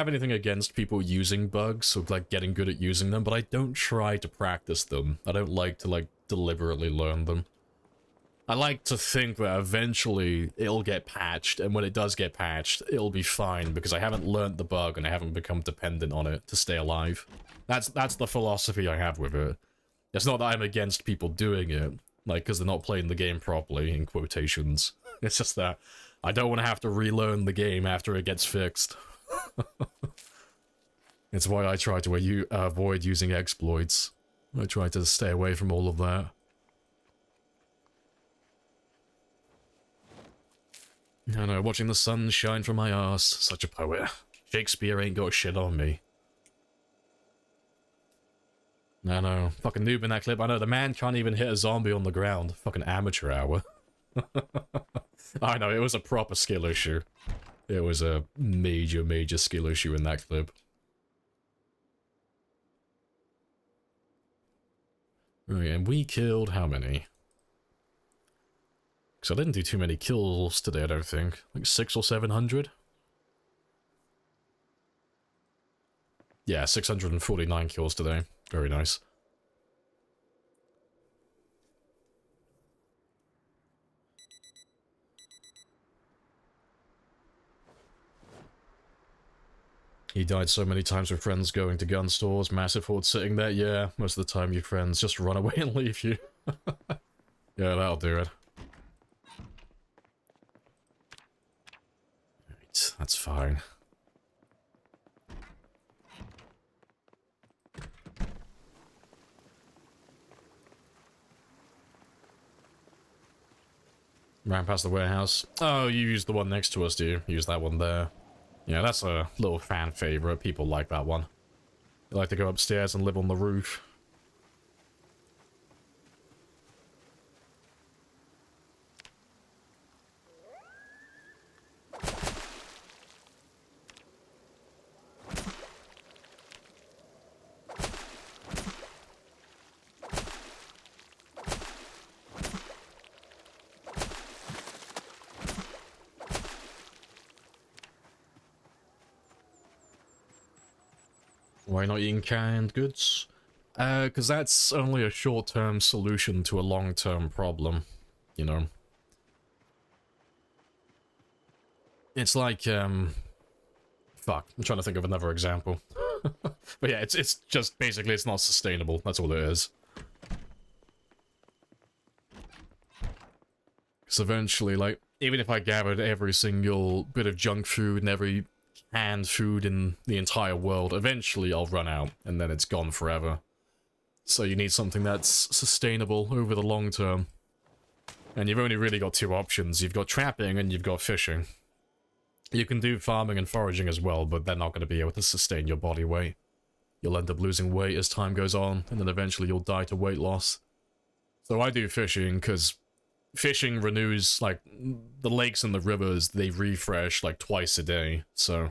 anything against people using bugs or like getting good at using them, but I don't try to practice them. I don't like to like deliberately learn them. I like to think that eventually it'll get patched, and when it does get patched, it'll be fine because I haven't learned the bug and I haven't become dependent on it to stay alive. That's the philosophy I have with it. It's not that I'm against people doing it, like, because they're not playing the game properly, in quotations. It's just that I don't want to have to relearn the game after it gets fixed. It's why I try to avoid using exploits. I try to stay away from all of that. I know, watching the sun shine from my arse. Such a poet. Shakespeare ain't got shit on me. I know. Fucking noob in that clip. I know, the man can't even hit a zombie on the ground. Fucking amateur hour. I know, it was a proper skill issue. It was a major skill issue in that clip. Right, and we killed how many? Because I didn't do too many kills today, I don't think. Like 600 or 700? Yeah, 649 kills today. Very nice. He died so many times with friends going to gun stores, massive horde sitting there. Yeah, most of the time your friends just run away and leave you. Yeah, that'll do it. Right, that's fine. Ran past the warehouse. Oh, you used the one next to us, do you? Use that one there. Yeah, that's a little fan favorite. People like that one. They like to go upstairs and live on the roof. Why not eating canned goods? Because that's only a short-term solution to a long-term problem, you know. It's like, fuck, I'm trying to think of another example. But yeah, it's just, basically, it's not sustainable, that's all it is. Because eventually, like, even if I gathered every single bit of junk food and every canned food in the entire world, eventually I'll run out, and then it's gone forever. So you need something that's sustainable over the long term. And you've only really got two options. You've got trapping and you've got fishing. You can do farming and foraging as well, but they're not going to be able to sustain your body weight. You'll end up losing weight as time goes on, and then eventually you'll die to weight loss. So I do fishing, because fishing renews, like, the lakes and the rivers, they refresh, like, twice a day, so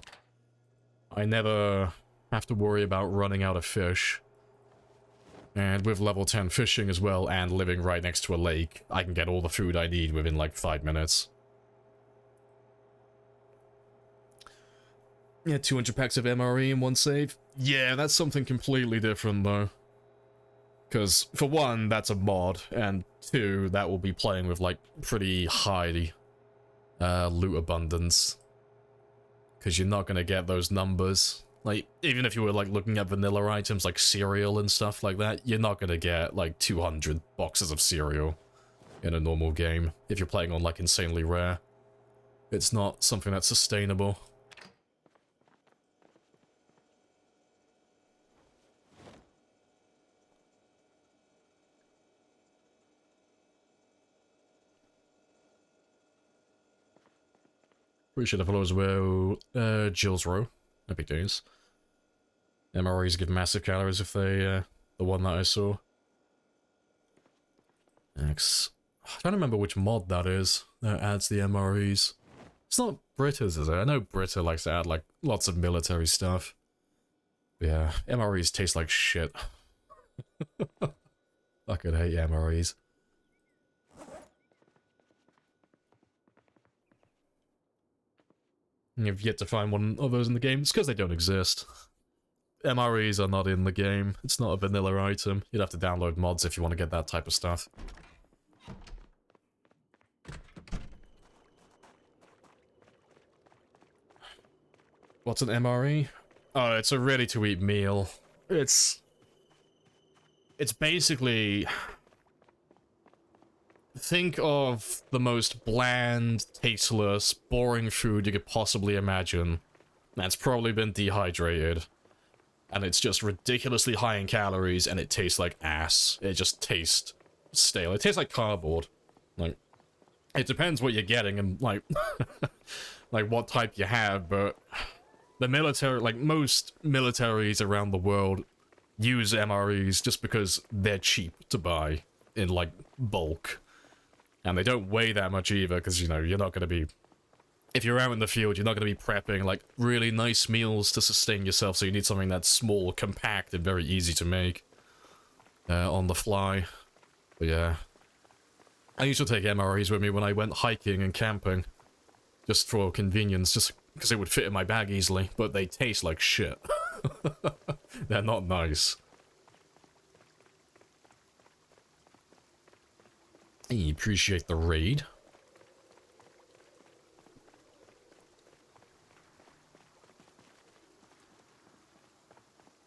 I never have to worry about running out of fish. And with level 10 fishing as well, and living right next to a lake, I can get all the food I need within, like, 5 minutes. Yeah, 200 packs of MRE in one save. Yeah, that's something completely different, though. Because, for one, that's a mod, and two, that will be playing with, like, pretty high loot abundance. because you're not gonna get those numbers. Like, even if you were, like, looking at vanilla items like cereal and stuff like that, you're not gonna get, like, 200 boxes of cereal in a normal game if you're playing on, like, insanely rare. It's not something that's sustainable. Pretty sure the followers were Jill's row. No big days. MREs give massive calories if they, the one that I saw. X. I don't remember which mod that is that adds the MREs. It's not Brita's, is it? I know Brita likes to add, like, lots of military stuff. But yeah, MREs taste like shit. Fucking hate MREs. You've yet to find one of those in the game. It's because they don't exist. MREs are not in the game. It's not a vanilla item. You'd have to download mods if you want to get that type of stuff. What's an MRE? Oh, it's a ready-to-eat meal. It's basically... Think of the most bland, tasteless, boring food you could possibly imagine. That's probably been dehydrated. And it's just ridiculously high in calories, and it tastes like ass. It just tastes stale. It tastes like cardboard. Like, it depends what you're getting and, like, like what type you have, but the military, like, most militaries around the world use MREs just because they're cheap to buy in, like, bulk. And they don't weigh that much either, because, you know, you're not going to be... If you're out in the field, you're not going to be prepping, like, really nice meals to sustain yourself, so you need something that's small, compact, and very easy to make. On the fly. But yeah. I used to take MREs with me when I went hiking and camping. Just for convenience, just because it would fit in my bag easily, but they taste like shit. They're not nice. I appreciate the raid.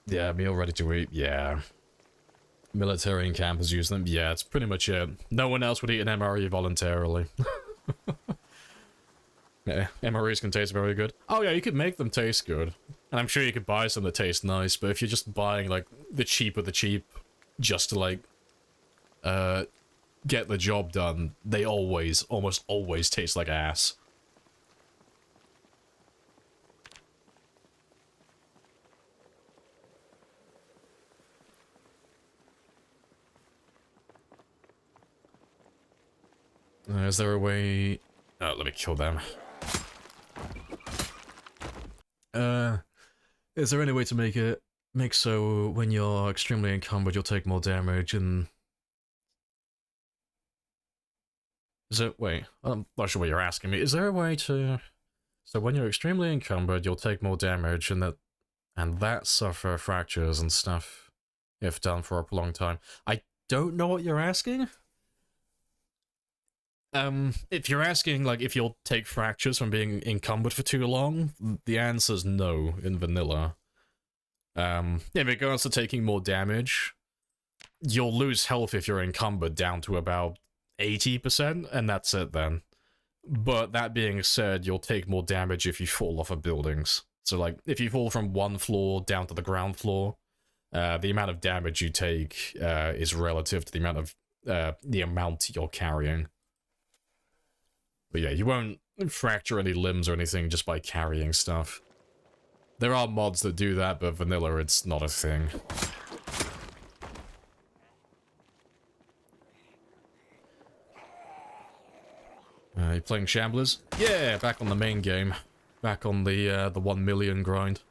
Yeah, meal ready to eat, yeah. Military and campers use them, yeah, it's pretty much it. No one else would eat an MRE voluntarily. Yeah, MREs can taste very good. Oh yeah, you could make them taste good. And I'm sure you could buy some that taste nice, but if you're just buying, like, the cheap of the cheap, just to, like, get the job done, they almost always taste like ass. Is there a way... Oh, let me kill them. Is there any way to make so when you're extremely encumbered, you'll take more damage and... Is it... Wait, I'm not sure what you're asking me. Is there a way to... So when you're extremely encumbered, you'll take more damage and that suffer fractures and stuff if done for a prolonged time. I don't know what you're asking. If you're asking, like, if you'll take fractures from being encumbered for too long, the answer's no in vanilla. In regards to taking more damage, you'll lose health if you're encumbered down to about 80%, and that's it then. But that being said, you'll take more damage if you fall off of buildings. So, like, if you fall from one floor down to the ground floor, the amount of damage you take is relative to the amount you're carrying. But yeah, you won't fracture any limbs or anything just by carrying stuff. There are mods that do that, but vanilla, it's not a thing. You playing Shamblers? Yeah, back on the main game. Back on the 1 million grind.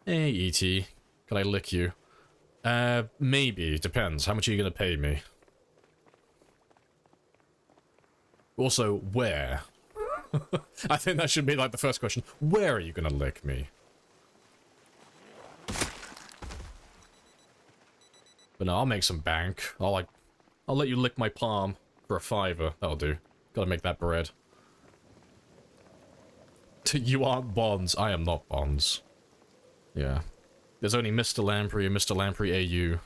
Hey, E.T. Can I lick you? Maybe. Depends. How much are you gonna pay me? Also, where? I think that should be, like, the first question. Where are you gonna lick me? But no, I'll make some bank. I'll let you lick my palm for a $5. That'll do. Gotta make that bread. You aren't Bonds. I am not Bonds. Yeah. There's only Mr. Lamprey and Mr. Lamprey AU.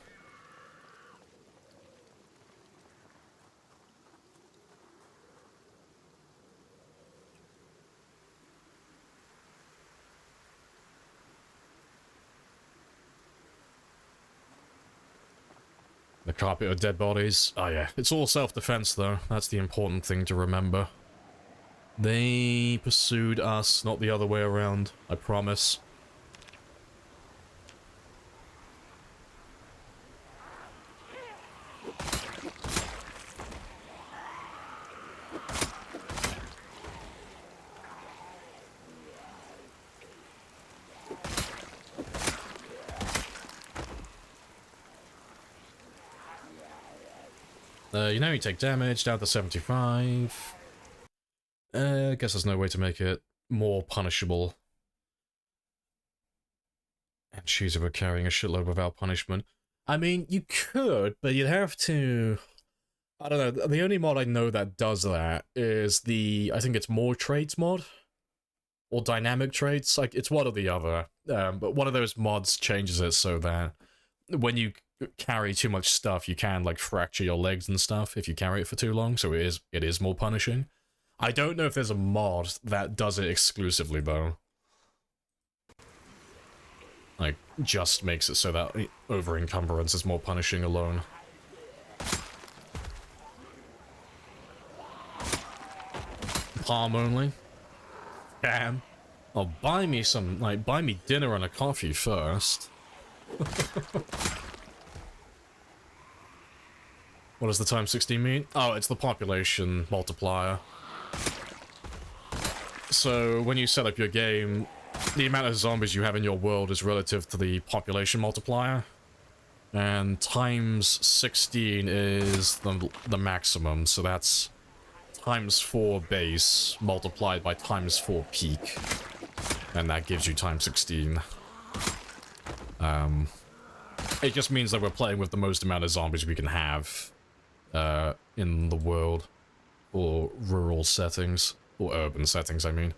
The carpet of dead bodies. Oh yeah, it's all self-defense though. That's the important thing to remember. They pursued us, not the other way around. I promise. You know, you take damage down to 75. I guess there's no way to make it more punishable. And she's about carrying a shitload without punishment. I mean, you could, but you'd have to... I don't know, the only mod I know that does that is the... I think it's more traits mod? Or dynamic traits? Like, it's one or the other. But one of those mods changes it so that when you carry too much stuff, you can, like, fracture your legs and stuff if you carry it for too long, so it is more punishing. I don't know if there's a mod that does it exclusively, though. Like, just makes it so that over-encumbrance is more punishing alone. Palm only? Damn. Oh, buy me some, like, buy me dinner and a coffee first. What does the times 16 mean? Oh, it's the population multiplier. So, when you set up your game, the amount of zombies you have in your world is relative to the population multiplier. And times 16 is the maximum, so that's times 4 base multiplied by times 4 peak. And that gives you times 16. It just means that we're playing with the most amount of zombies we can have in the world, or rural settings, or urban settings, I mean.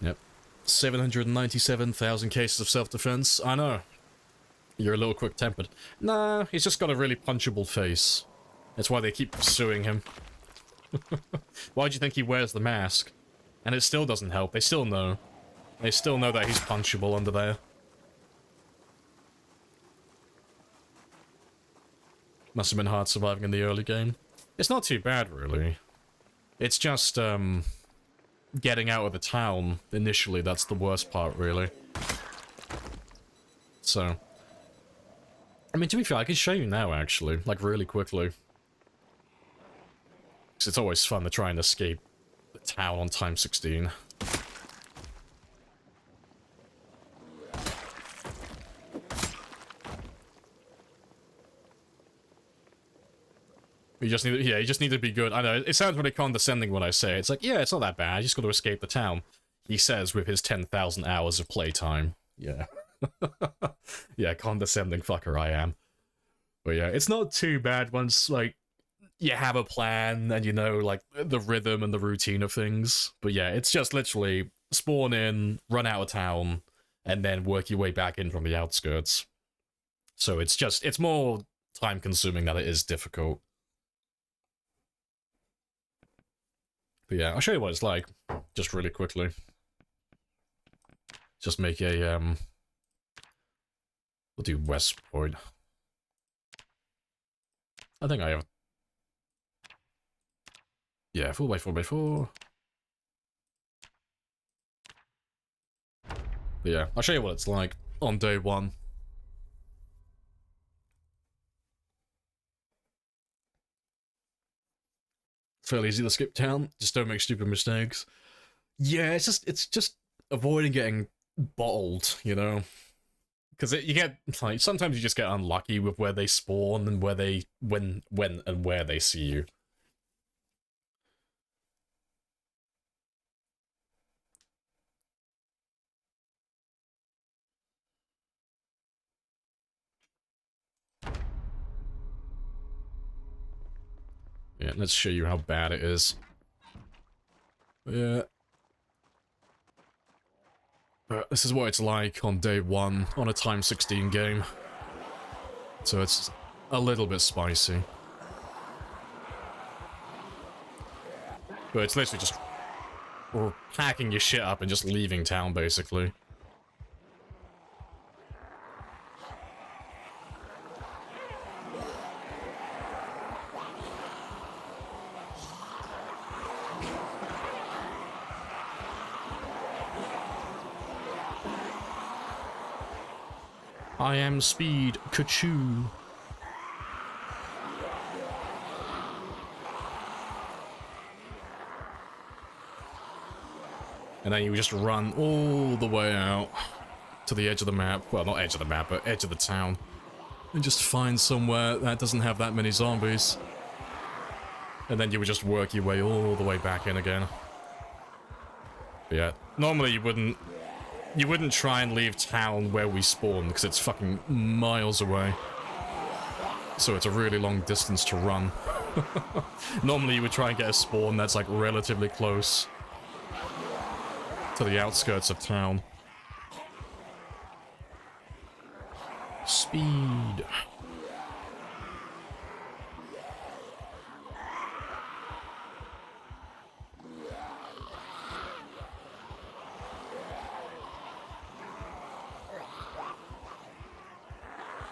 Yep. 797,000 cases of self-defense. I know. You're a little quick-tempered. Nah, he's just got a really punchable face. That's why they keep pursuing him. Why do you think he wears the mask? And it still doesn't help. They still know. They still know that he's punchable under there. Must have been hard surviving in the early game. It's not too bad, really. It's just, getting out of the town initially, that's the worst part, really. So... I mean, to be fair, I can show you now, actually. Like, really quickly. Because it's always fun to try and escape the town on time 16. You just need to, yeah, you just need to be good. I know, it sounds really condescending when I say it. It's like, yeah, it's not that bad, you just got to escape the town. He says with his 10,000 hours of playtime. Yeah. Yeah, condescending fucker I am. But yeah, it's not too bad once, like, you have a plan and you know, like, the rhythm and the routine of things. But yeah, it's just literally spawn in, run out of town, and then work your way back in from the outskirts. So it's more time consuming than it is difficult. But yeah, I'll show you what it's like, just really quickly. Just make a, we'll do West Point. I think I have... Yeah, 4x4x4. But yeah, I'll show you what it's like on day one. It's fairly easy to skip town, just don't make stupid mistakes. Yeah, it's just avoiding getting bottled, you know? Because you get, like, sometimes you just get unlucky with where they spawn and where they, when and where they see you. Yeah, let's show you how bad it is. Yeah. But this is what it's like on day 1 on a time 16 game. So it's a little bit spicy. But it's literally just packing your shit up and just leaving town, basically. I am Speed Kachoo. And then you just run all the way out to the edge of the map. Well, not edge of the map, but edge of the town. And just find somewhere that doesn't have that many zombies. And then you would just work your way all the way back in again. But yeah, normally you wouldn't try and leave town where we spawn, because it's fucking miles away. So it's a really long distance to run. Normally you would try and get a spawn that's like relatively close to the outskirts of town. Speed.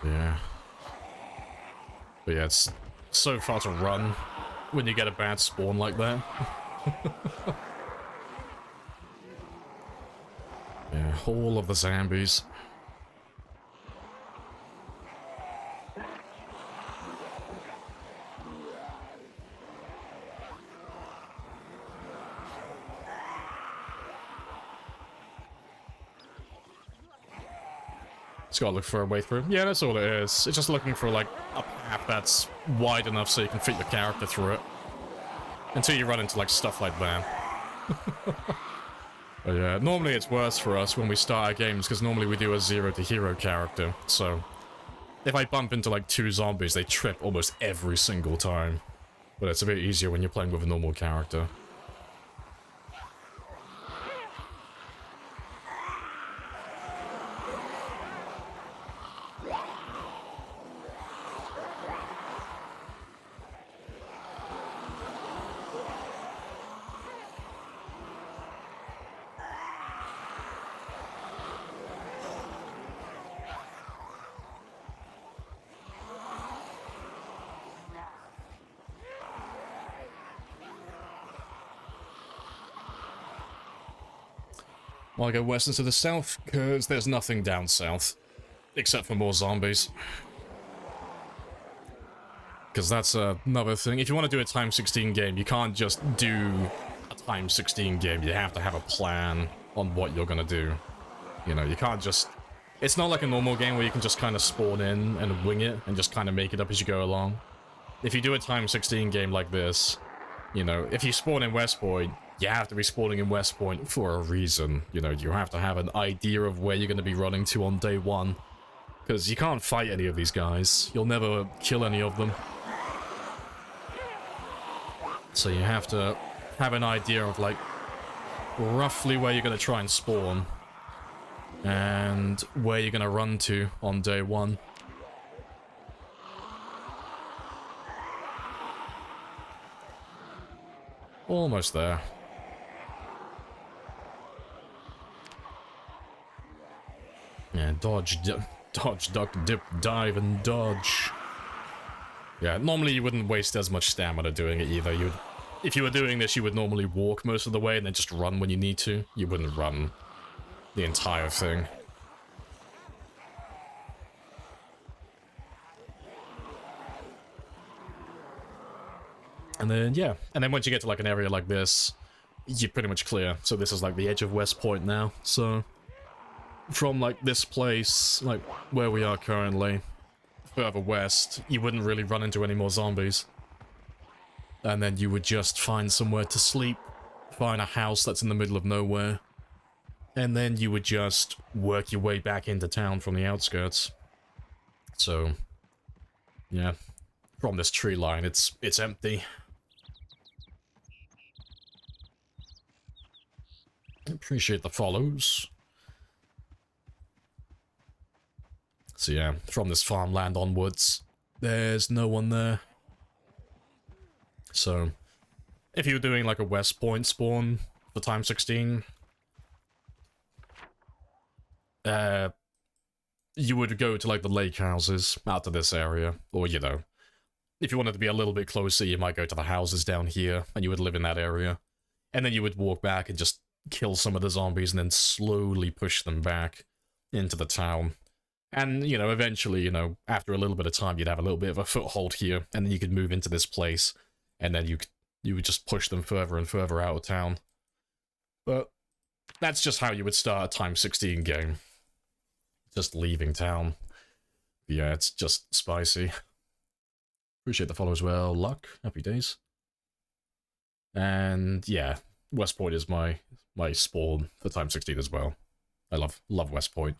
Yeah. But yeah, it's so far to run when you get a bad spawn like that. Yeah, all of the zombies. Just gotta look for a way through. Yeah, that's all it is. It's just looking for, like, a path that's wide enough so you can fit your character through it. Until you run into, like, stuff like that. But yeah, normally it's worse for us when we start our games, because normally we do a 0 to hero character, so... If I bump into, like, 2 zombies, they trip almost every single time. But it's a bit easier when you're playing with a normal character. Well, I go west into the south, because there's nothing down south. Except for more zombies. Because that's another thing. If you want to do a time 16 game, you can't just do a time 16 game. You have to have a plan on what you're gonna do. You know, you can't just... It's not like a normal game where you can just kind of spawn in and wing it and just kind of make it up as you go along. If you do a time 16 game like this, you know, if you spawn in West Point, you have to be spawning in West Point for a reason. You know, you have to have an idea of where you're going to be running to on day 1. Because you can't fight any of these guys. You'll never kill any of them. So you have to have an idea of, like, roughly where you're going to try and spawn. And where you're going to run to on day 1. Almost there. Yeah, dodge, duck, dip, dive, and dodge. Yeah, normally you wouldn't waste as much stamina doing it either. You'd, if you were doing this, you would normally walk most of the way and then just run when you need to. You wouldn't run the entire thing. And then, yeah. And then once you get to, like, an area like this, you're pretty much clear. So this is, like, the edge of West Point now. So, from, like, this place, like, where we are currently, further west, you wouldn't really run into any more zombies. And then you would just find somewhere to sleep, find a house that's in the middle of nowhere, and then you would just work your way back into town from the outskirts. So, yeah. From this tree line, it's empty. Appreciate the follows. So yeah, from this farmland onwards, there's no one there. So, if you were doing like a West Point spawn for time 16, you would go to like the lake houses out to this area, or you know, if you wanted to be a little bit closer, you might go to the houses down here, and you would live in that area. And then you would walk back and just kill some of the zombies and then slowly push them back into the town. And, you know, eventually, you know, after a little bit of time, you'd have a little bit of a foothold here, and then you could move into this place, and then you would just push them further and further out of town. But that's just how you would start a time 16 game. Just leaving town. Yeah, it's just spicy. Appreciate the follow as well. Luck. Happy days. And yeah, West Point is my spawn for time 16 as well. I love West Point.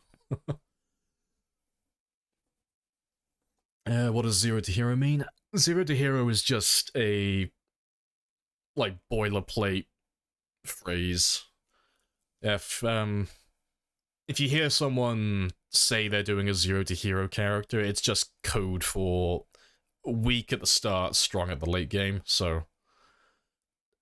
What does Zero to Hero mean? Zero to Hero is just a like boilerplate phrase. If you hear someone say they're doing a Zero to Hero character, it's just code for weak at the start, strong at the late game. So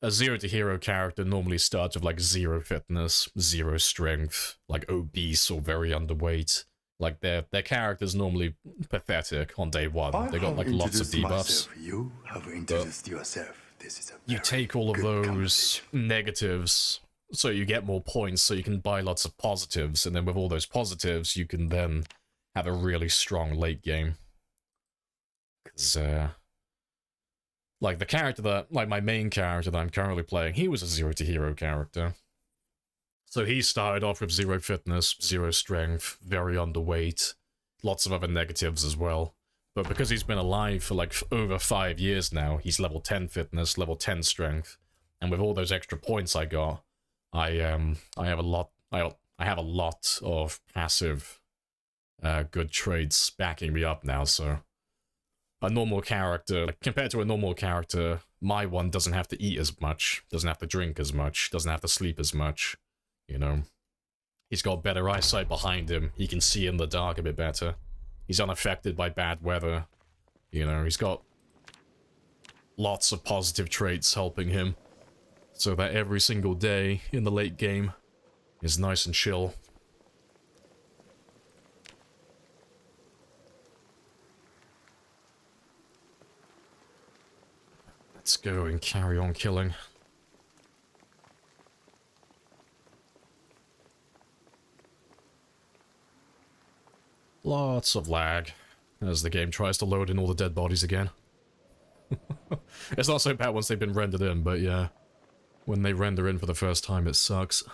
a Zero to Hero character normally starts with like 0 fitness, 0 strength, like obese or very underweight. Like their character's normally pathetic on day one. They got like lots of debuffs. You have introduced yourself. This is a You take all of those negatives, so you get more points, so you can buy lots of positives, and then with all those positives, you can then have a really strong late game. Because, like the character that, like my main character that I'm currently playing, he was a Zero to Hero character. So he started off with 0 fitness, 0 strength, very underweight, lots of other negatives as well. But because he's been alive for like over 5 years now, he's level 10 fitness, level 10 strength, and with all those extra points I got, I have a lot of passive good traits backing me up now. So a normal character, like, compared to a normal character, my one doesn't have to eat as much, doesn't have to drink as much, doesn't have to sleep as much. You know, he's got better eyesight behind him. He can see in the dark a bit better. He's unaffected by bad weather. You know, he's got lots of positive traits helping him, so that every single day in the late game is nice and chill. Let's go and carry on killing. Lots of lag as the game tries to load in all the dead bodies again. It's not so bad once they've been rendered in, but yeah, when they render in for the first time, it sucks.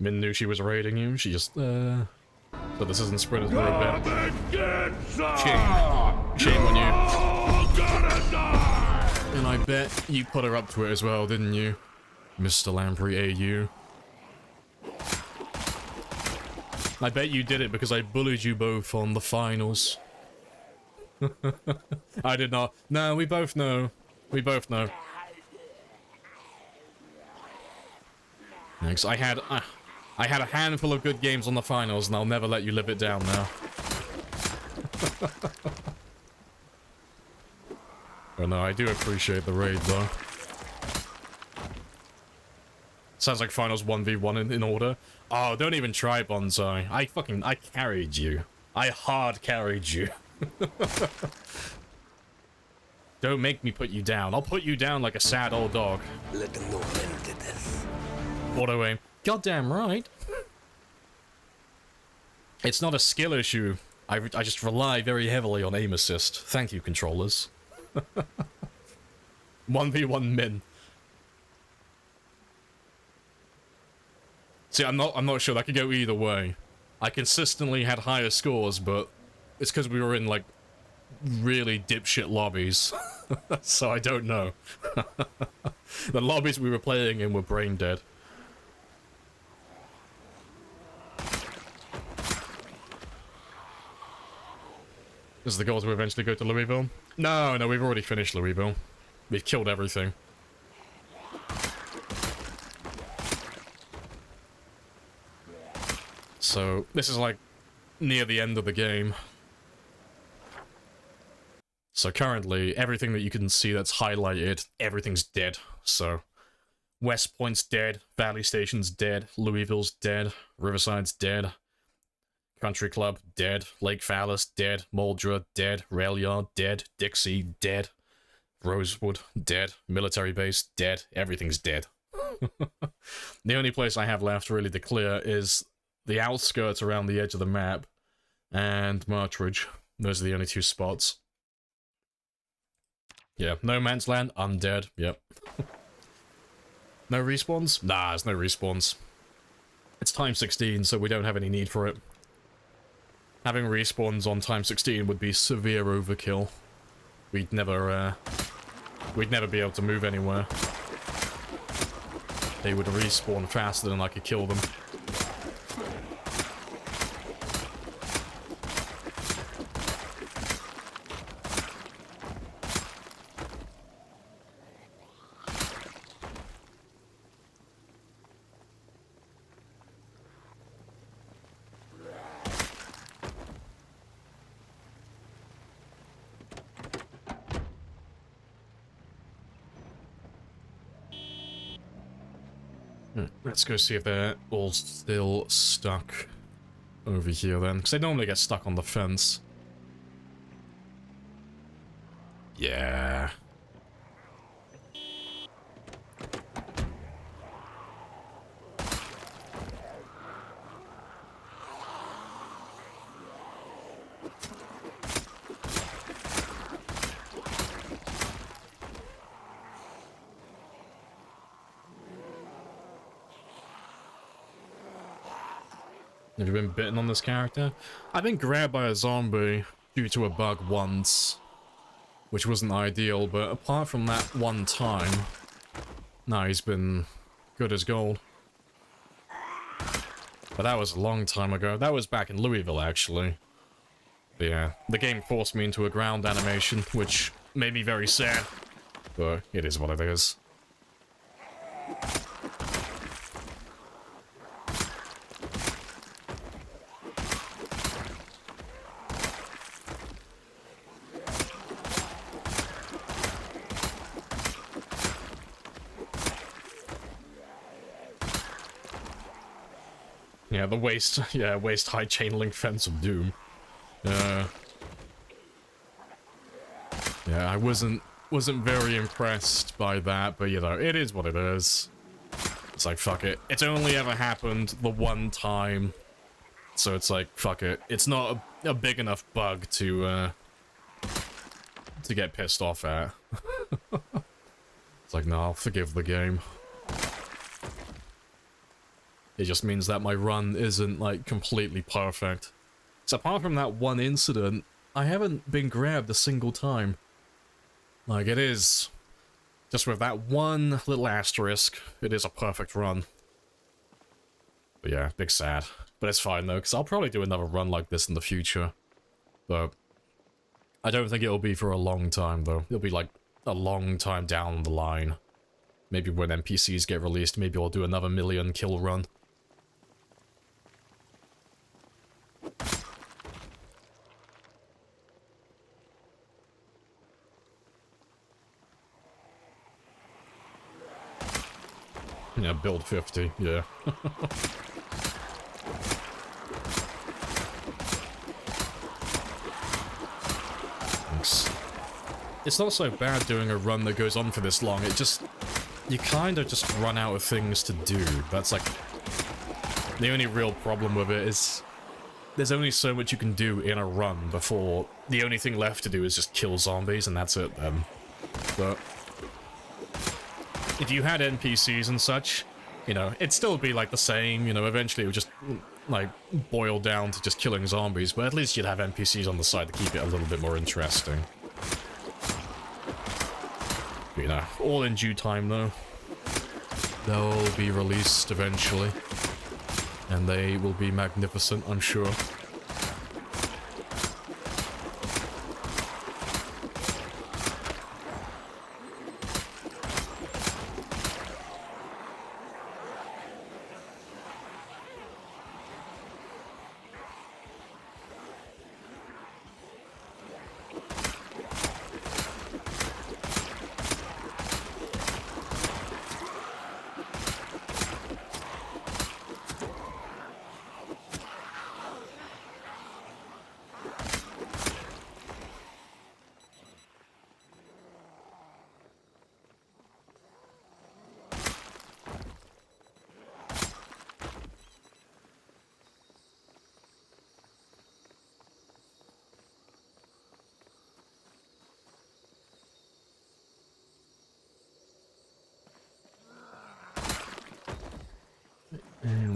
Min knew she was raiding you, she just, but this isn't Sprinter's for a bit. Shame on you. And I bet you put her up to it as well, didn't you? Mr. Lamprey AU. I bet you did it because I bullied you both on the finals. I did not. No, we both know. We both know. Thanks. I had a handful of good games on the finals, and I'll never let you live it down now. Oh no, I do appreciate the raid though. Sounds like finals 1v1 in order. Oh, don't even try, Bonsai. I carried you. I hard carried you. Don't make me put you down. I'll put you down like a sad old dog. Let them know when did this. Auto aim. Goddamn right. It's not a skill issue. I just rely very heavily on aim assist. Thank you, controllers. 1v1 min. See, I'm not sure. That could go either way. I consistently had higher scores, but it's because we were in like really dipshit lobbies. So I don't know. The lobbies we were playing in were brain dead. Is the goal to eventually go to Louisville? No, no, we've already finished Louisville. We've killed everything. So, this is like near the end of the game. So currently, everything that you can see that's highlighted, everything's dead. So, West Point's dead, Valley Station's dead, Louisville's dead, Riverside's dead, Country Club dead, Lake Fallis dead, Muldra dead, Rail Yard dead, Dixie dead, Rosewood dead, Military Base dead, everything's dead. The only place I have left really to clear is the outskirts around the edge of the map and Martridge. Those are the only two spots. Yeah, No Man's Land, undead, yep. No respawns? Nah, there's no respawns. It's time 16, so we don't have any need for it. Having respawns on time 16 would be severe overkill. We'd never be able to move anywhere. They would respawn faster than I could kill them. Let's go see if they're all still stuck over here then, because they normally get stuck on the fence. Yeah. Have you been bitten on this character? I've been grabbed by a zombie due to a bug once, which wasn't ideal, but apart from that one time, no, he's been good as gold. But that was a long time ago. That was back in Louisville, actually. But yeah, the game forced me into a ground animation, which made me very sad. But it is what it is. Yeah, the waist high chain link fence of doom. Yeah, I wasn't very impressed by that, but you know, it is what it is. It's like, fuck it. It's only ever happened the one time. So it's like, fuck it. It's not a big enough bug to get pissed off at. It's like, no, I'll forgive the game. It just means that my run isn't, like, completely perfect. So apart from that one incident, I haven't been grabbed a single time. Like, it is... just with that one little asterisk, it is a perfect run. But yeah, big sad. But it's fine, though, because I'll probably do another run like this in the future. But I don't think it'll be for a long time, though. It'll be, like, a long time down the line. Maybe when NPCs get released, maybe I'll do another 1,000,000 kill run. Yeah, build 50, yeah. Thanks. It's not so bad doing a run that goes on for this long, it just... you kind of just run out of things to do. That's like... the only real problem with it is... there's only so much you can do in a run before the only thing left to do is just kill zombies, and that's it then. But... if you had NPCs and such, you know, it'd still be like the same, you know, eventually it would just, like, boil down to just killing zombies, but at least you'd have NPCs on the side to keep it a little bit more interesting. But, you know, all in due time, though. They'll be released eventually, and they will be magnificent, I'm sure.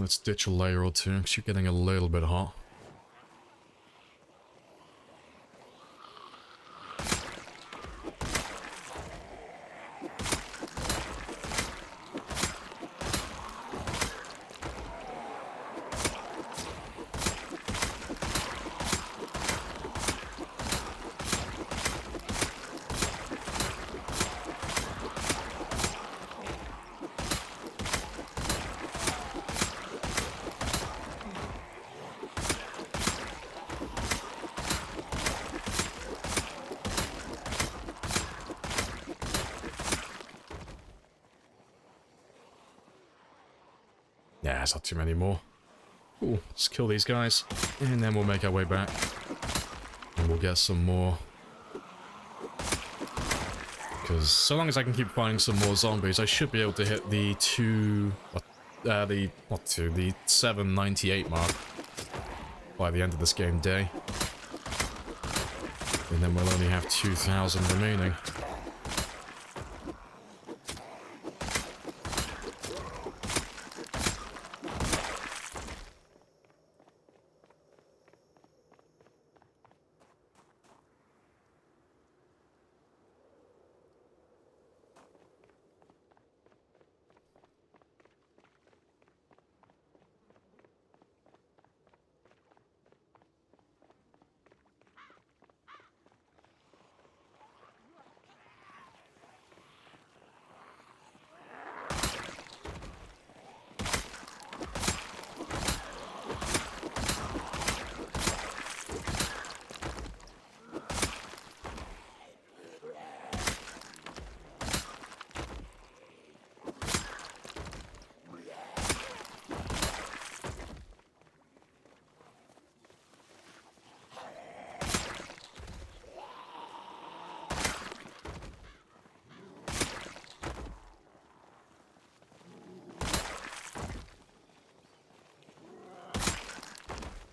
Let's ditch a layer or two, because you're getting a little bit hot. Yeah, there's not too many more. Cool, let's kill these guys, and then we'll make our way back. And we'll get some more. Because so long as I can keep finding some more zombies, I should be able to hit the the 798 mark by the end of this game day. And then we'll only have 2,000 remaining.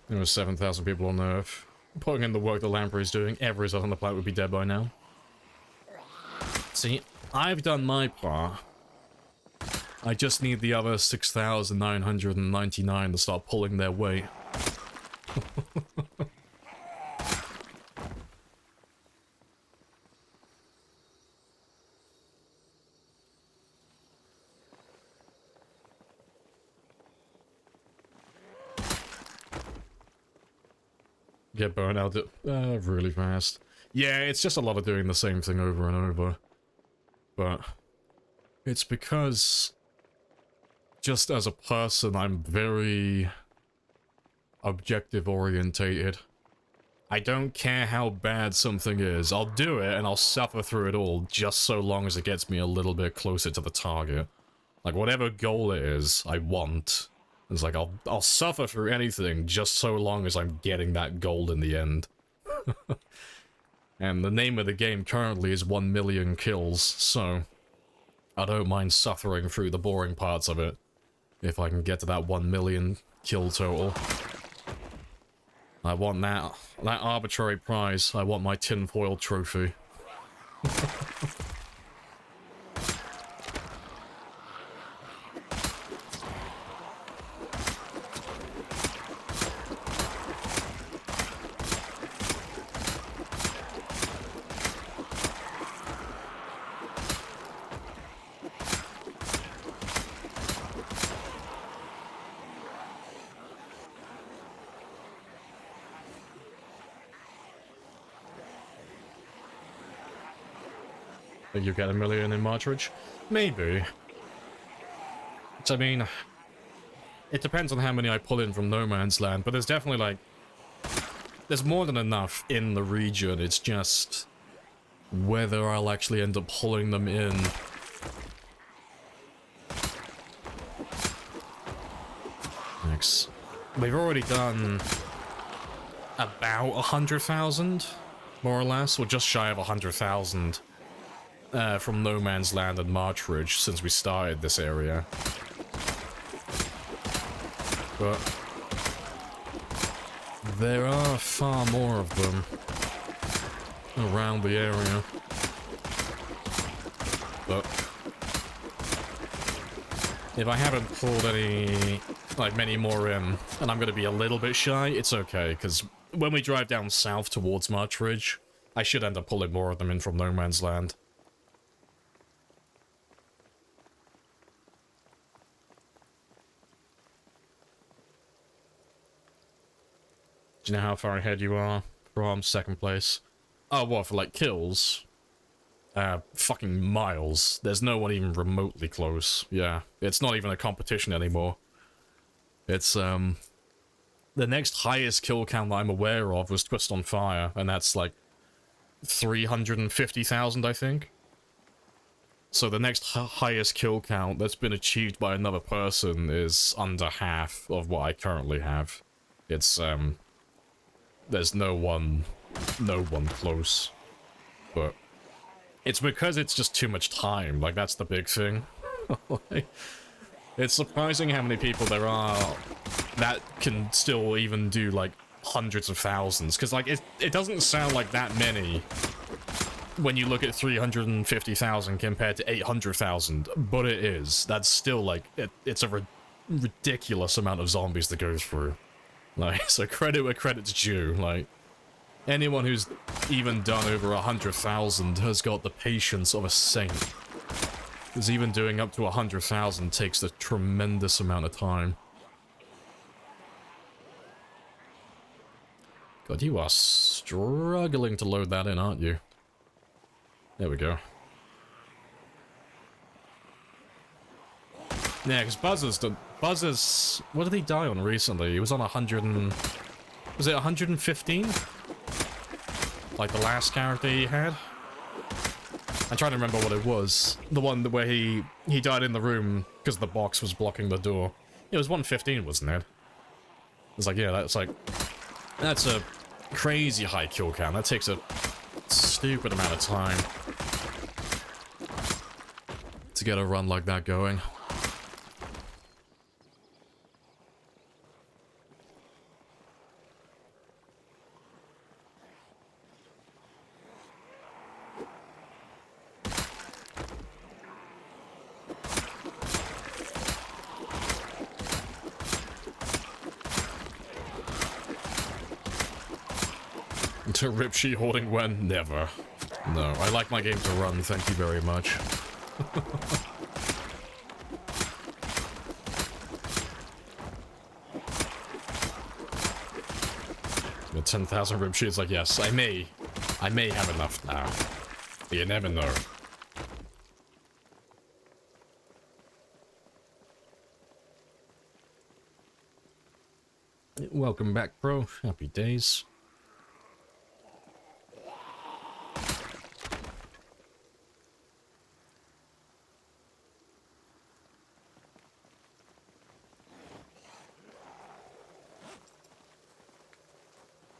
There was 7,000 people on Earth. Putting in the work that Lamprey is doing, every result on the planet would be dead by now. See, I've done my part. I just need the other 6,999 to start pulling their weight. Get burnt out really fast. Yeah, it's just a lot of doing the same thing over and over. But it's because just as a person, I'm very objective orientated. I don't care how bad something is. I'll do it and I'll suffer through it all just so long as it gets me a little bit closer to the target. Like whatever goal it is I want. It's like, I'll suffer through anything just so long as I'm getting that gold in the end. And the name of the game currently is 1 million kills, so I don't mind suffering through the boring parts of it if I can get to that 1 million kill total. I want that arbitrary prize. I want my tinfoil trophy. Think you get 1 million in Martridge? Maybe. I mean, it depends on how many I pull in from No Man's Land, but there's definitely, like, there's more than enough in the region. It's just whether I'll actually end up pulling them in. Thanks. We've already done about 100,000, more or less, or just shy of 100,000. From No Man's Land and Martridge since we started this area. But there are far more of them around the area. But if I haven't pulled any like many more in, and I'm gonna be a little bit shy, it's okay, because when we drive down south towards March Ridge, I should end up pulling more of them in from No Man's Land. Do you know how far ahead you are from second place? Oh, what, for like kills? Fucking miles. There's no one even remotely close. Yeah, it's not even a competition anymore. It's, the next highest kill count that I'm aware of was Twist on Fire, and that's like 350,000, I think. So the next highest kill count that's been achieved by another person is under half of what I currently have. It's, there's no one close. But it's because it's just too much time, like, that's the big thing. Like, it's surprising how many people there are that can still even do, like, hundreds of thousands, because, like, it doesn't sound like that many when you look at 350,000 compared to 800,000, but it is. That's still, like, it's a ridiculous amount of zombies to go through. Like, so credit where credit's due, like, anyone who's even done over 100,000 has got the patience of a saint. Because even doing up to 100,000 takes a tremendous amount of time. God, you are struggling to load that in, aren't you? There we go. Yeah, because Buzzers, what did he die on recently? He was on 100 and... Was it 115? Like the last character he had? I'm trying to remember what it was. The one where he died in the room because the box was blocking the door. It was 115, wasn't it? It's like, yeah, that's a crazy high kill count. That takes a stupid amount of time to get a run like that going. To rip sheet holding when? Never. No, I like my game to run, thank you very much. With 10,000 rip sheets, like, yes, I may have enough now. But you never know. Welcome back, bro. Happy days.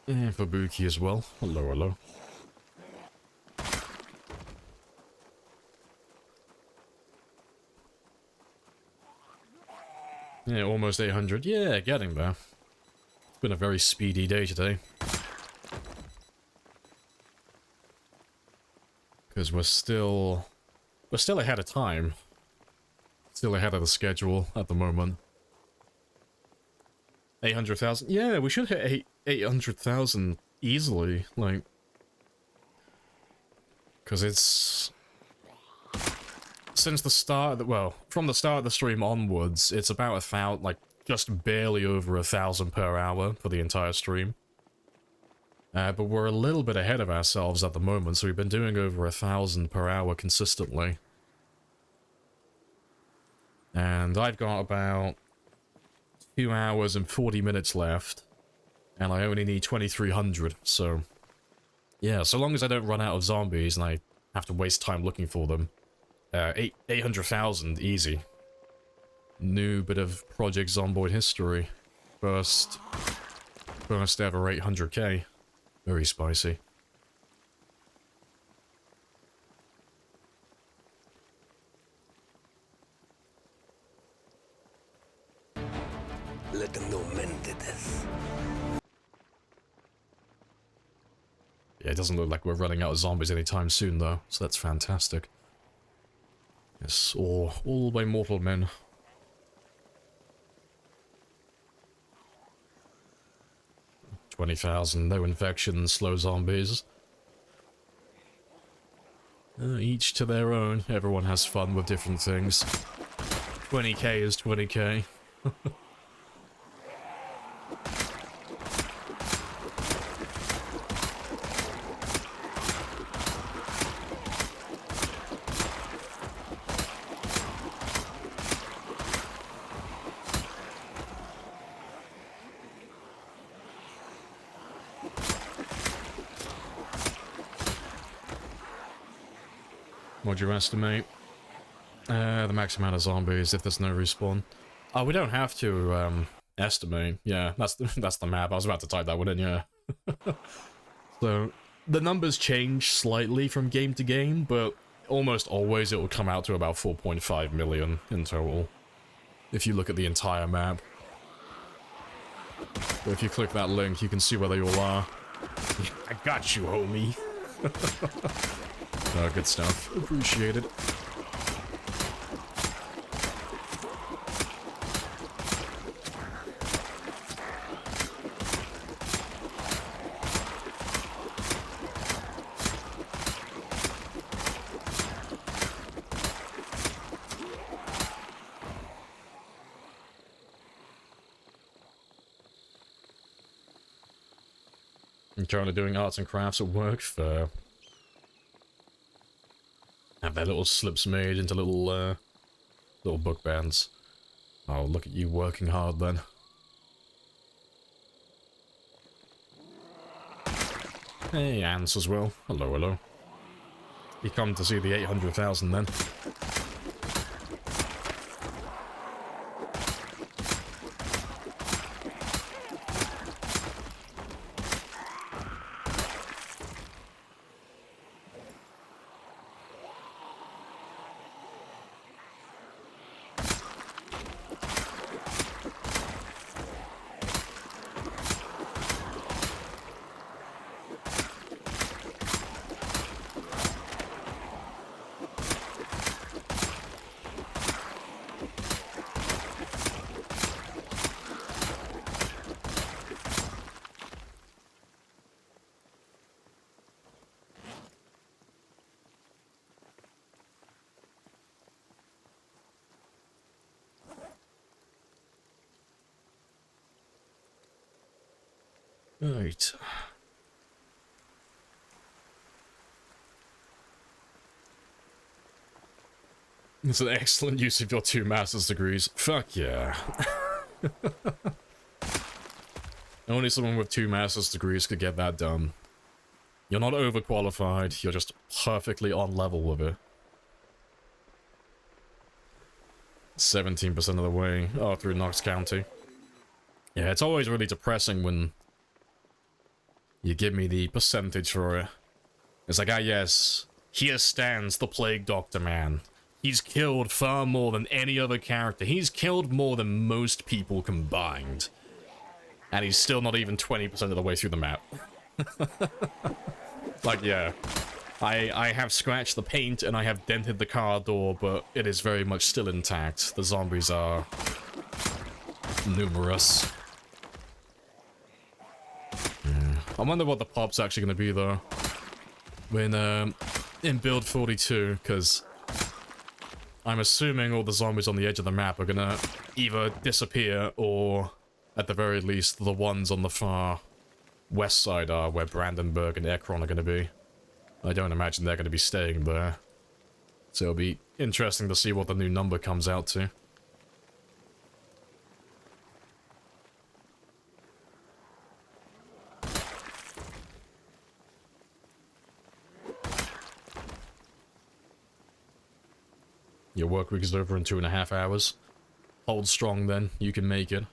And for Buki as well. Hello, hello. Yeah, almost 800. Yeah, getting there. It's been a very speedy day today. Because we're still ahead of time. Still ahead of the schedule at the moment. 800,000? Yeah, we should hit 800,000 easily, like... Because it's... Since the start of the... Well, from the start of the stream onwards, it's about 1,000, like, just barely over 1,000 per hour for the entire stream. But we're a little bit ahead of ourselves at the moment, so we've been doing over 1,000 per hour consistently. And I've got about 2 hours and 40 minutes left, and I only need 2,300, so... Yeah, so long as I don't run out of zombies and I have to waste time looking for them. 800,000, easy. New bit of Project Zomboid history. First ever 800k. Very spicy. Let them know men did this. Yeah, it doesn't look like we're running out of zombies anytime soon, though, so that's fantastic. Yes, all by mortal men. 20,000. No infections, slow zombies. Each to their own. Everyone has fun with different things. 20k is 20k. What'd you estimate? The max amount of zombies if there's no respawn. Oh, we don't have to estimate. Yeah, that's the map. I was about to type that one in, yeah. So, the numbers change slightly from game to game, but almost always it will come out to about 4.5 million in total. If you look at the entire map. But if you click that link, you can see where they all are. I got you, homie. Oh, good stuff. Appreciate it. I'm currently doing arts and crafts at work for... have their little slips made into little book bands. Oh, look at you working hard then. Hey, ants as well. Hello, hello. You come to see the 800,000 then. Right. It's an excellent use of your 2 master's degrees. Fuck yeah. Only someone with 2 master's degrees could get that done. You're not overqualified, you're just perfectly on level with it. 17% of the way. Oh, through Knox County. Yeah, it's always really depressing when you give me the percentage for it. It's like, ah yes, here stands the Plague Doctor Man. He's killed far more than any other character. He's killed more than most people combined. And he's still not even 20% of the way through the map. Like, yeah. I have scratched the paint and I have dented the car door, but it is very much still intact. The zombies are numerous. I wonder what the pop's actually going to be, though. When, in build 42, because I'm assuming all the zombies on the edge of the map are going to either disappear, or, at the very least, the ones on the far west side are where Brandenburg and Ekron are going to be. I don't imagine they're going to be staying there. So it'll be interesting to see what the new number comes out to. Your work week is over in 2.5 hours. Hold strong then, you can make it.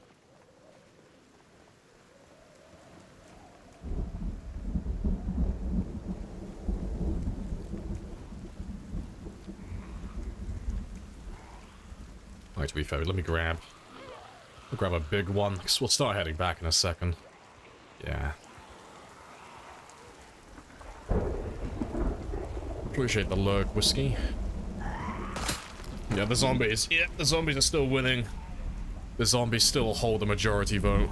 Alright, to be fair, let me grab a big one, because we'll start heading back in a second. Yeah. Appreciate the lurk, whiskey. Yeah, the zombies are still winning. The zombies still hold the majority vote.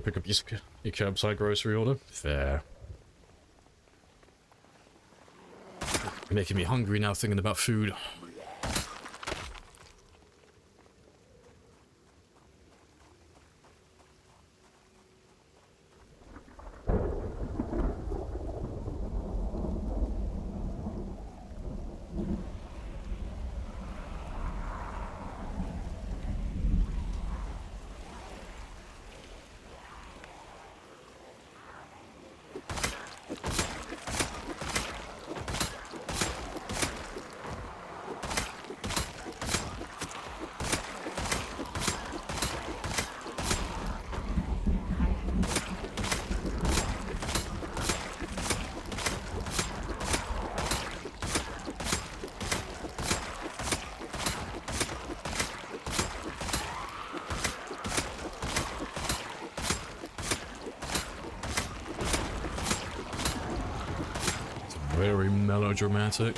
pick up your curbside grocery order? Fair. You're making me hungry now thinking about food. Very melodramatic.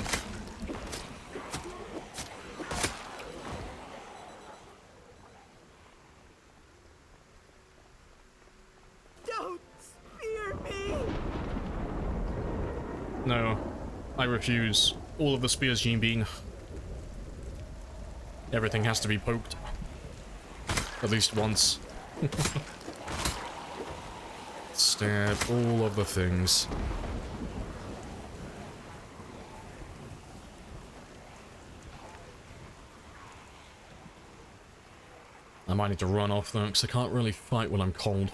Don't spear me! No, I refuse. All of the spears, Gene Bean. Everything has to be poked. At least once. Stab all of the things. I might need to run off though, because I can't really fight when I'm cold.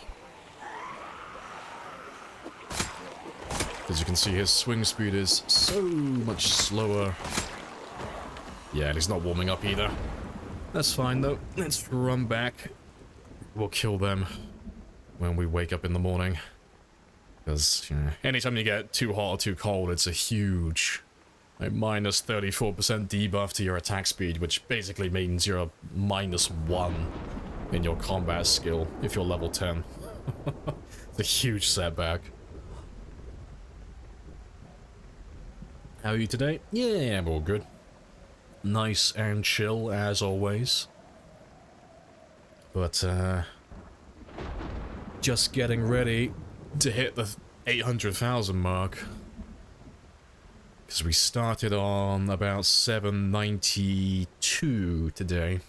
As you can see, his swing speed is so much slower. Yeah, and he's not warming up either. That's fine though. Let's run back. We'll kill them when we wake up in the morning. Because, you know, anytime you get too hot or too cold, it's a huge... like, minus 34% debuff to your attack speed, which basically means you're a -1 in your combat skill if you're level 10. It's a huge setback. How are you today? Yeah, I'm all good. Nice and chill, as always. But, just getting ready to hit the 800,000 mark. Because we started on about 792 today.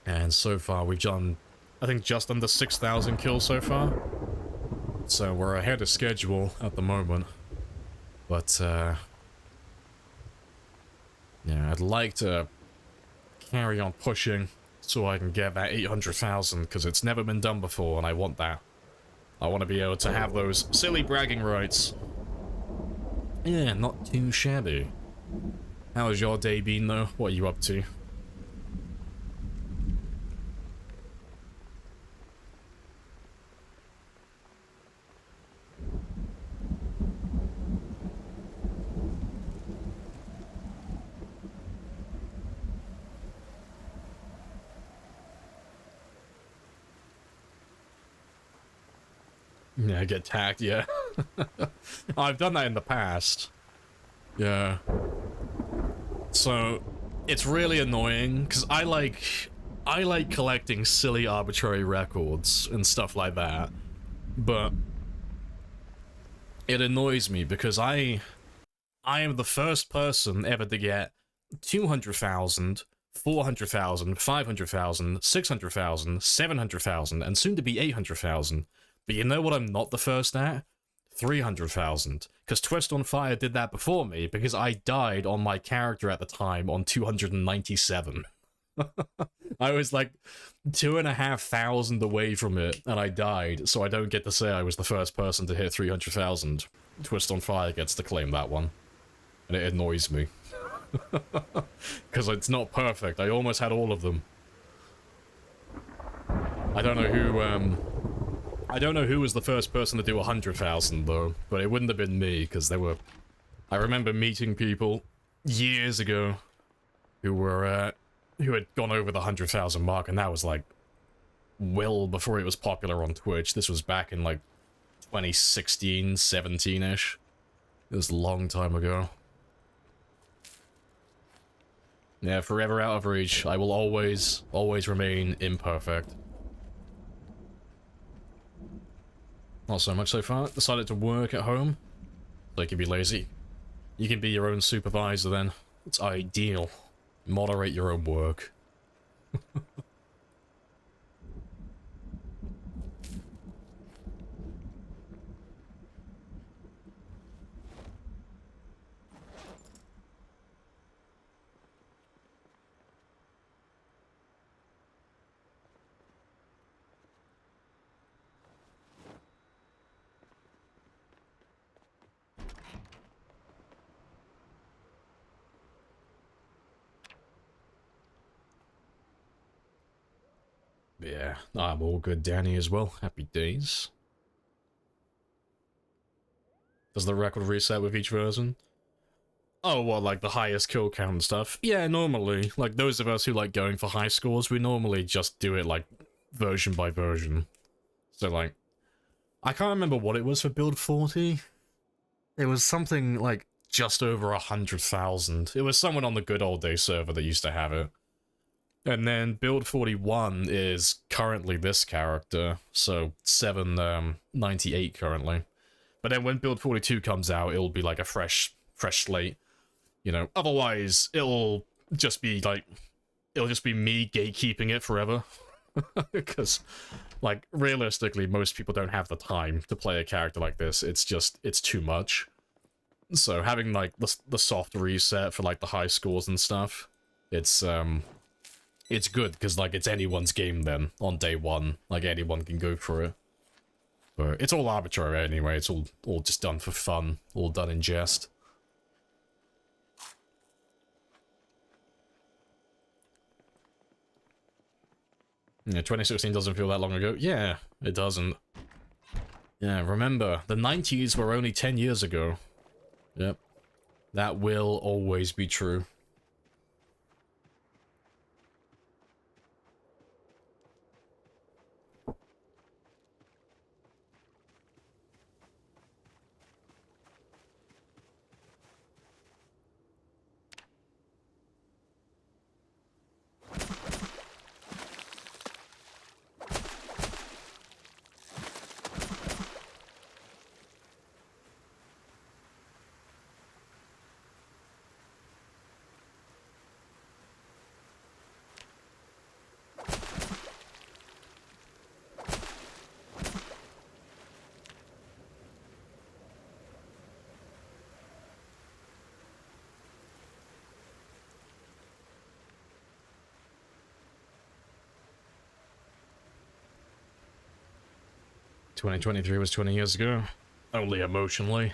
And so far we've done, I think, just under 6,000 kills so far. So we're ahead of schedule at the moment. But, yeah, I'd like to carry on pushing so I can get that 800,000, because it's never been done before and I want that. I want to be able to have those silly bragging rights. Yeah, not too shabby. How's your day been, though? What are you up to? Yeah, get tagged, yeah. I've done that in the past. Yeah. So, it's really annoying, because I like collecting silly arbitrary records and stuff like that. But it annoys me because I am the first person ever to get 200,000, 400,000, 500,000, 600,000, 700,000, and soon to be 800,000. But you know what I'm not the first at? 300,000. Because Twist on Fire did that before me, because I died on my character at the time on 297. I was like 2,500 away from it, and I died, so I don't get to say I was the first person to hit 300,000. Twist on Fire gets to claim that one. And it annoys me. Because it's not perfect. I almost had all of them. I don't know who was the first person to do 100,000 though, but it wouldn't have been me, because there were... I remember meeting people years ago who were, who had gone over the 100,000 mark, and that was like well before it was popular on Twitch. This was back in like 2016, 17-ish. It was a long time ago. Yeah, forever out of reach. I will always remain imperfect. Not so much so far. Decided to work at home. So you can be lazy. You can be your own supervisor then. It's ideal. Moderate your own work. Yeah, I'm all good, Danny, as well. Happy days. Does the record reset with each version? Oh, well, like the highest kill count and stuff? Yeah, normally. Like, those of us who like going for high scores, we normally just do it, like, version by version. So, like, I can't remember what it was for build 40. It was something, like, just over 100,000. It was someone on the good old day server that used to have it. And then build 41 is currently this character, so 798 currently. But then when build 42 comes out, it'll be like a fresh slate, you know. Otherwise, it'll just be like, it'll just be me gatekeeping it forever. Because, like, realistically, most people don't have the time to play a character like this. It's just, it's too much. So having, like, the soft reset for, like, the high scores and stuff, it's good, because, like, it's anyone's game then, on day one. Like, anyone can go for it. But it's all arbitrary anyway, it's all just done for fun. All done in jest. Yeah, 2016 doesn't feel that long ago. Yeah, it doesn't. Yeah, remember, the 90s were only 10 years ago. Yep. That will always be true. 2023 was 20 years ago. Only emotionally.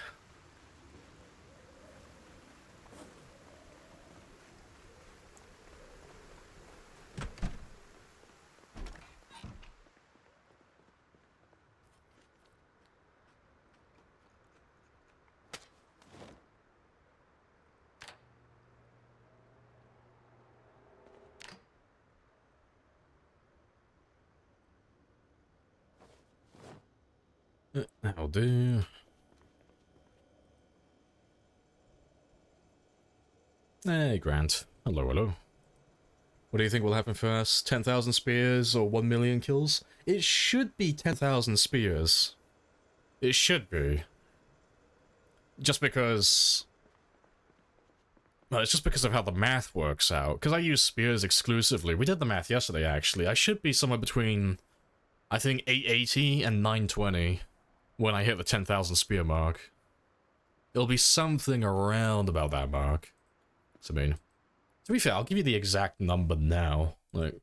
That'll do. Hey, Grant. Hello, hello. What do you think will happen first? 10,000 spears or 1 million kills? It should be 10,000 spears. It should be. Just because... Well, it's just because of how the math works out. Because I use spears exclusively. We did the math yesterday, actually. I should be somewhere between, I think, 880 and 920 when I hit the 10,000 spear mark. It'll be something around about that mark. So, I mean, to be fair, I'll give you the exact number now. Like,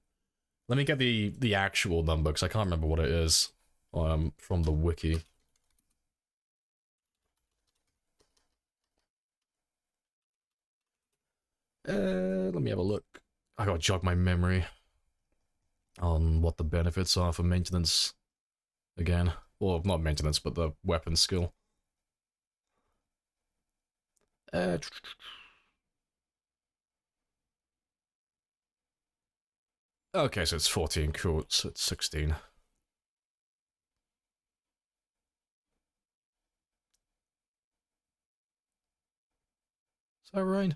let me get the actual number, because I can't remember what it is from the wiki. Let me have a look. I gotta jog my memory on what the benefits are for maintenance again. Well, not maintenance, but the weapon skill. Okay, so it's 14, cool, so it's 16. Is that right?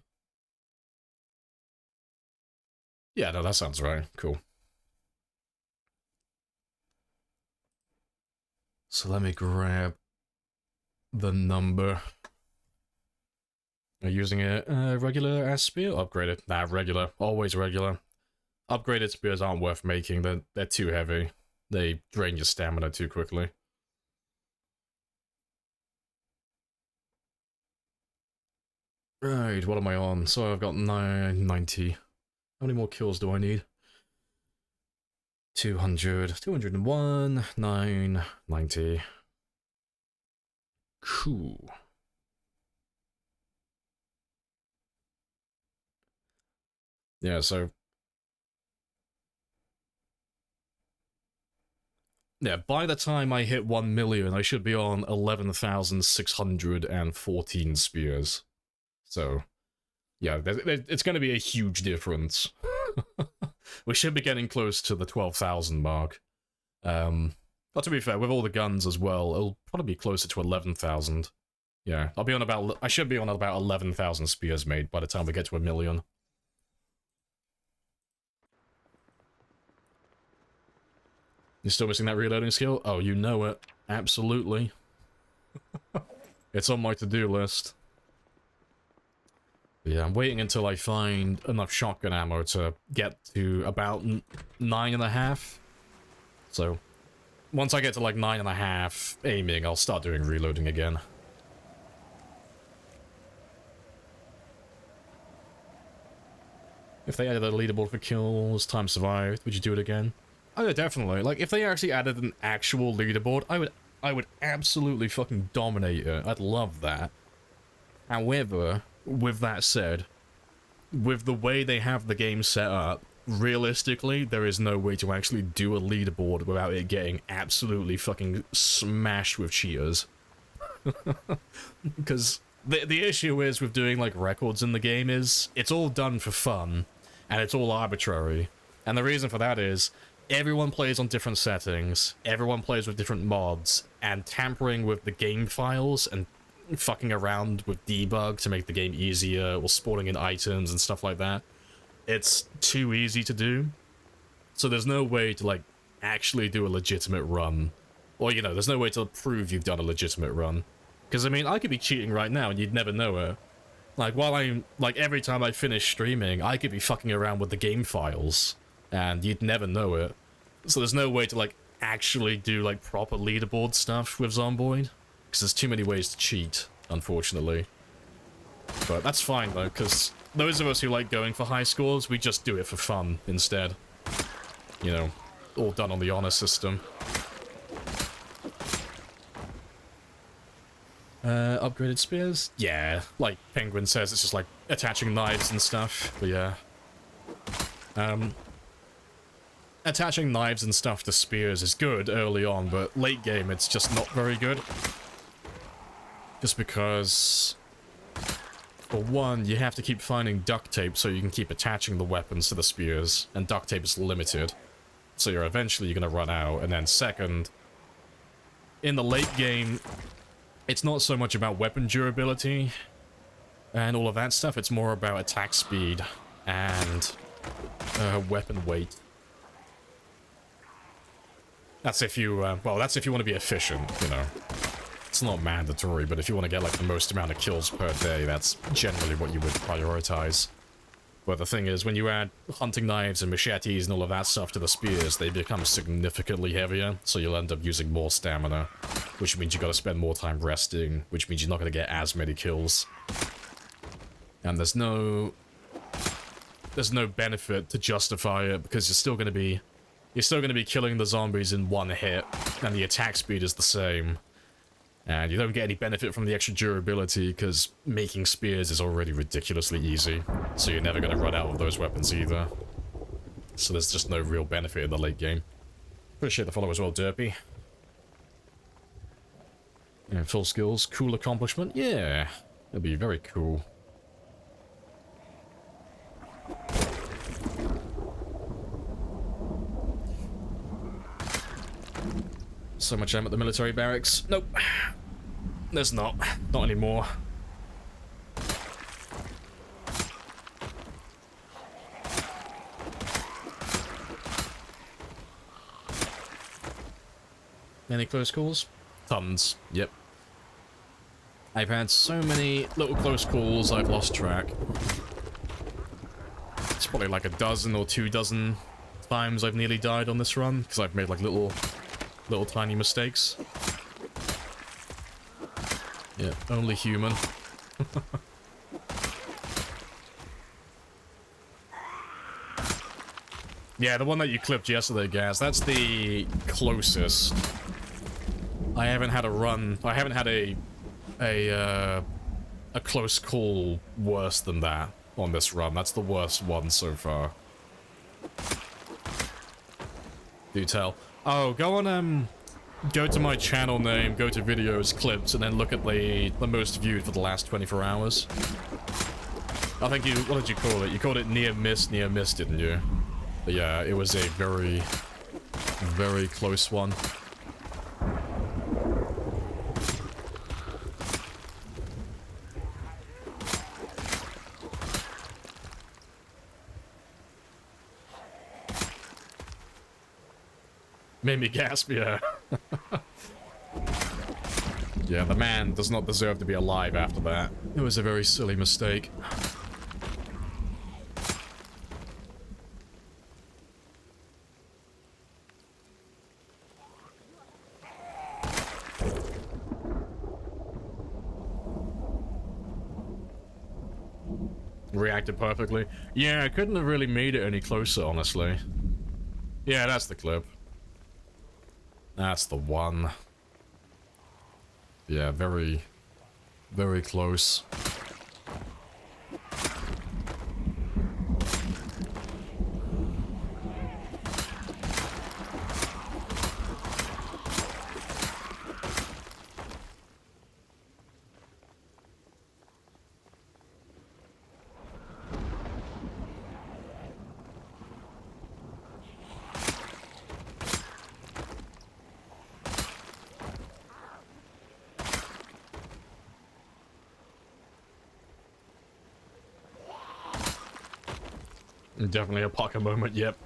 Yeah, no, that sounds right. Cool. So let me grab the number. Are you using a regular ass spear? Upgraded. Nah, regular. Always regular. Upgraded spears aren't worth making. They're too heavy. They drain your stamina too quickly. Right, what am I on? So I've got 990. How many more kills do I need? 200, 201, 990. Cool. Yeah, so... yeah, by the time I hit 1 million, I should be on 11,614 spears. So, yeah, it's going to be a huge difference. We should be getting close to the 12,000 mark. But to be fair, with all the guns as well, it'll probably be closer to 11,000. Yeah, I should be on about 11,000 spears made by the time we get to 1 million. You're still missing that reloading skill? Oh, you know it. Absolutely. It's on my to-do list. Yeah, I'm waiting until I find enough shotgun ammo to get to about 9.5. So, once I get to like 9.5 aiming, I'll start doing reloading again. If they added a leaderboard for kills, time survived, would you do it again? Oh yeah, definitely. Like, if they actually added an actual leaderboard, I would absolutely fucking dominate it. I'd love that. However, with that said, with the way they have the game set up, realistically, there is no way to actually do a leaderboard without it getting absolutely fucking smashed with cheaters. Because the issue is with doing, like, records in the game is, it's all done for fun, and it's all arbitrary. And the reason for that is, everyone plays on different settings, everyone plays with different mods, and tampering with the game files and fucking around with debug to make the game easier, or spawning in items and stuff like that, it's too easy to do. So there's no way to, like, actually do a legitimate run. Or, you know, there's no way to prove you've done a legitimate run. Because, I mean, I could be cheating right now and you'd never know it. Like, while I'm, like, every time I finish streaming, I could be fucking around with the game files, and you'd never know it. So there's no way to, like, actually do, like, proper leaderboard stuff with Zomboid. Because there's too many ways to cheat, unfortunately. But that's fine, though, because those of us who like going for high scores, we just do it for fun instead. You know, all done on the honor system. Upgraded spears? Yeah, like Penguin says, it's just like attaching knives and stuff, but yeah. Attaching knives and stuff to spears is good early on, but late game it's just not very good. Just because, for one, you have to keep finding duct tape so you can keep attaching the weapons to the spears, and duct tape is limited. So you're eventually gonna run out, and then second, in the late game, it's not so much about weapon durability and all of that stuff, it's more about attack speed and weapon weight. That's if you, well, that's if you want to be efficient, you know. It's not mandatory, but if you want to get, like, the most amount of kills per day, that's generally what you would prioritize. But the thing is, when you add hunting knives and machetes and all of that stuff to the spears, they become significantly heavier, so you'll end up using more stamina, which means you gotta spend more time resting, which means you're not gonna get as many kills. And there's no benefit to justify it, because you're still gonna be killing the zombies in one hit, and the attack speed is the same. And you don't get any benefit from the extra durability, because making spears is already ridiculously easy, so you're never going to run out of those weapons either. So there's just no real benefit in the late game. Appreciate the follow as well, Derpy. Yeah, full skills, cool accomplishment, yeah. That'd be very cool. So much ammo at the military barracks. Nope. There's not. Not anymore. Any close calls? Tons. Yep. I've had so many little close calls, I've lost track. It's probably like a dozen or 2 dozen times I've nearly died on this run, because I've made like little tiny mistakes. Yeah, only human. Yeah, the one that you clipped yesterday, Gaz, that's the closest. I haven't had a run, I haven't had a close call worse than that on this run. That's the worst one so far. Do tell. Oh, go on, go to my channel name, go to videos, clips, and then look at the most viewed for the last 24 hours. I think you, what did you call it? You called it near miss, didn't you? But yeah, it was a very, very close one. Made me gasp, yeah. Yeah, the man does not deserve to be alive after that. It was a very silly mistake. Reacted perfectly. Yeah, I couldn't have really made it any closer, honestly. Yeah, that's the clip. That's the one. Yeah, very, very close. Definitely a pocket moment, yep.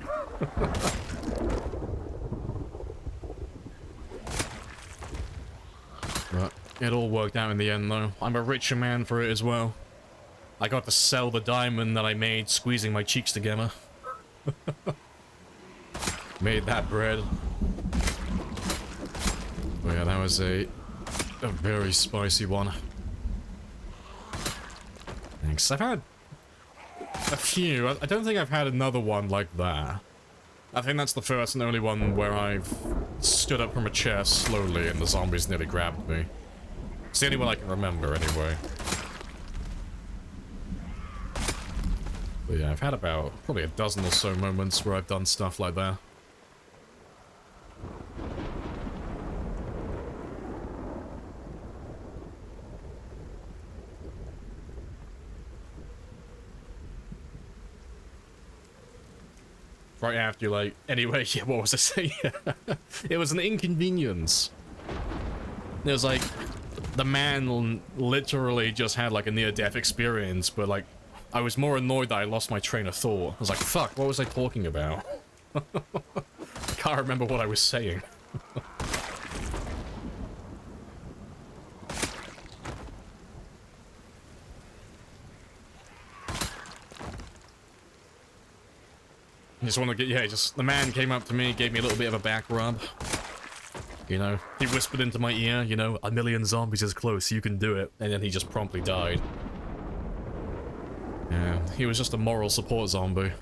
But it all worked out in the end, though. I'm a richer man for it as well. I got to sell the diamond that I made squeezing my cheeks together. Made that bread. But yeah, that was a very spicy one. Thanks. I've had a few. I don't think I've had another one like that. I think that's the first and only one where I've stood up from a chair slowly and the zombies nearly grabbed me. It's the only one I can remember, anyway. But yeah, I've had about probably a dozen or so moments where I've done stuff like that. Right after you're like, anyway, yeah, what was I saying? It was an inconvenience. It was like, the man literally just had like a near-death experience, but like, I was more annoyed that I lost my train of thought. I was like, fuck, what was I talking about? Can't remember what I was saying. Just want to get, yeah, just, the man came up to me, gave me a little bit of a back rub. You know, he whispered into my ear, you know, 1 million zombies is close, you can do it. And then he just promptly died. Yeah, he was just a moral support zombie.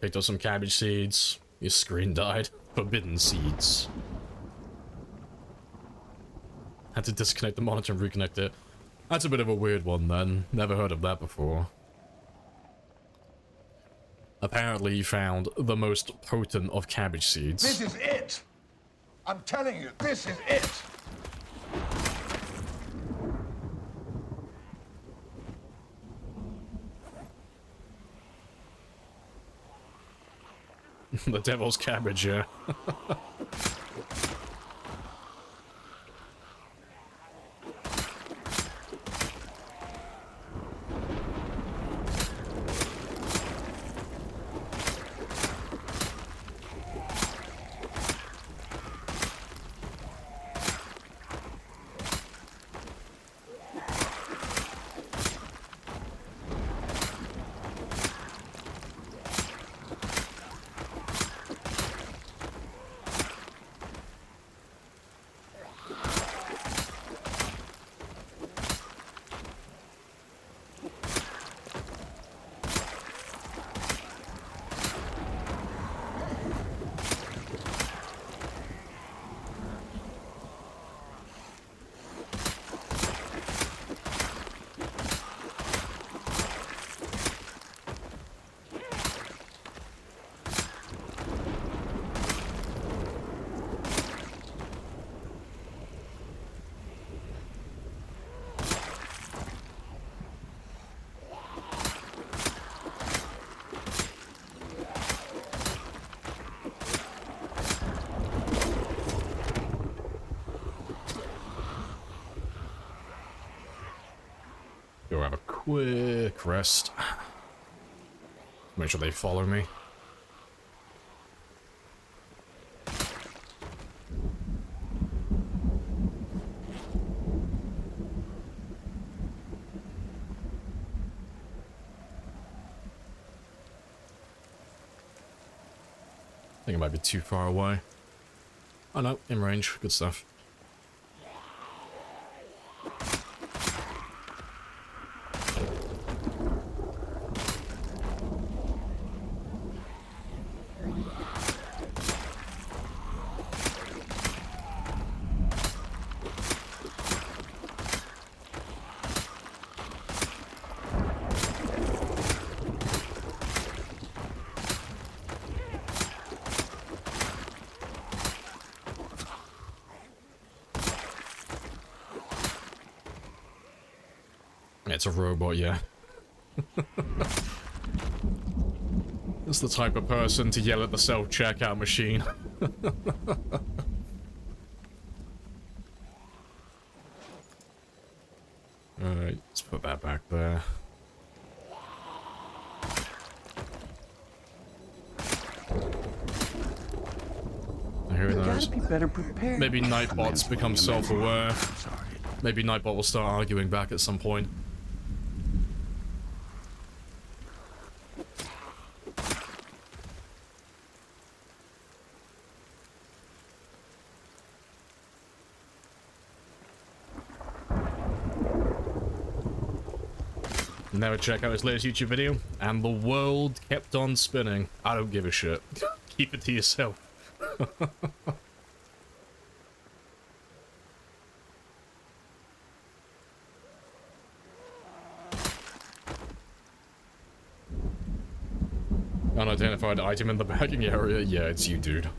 Picked up some cabbage seeds. Your screen died. Forbidden seeds. Had to disconnect the monitor and reconnect it. That's a bit of a weird one then. Never heard of that before. Apparently you found the most potent of cabbage seeds. This is it! I'm telling you, this is it! The devil's cabbage, yeah. quick rest. Make sure they follow me. I think it might be too far away. Oh no, in range. Good stuff. It's a robot, yeah. It's the type of person to yell at the self-checkout machine. Alright, let's put that back there. Who knows? Be better prepared. Maybe Nightbots become self-aware. Maybe Nightbot will start arguing back at some point. Never check out his latest YouTube video, and the world kept on spinning. I don't give a shit. Keep it to yourself. Unidentified item in the bagging area? Yeah, it's you, dude.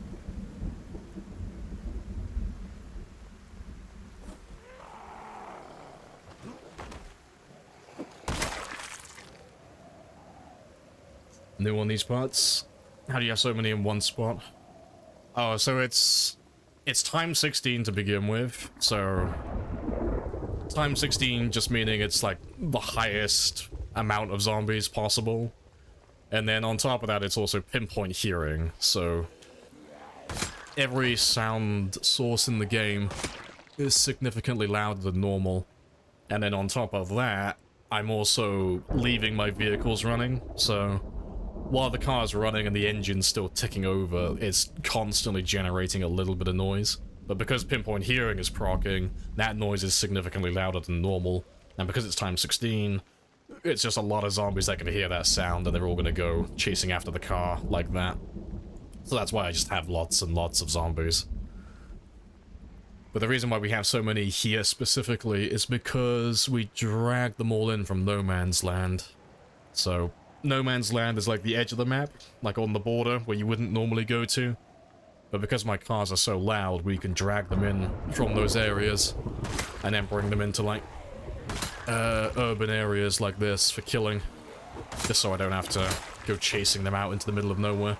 New on these parts? How do you have so many in one spot? Oh, so it's time 16 to begin with, so time 16 just meaning it's like the highest amount of zombies possible. And then on top of that, it's also pinpoint hearing, so every sound source in the game is significantly louder than normal. And then on top of that, I'm also leaving my vehicles running, so while the car's running and the engine's still ticking over, it's constantly generating a little bit of noise. But because pinpoint hearing is proccing, that noise is significantly louder than normal. And because it's time 16, it's just a lot of zombies that can hear that sound and they're all gonna go chasing after the car like that. So that's why I just have lots and lots of zombies. But the reason why we have so many here specifically is because we dragged them all in from No Man's Land. So No Man's Land is like the edge of the map, like on the border where you wouldn't normally go to. But because my cars are so loud, we can drag them in from those areas and then bring them into like urban areas like this for killing, just so I don't have to go chasing them out into the middle of nowhere.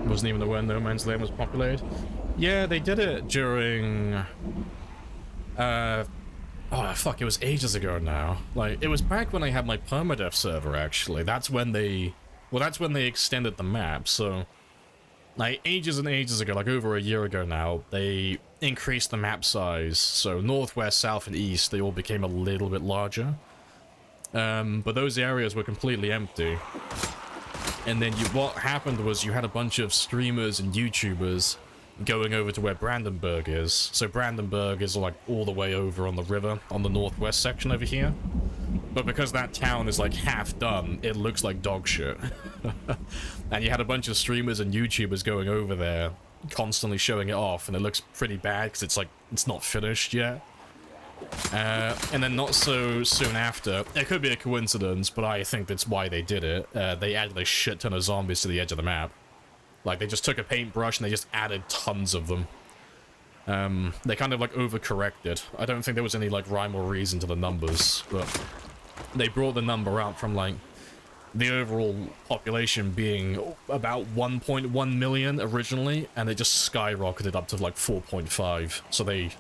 Wasn't even aware No Man's Land was populated. Yeah, they did it during oh fuck, it was ages ago now. Like, it was back when I had my permadeath server, actually. That's when they extended the map. So like ages and ages ago, like over a year ago now, they increased the map size. So northwest, south, and east, they all became a little bit larger. But those areas were completely empty. And then what happened was you had a bunch of streamers and YouTubers going over to where Brandenburg is. So Brandenburg is like all the way over on the river, on the northwest section over here. But because that town is like half done, it looks like dog shit. And you had a bunch of streamers and YouTubers going over there, constantly showing it off, and it looks pretty bad because it's like, it's not finished yet. And then not so soon after, it could be a coincidence, but I think that's why they did it. They added a shit ton of zombies to the edge of the map. Like, they just took a paintbrush and they just added tons of them. They kind of, like, overcorrected. I don't think there was any, like, rhyme or reason to the numbers, but they brought the number out from, like, the overall population being about 1.1 million originally, and it just skyrocketed up to, like, 4.5. So they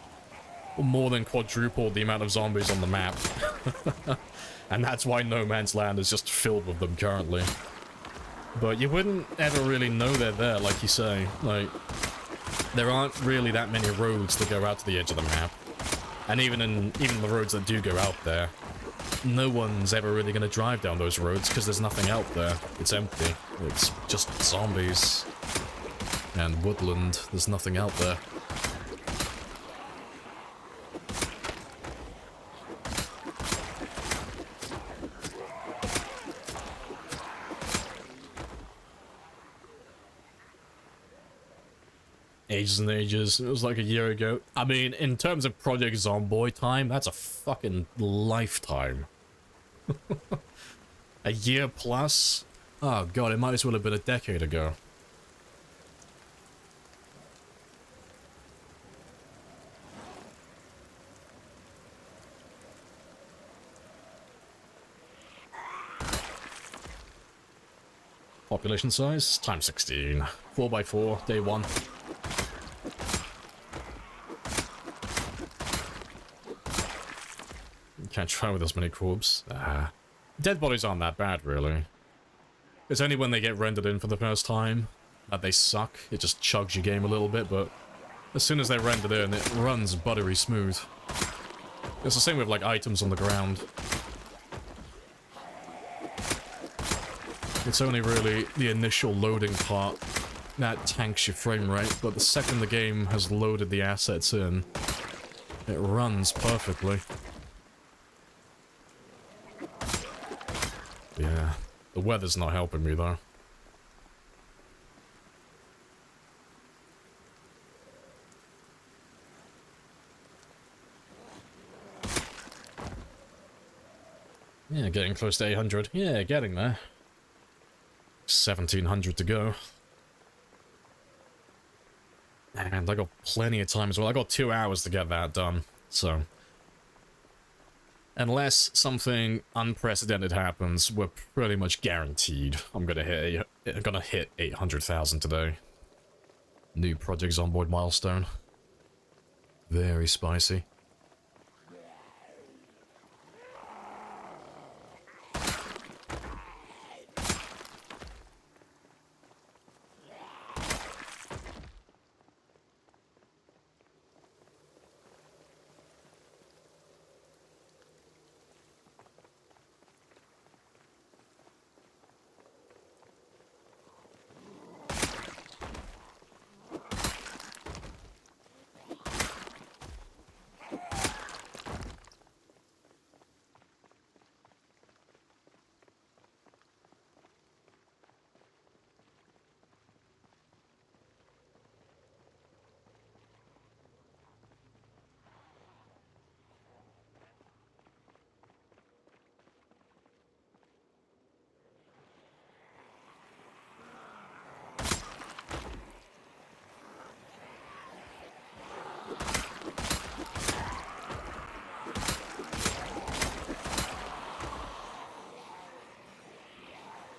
more than quadrupled the amount of zombies on the map. And that's why No Man's Land is just filled with them currently. But you wouldn't ever really know they're there, like you say. Like, there aren't really that many roads that go out to the edge of the map. And even the roads that do go out there, no one's ever really going to drive down those roads because there's nothing out there. It's empty. It's just zombies. And woodland. There's nothing out there. Ages and ages. It was like a year ago. I mean, in terms of Project Zomboid time, that's a fucking lifetime. A year plus? Oh god, it might as well have been a decade ago. Population size? Times 16. 4x4, day 1. Can't try with as many corpses. Dead bodies aren't that bad, really. It's only when they get rendered in for the first time that they suck. It just chugs your game a little bit, but as soon as they're rendered in, it runs buttery smooth. It's the same with, like, items on the ground. It's only really the initial loading part that tanks your frame rate, but the second the game has loaded the assets in, it runs perfectly. Yeah, the weather's not helping me, though. Yeah, getting close to 800. Yeah, getting there. 1700 to go. And I got plenty of time as well. I got 2 hours to get that done, so... Unless something unprecedented happens, we're pretty much guaranteed I'm gonna hit 800,000 today. New Project Zomboid milestone. Very spicy.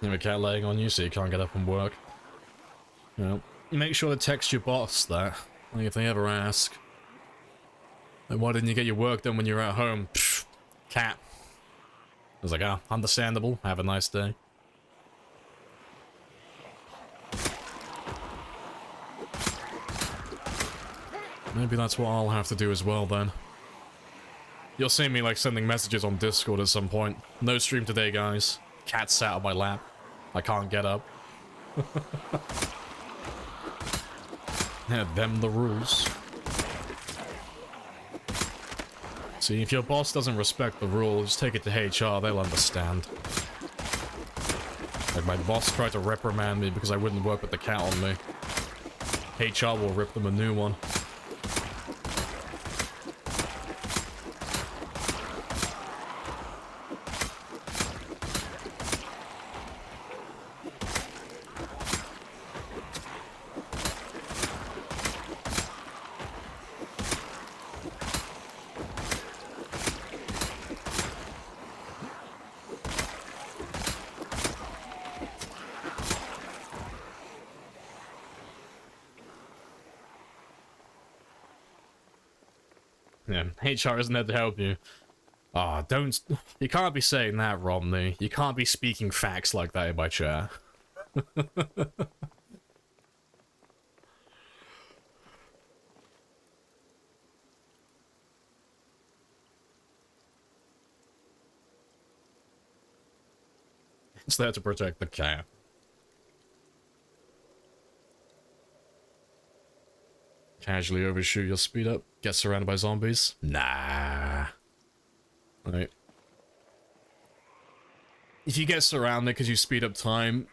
You have a cat laying on you so you can't get up and work. You know, make sure to text your boss that. Like, if they ever ask. Like, why didn't you get your work done when you were at home? Pfft, cat. I was like, ah, oh, understandable. Have a nice day. Maybe that's what I'll have to do as well, then. You'll see me, like, sending messages on Discord at some point. No stream today, guys. Cat sat on my lap. I can't get up. Yeah, them the rules. See, if your boss doesn't respect the rule, just take it to HR, they'll understand. Like, my boss tried to reprimand me because I wouldn't work with the cat on me. HR will rip them a new one. Yeah, HR isn't there to help you. Ah, don't... You can't be saying that, Romney. You can't be speaking facts like that in my chair. It's there to protect the cat. Casually overshoot your speed up. Get surrounded by zombies. Nah. Right. If you get surrounded because you speed up time,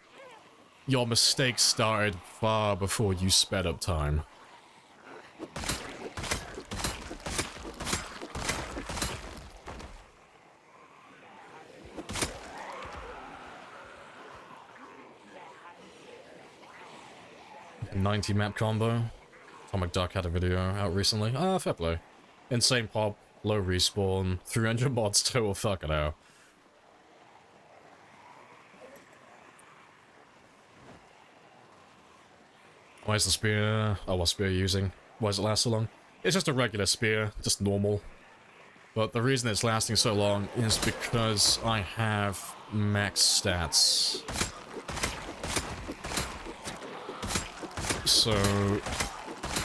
your mistake started far before you sped up time. $90 map combo. Atomic Duck had a video out recently. Ah, fair play. Insane pop, low respawn, 300 mods total, fucking hell. Why is the spear... Oh, what spear are you using? Why does it last so long? It's just a regular spear, just normal. But the reason it's lasting so long is because I have max stats. So,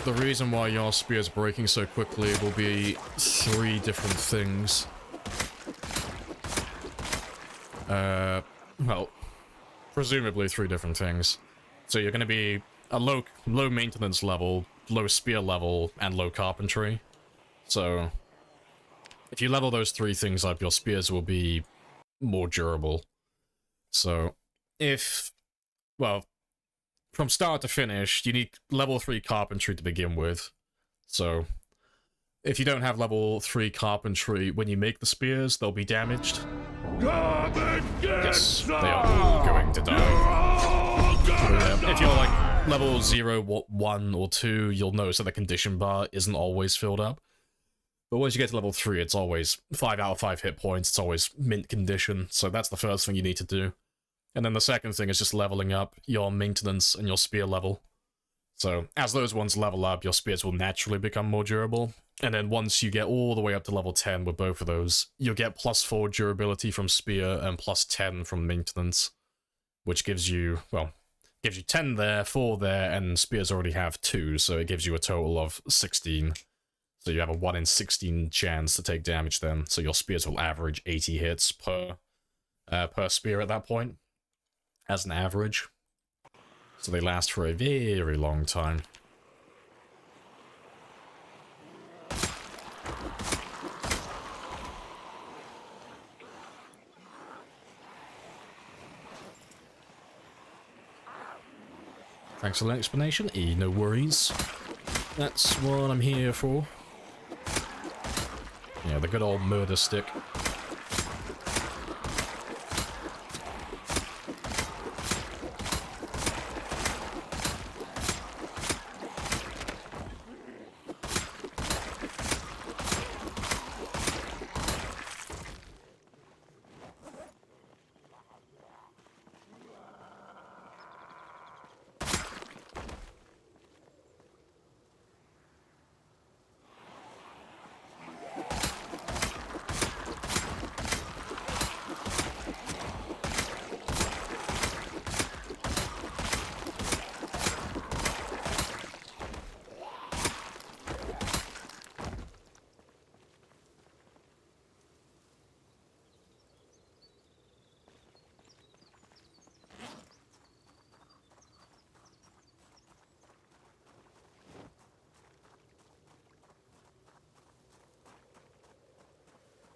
the reason why your spear is breaking so quickly will be 3 different things. Well, presumably 3 different things. So you're going to be a low maintenance level, low spear level, and low carpentry. So, if you level those 3 things up, your spears will be more durable. So, well, from start to finish, you need level 3 carpentry to begin with. So, if you don't have level 3 carpentry, when you make the spears, they'll be damaged. Yes, they are all going to die. If you're like level 0, 1, or 2, you'll notice that the condition bar isn't always filled up. But once you get to level 3, it's always 5 out of 5 hit points, it's always mint condition, so that's the first thing you need to do. And then the second thing is just leveling up your maintenance and your spear level. So, as those ones level up, your spears will naturally become more durable. And then once you get all the way up to level 10 with both of those, you'll get +4 durability from spear and +10 from maintenance. Which gives you, well, gives you 10 there, 4 there, and spears already have 2, so it gives you a total of 16. So you have a 1 in 16 chance to take damage then, so your spears will average 80 hits per spear at that point, as an average. So they last for a very long time. Thanks for the explanation, E, no worries. That's what I'm here for. Yeah, the good old murder stick.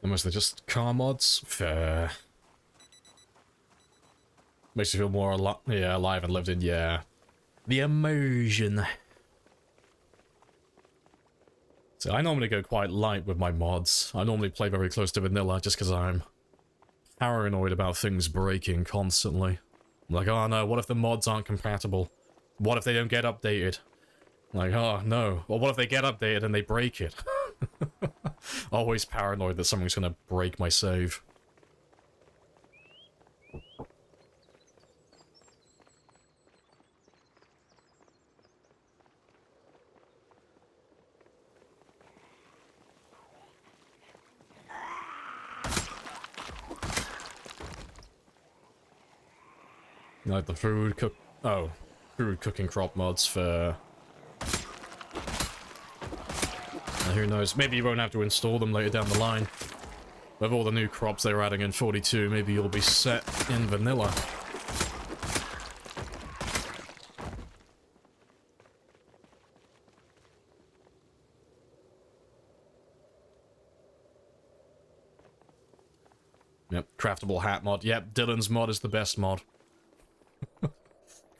Unless they're just car mods? Fair. Makes you feel more alive and lived in, yeah. The immersion. So I normally go quite light with my mods. I normally play very close to vanilla just because I'm paranoid about things breaking constantly. I'm like, oh no, what if the mods aren't compatible? What if they don't get updated? Like, oh no. Or what if they get updated and they break it? Always paranoid that something's gonna break my save. Like the food cooking crop mods for... who knows, maybe you won't have to install them later down the line. With all the new crops they're adding in 42, maybe you'll be set in vanilla. Yep, craftable hat mod. Yep, Dylan's mod is the best mod.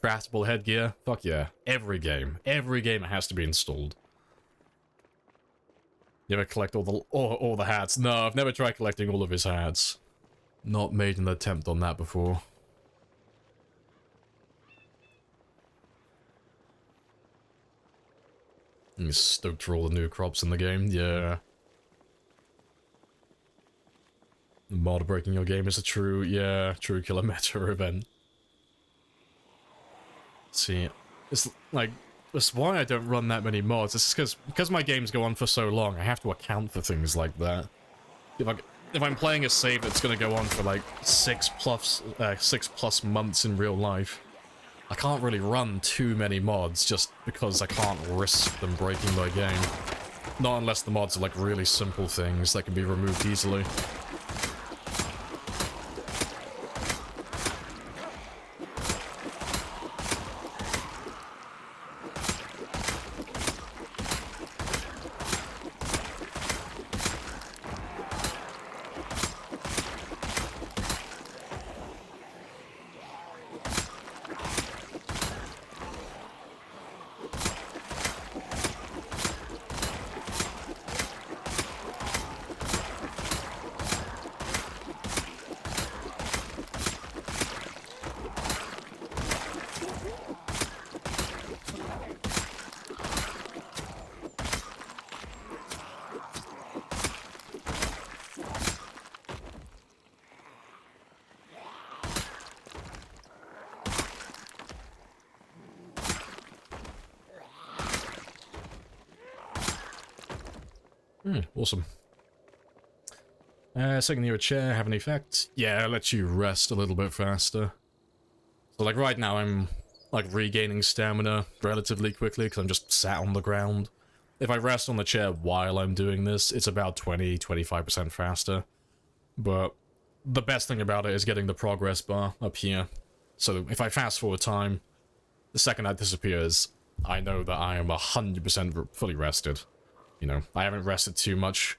Craftable headgear. Fuck yeah. Every game it has to be installed. You ever collect all the hats? No, I've never tried collecting all of his hats. Not made an attempt on that before. I'm stoked for all the new crops in the game. Yeah. Mod breaking your game is a true killer meta event. See, it's like, that's why I don't run that many mods. It's because my games go on for so long, I have to account for things like that. If I'm playing a save that's gonna go on for like 6+ months in real life, I can't really run too many mods just because I can't risk them breaking my game. Not unless the mods are like really simple things that can be removed easily. Awesome. Second your chair have an effect? Yeah, it lets you rest a little bit faster. So like right now I'm like regaining stamina relatively quickly because I'm just sat on the ground. If I rest on the chair while I'm doing this, it's about 20-25% faster. But the best thing about it is getting the progress bar up here. So if I fast forward time, the second that disappears, I know that I am 100% fully rested. You know, I haven't rested too much,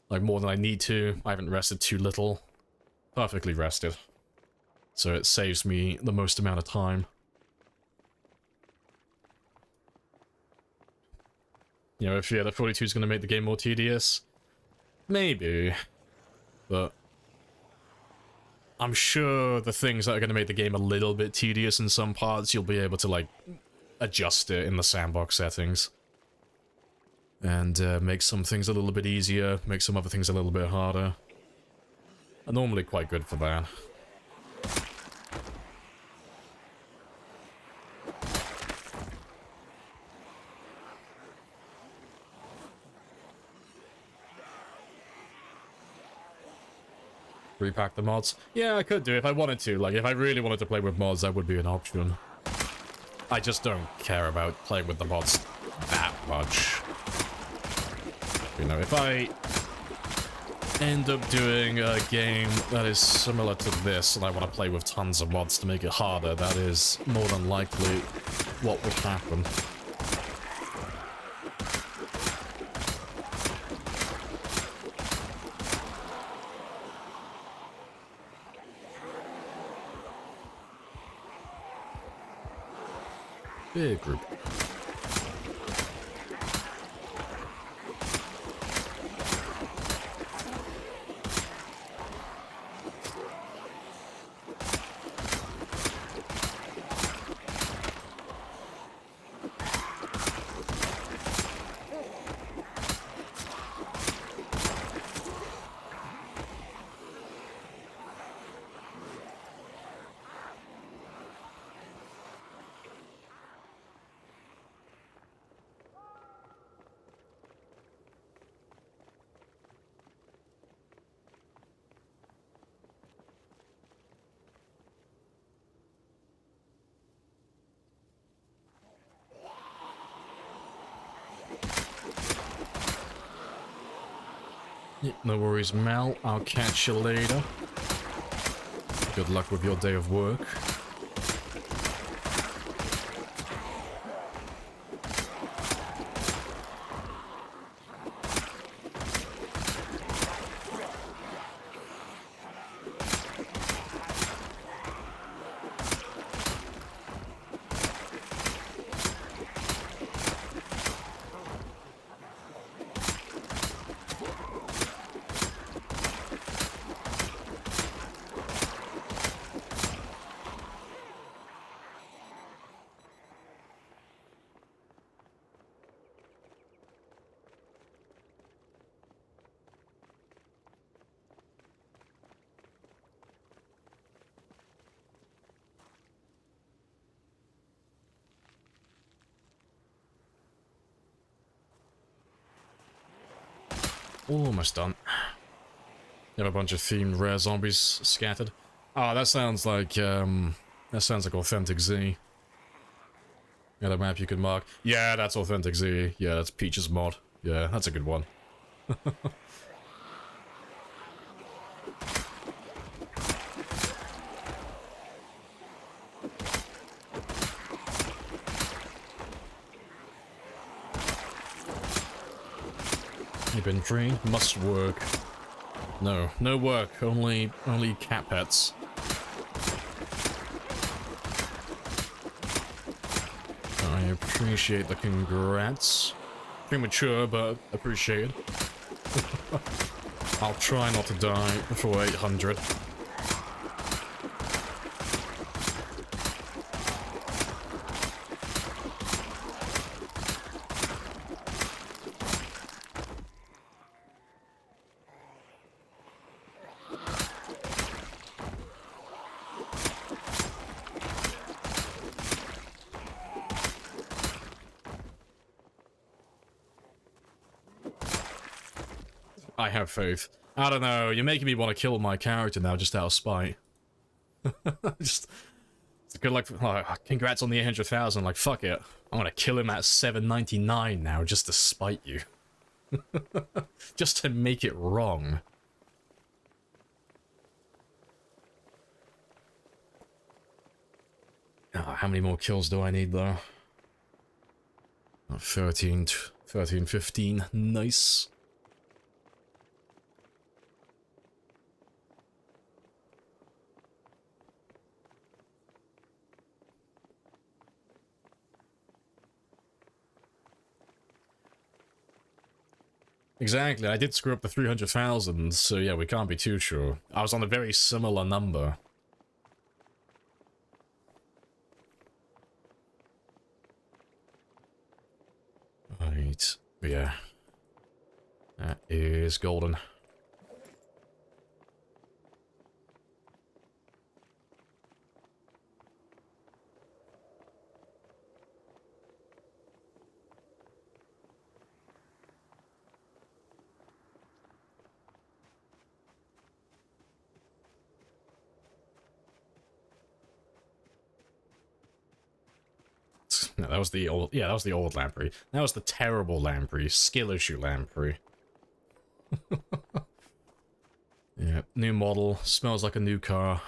like more than I need to. I haven't rested too little. Perfectly rested. So it saves me the most amount of time. You know, if the 42 is going to make the game more tedious, maybe. But I'm sure the things that are going to make the game a little bit tedious in some parts, you'll be able to, like, adjust it in the sandbox settings. And make some things a little bit easier, make some other things a little bit harder. I'm normally quite good for that. Repack the mods? Yeah, I could do if I wanted to. Like, if I really wanted to play with mods, that would be an option. I just don't care about playing with the mods that much. You know, if I end up doing a game that is similar to this, and I want to play with tons of mods to make it harder, that is more than likely what would happen. Big group. Yeah, no worries, Mel. I'll catch you later. Good luck with your day of work. Almost done. You have a bunch of themed rare zombies scattered. Oh, that sounds like Authentic Z. Yeah, the map you can mark. Yeah, that's Authentic Z. Yeah, that's Peach's mod. Yeah, that's a good one. Inventory must work. No, no work. Only cat pets. I appreciate the congrats. Premature, but appreciated. I'll try not to die before 800. I have faith. I don't know, you're making me want to kill my character now just out of spite. Just... good luck. Oh, congrats on the 800,000, like, fuck it. I'm gonna kill him at 799 now just to spite you. Just to make it wrong. Oh, how many more kills do I need, though? 13, 15. Nice. Exactly, I did screw up the 300,000, so yeah, we can't be too sure. I was on a very similar number. Right, yeah. That is golden. No, that was the old... yeah, that was the old Lamprey. That was the terrible Lamprey. Skill issue Lamprey. Yeah, new model. Smells like a new car.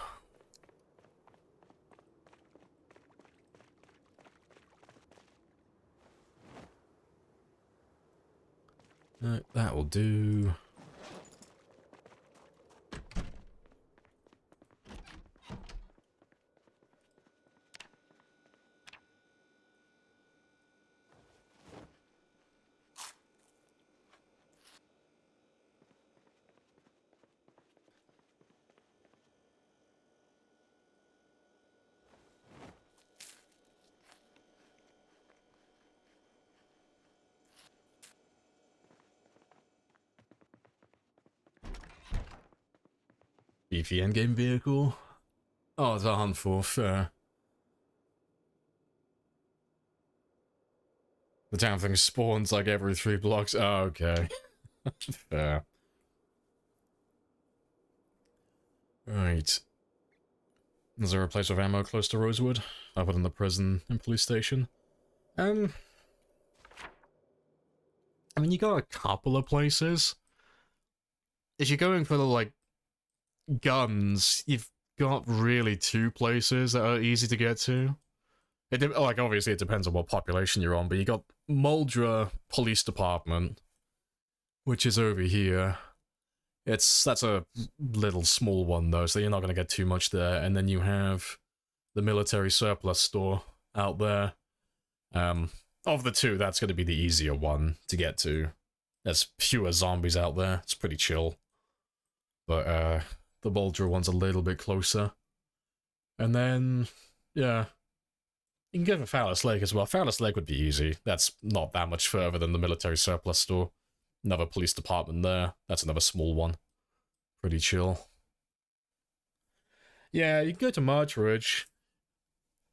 That will do. Beefy endgame vehicle. Oh, it's a handful, fair. The damn thing spawns like every 3 blocks. Oh, okay. Fair. Right. Is there a place with ammo close to Rosewood? Other than the prison and police station? I mean, you got a couple of places. if you're going for the, like, guns, you've got really two places that are easy to get to. Like, obviously, it depends on what population you're on, but you got Muldra Police Department, which is over here. That's a little small one, though, so you're not going to get too much there. And then you have the military surplus store out there. Of the two, that's going to be the easier one to get to. There's fewer zombies out there. It's pretty chill. But, the Muldra one's a little bit closer. And then, yeah. You can go for Phallus Lake as well. Phallus Lake would be easy. That's not that much further than the military surplus store. Another police department there. That's another small one. Pretty chill. Yeah, you can go to March Ridge.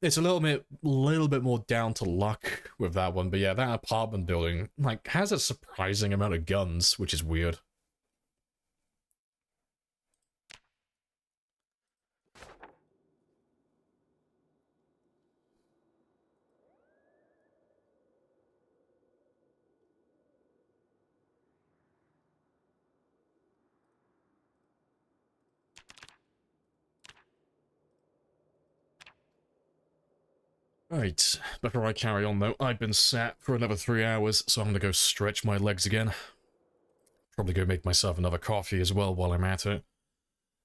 It's a little bit more down to luck with that one, but yeah, that apartment building, like, has a surprising amount of guns, which is weird. Right, before I carry on though, I've been sat for another 3 hours, so I'm gonna go stretch my legs again. Probably go make myself another coffee as well while I'm at it.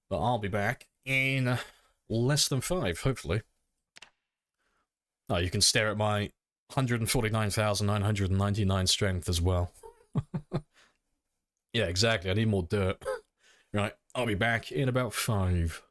But I'll be back in less than 5, hopefully. Oh, you can stare at my 149,999 strength as well. Yeah, exactly, I need more dirt. Right, I'll be back in about 5.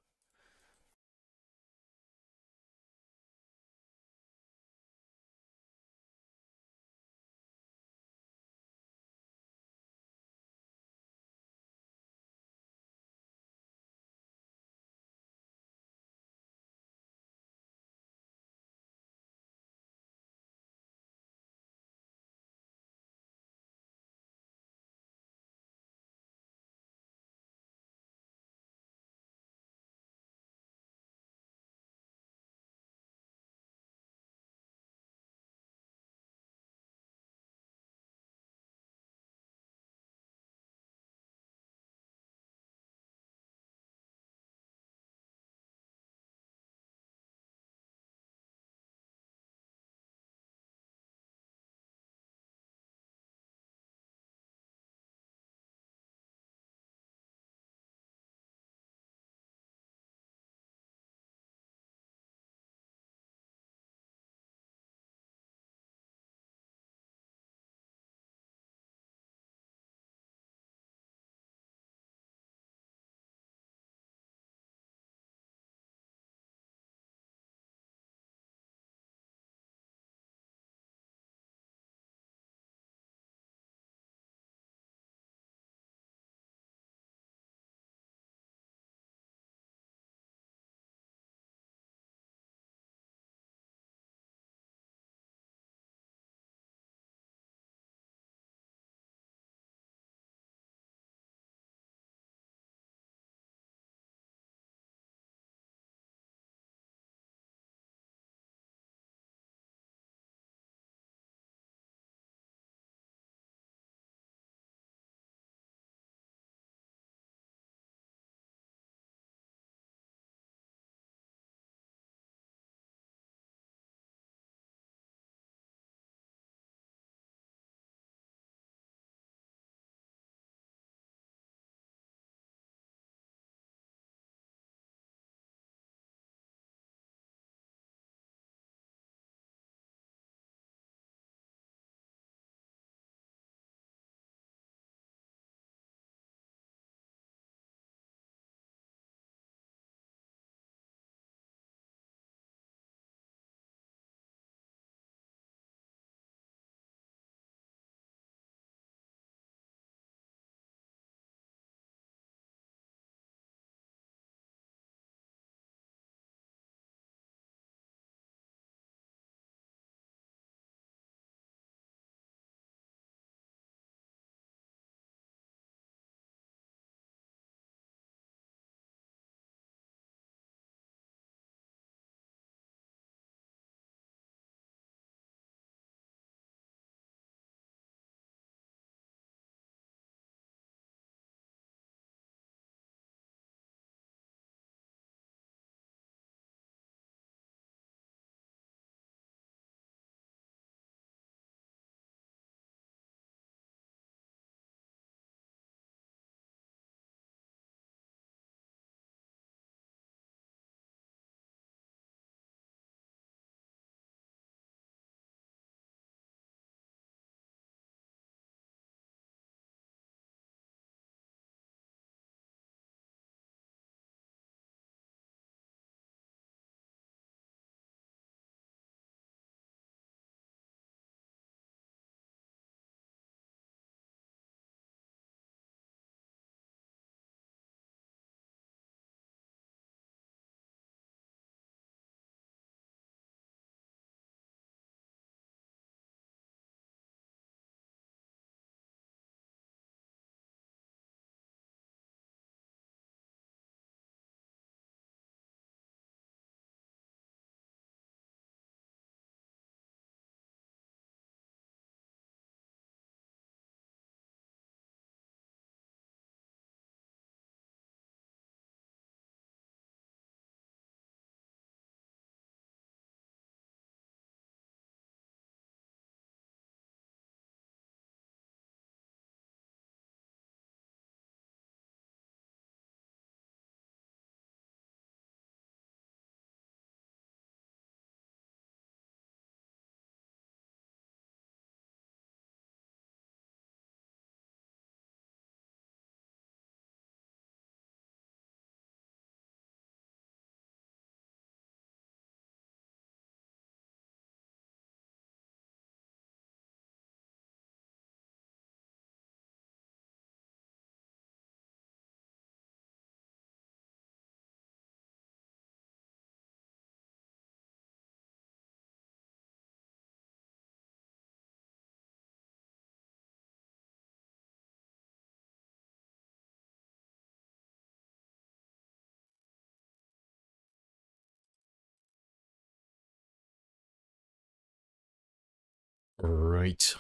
Right.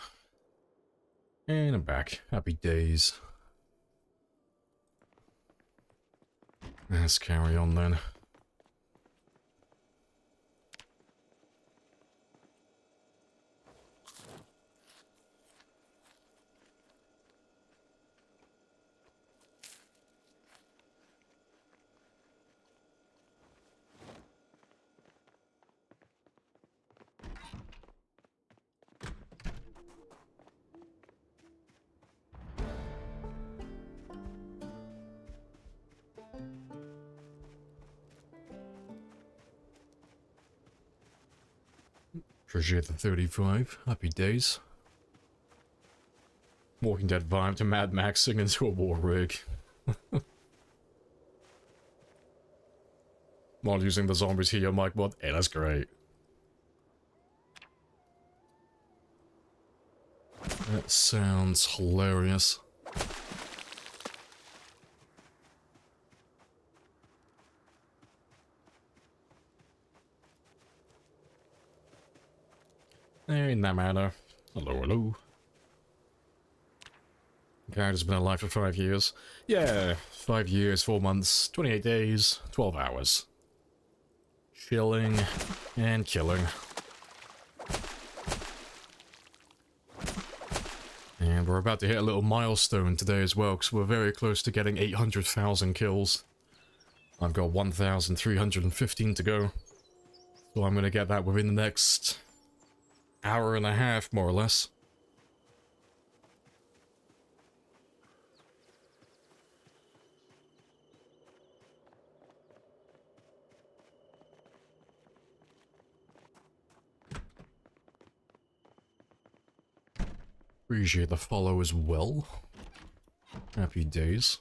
And I'm back. Happy days. Let's carry on then. Appreciate the 35. Happy days. Walking Dead vibe to Mad Maxing into a war rig. While using the zombies here, Mike mod. Hey, that's great. That sounds hilarious. In that matter. Hello, hello. Character's been alive for 5 years. Yeah, 5 years, 4 months, 28 days, 12 hours. Chilling and killing. And we're about to hit a little milestone today as well, because we're very close to getting 800,000 kills. I've got 1,315 to go. So I'm going to get that within the next hour and a half, more or less. Appreciate the follow as well. Happy days.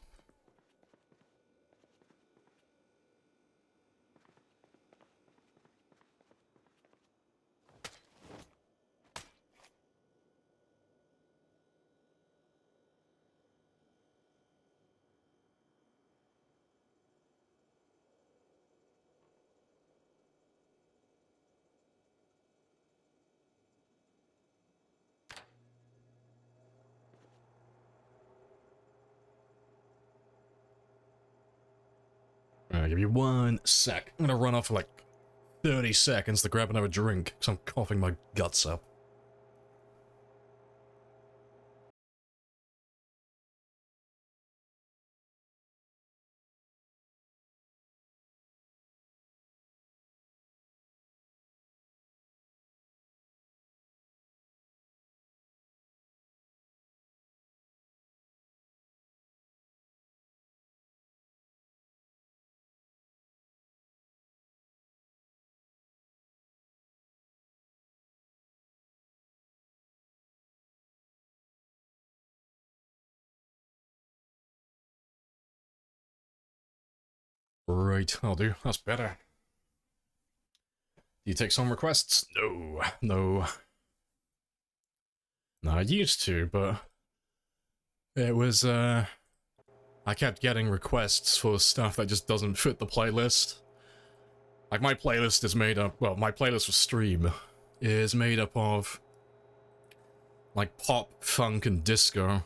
Give me 1 sec. I'm gonna run off for like 30 seconds to grab another drink, because I'm coughing my guts up. Right, I'll do. That's better. Do you take some requests? No, no. No, I used to, but it was, I kept getting requests for stuff that just doesn't fit the playlist. Like, my playlist is made up, well, my playlist for stream is made up of, like, pop, funk, and disco.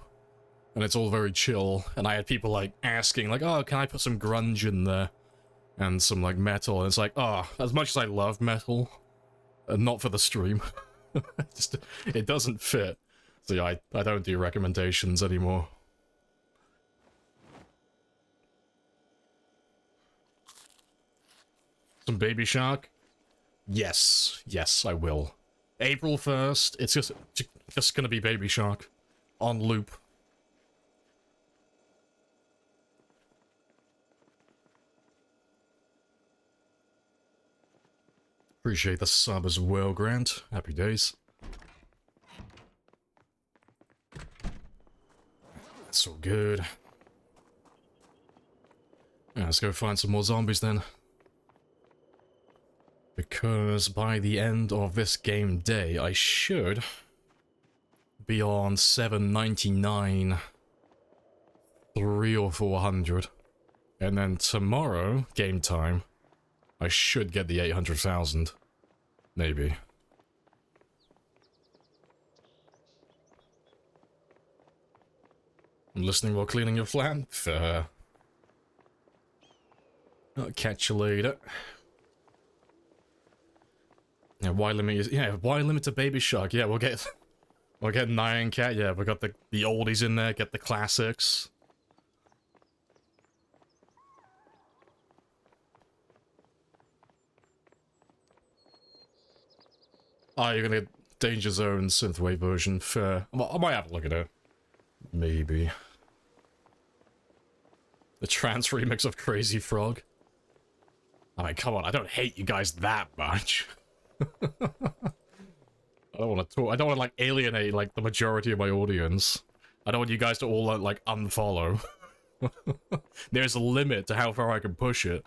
And it's all very chill, and I had people, like, asking, like, oh, can I put some grunge in there? And some, like, metal, and it's like, oh, as much as I love metal, not for the stream. Just, it doesn't fit. So yeah, I don't do recommendations anymore. Some Baby Shark? Yes, yes, I will. April 1st, it's just gonna be Baby Shark. On loop. Appreciate the sub as well, Grant. Happy days. That's so good. Yeah, let's go find some more zombies then. Because by the end of this game day, I should be on 799, 300 or 400. And then tomorrow, game time, I should get the 800,000. Maybe. I'm listening while cleaning your flat. Fair. I'll catch you later. Yeah, why limit to Baby Shark? Yeah, we'll get Nyan Cat. Yeah, we got the oldies in there. Get the classics. Oh, you're gonna get Danger Zone synthwave version. Fair. I might have a look at it. Maybe. The trance remix of Crazy Frog. I mean, come on, I don't hate you guys that much. I don't want to talk. I don't want to, like, alienate, like, the majority of my audience. I don't want you guys to all, like, unfollow. There's a limit to how far I can push it.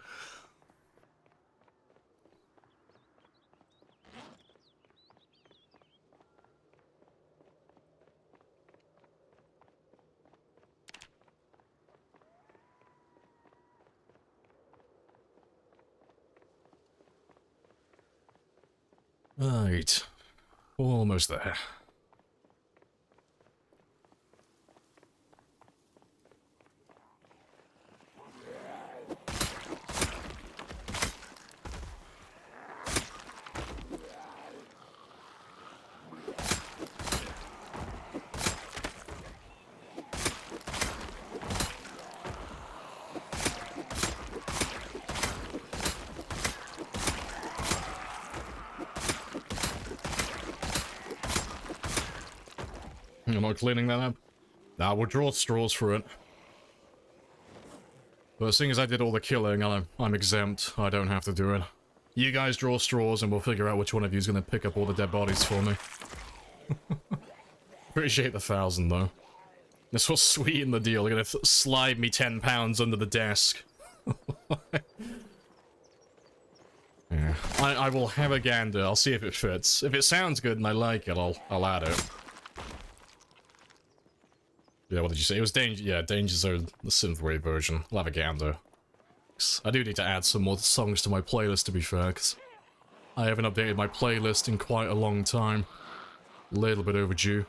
Right. Almost there. You're not cleaning that up? Nah, we'll draw straws for it. But seeing as I did all the killing, I'm exempt. I don't have to do it. You guys draw straws and we'll figure out which one of you is going to pick up all the dead bodies for me. Appreciate the 1,000 though. This will sweeten the deal. You're going to slide me 10 pounds under the desk. Yeah. I will have a gander. I'll see if it fits. If it sounds good and I like it, I'll add it. Yeah, what did you say? It was Danger Zone, the synthwave version. I'll have a gander. I do need to add some more songs to my playlist, to be fair, because I haven't updated my playlist in quite a long time. A little bit overdue.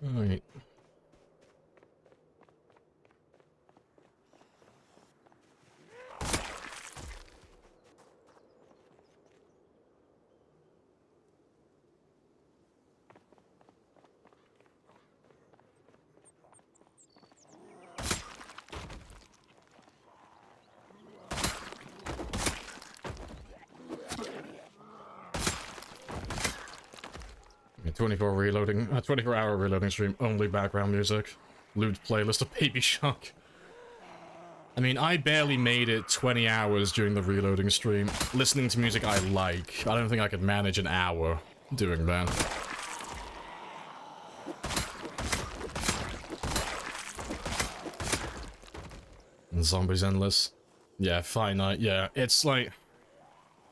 Alright. Yeah, 24-hour reloading stream, only background music. Loot playlist of Baby Shark. I mean, I barely made it 20 hours during the reloading stream, listening to music I like. I don't think I could manage an hour doing that. And Zombies Endless. Yeah, finite, yeah. It's like...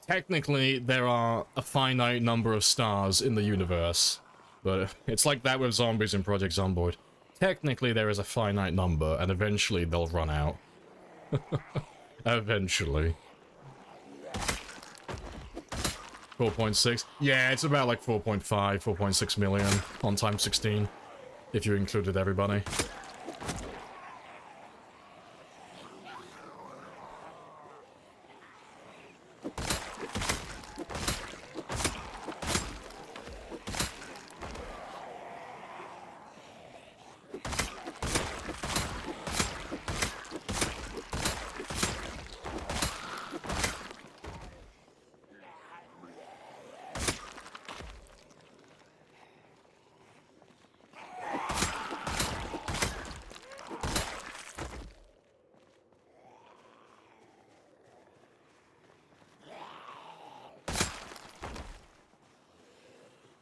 Technically, there are a finite number of stars in the universe. But it's like that with zombies in Project Zomboid. Technically, there is a finite number, and eventually they'll run out. Eventually. 4.6? Yeah, it's about like 4.5, 4.6 million on time 16, if you included everybody.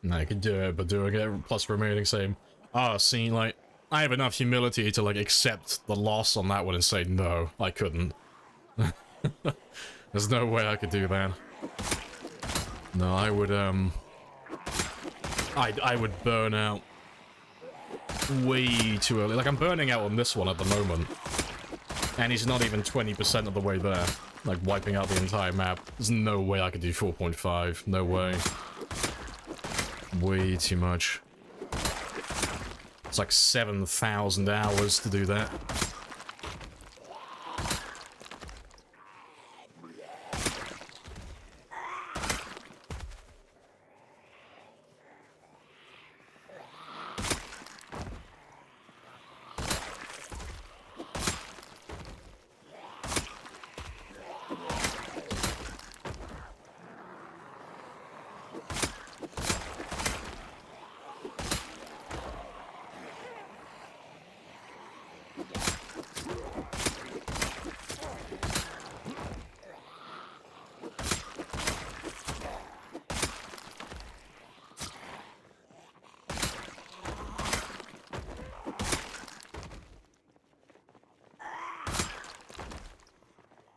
No, you could do it, but doing it plus remaining same. Ah, see, like, I have enough humility to, like, accept the loss on that one and say, no, I couldn't. There's no way I could do that. No, I would, I would burn out way too early. Like, I'm burning out on this one at the moment. And he's not even 20% of the way there. Like, wiping out the entire map. There's no way I could do 4.5. No way. Way too much. It's like 7,000 hours to do that.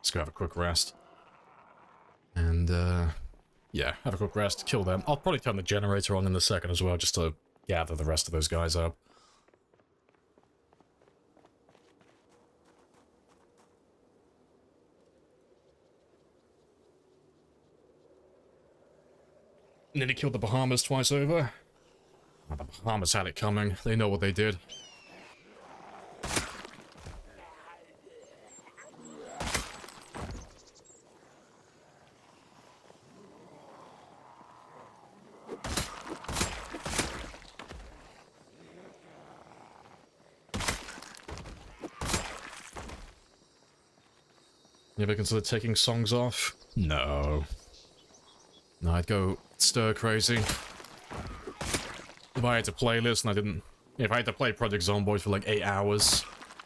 Let's go have a quick rest. And, yeah, have a quick rest, kill them. I'll probably turn the generator on in a second as well, just to gather the rest of those guys up. Nearly killed the Bahamas twice over. Oh, the Bahamas had it coming. They know what they did. You ever consider taking songs off? No. No, I'd go stir crazy. If I had a playlist and I didn't... If I had to play Project Zomboid for like 8 hours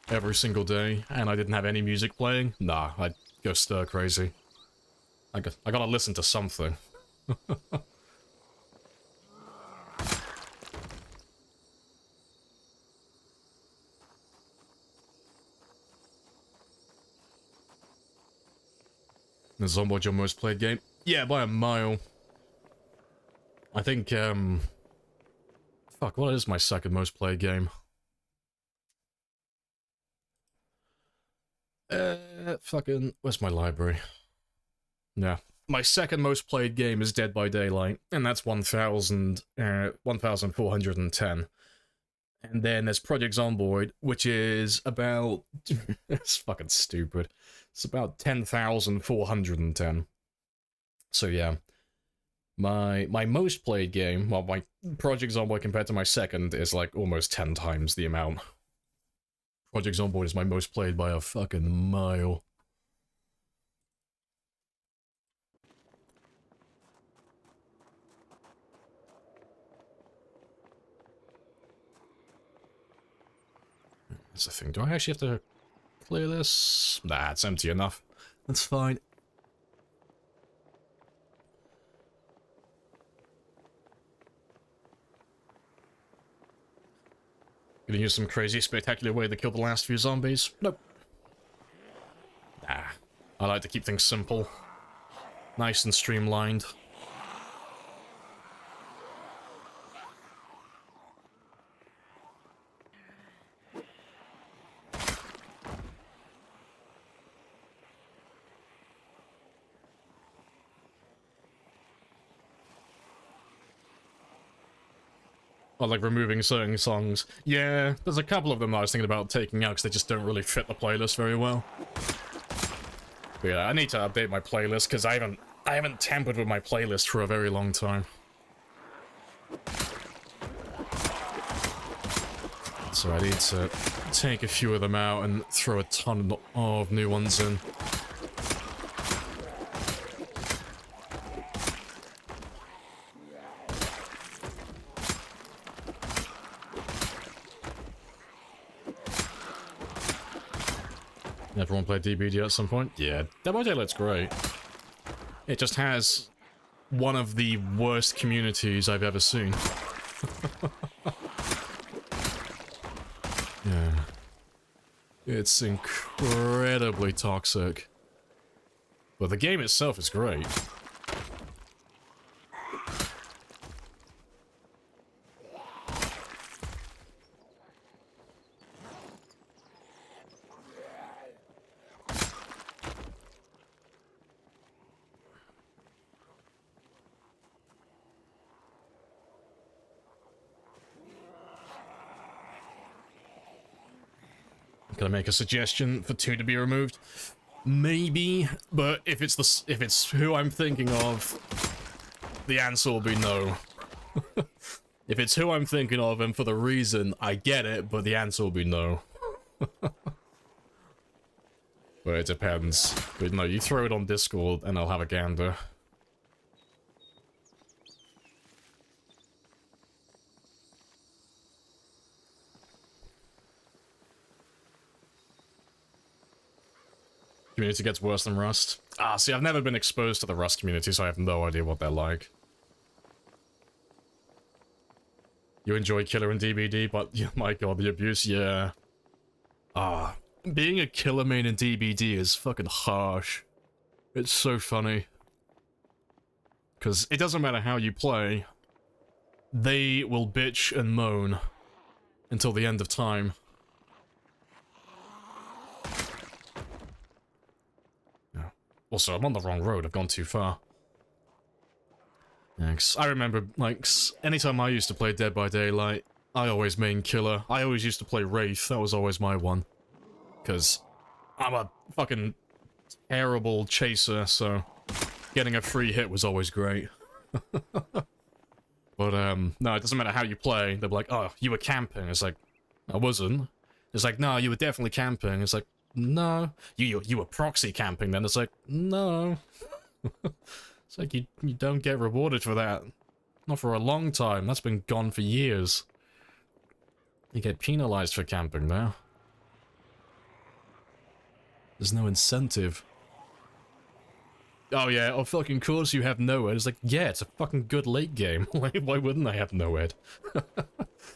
every single day and I didn't have any music playing, nah, I'd go stir crazy. I gotta listen to something. Is Zomboid your most played game? Yeah, by a mile. I think, fuck, what is my second most played game? Fucking... Where's my library? Yeah. My second most played game is Dead by Daylight, and that's 1,410. And then there's Project Zomboid, which is about... It's fucking stupid. It's about 10,410. So yeah. My most played game, well, my Project Zomboid compared to my second is like almost 10 times the amount. Project Zomboid is my most played by a fucking mile. That's the thing. Do I actually have to clear this? Nah, it's empty enough. That's fine. Gonna use some crazy, spectacular way to kill the last few zombies? Nope. Nah. I like to keep things simple. Nice and streamlined. Or like removing certain songs. Yeah, there's a couple of them I was thinking about taking out because they just don't really fit the playlist very well. But yeah, I need to update my playlist because I haven't tampered with my playlist for a very long time. So I need to take a few of them out and throw a ton of new ones in. Everyone played DBD at some point? Yeah, Dead by Daylight's great. It just has one of the worst communities I've ever seen. It's incredibly toxic. But the game itself is great. Can I make a suggestion for 2 to be removed? Maybe, but if it's who I'm thinking of, the answer will be no. If it's who I'm thinking of and for the reason, I get it, but the answer will be no. But it depends. But no, you throw it on Discord and I'll have a gander. Community gets worse than Rust. Ah, see, I've never been exposed to the Rust community, so I have no idea what they're like. You enjoy Killer and DBD, but yeah, my god, the abuse, yeah. Ah, being a killer main in DBD is fucking harsh. It's so funny. Because it doesn't matter how you play, they will bitch and moan until the end of time. Also, I'm on the wrong road. I've gone too far. Thanks. I remember, like, anytime I used to play Dead by Daylight, I always main killer. I always used to play Wraith. That was always my one. Because I'm a fucking terrible chaser, so getting a free hit was always great. But, no, it doesn't matter how you play. They'll be like, oh, you were camping. It's like, I wasn't. It's like, no, you were definitely camping. It's like, no. You were proxy camping then. It's like, no. It's like you don't get rewarded for that. Not for a long time. That's been gone for years. You get penalized for camping now. There's no incentive. Oh yeah, of fucking course you have Nowhead. It's like, yeah, it's a fucking good late game. Why wouldn't I have Nowhead?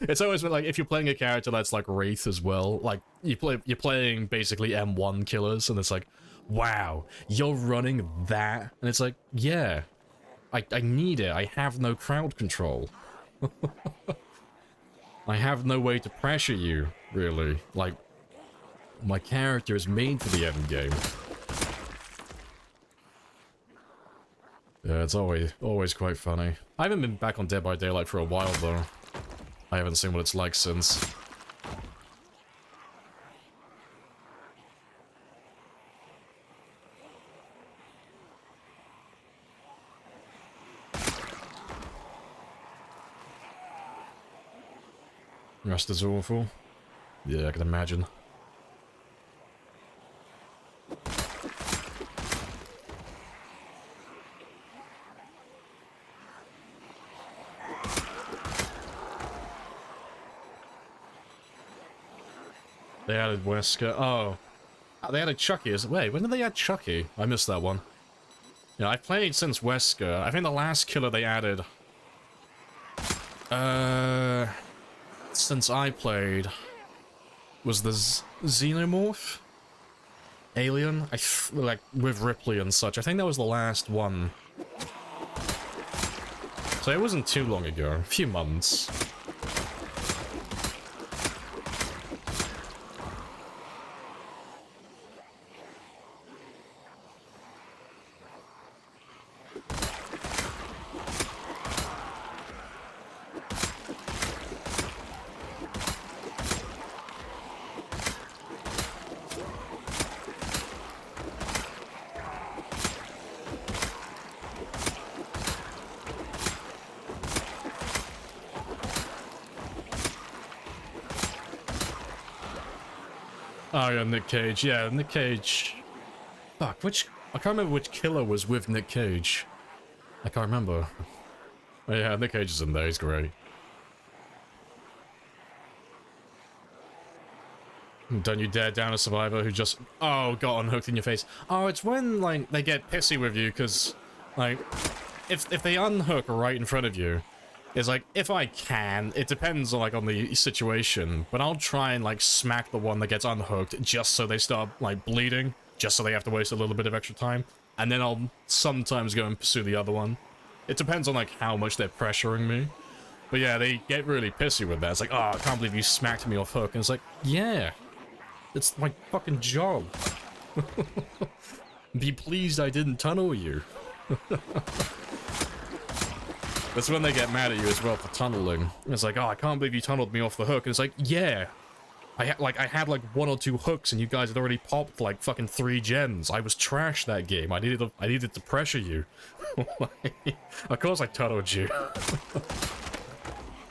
It's always been like, if you're playing a character that's like Wraith as well, like, you're playing basically M1 killers, and it's like, wow, you're running that? And it's like, yeah, I need it. I have no crowd control. I have no way to pressure you, really. Like, my character is made for the end game. Yeah, it's always quite funny. I haven't been back on Dead by Daylight for a while, though. I haven't seen what it's like since. Rust is awful. Yeah, I can imagine. They added Wesker. Oh. They added Chucky. Wait, when did they add Chucky? I missed that one. Yeah, I've played since Wesker. I think the last killer they added... since I played... was the Xenomorph? Alien? Like, with Ripley and such. I think that was the last one. So it wasn't too long ago. A few months. Oh yeah, Nick Cage. Yeah, Nick Cage. Fuck, I can't remember which killer was with Nick Cage. I can't remember. Oh yeah, Nick Cage is in there, he's great. Don't you dare down a survivor who just, oh, got unhooked in your face. Oh, it's when, like, they get pissy with you, because, like, if they unhook right in front of you, It's like, if I can, it depends like on the situation, but I'll try and like smack the one that gets unhooked just so they start like bleeding, just so they have to waste a little bit of extra time, and then I'll sometimes go and pursue the other one. It depends on like how much they're pressuring me. But yeah, they get really pissy with that. It's like, oh, I can't believe you smacked me off hook. And it's like, yeah, it's my fucking job. Be pleased I didn't tunnel you. That's when they get mad at you as well for tunneling. It's like, oh, I can't believe you tunneled me off the hook. And it's like, yeah. I had like 1 or 2 hooks and you guys had already popped like fucking 3 gens. I was trash that game. I needed to pressure you. Of course I tunneled you.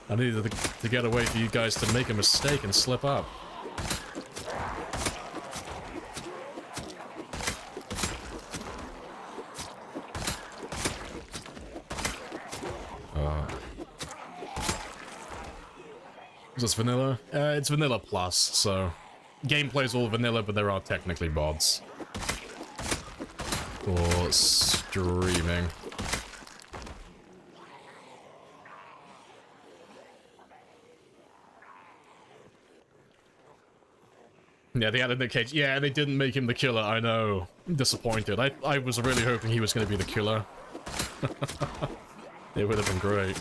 I needed to get away for you guys to make a mistake and slip up. Is this vanilla? It's vanilla plus, so gameplay's all vanilla, but there are technically mods for streaming. Yeah, they added Nick Cage. Yeah, they didn't make him the killer. I know. I'm disappointed. I was really hoping he was going to be the killer. It would have been great.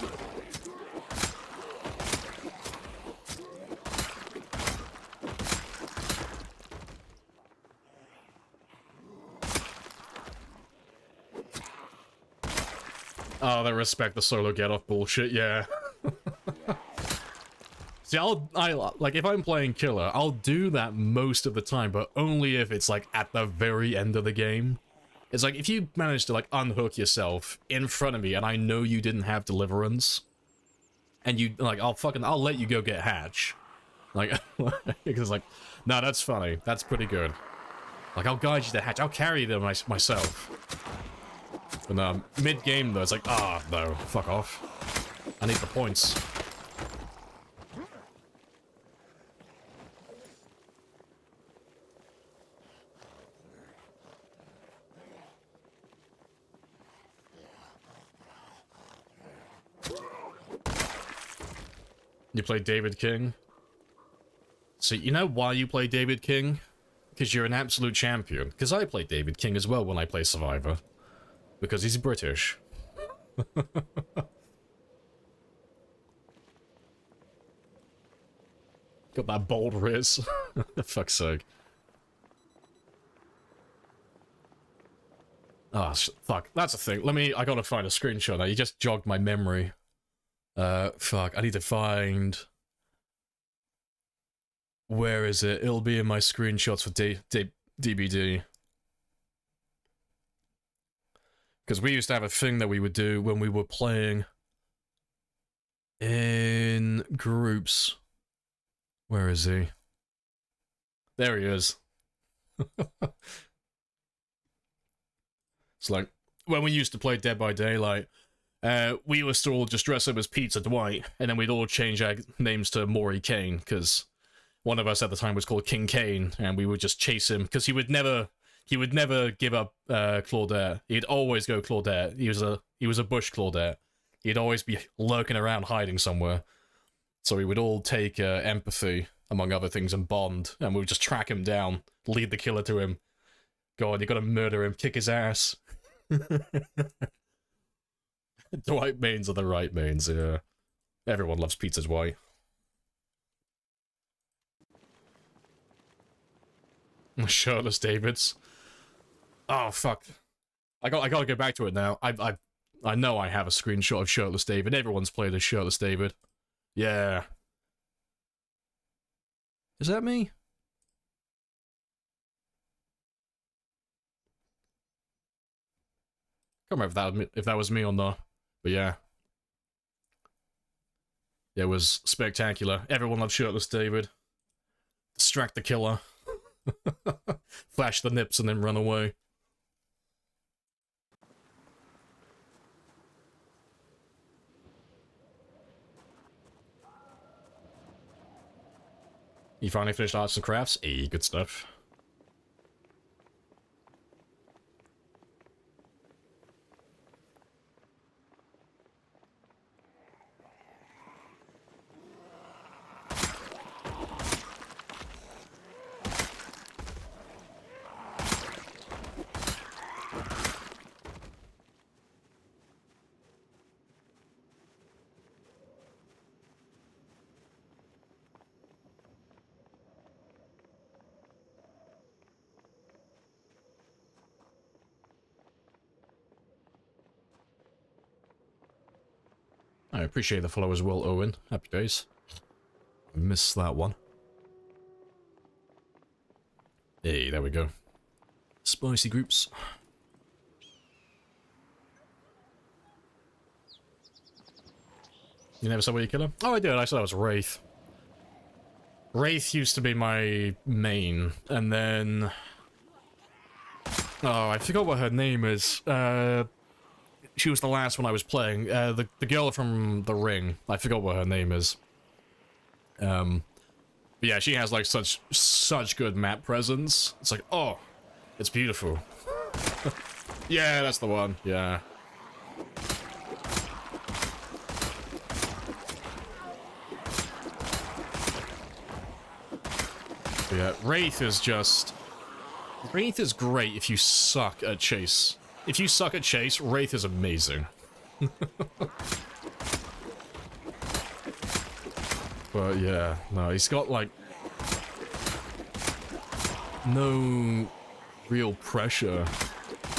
Oh, they respect the solo get-off bullshit, yeah. See, like, if I'm playing killer, I'll do that most of the time, but only if it's, like, at the very end of the game. It's like, if you manage to, like, unhook yourself in front of me, and I know you didn't have deliverance, and you, like, I'll let you go get hatch. Like, because, like, no, that's funny. That's pretty good. Like, I'll guide you to hatch. I'll carry them myself. But mid-game though, it's like, no, fuck off. I need the points. You play David King? So you know why you play David King? Because you're an absolute champion. Because I play David King as well when I play Survivor. Because he's British. Got that bold riz. Fuck's sake. Oh, fuck. That's a thing. I gotta find a screenshot now. You just jogged my memory. Fuck. I need to find... Where is it? It'll be in my screenshots for DBD. Because we used to have a thing that we would do when we were playing in groups. Where is he? There he is. It's like, when we used to play Dead by Daylight, we used to all just dress up as Pizza Dwight, and then we'd all change our names to Maury Kane, because one of us at the time was called King Kane, and we would just chase him, because he would never give up Claudette. He'd always go Claudette. He was a bush Claudette. He'd always be lurking around hiding somewhere. So we would all take empathy, among other things, and bond, and we would just track him down, lead the killer to him. God, you gotta murder him, kick his ass. Dwight mains are the right mains, yeah. Everyone loves Pizza Dwight. Shirtless Davids. Oh fuck! I gotta go back to it now. I know I have a screenshot of Shirtless David. Everyone's played as Shirtless David. Yeah. Is that me? Can't remember if that was me or not. But yeah. It was spectacular. Everyone loved Shirtless David. Distract the killer. Flash the nips and then run away. You finally finished Arts and Crafts? Hey, good stuff. I appreciate the follow as well, Owen. Happy days. I missed that one. Hey, there we go. Spicy groups. You never saw where you kill him? Oh, I did. I saw that was Wraith. Wraith used to be my main, and then... Oh, I forgot what her name is. She was the last one I was playing. The girl from The Ring. I forgot what her name is. But yeah, she has like such good map presence. It's like, oh, it's beautiful. Yeah, that's the one. Yeah. But yeah, Wraith is just... Wraith is great if you suck at chase. If you suck at chase, Wraith is amazing. But yeah, no, he's got like... no real pressure.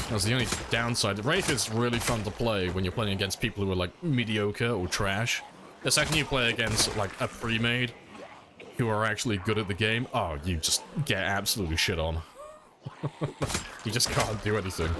That's the only downside. Wraith is really fun to play when you're playing against people who are like mediocre or trash. The second you play against like a pre-made who are actually good at the game, oh, you just get absolutely shit on. You just can't do anything.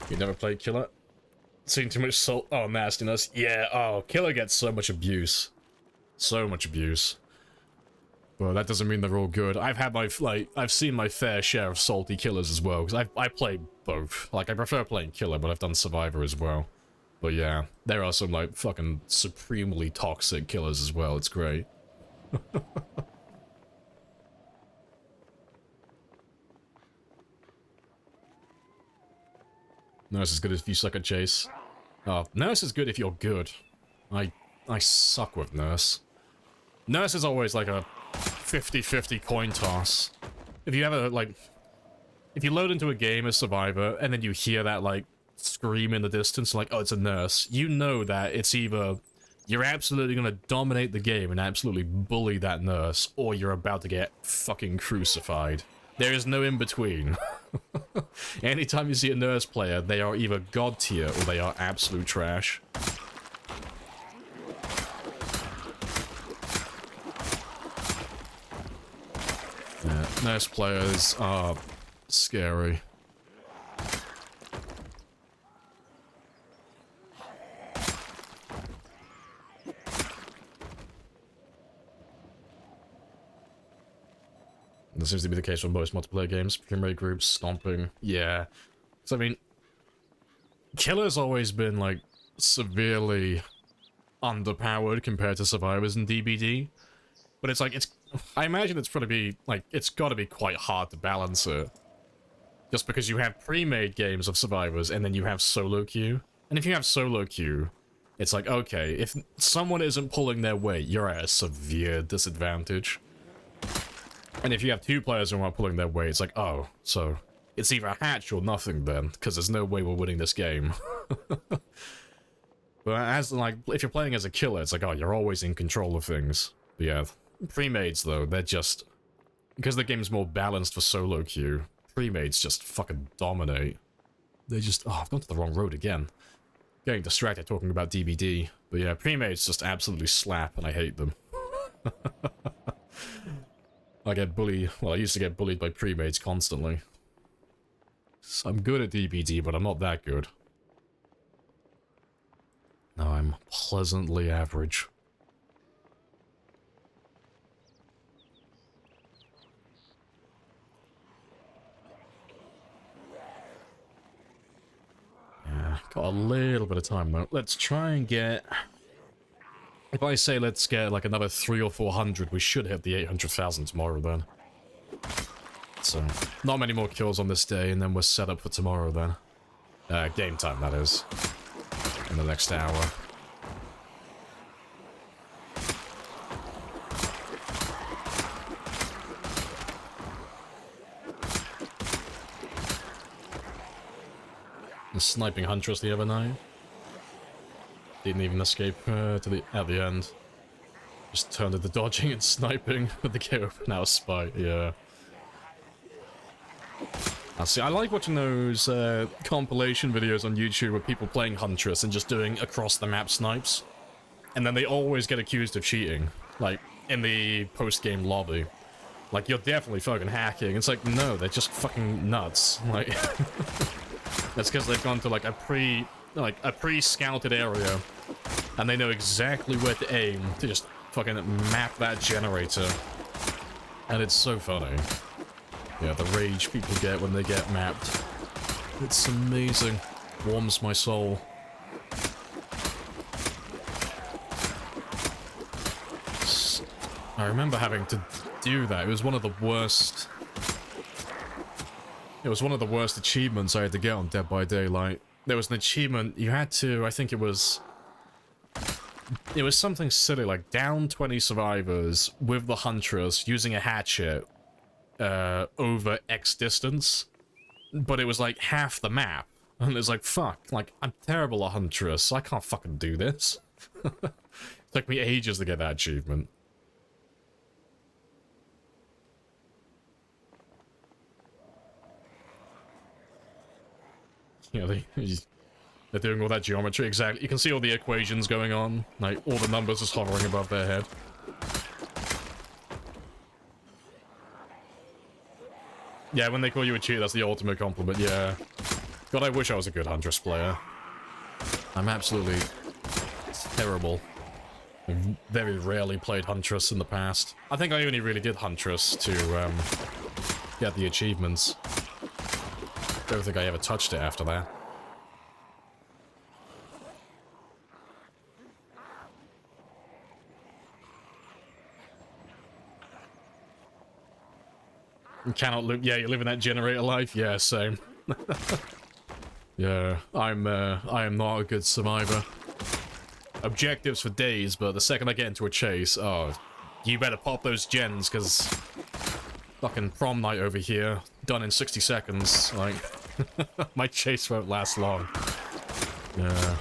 You never played Killer? Seen too much salt? Oh, nastiness. Yeah, oh, Killer gets so much abuse. So much abuse. Well, that doesn't mean they're all good. I've had my, like, I've seen my fair share of salty killers as well, because I play both. Like, I prefer playing Killer, but I've done Survivor as well. But yeah, there are some, like, fucking supremely toxic killers as well. It's great. Nurse is good if you suck at chase. Oh, Nurse is good if you're good. I suck with Nurse. Nurse is always like a 50-50 coin toss. If you ever, like... If you load into a game as Survivor, and then you hear that, like, scream in the distance, like, oh, it's a Nurse, you know that it's either you're absolutely gonna dominate the game and absolutely bully that Nurse, or you're about to get fucking crucified. There is no in-between. Anytime you see a Nurse player, they are either god tier or they are absolute trash. Yeah, Nurse players are scary. This seems to be the case for most multiplayer games. Primary groups, stomping. Yeah. So, I mean, Killer's always been, like, severely underpowered compared to Survivors in DBD. But it's like, I imagine it's probably, like, it's gotta be quite hard to balance it. Just because you have pre-made games of Survivors, and then you have solo queue. And if you have solo queue, it's like, okay, if someone isn't pulling their weight, you're at a severe disadvantage. And if you have two players who aren't pulling their weight, it's like, oh, so it's either a hatch or nothing then, because there's no way we're winning this game. But as, like, if you're playing as a killer, it's like, oh, you're always in control of things. But yeah, pre-mades, though, they're just... Because the game's more balanced for solo queue, pre-mades just fucking dominate. They just... Oh, I've gone to the wrong road again. Getting distracted talking about DBD. But yeah, pre-mades just absolutely slap, and I hate them. I get bullied. Well, I used to get bullied by pre-mates constantly. So I'm good at DBD, but I'm not that good. No, I'm pleasantly average. Yeah, got a little bit of time though. Let's try and get... If I say let's get like another 300 or 400, we should hit the 800,000 tomorrow then. So, not many more kills on this day, and then we're set up for tomorrow then. Game time, that is. In the next hour. sniping Huntress the other night. Didn't even escape at the end. Just turned into dodging and sniping with the game open out spite, yeah. See, I like watching those compilation videos on YouTube with people playing Huntress and just doing across-the-map snipes. And then they always get accused of cheating, like, in the post-game lobby. Like, you're definitely fucking hacking. It's like, no, they're just fucking nuts. Like, that's because they've gone to, like, a pre-scouted area, and they know exactly where to aim to just fucking map that generator. And it's so funny. Yeah, the rage people get when they get mapped. It's amazing. Warms my soul. I remember having to do that. It was one of the worst... It was one of the worst achievements I had to get on Dead by Daylight. There was an achievement, you had to, I think it was something silly, like down 20 survivors with the Huntress using a hatchet over X distance, but it was like half the map, and it's like, fuck, like, I'm terrible at Huntress, so I can't fucking do this. It took me ages to get that achievement. Yeah, they're doing all that geometry, exactly. You can see all the equations going on, like, all the numbers just hovering above their head. Yeah, when they call you a cheater, that's the ultimate compliment, yeah. God, I wish I was a good Huntress player. I'm absolutely terrible. I've very rarely played Huntress in the past. I think I only really did Huntress to, get the achievements. Don't think I ever touched it after that. You cannot live. Yeah, you live in that generator life. Yeah, same. Yeah, I am not a good survivor. Objectives for days, but the second I get into a chase, oh, you better pop those gens, because fucking prom night over here, done in 60 seconds. Like, my chase won't last long. Yeah.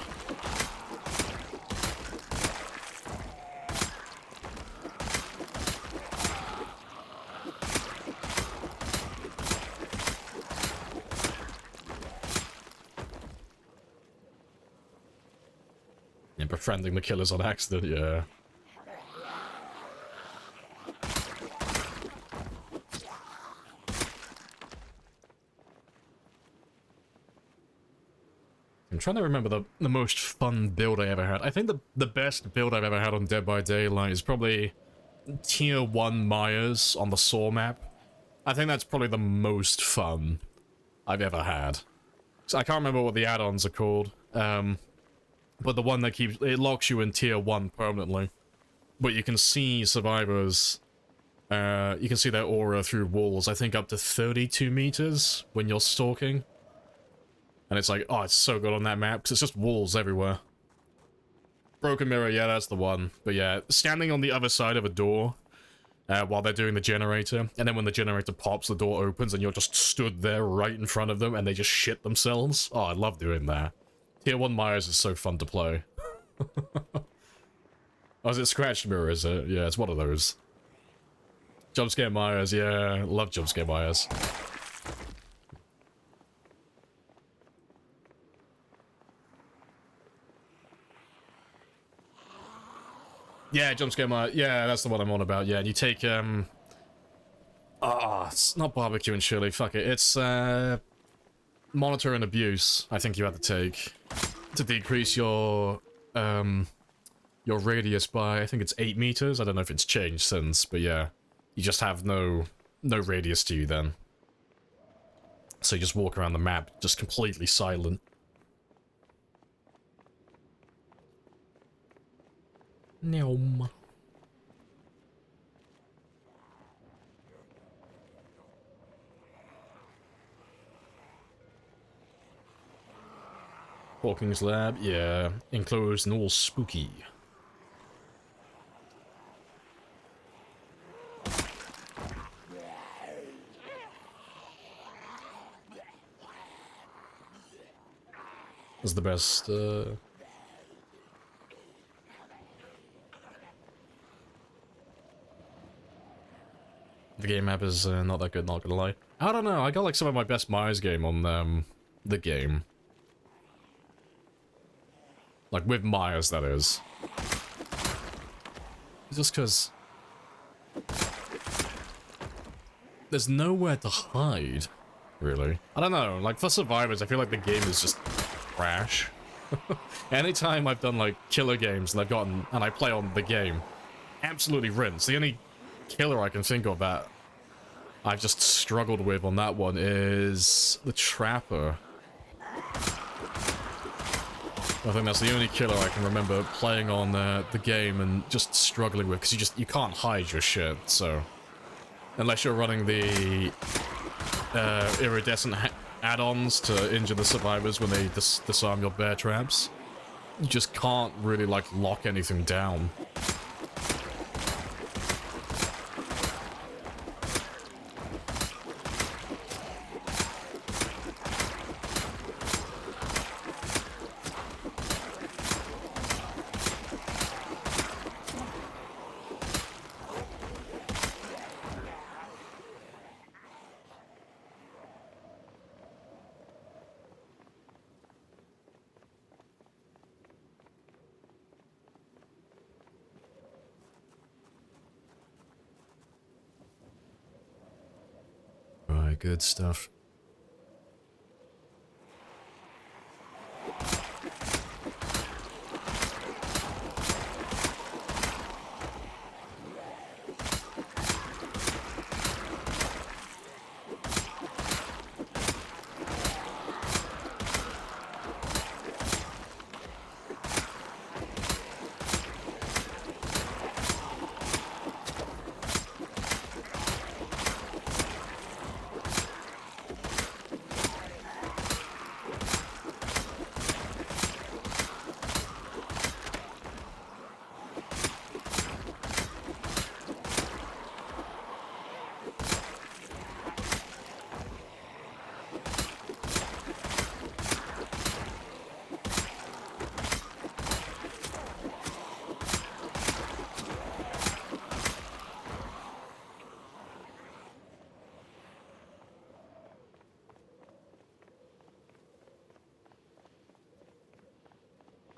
Yeah, befriending the killers on accident, yeah. I'm trying to remember the most fun build I ever had. I think the best build I've ever had on Dead by Daylight is probably Tier 1 Myers on the Saw map. I think that's probably the most fun I've ever had. So I can't remember what the add-ons are called, but the one that it locks you in Tier 1 permanently. But you can see survivors, you can see their aura through walls, I think up to 32 meters when you're stalking. And it's like, oh, it's so good on that map, because it's just walls everywhere. Broken Mirror, yeah, that's the one. But yeah, standing on the other side of a door while they're doing the generator, and then when the generator pops, the door opens, and you're just stood there right in front of them, and they just shit themselves. Oh, I love doing that. Tier 1 Myers is so fun to play. Oh, is it Scratched Mirror, is it? Yeah, it's one of those. Jumpscare Myers, yeah, love Jumpscare Myers. Yeah, Jumpscare Myers, yeah, that's the one I'm on about, yeah, and you take, it's not Barbecue and Chili, fuck it, it's, Monitor and Abuse, I think you have to take, to decrease your radius by, I think it's 8 meters, I don't know if it's changed since, but yeah, you just have no radius to you then. So you just walk around the map, just completely silent. Neom. Hawking's lab, yeah. Enclosed and all spooky. is the best, The game map is not that good, not gonna lie. I don't know, I got like some of my best Myers game on the game. Like with Myers, that is. Just because there's nowhere to hide, really. I don't know, like for survivors, I feel like the game is just trash. Anytime I've done like killer games and I play on the game, absolutely rinse. The only killer I can think of that I've just struggled with on that one is the Trapper. I think that's the only killer I can remember playing on the game and just struggling with, because you can't hide your shit, so... Unless you're running the iridescent add-ons to injure the survivors when they disarm your bear traps, you just can't really, like, lock anything down. Right, good stuff.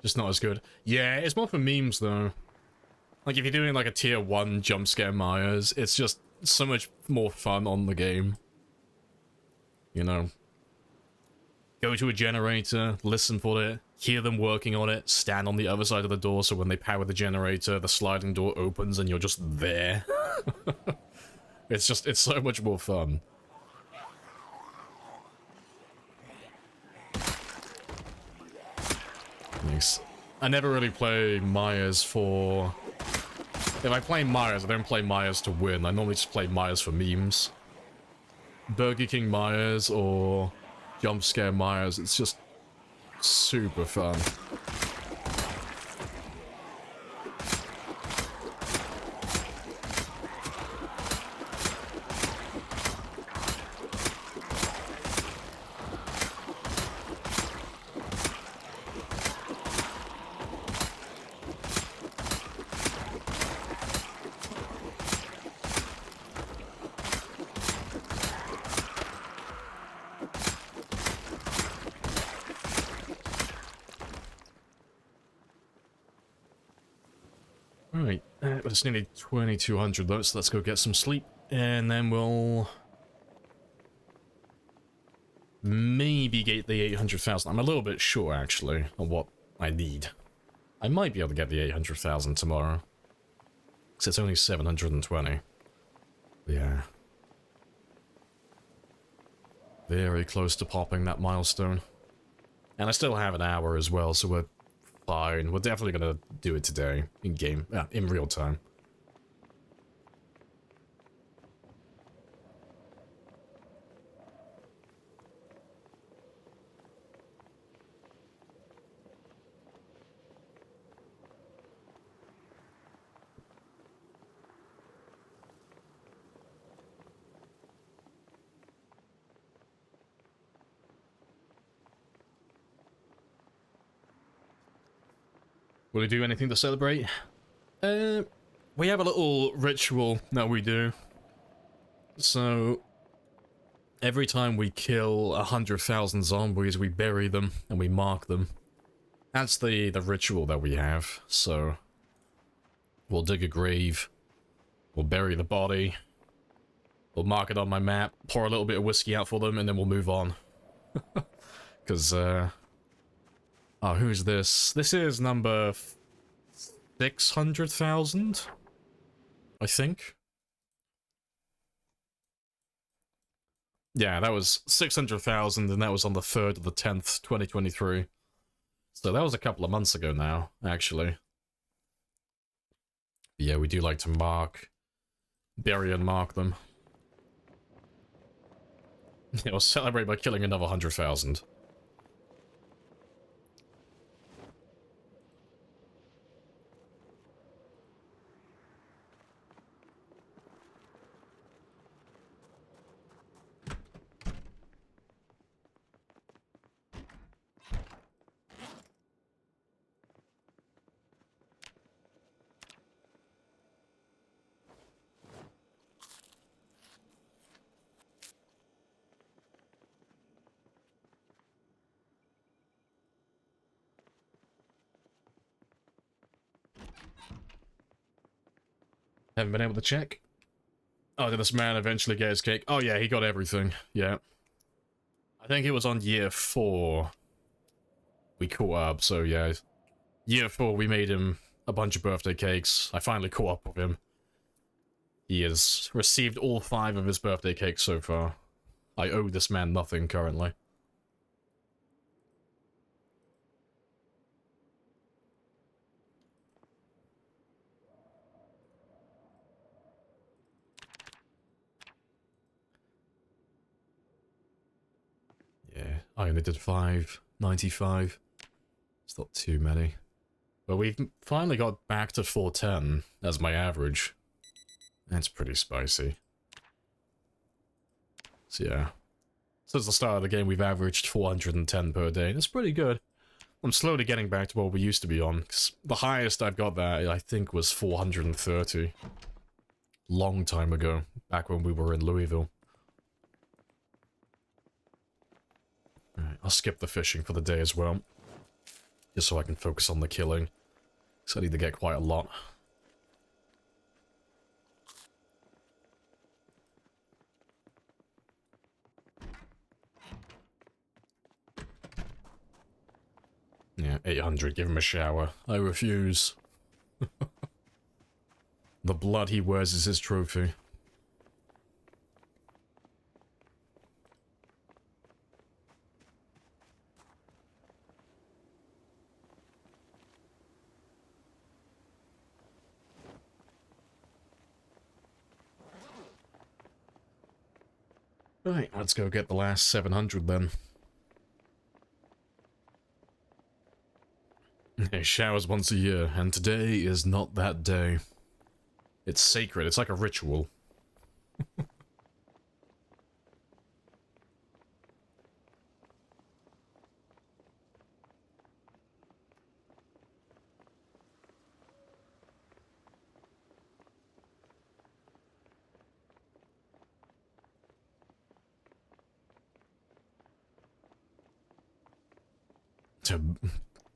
Just not as good. Yeah, it's more for memes, though. Like, if you're doing, like, a tier 1 jump scare Myers, it's just so much more fun on the game. You know? Go to a generator, listen for it, hear them working on it, stand on the other side of the door so when they power the generator, the sliding door opens and you're just there. It's so much more fun. Nice. I never really play Myers for... If I play Myers, I don't play Myers to win. I normally just play Myers for memes. Burger King Myers or Jump Scare Myers, it's just super fun. Right, but it's nearly 2200 though, so let's go get some sleep, and then we'll maybe get the 800,000. I'm a little bit sure, actually, on what I need. I might be able to get the 800,000 tomorrow, because it's only 720. Yeah. Very close to popping that milestone. And I still have an hour as well, so we're fine. We're definitely gonna do it today, in-game, in real time. Will we do anything to celebrate? We have a little ritual that we do. So, every time we kill 100,000 zombies, we bury them and we mark them. That's the ritual that we have. So, we'll dig a grave, we'll bury the body, we'll mark it on my map, pour a little bit of whiskey out for them, and then we'll move on. Because, oh, who's this? This is number 600,000, I think. Yeah, that was 600,000, and that was on the 3rd of the 10th, 2023. So that was a couple of months ago now, actually. Yeah, we do like to bury and mark them. Yeah, we'll celebrate by killing another 100,000. Haven't been able to check. Oh, did this man eventually get his cake? Oh yeah, he got everything. Yeah. I think it was on year 4. We caught up, so yeah. Year 4, we made him a bunch of birthday cakes. I finally caught up with him. He has received all 5 of his birthday cakes so far. I owe this man nothing currently. Yeah, I only did 595. It's not too many. But we've finally got back to 410 as my average. That's pretty spicy. So yeah. Since the start of the game, we've averaged 410 per day. That's pretty good. I'm slowly getting back to what we used to be on. 'Cause the highest I've got that, I think, was 430. Long time ago, back when we were in Louisville. Alright, I'll skip the fishing for the day as well. Just so I can focus on the killing. Because I need to get quite a lot. Yeah, 800, give him a shower. I refuse. The blood he wears is his trophy. Right, let's go get the last 700 then. He showers once a year, and today is not that day. It's sacred, it's like a ritual.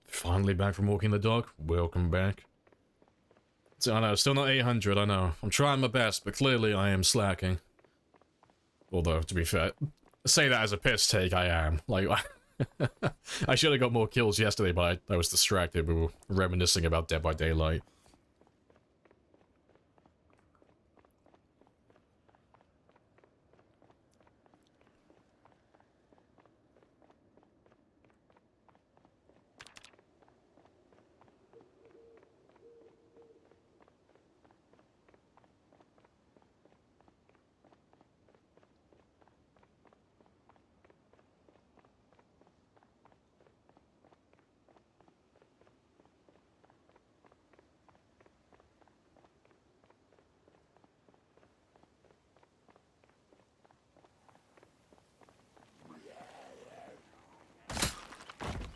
Finally back from walking the dog. Welcome back. So, I know, still not 800, I know. I'm trying my best, but clearly I am slacking. Although, to be fair, say that as a piss take, I am. Like, I should have got more kills yesterday, but I was distracted. We were reminiscing about Dead by Daylight.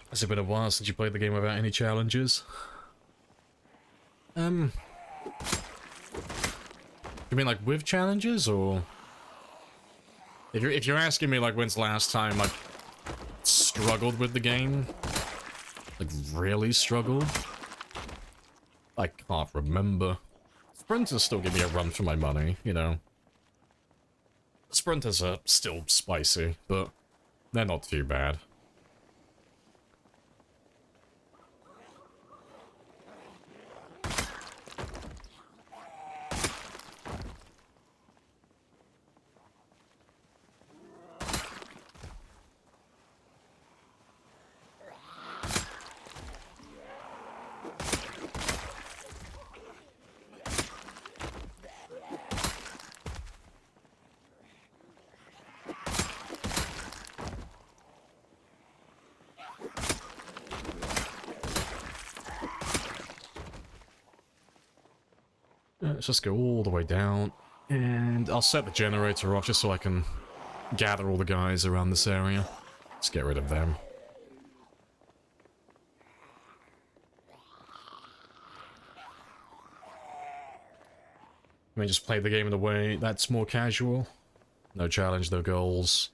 Has it been a while since you played the game without any challenges? You mean like with challenges, or if you're asking me like when's the last time I struggled with the game, like really struggled, I can't remember. Sprinters still give me a run for my money, you know. Sprinters are still spicy, but they're not too bad. Let's just go all the way down, and I'll set the generator off just so I can gather all the guys around this area. Let's get rid of them. Let me just play the game in a way that's more casual. No challenge, no goals.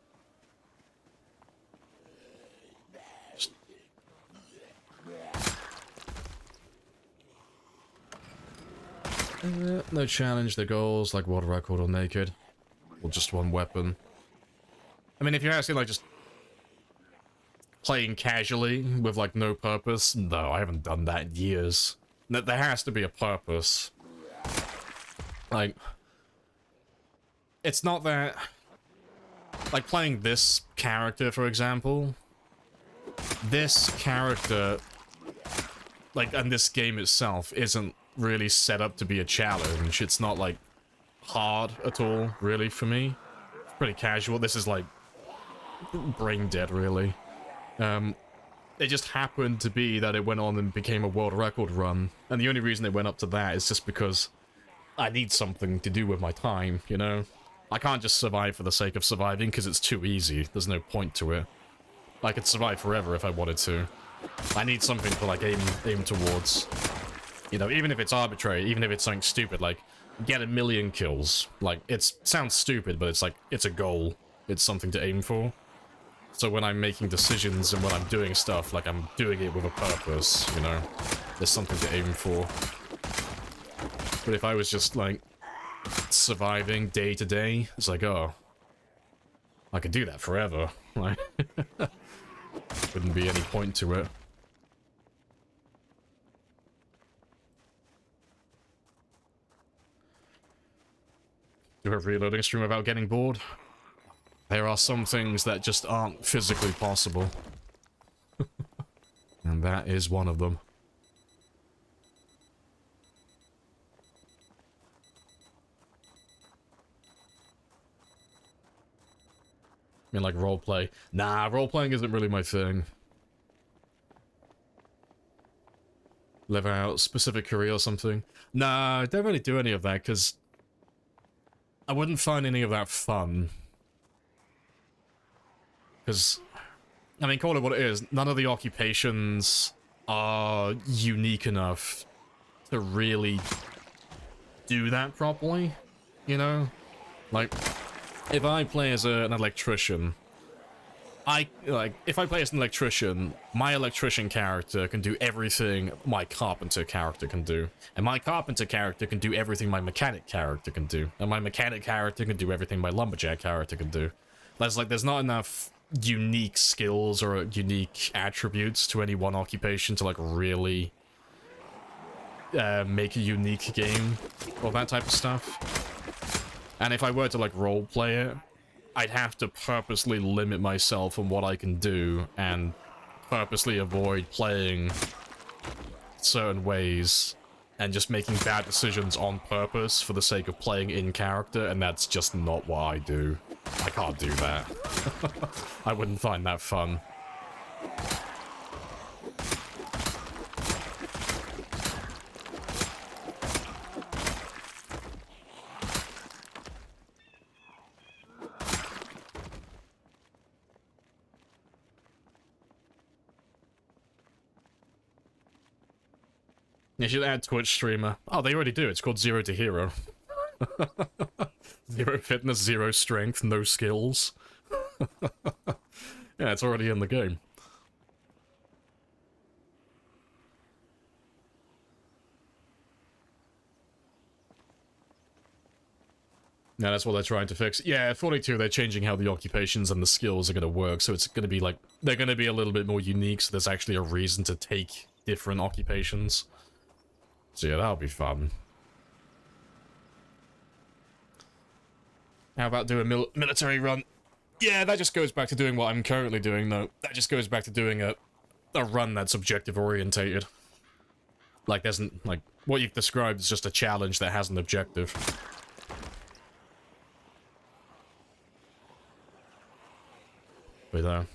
No challenge, no goals, like world record or naked. Or just one weapon. I mean, if you're asking, like, just playing casually with, like, no purpose, no, I haven't done that in years. There has to be a purpose. Like, it's not that... Like, playing this character, for example, this character, like, and this game itself isn't really set up to be a challenge. It's not, like, hard at all, really, for me. It's pretty casual. This is, like, brain dead, really. It just happened to be that it went on and became a world record run, and the only reason it went up to that is just because I need something to do with my time, you know? I can't just survive for the sake of surviving, because it's too easy. There's no point to it. I could survive forever if I wanted to. I need something to, like, aim towards. You know, even if it's arbitrary, even if it's something stupid, like, get 1 million kills. Like, it sounds stupid, but it's like, it's a goal. It's something to aim for. So when I'm making decisions and when I'm doing stuff, like, I'm doing it with a purpose, you know? There's something to aim for. But if I was just, like, surviving day to day, it's like, oh, I could do that forever. Like, wouldn't be any point to it. Do a reloading stream without getting bored? There are some things that just aren't physically possible. And that is one of them. I mean, like, roleplay. Nah, roleplaying isn't really my thing. Live out specific career or something. Nah, I don't really do any of that, because I wouldn't find any of that fun. Because, I mean, call it what it is. None of the occupations are unique enough to really do that properly, you know? Like, if I play as an electrician, if I play as an electrician, my electrician character can do everything my carpenter character can do. And my carpenter character can do everything my mechanic character can do. And my mechanic character can do everything my lumberjack character can do. There's not enough unique skills or unique attributes to any one occupation to, like, really make a unique game or that type of stuff. And if I were to, like, roleplay it, I'd have to purposely limit myself on what I can do and purposely avoid playing certain ways and just making bad decisions on purpose for the sake of playing in character, and that's just not what I do. I can't do that. I wouldn't find that fun. You should add Twitch streamer. Oh, they already do. It's called Zero to Hero. Zero fitness, zero strength, no skills. Yeah, it's already in the game. Yeah, that's what they're trying to fix. Yeah, 42, they're changing how the occupations and the skills are going to work, so it's going to be like, they're going to be a little bit more unique, so there's actually a reason to take different occupations. So yeah, that'll be fun. How about do a military run? Yeah, that just goes back to doing what I'm currently doing, though. That just goes back to doing a run that's objective-orientated. Like, like, what you've described is just a challenge that has an objective. But,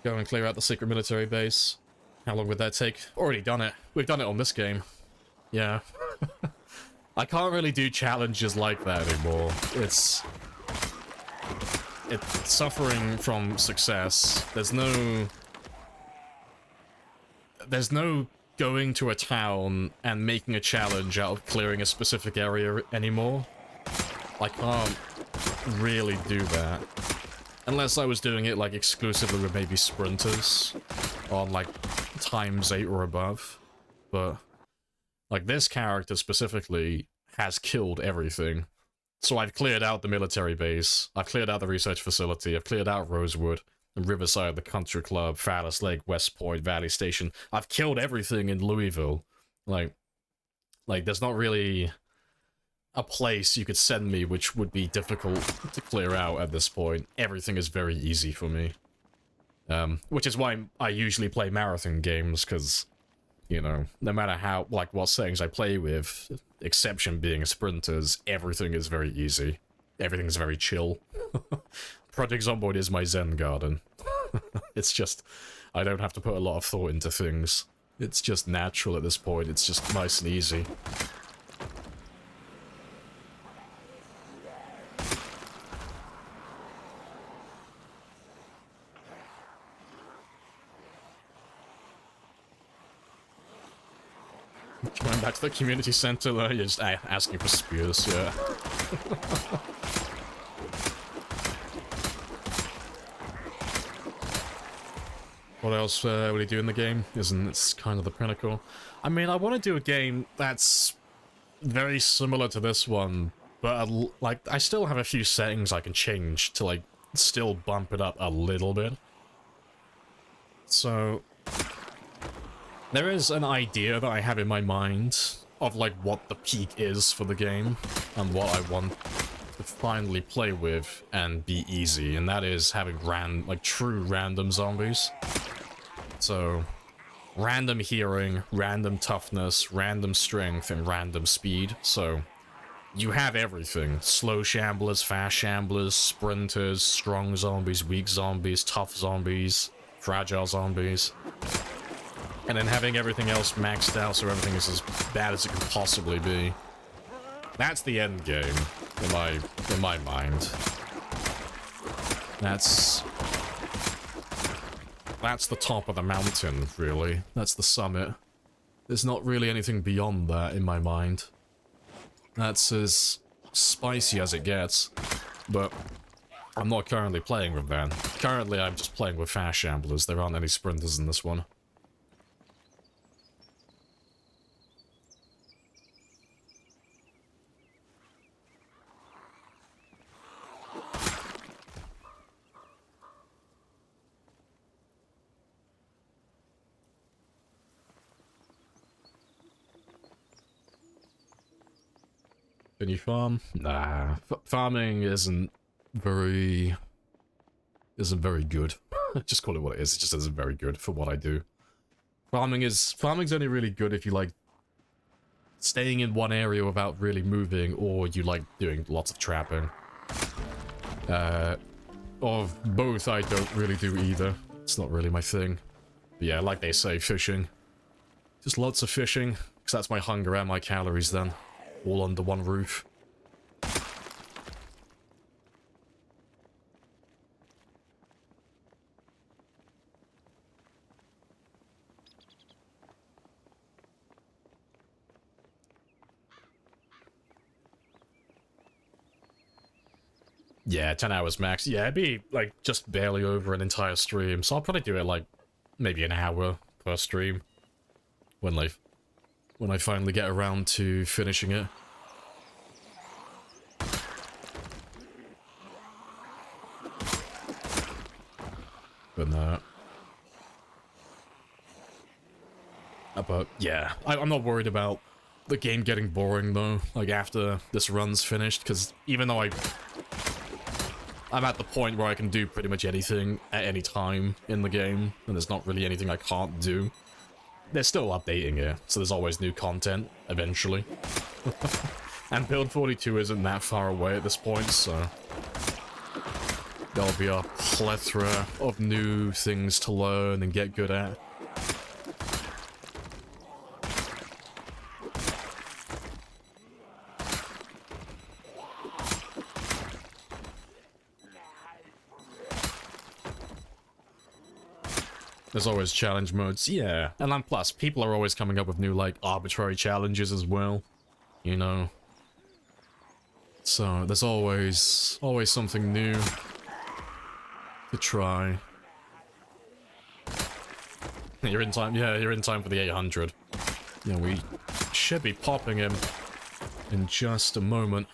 go and clear out the secret military base. How long would that take? Already done it. We've done it on this game. Yeah. I can't really do challenges like that anymore. It's suffering from success. There's no going to a town and making a challenge out of clearing a specific area anymore. I can't really do that. Unless I was doing it, like, exclusively with maybe sprinters on, like, ×8 or above. But, like, this character specifically has killed everything. So I've cleared out the military base, I've cleared out the research facility, I've cleared out Rosewood, and Riverside, the Country Club, Phallus Lake, West Point, Valley Station. I've killed everything in Louisville. Like, there's not really a place you could send me which would be difficult to clear out at this point. Everything is very easy for me. Which is why I usually play marathon games, because, you know, no matter how, like, what settings I play with, exception being sprinters, everything is very easy. Everything's very chill. Project Zomboid is my Zen garden. It's just, I don't have to put a lot of thought into things. It's just natural at this point, it's just nice and easy. Going back to the community center, you're just asking for spears, yeah. What else will he do in the game? It's kind of the pinnacle. I mean, I want to do a game that's very similar to this one, but, like, I still have a few settings I can change to, like, still bump it up a little bit. So there is an idea that I have in my mind of, like, what the peak is for the game, and what I want to finally play with and be easy, and that is having true random zombies. So, random hearing, random toughness, random strength, and random speed. So, you have everything. Slow shamblers, fast shamblers, sprinters, strong zombies, weak zombies, tough zombies, fragile zombies. And then having everything else maxed out so everything is as bad as it can possibly be. That's the end game, in my mind. That's the top of the mountain, really. That's the summit. There's not really anything beyond that in my mind. That's as spicy as it gets. But I'm not currently playing with that. Currently, I'm just playing with fast shamblers. There aren't any sprinters in this one. Can you farm? Nah. Farming isn't very good. Just call it what it is. It just isn't very good for what I do. Farming's only really good if you like staying in one area without really moving, or you like doing lots of trapping. Of both, I don't really do either. It's not really my thing. But yeah, like they say, fishing. Just lots of fishing, because that's my hunger and my calories then. All under one roof. Yeah, 10 hours max. Yeah, it'd be, like, just barely over an entire stream. So I'll probably do it, like, maybe an hour per stream. When I finally get around to finishing it. But no. But yeah, I'm not worried about the game getting boring though, like after this run's finished, because even though I'm at the point where I can do pretty much anything at any time in the game, and there's not really anything I can't do, they're still updating it, so there's always new content, eventually. And Build 42 isn't that far away at this point, so there'll be a plethora of new things to learn and get good at. There's always challenge modes, yeah. And then plus, people are always coming up with new, like, arbitrary challenges as well. You know? So, there's always something new to try. You're in time, yeah, you're in time for the 800. Yeah, we should be popping him in just a moment.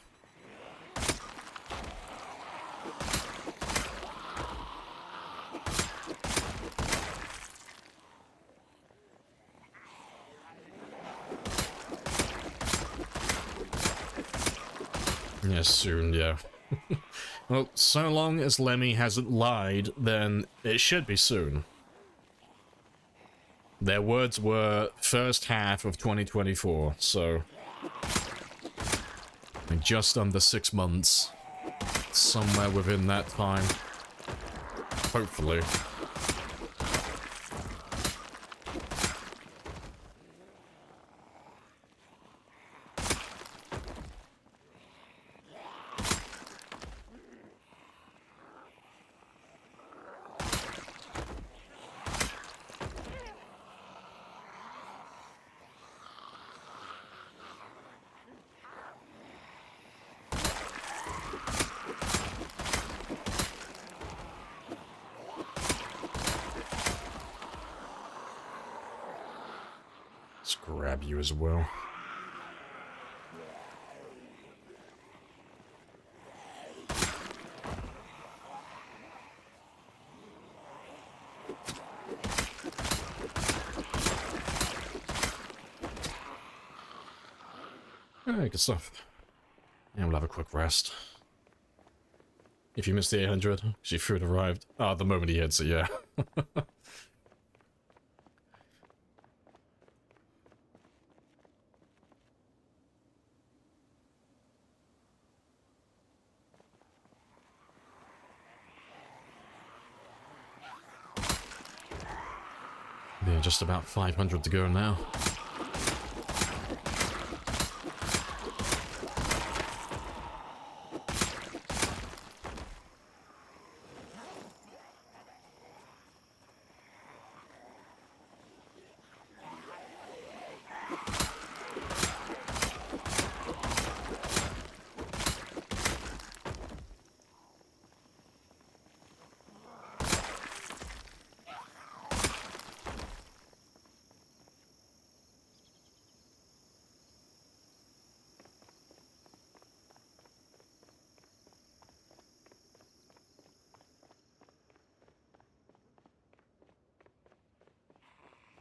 Yeah, soon, yeah. Well, so long as Lemmy hasn't lied, then it should be soon. Their words were first half of 2024, so just under 6 months. Somewhere within that time. Hopefully. Let's grab you as well. Alright, good stuff. And we'll have a quick rest. If you missed the 800, your food arrived. Oh, the moment he hits it, yeah. Yeah, just about 500 to go now.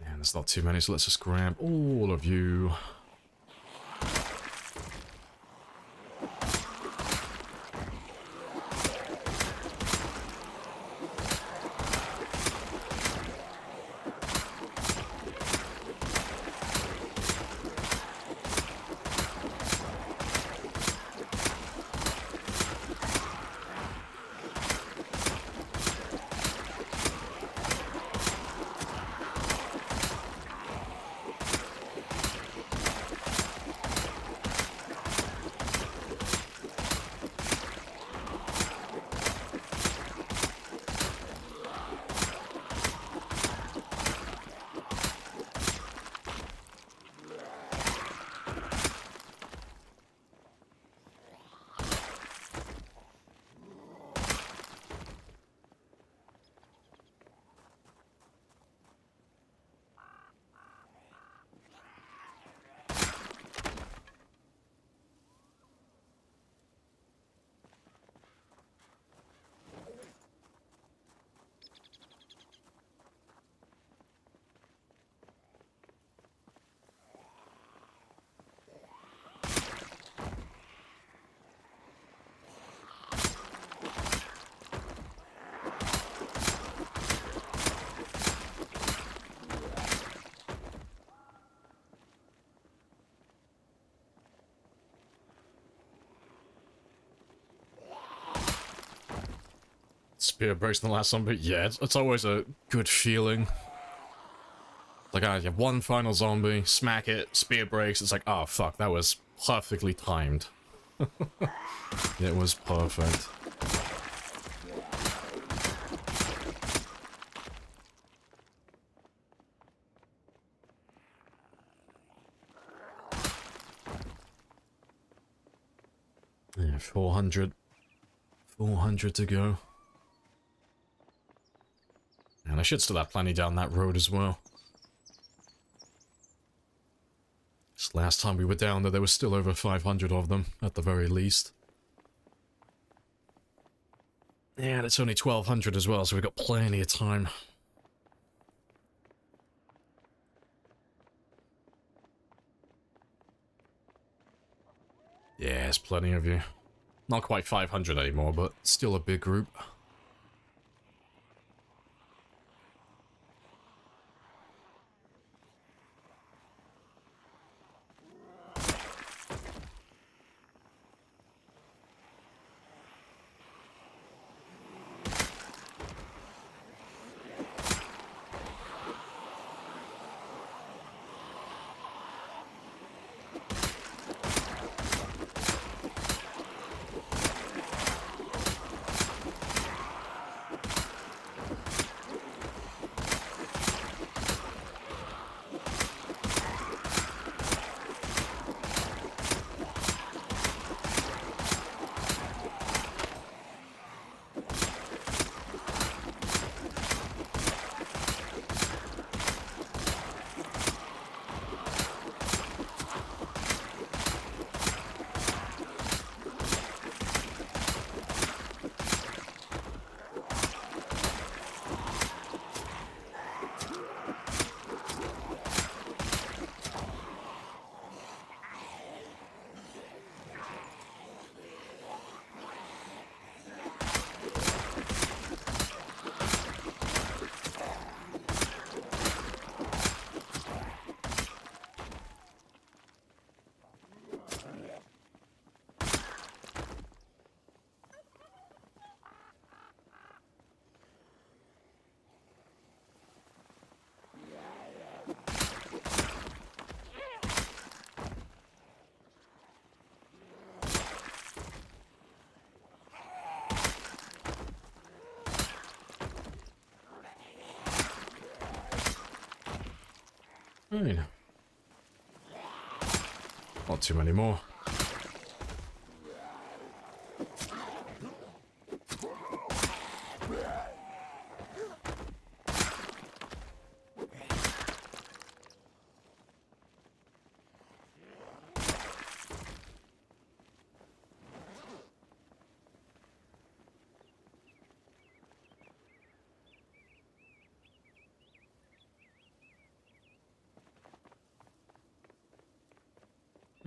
Man, there's not too many, so let's just grab all of you. spear breaks in the last zombie. Yeah, it's always a good feeling. Like, you have one final zombie, smack it, spear breaks. It's like, oh fuck, that was perfectly timed. It was perfect. Yeah, 400. 400 to go. And I should still have plenty down that road as well. This last time we were down there was still over 500 of them, at the very least. Yeah, and it's only 1200 as well, so we've got plenty of time. Yeah, there's plenty of you. Not quite 500 anymore, but still a big group. Right. Not too many more.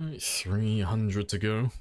Right, 300 to go.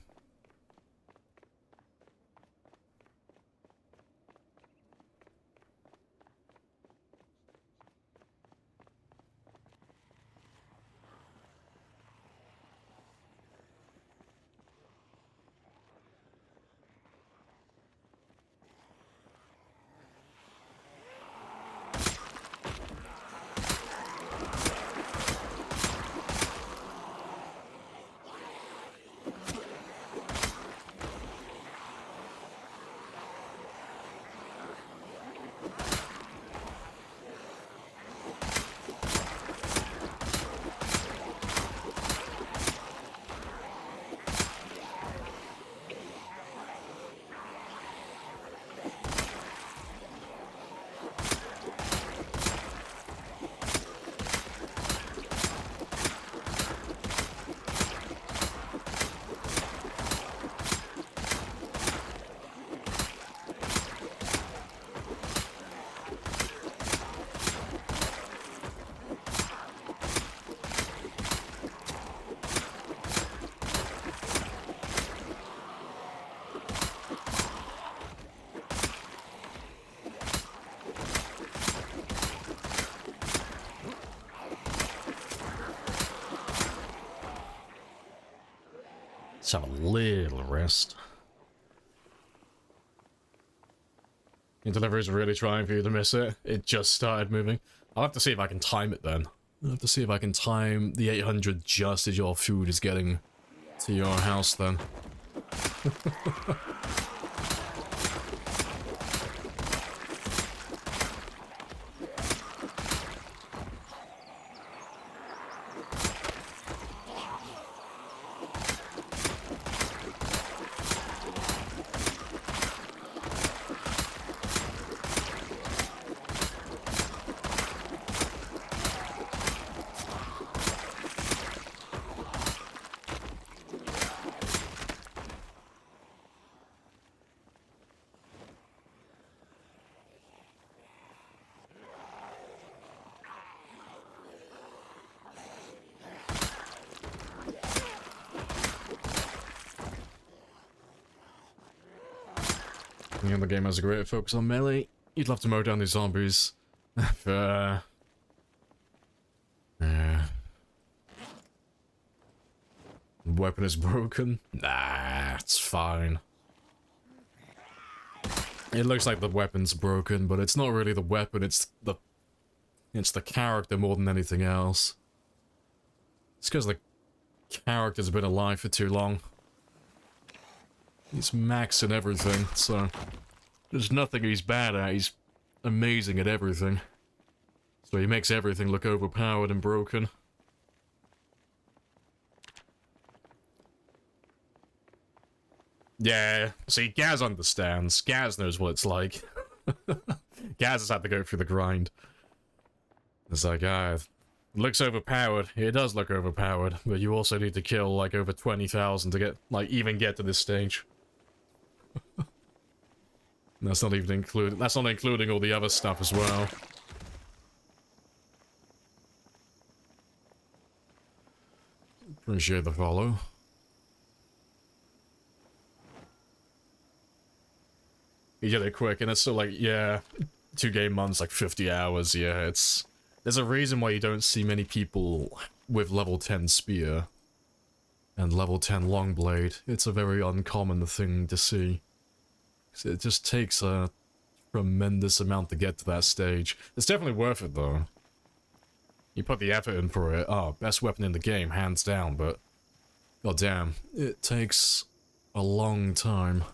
Let's have a little rest. Your delivery's really trying for you to miss it. It just started moving. I'll have to see if I can time it then. I'll have to see if I can time the 800 just as your food is getting to your house then. The other game has a greater focus on melee. You'd love to mow down these zombies. Yeah. Weapon is broken? Nah, it's fine. It looks like the weapon's broken, but it's not really the weapon, it's the character more than anything else. It's because the character's been alive for too long. He's maxing everything, so there's nothing he's bad at. He's amazing at everything. So he makes everything look overpowered and broken. Yeah, see, Gaz understands. Gaz knows what it's like. Gaz has had to go through the grind. It's like, it looks overpowered. It does look overpowered, but you also need to kill, like, over 20,000 to get, like, even get to this stage. That's not including all the other stuff as well. Appreciate the follow. You did it quick, and it's still like, yeah, 2 game months, like 50 hours, yeah, it's... There's a reason why you don't see many people with level 10 spear and level 10 long blade. It's a very uncommon thing to see. It just takes a tremendous amount to get to that stage. It's definitely worth it, though. You put the effort in for it. Oh, best weapon in the game, hands down, but... goddamn, it takes a long time.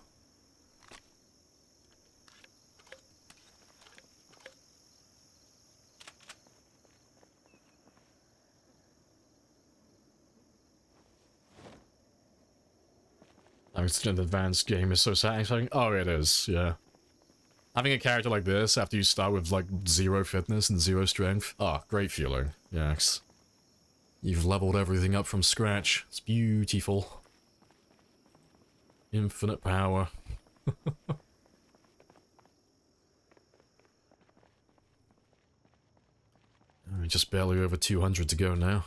It's an advanced game is so satisfying. Oh, it is, yeah. Having a character like this after you start with, like, 0 fitness and 0 strength. Oh, great feeling. Yes. You've leveled everything up from scratch. It's beautiful. Infinite power. Just barely over 200 to go now.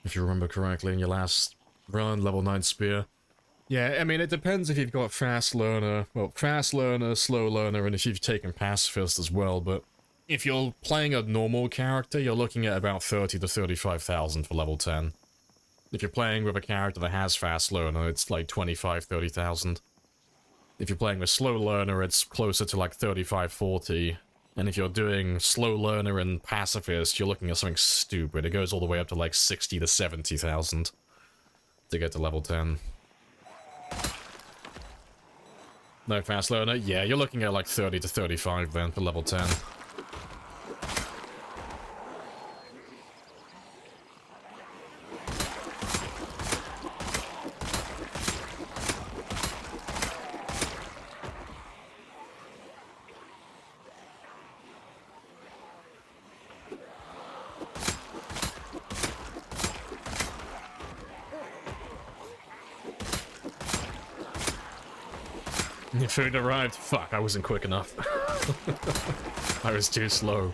If you remember correctly in your last run, level 9 spear. Yeah, I mean, it depends if you've got fast learner, well, fast learner, slow learner, and if you've taken pacifist as well, but if you're playing a normal character, you're looking at about 30 to 35,000 for level 10. If you're playing with a character that has fast learner, it's like 25, 30,000. If you're playing with slow learner, it's closer to like 35, 40. And if you're doing slow learner and pacifist, you're looking at something stupid. It goes all the way up to like 60 to 70,000 to get to level 10. No fast learner? Yeah, you're looking at like 30 to 35 then for level 10. Your food arrived. Fuck, I wasn't quick enough. I was too slow.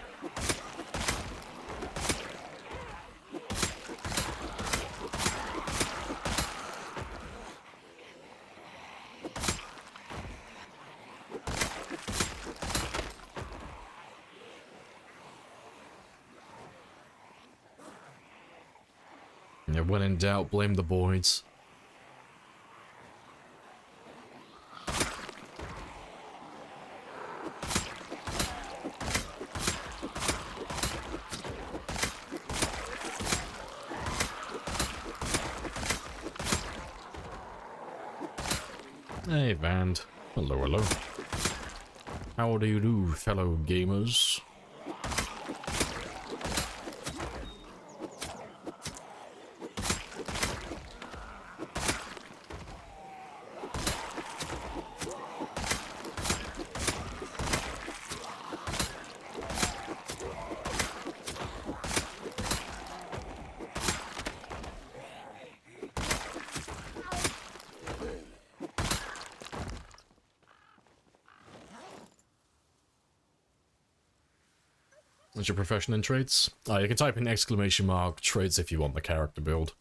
Yeah, when in doubt, blame the boys. Hey, Vand. Hello, hello. How do you do, fellow gamers? What's your profession in trades? You can type in exclamation mark trades if you want the character build.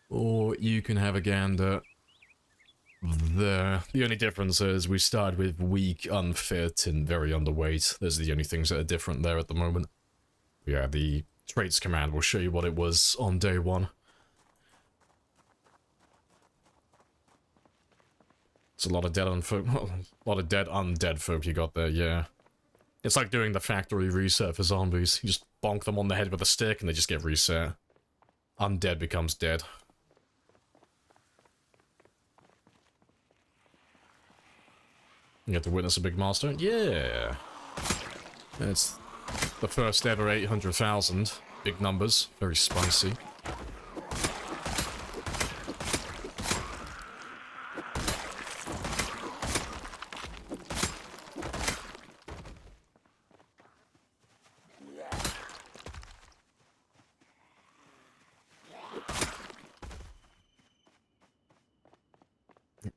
Or you can have a gander there. The only difference is we start with weak, unfit, and very underweight. Those are the only things that are different there at the moment. Yeah, the trades command will show you what it was on day one. It's a lot of dead unfolk. A lot of dead undead folk you got there, yeah. It's like doing the factory reset for zombies. You just bonk them on the head with a stick and they just get reset. Undead becomes dead. You get to witness a big milestone? Yeah! It's the first ever 800,000. Big numbers. Very spicy.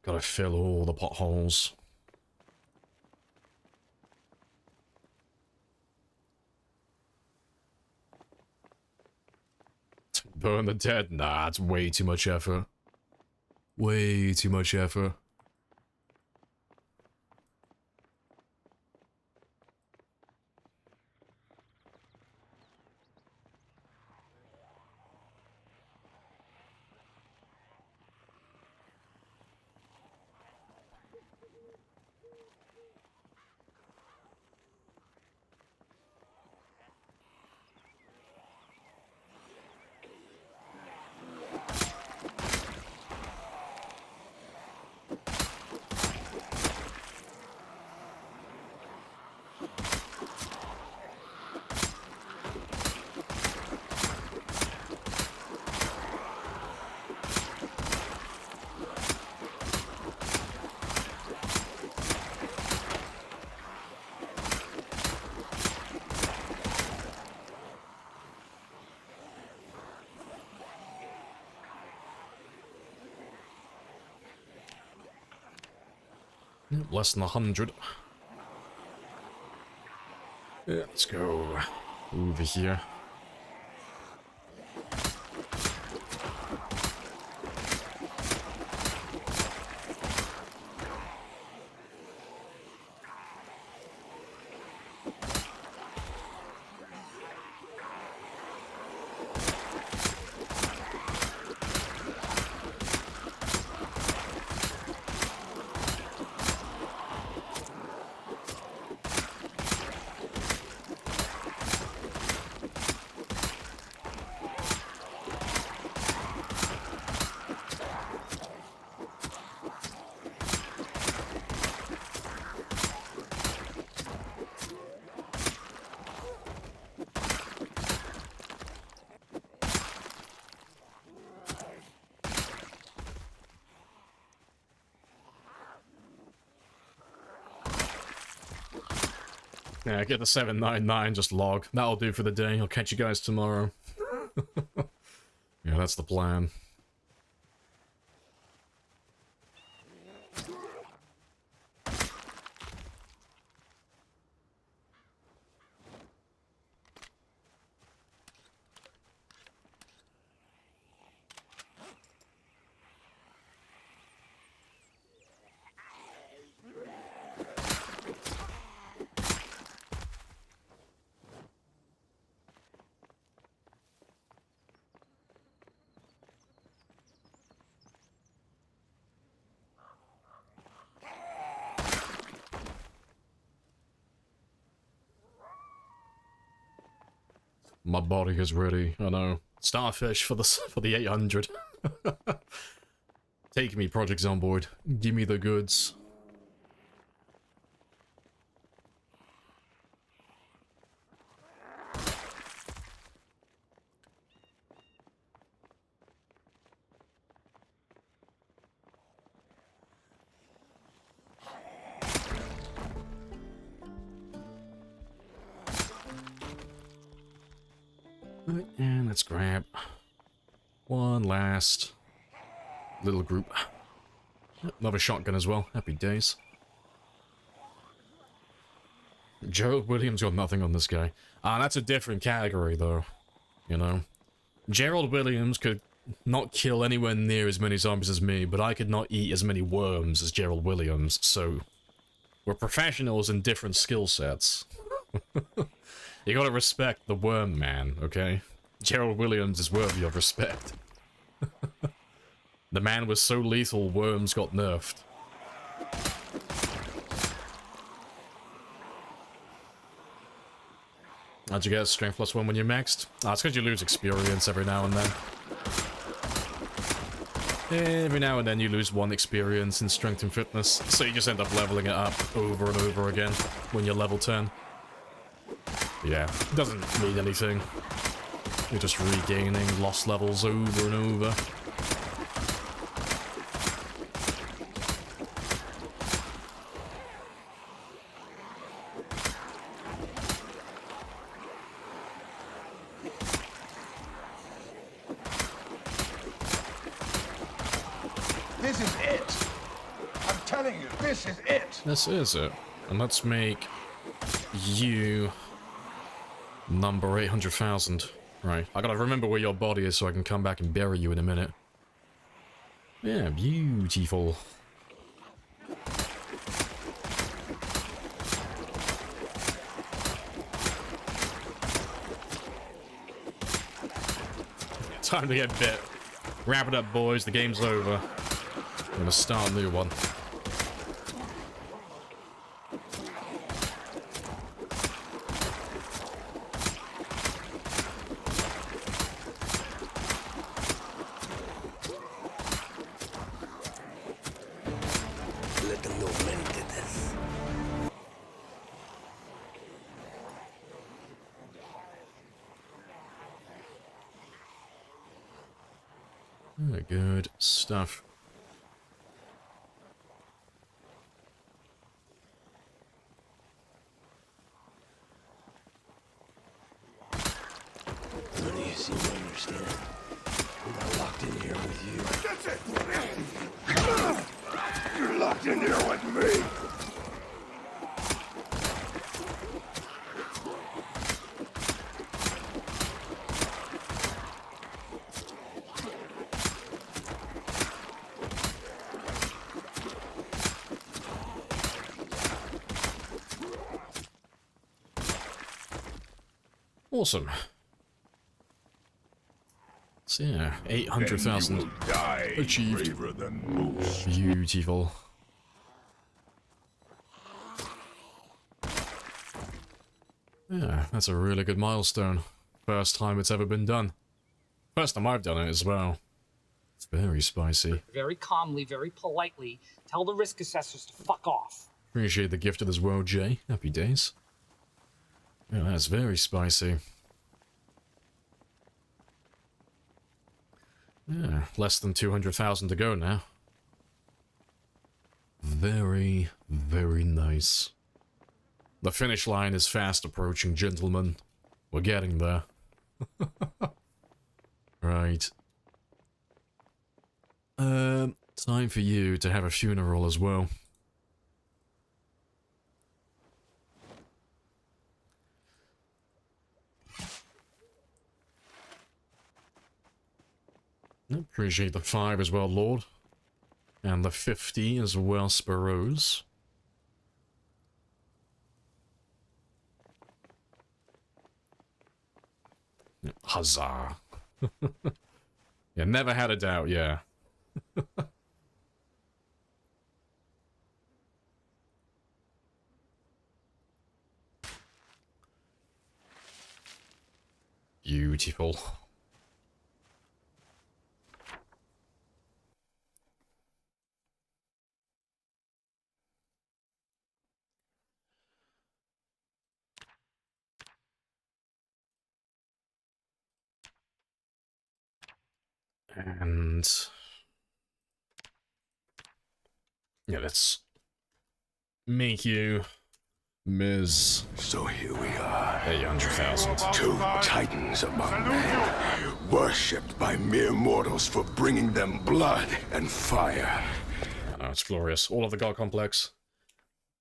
Gotta fill all the potholes. Burn the dead? Nah, it's way too much effort. Way too much effort. Less than 100. Yeah, let's go over here. Yeah, get the 799, just log. That'll do for the day. I'll catch you guys tomorrow. Yeah, that's the plan. My body is ready. I know. Starfish for the 800. Take me, Project Zomboid. Give me the goods. And let's grab one last little group. Another shotgun as well. Happy days. Gerald Williams got nothing on this guy. That's a different category, though. You know? Gerald Williams could not kill anywhere near as many zombies as me, but I could not eat as many worms as Gerald Williams, so... We're professionals in different skill sets. You gotta respect the worm man, okay? Gerald Williams is worthy of respect. The man was so lethal, worms got nerfed. How'd you get strength +1 when you're maxed? It's because you lose experience every now and then. Every now and then you lose 1 experience in strength and fitness, so you just end up leveling it up over and over again when you're level 10. Yeah, doesn't mean anything. You're just regaining lost levels over and over. This is it. I'm telling you, this is it. This is it. And let's make you number 800,000. Right, I gotta remember where your body is so I can come back and bury you in a minute. Yeah, beautiful. Time to get bit. Wrap it up, boys. The game's over. I'm gonna start a new one. Let them know when did this. Good stuff. None of you seem to understand. I'm locked in here with you. That's it. You're locked in here with me. Awesome. So yeah, 800,000 achieved. Braver than most. Beautiful. Yeah, that's a really good milestone. First time it's ever been done. First time I've done it as well. It's very spicy. Very calmly, very politely, tell the risk assessors to fuck off. Appreciate the gift of this world, Jay. Happy days. Yeah, that's very spicy. Yeah, less than 200,000 to go now. Very, very nice. The finish line is fast approaching, gentlemen. We're getting there. Right. Time for you to have a funeral as well. Appreciate the 5 as well, Lord. And the 50 as well, Sparrows. Huzzah. Yeah, never had a doubt, yeah. Beautiful. And yeah, let's make you Ms. So here we are. 800,000. Two titans among men, worshipped by mere mortals for bringing them blood and fire. I know, it's glorious. All of the God Complex.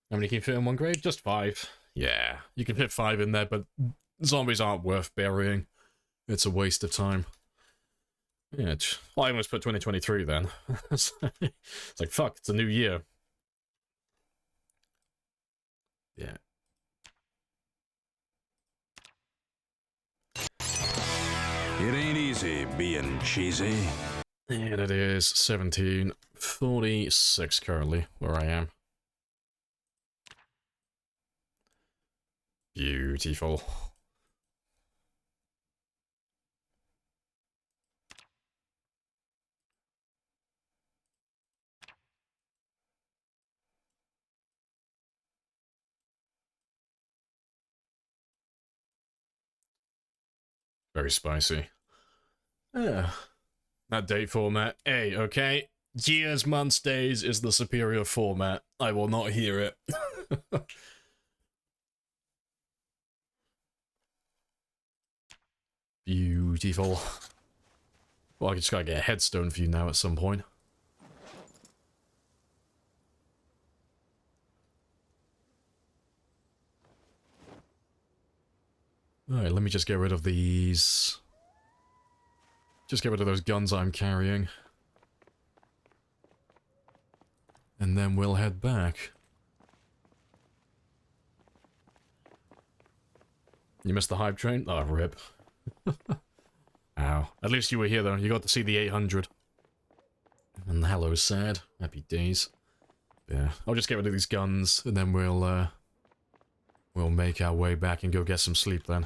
How many can you fit in one grave? Just 5. Yeah, you can fit 5 in there, but zombies aren't worth burying. It's a waste of time. Yeah, well, I almost put 2023 then. It's like, fuck, it's a new year. Yeah. It ain't easy being cheesy. And it is 1746 currently, where I am. Beautiful. Very spicy. Yeah. That date format, A, okay? Years, months, days is the superior format. I will not hear it. Beautiful. Well, I just gotta get a headstone for you now at some point. Alright, let me just get rid of these. Just get rid of those guns I'm carrying. And then we'll head back. You missed the hype train? Oh, rip. Ow. At least you were here, though. You got to see the 800. And hello, sad. Happy days. Yeah, I'll just get rid of these guns, and then we'll make our way back and go get some sleep then.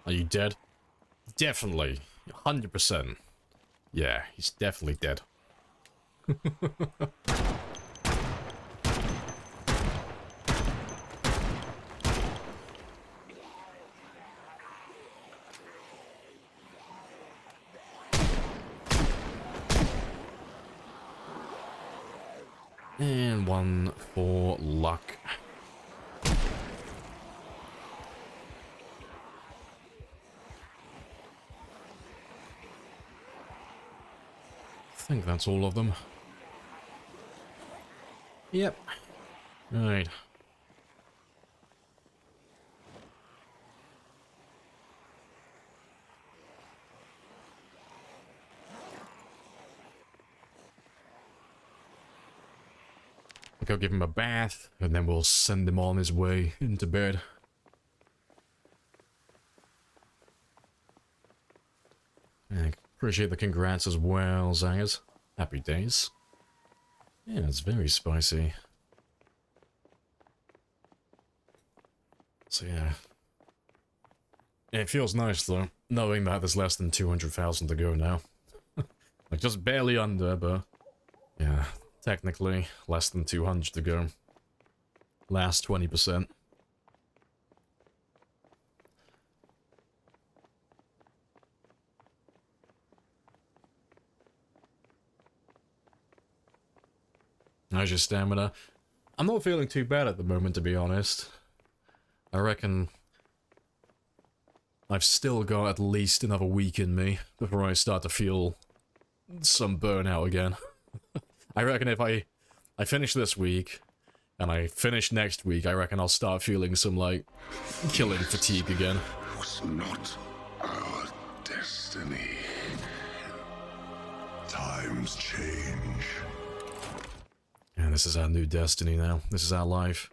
Are you dead? Definitely. 100%. Yeah, he's definitely dead. And 1 for luck. I think that's all of them. Yep. Right. I think I'll give him a bath, and then we'll send him on his way into bed. Yeah, appreciate the congrats as well, Zangers. Happy days. Yeah, it's very spicy. So yeah. It feels nice though, knowing that there's less than 200,000 to go now. Like just barely under, but yeah, technically less than 200 to go. Last 20%. How's your stamina? I'm not feeling too bad at the moment, to be honest. I reckon I've still got at least another week in me before I start to feel some burnout again. I reckon if I finish this week and I finish next week, I reckon I'll start feeling some, like, killing fatigue again. It was not our destiny. Times change. And this is our new destiny now. This is our life.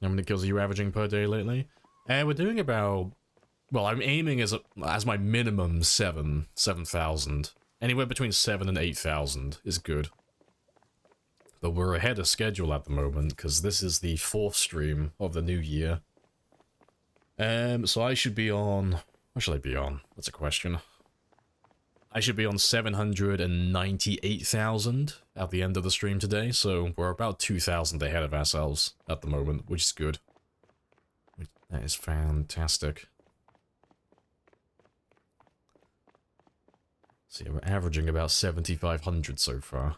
How many kills are you averaging per day lately? We're doing about... Well, I'm aiming as my minimum 7,000. Anywhere between 7 and 8,000 is good. But we're ahead of schedule at the moment, because this is the 4th stream of the new year. So I should be on... What should I be on? That's a question. I should be on 798,000 at the end of the stream today, so we're about 2,000 ahead of ourselves at the moment, which is good. That is fantastic. So yeah, we're averaging about 7,500 so far.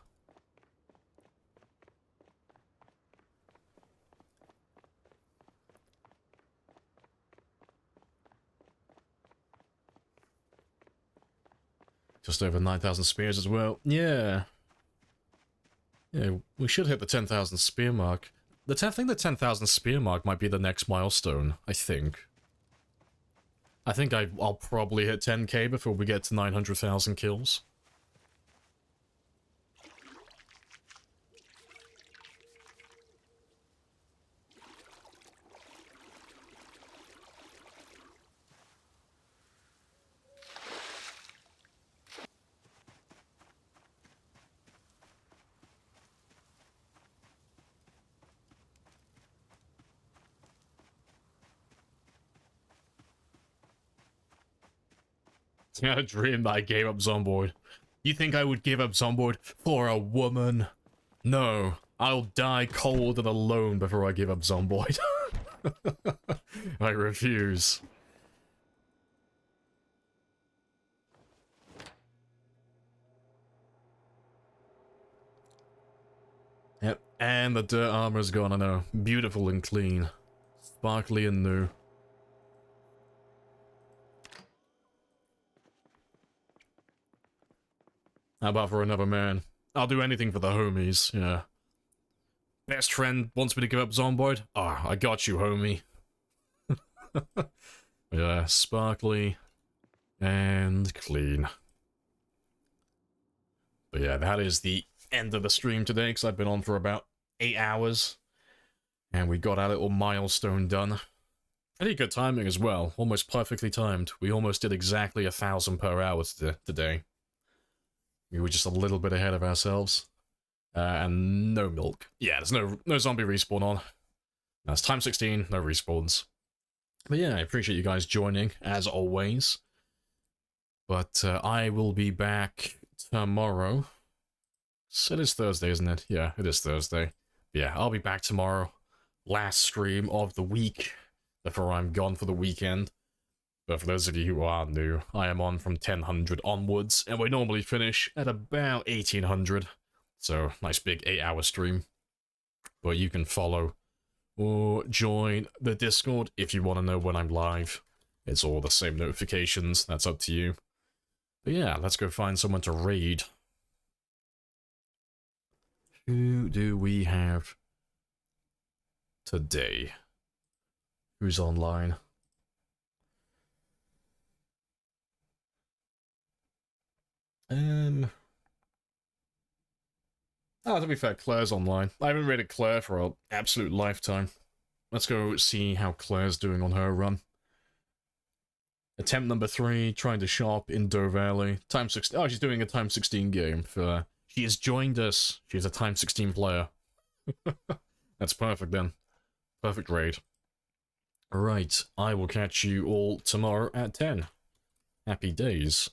Just over 9,000 spears as well. Yeah. Yeah, we should hit the 10,000 spear mark. I think the 10,000 spear mark might be the next milestone, I think. I think I'll probably hit 10k before we get to 900,000 kills. I dreamed I gave up Zomboid. You think I would give up Zomboid for a woman? No, I'll die cold and alone before I give up Zomboid. I refuse. Yep, and the dirt armor's gone, I know. Beautiful and clean. Sparkly and new. How about for another man? I'll do anything for the homies, yeah. Best friend wants me to give up Zomboid? Ah, I got you, homie. Yeah, sparkly and clean. But yeah, that is the end of the stream today, because I've been on for about 8 hours. And we got our little milestone done. Pretty good timing as well, almost perfectly timed. We almost did exactly 1,000 per hour today. We were just a little bit ahead of ourselves. And no milk. Yeah, there's no zombie respawn on. That's time 16, no respawns. But yeah, I appreciate you guys joining, as always. But I will be back tomorrow. So it is Thursday, isn't it? Yeah, it is Thursday. But yeah, I'll be back tomorrow. Last stream of the week, before I'm gone for the weekend. But for those of you who are new, I am on from 1000 onwards, and we normally finish at about 1800. So, nice big 8-hour stream. But you can follow or join the Discord if you want to know when I'm live. It's all the same notifications, that's up to you. But yeah, let's go find someone to raid. Who do we have today? Who's online? Oh, to be fair, Claire's online. I haven't raided Claire for an absolute lifetime. Let's go see how Claire's doing on her run. Attempt number 3, trying to shop in Doe Valley. Time 16. Oh, she's doing a time 16 game. She has joined us. She's a time 16 player. That's perfect then. Perfect raid. Alright, I will catch you all tomorrow at 10. Happy days.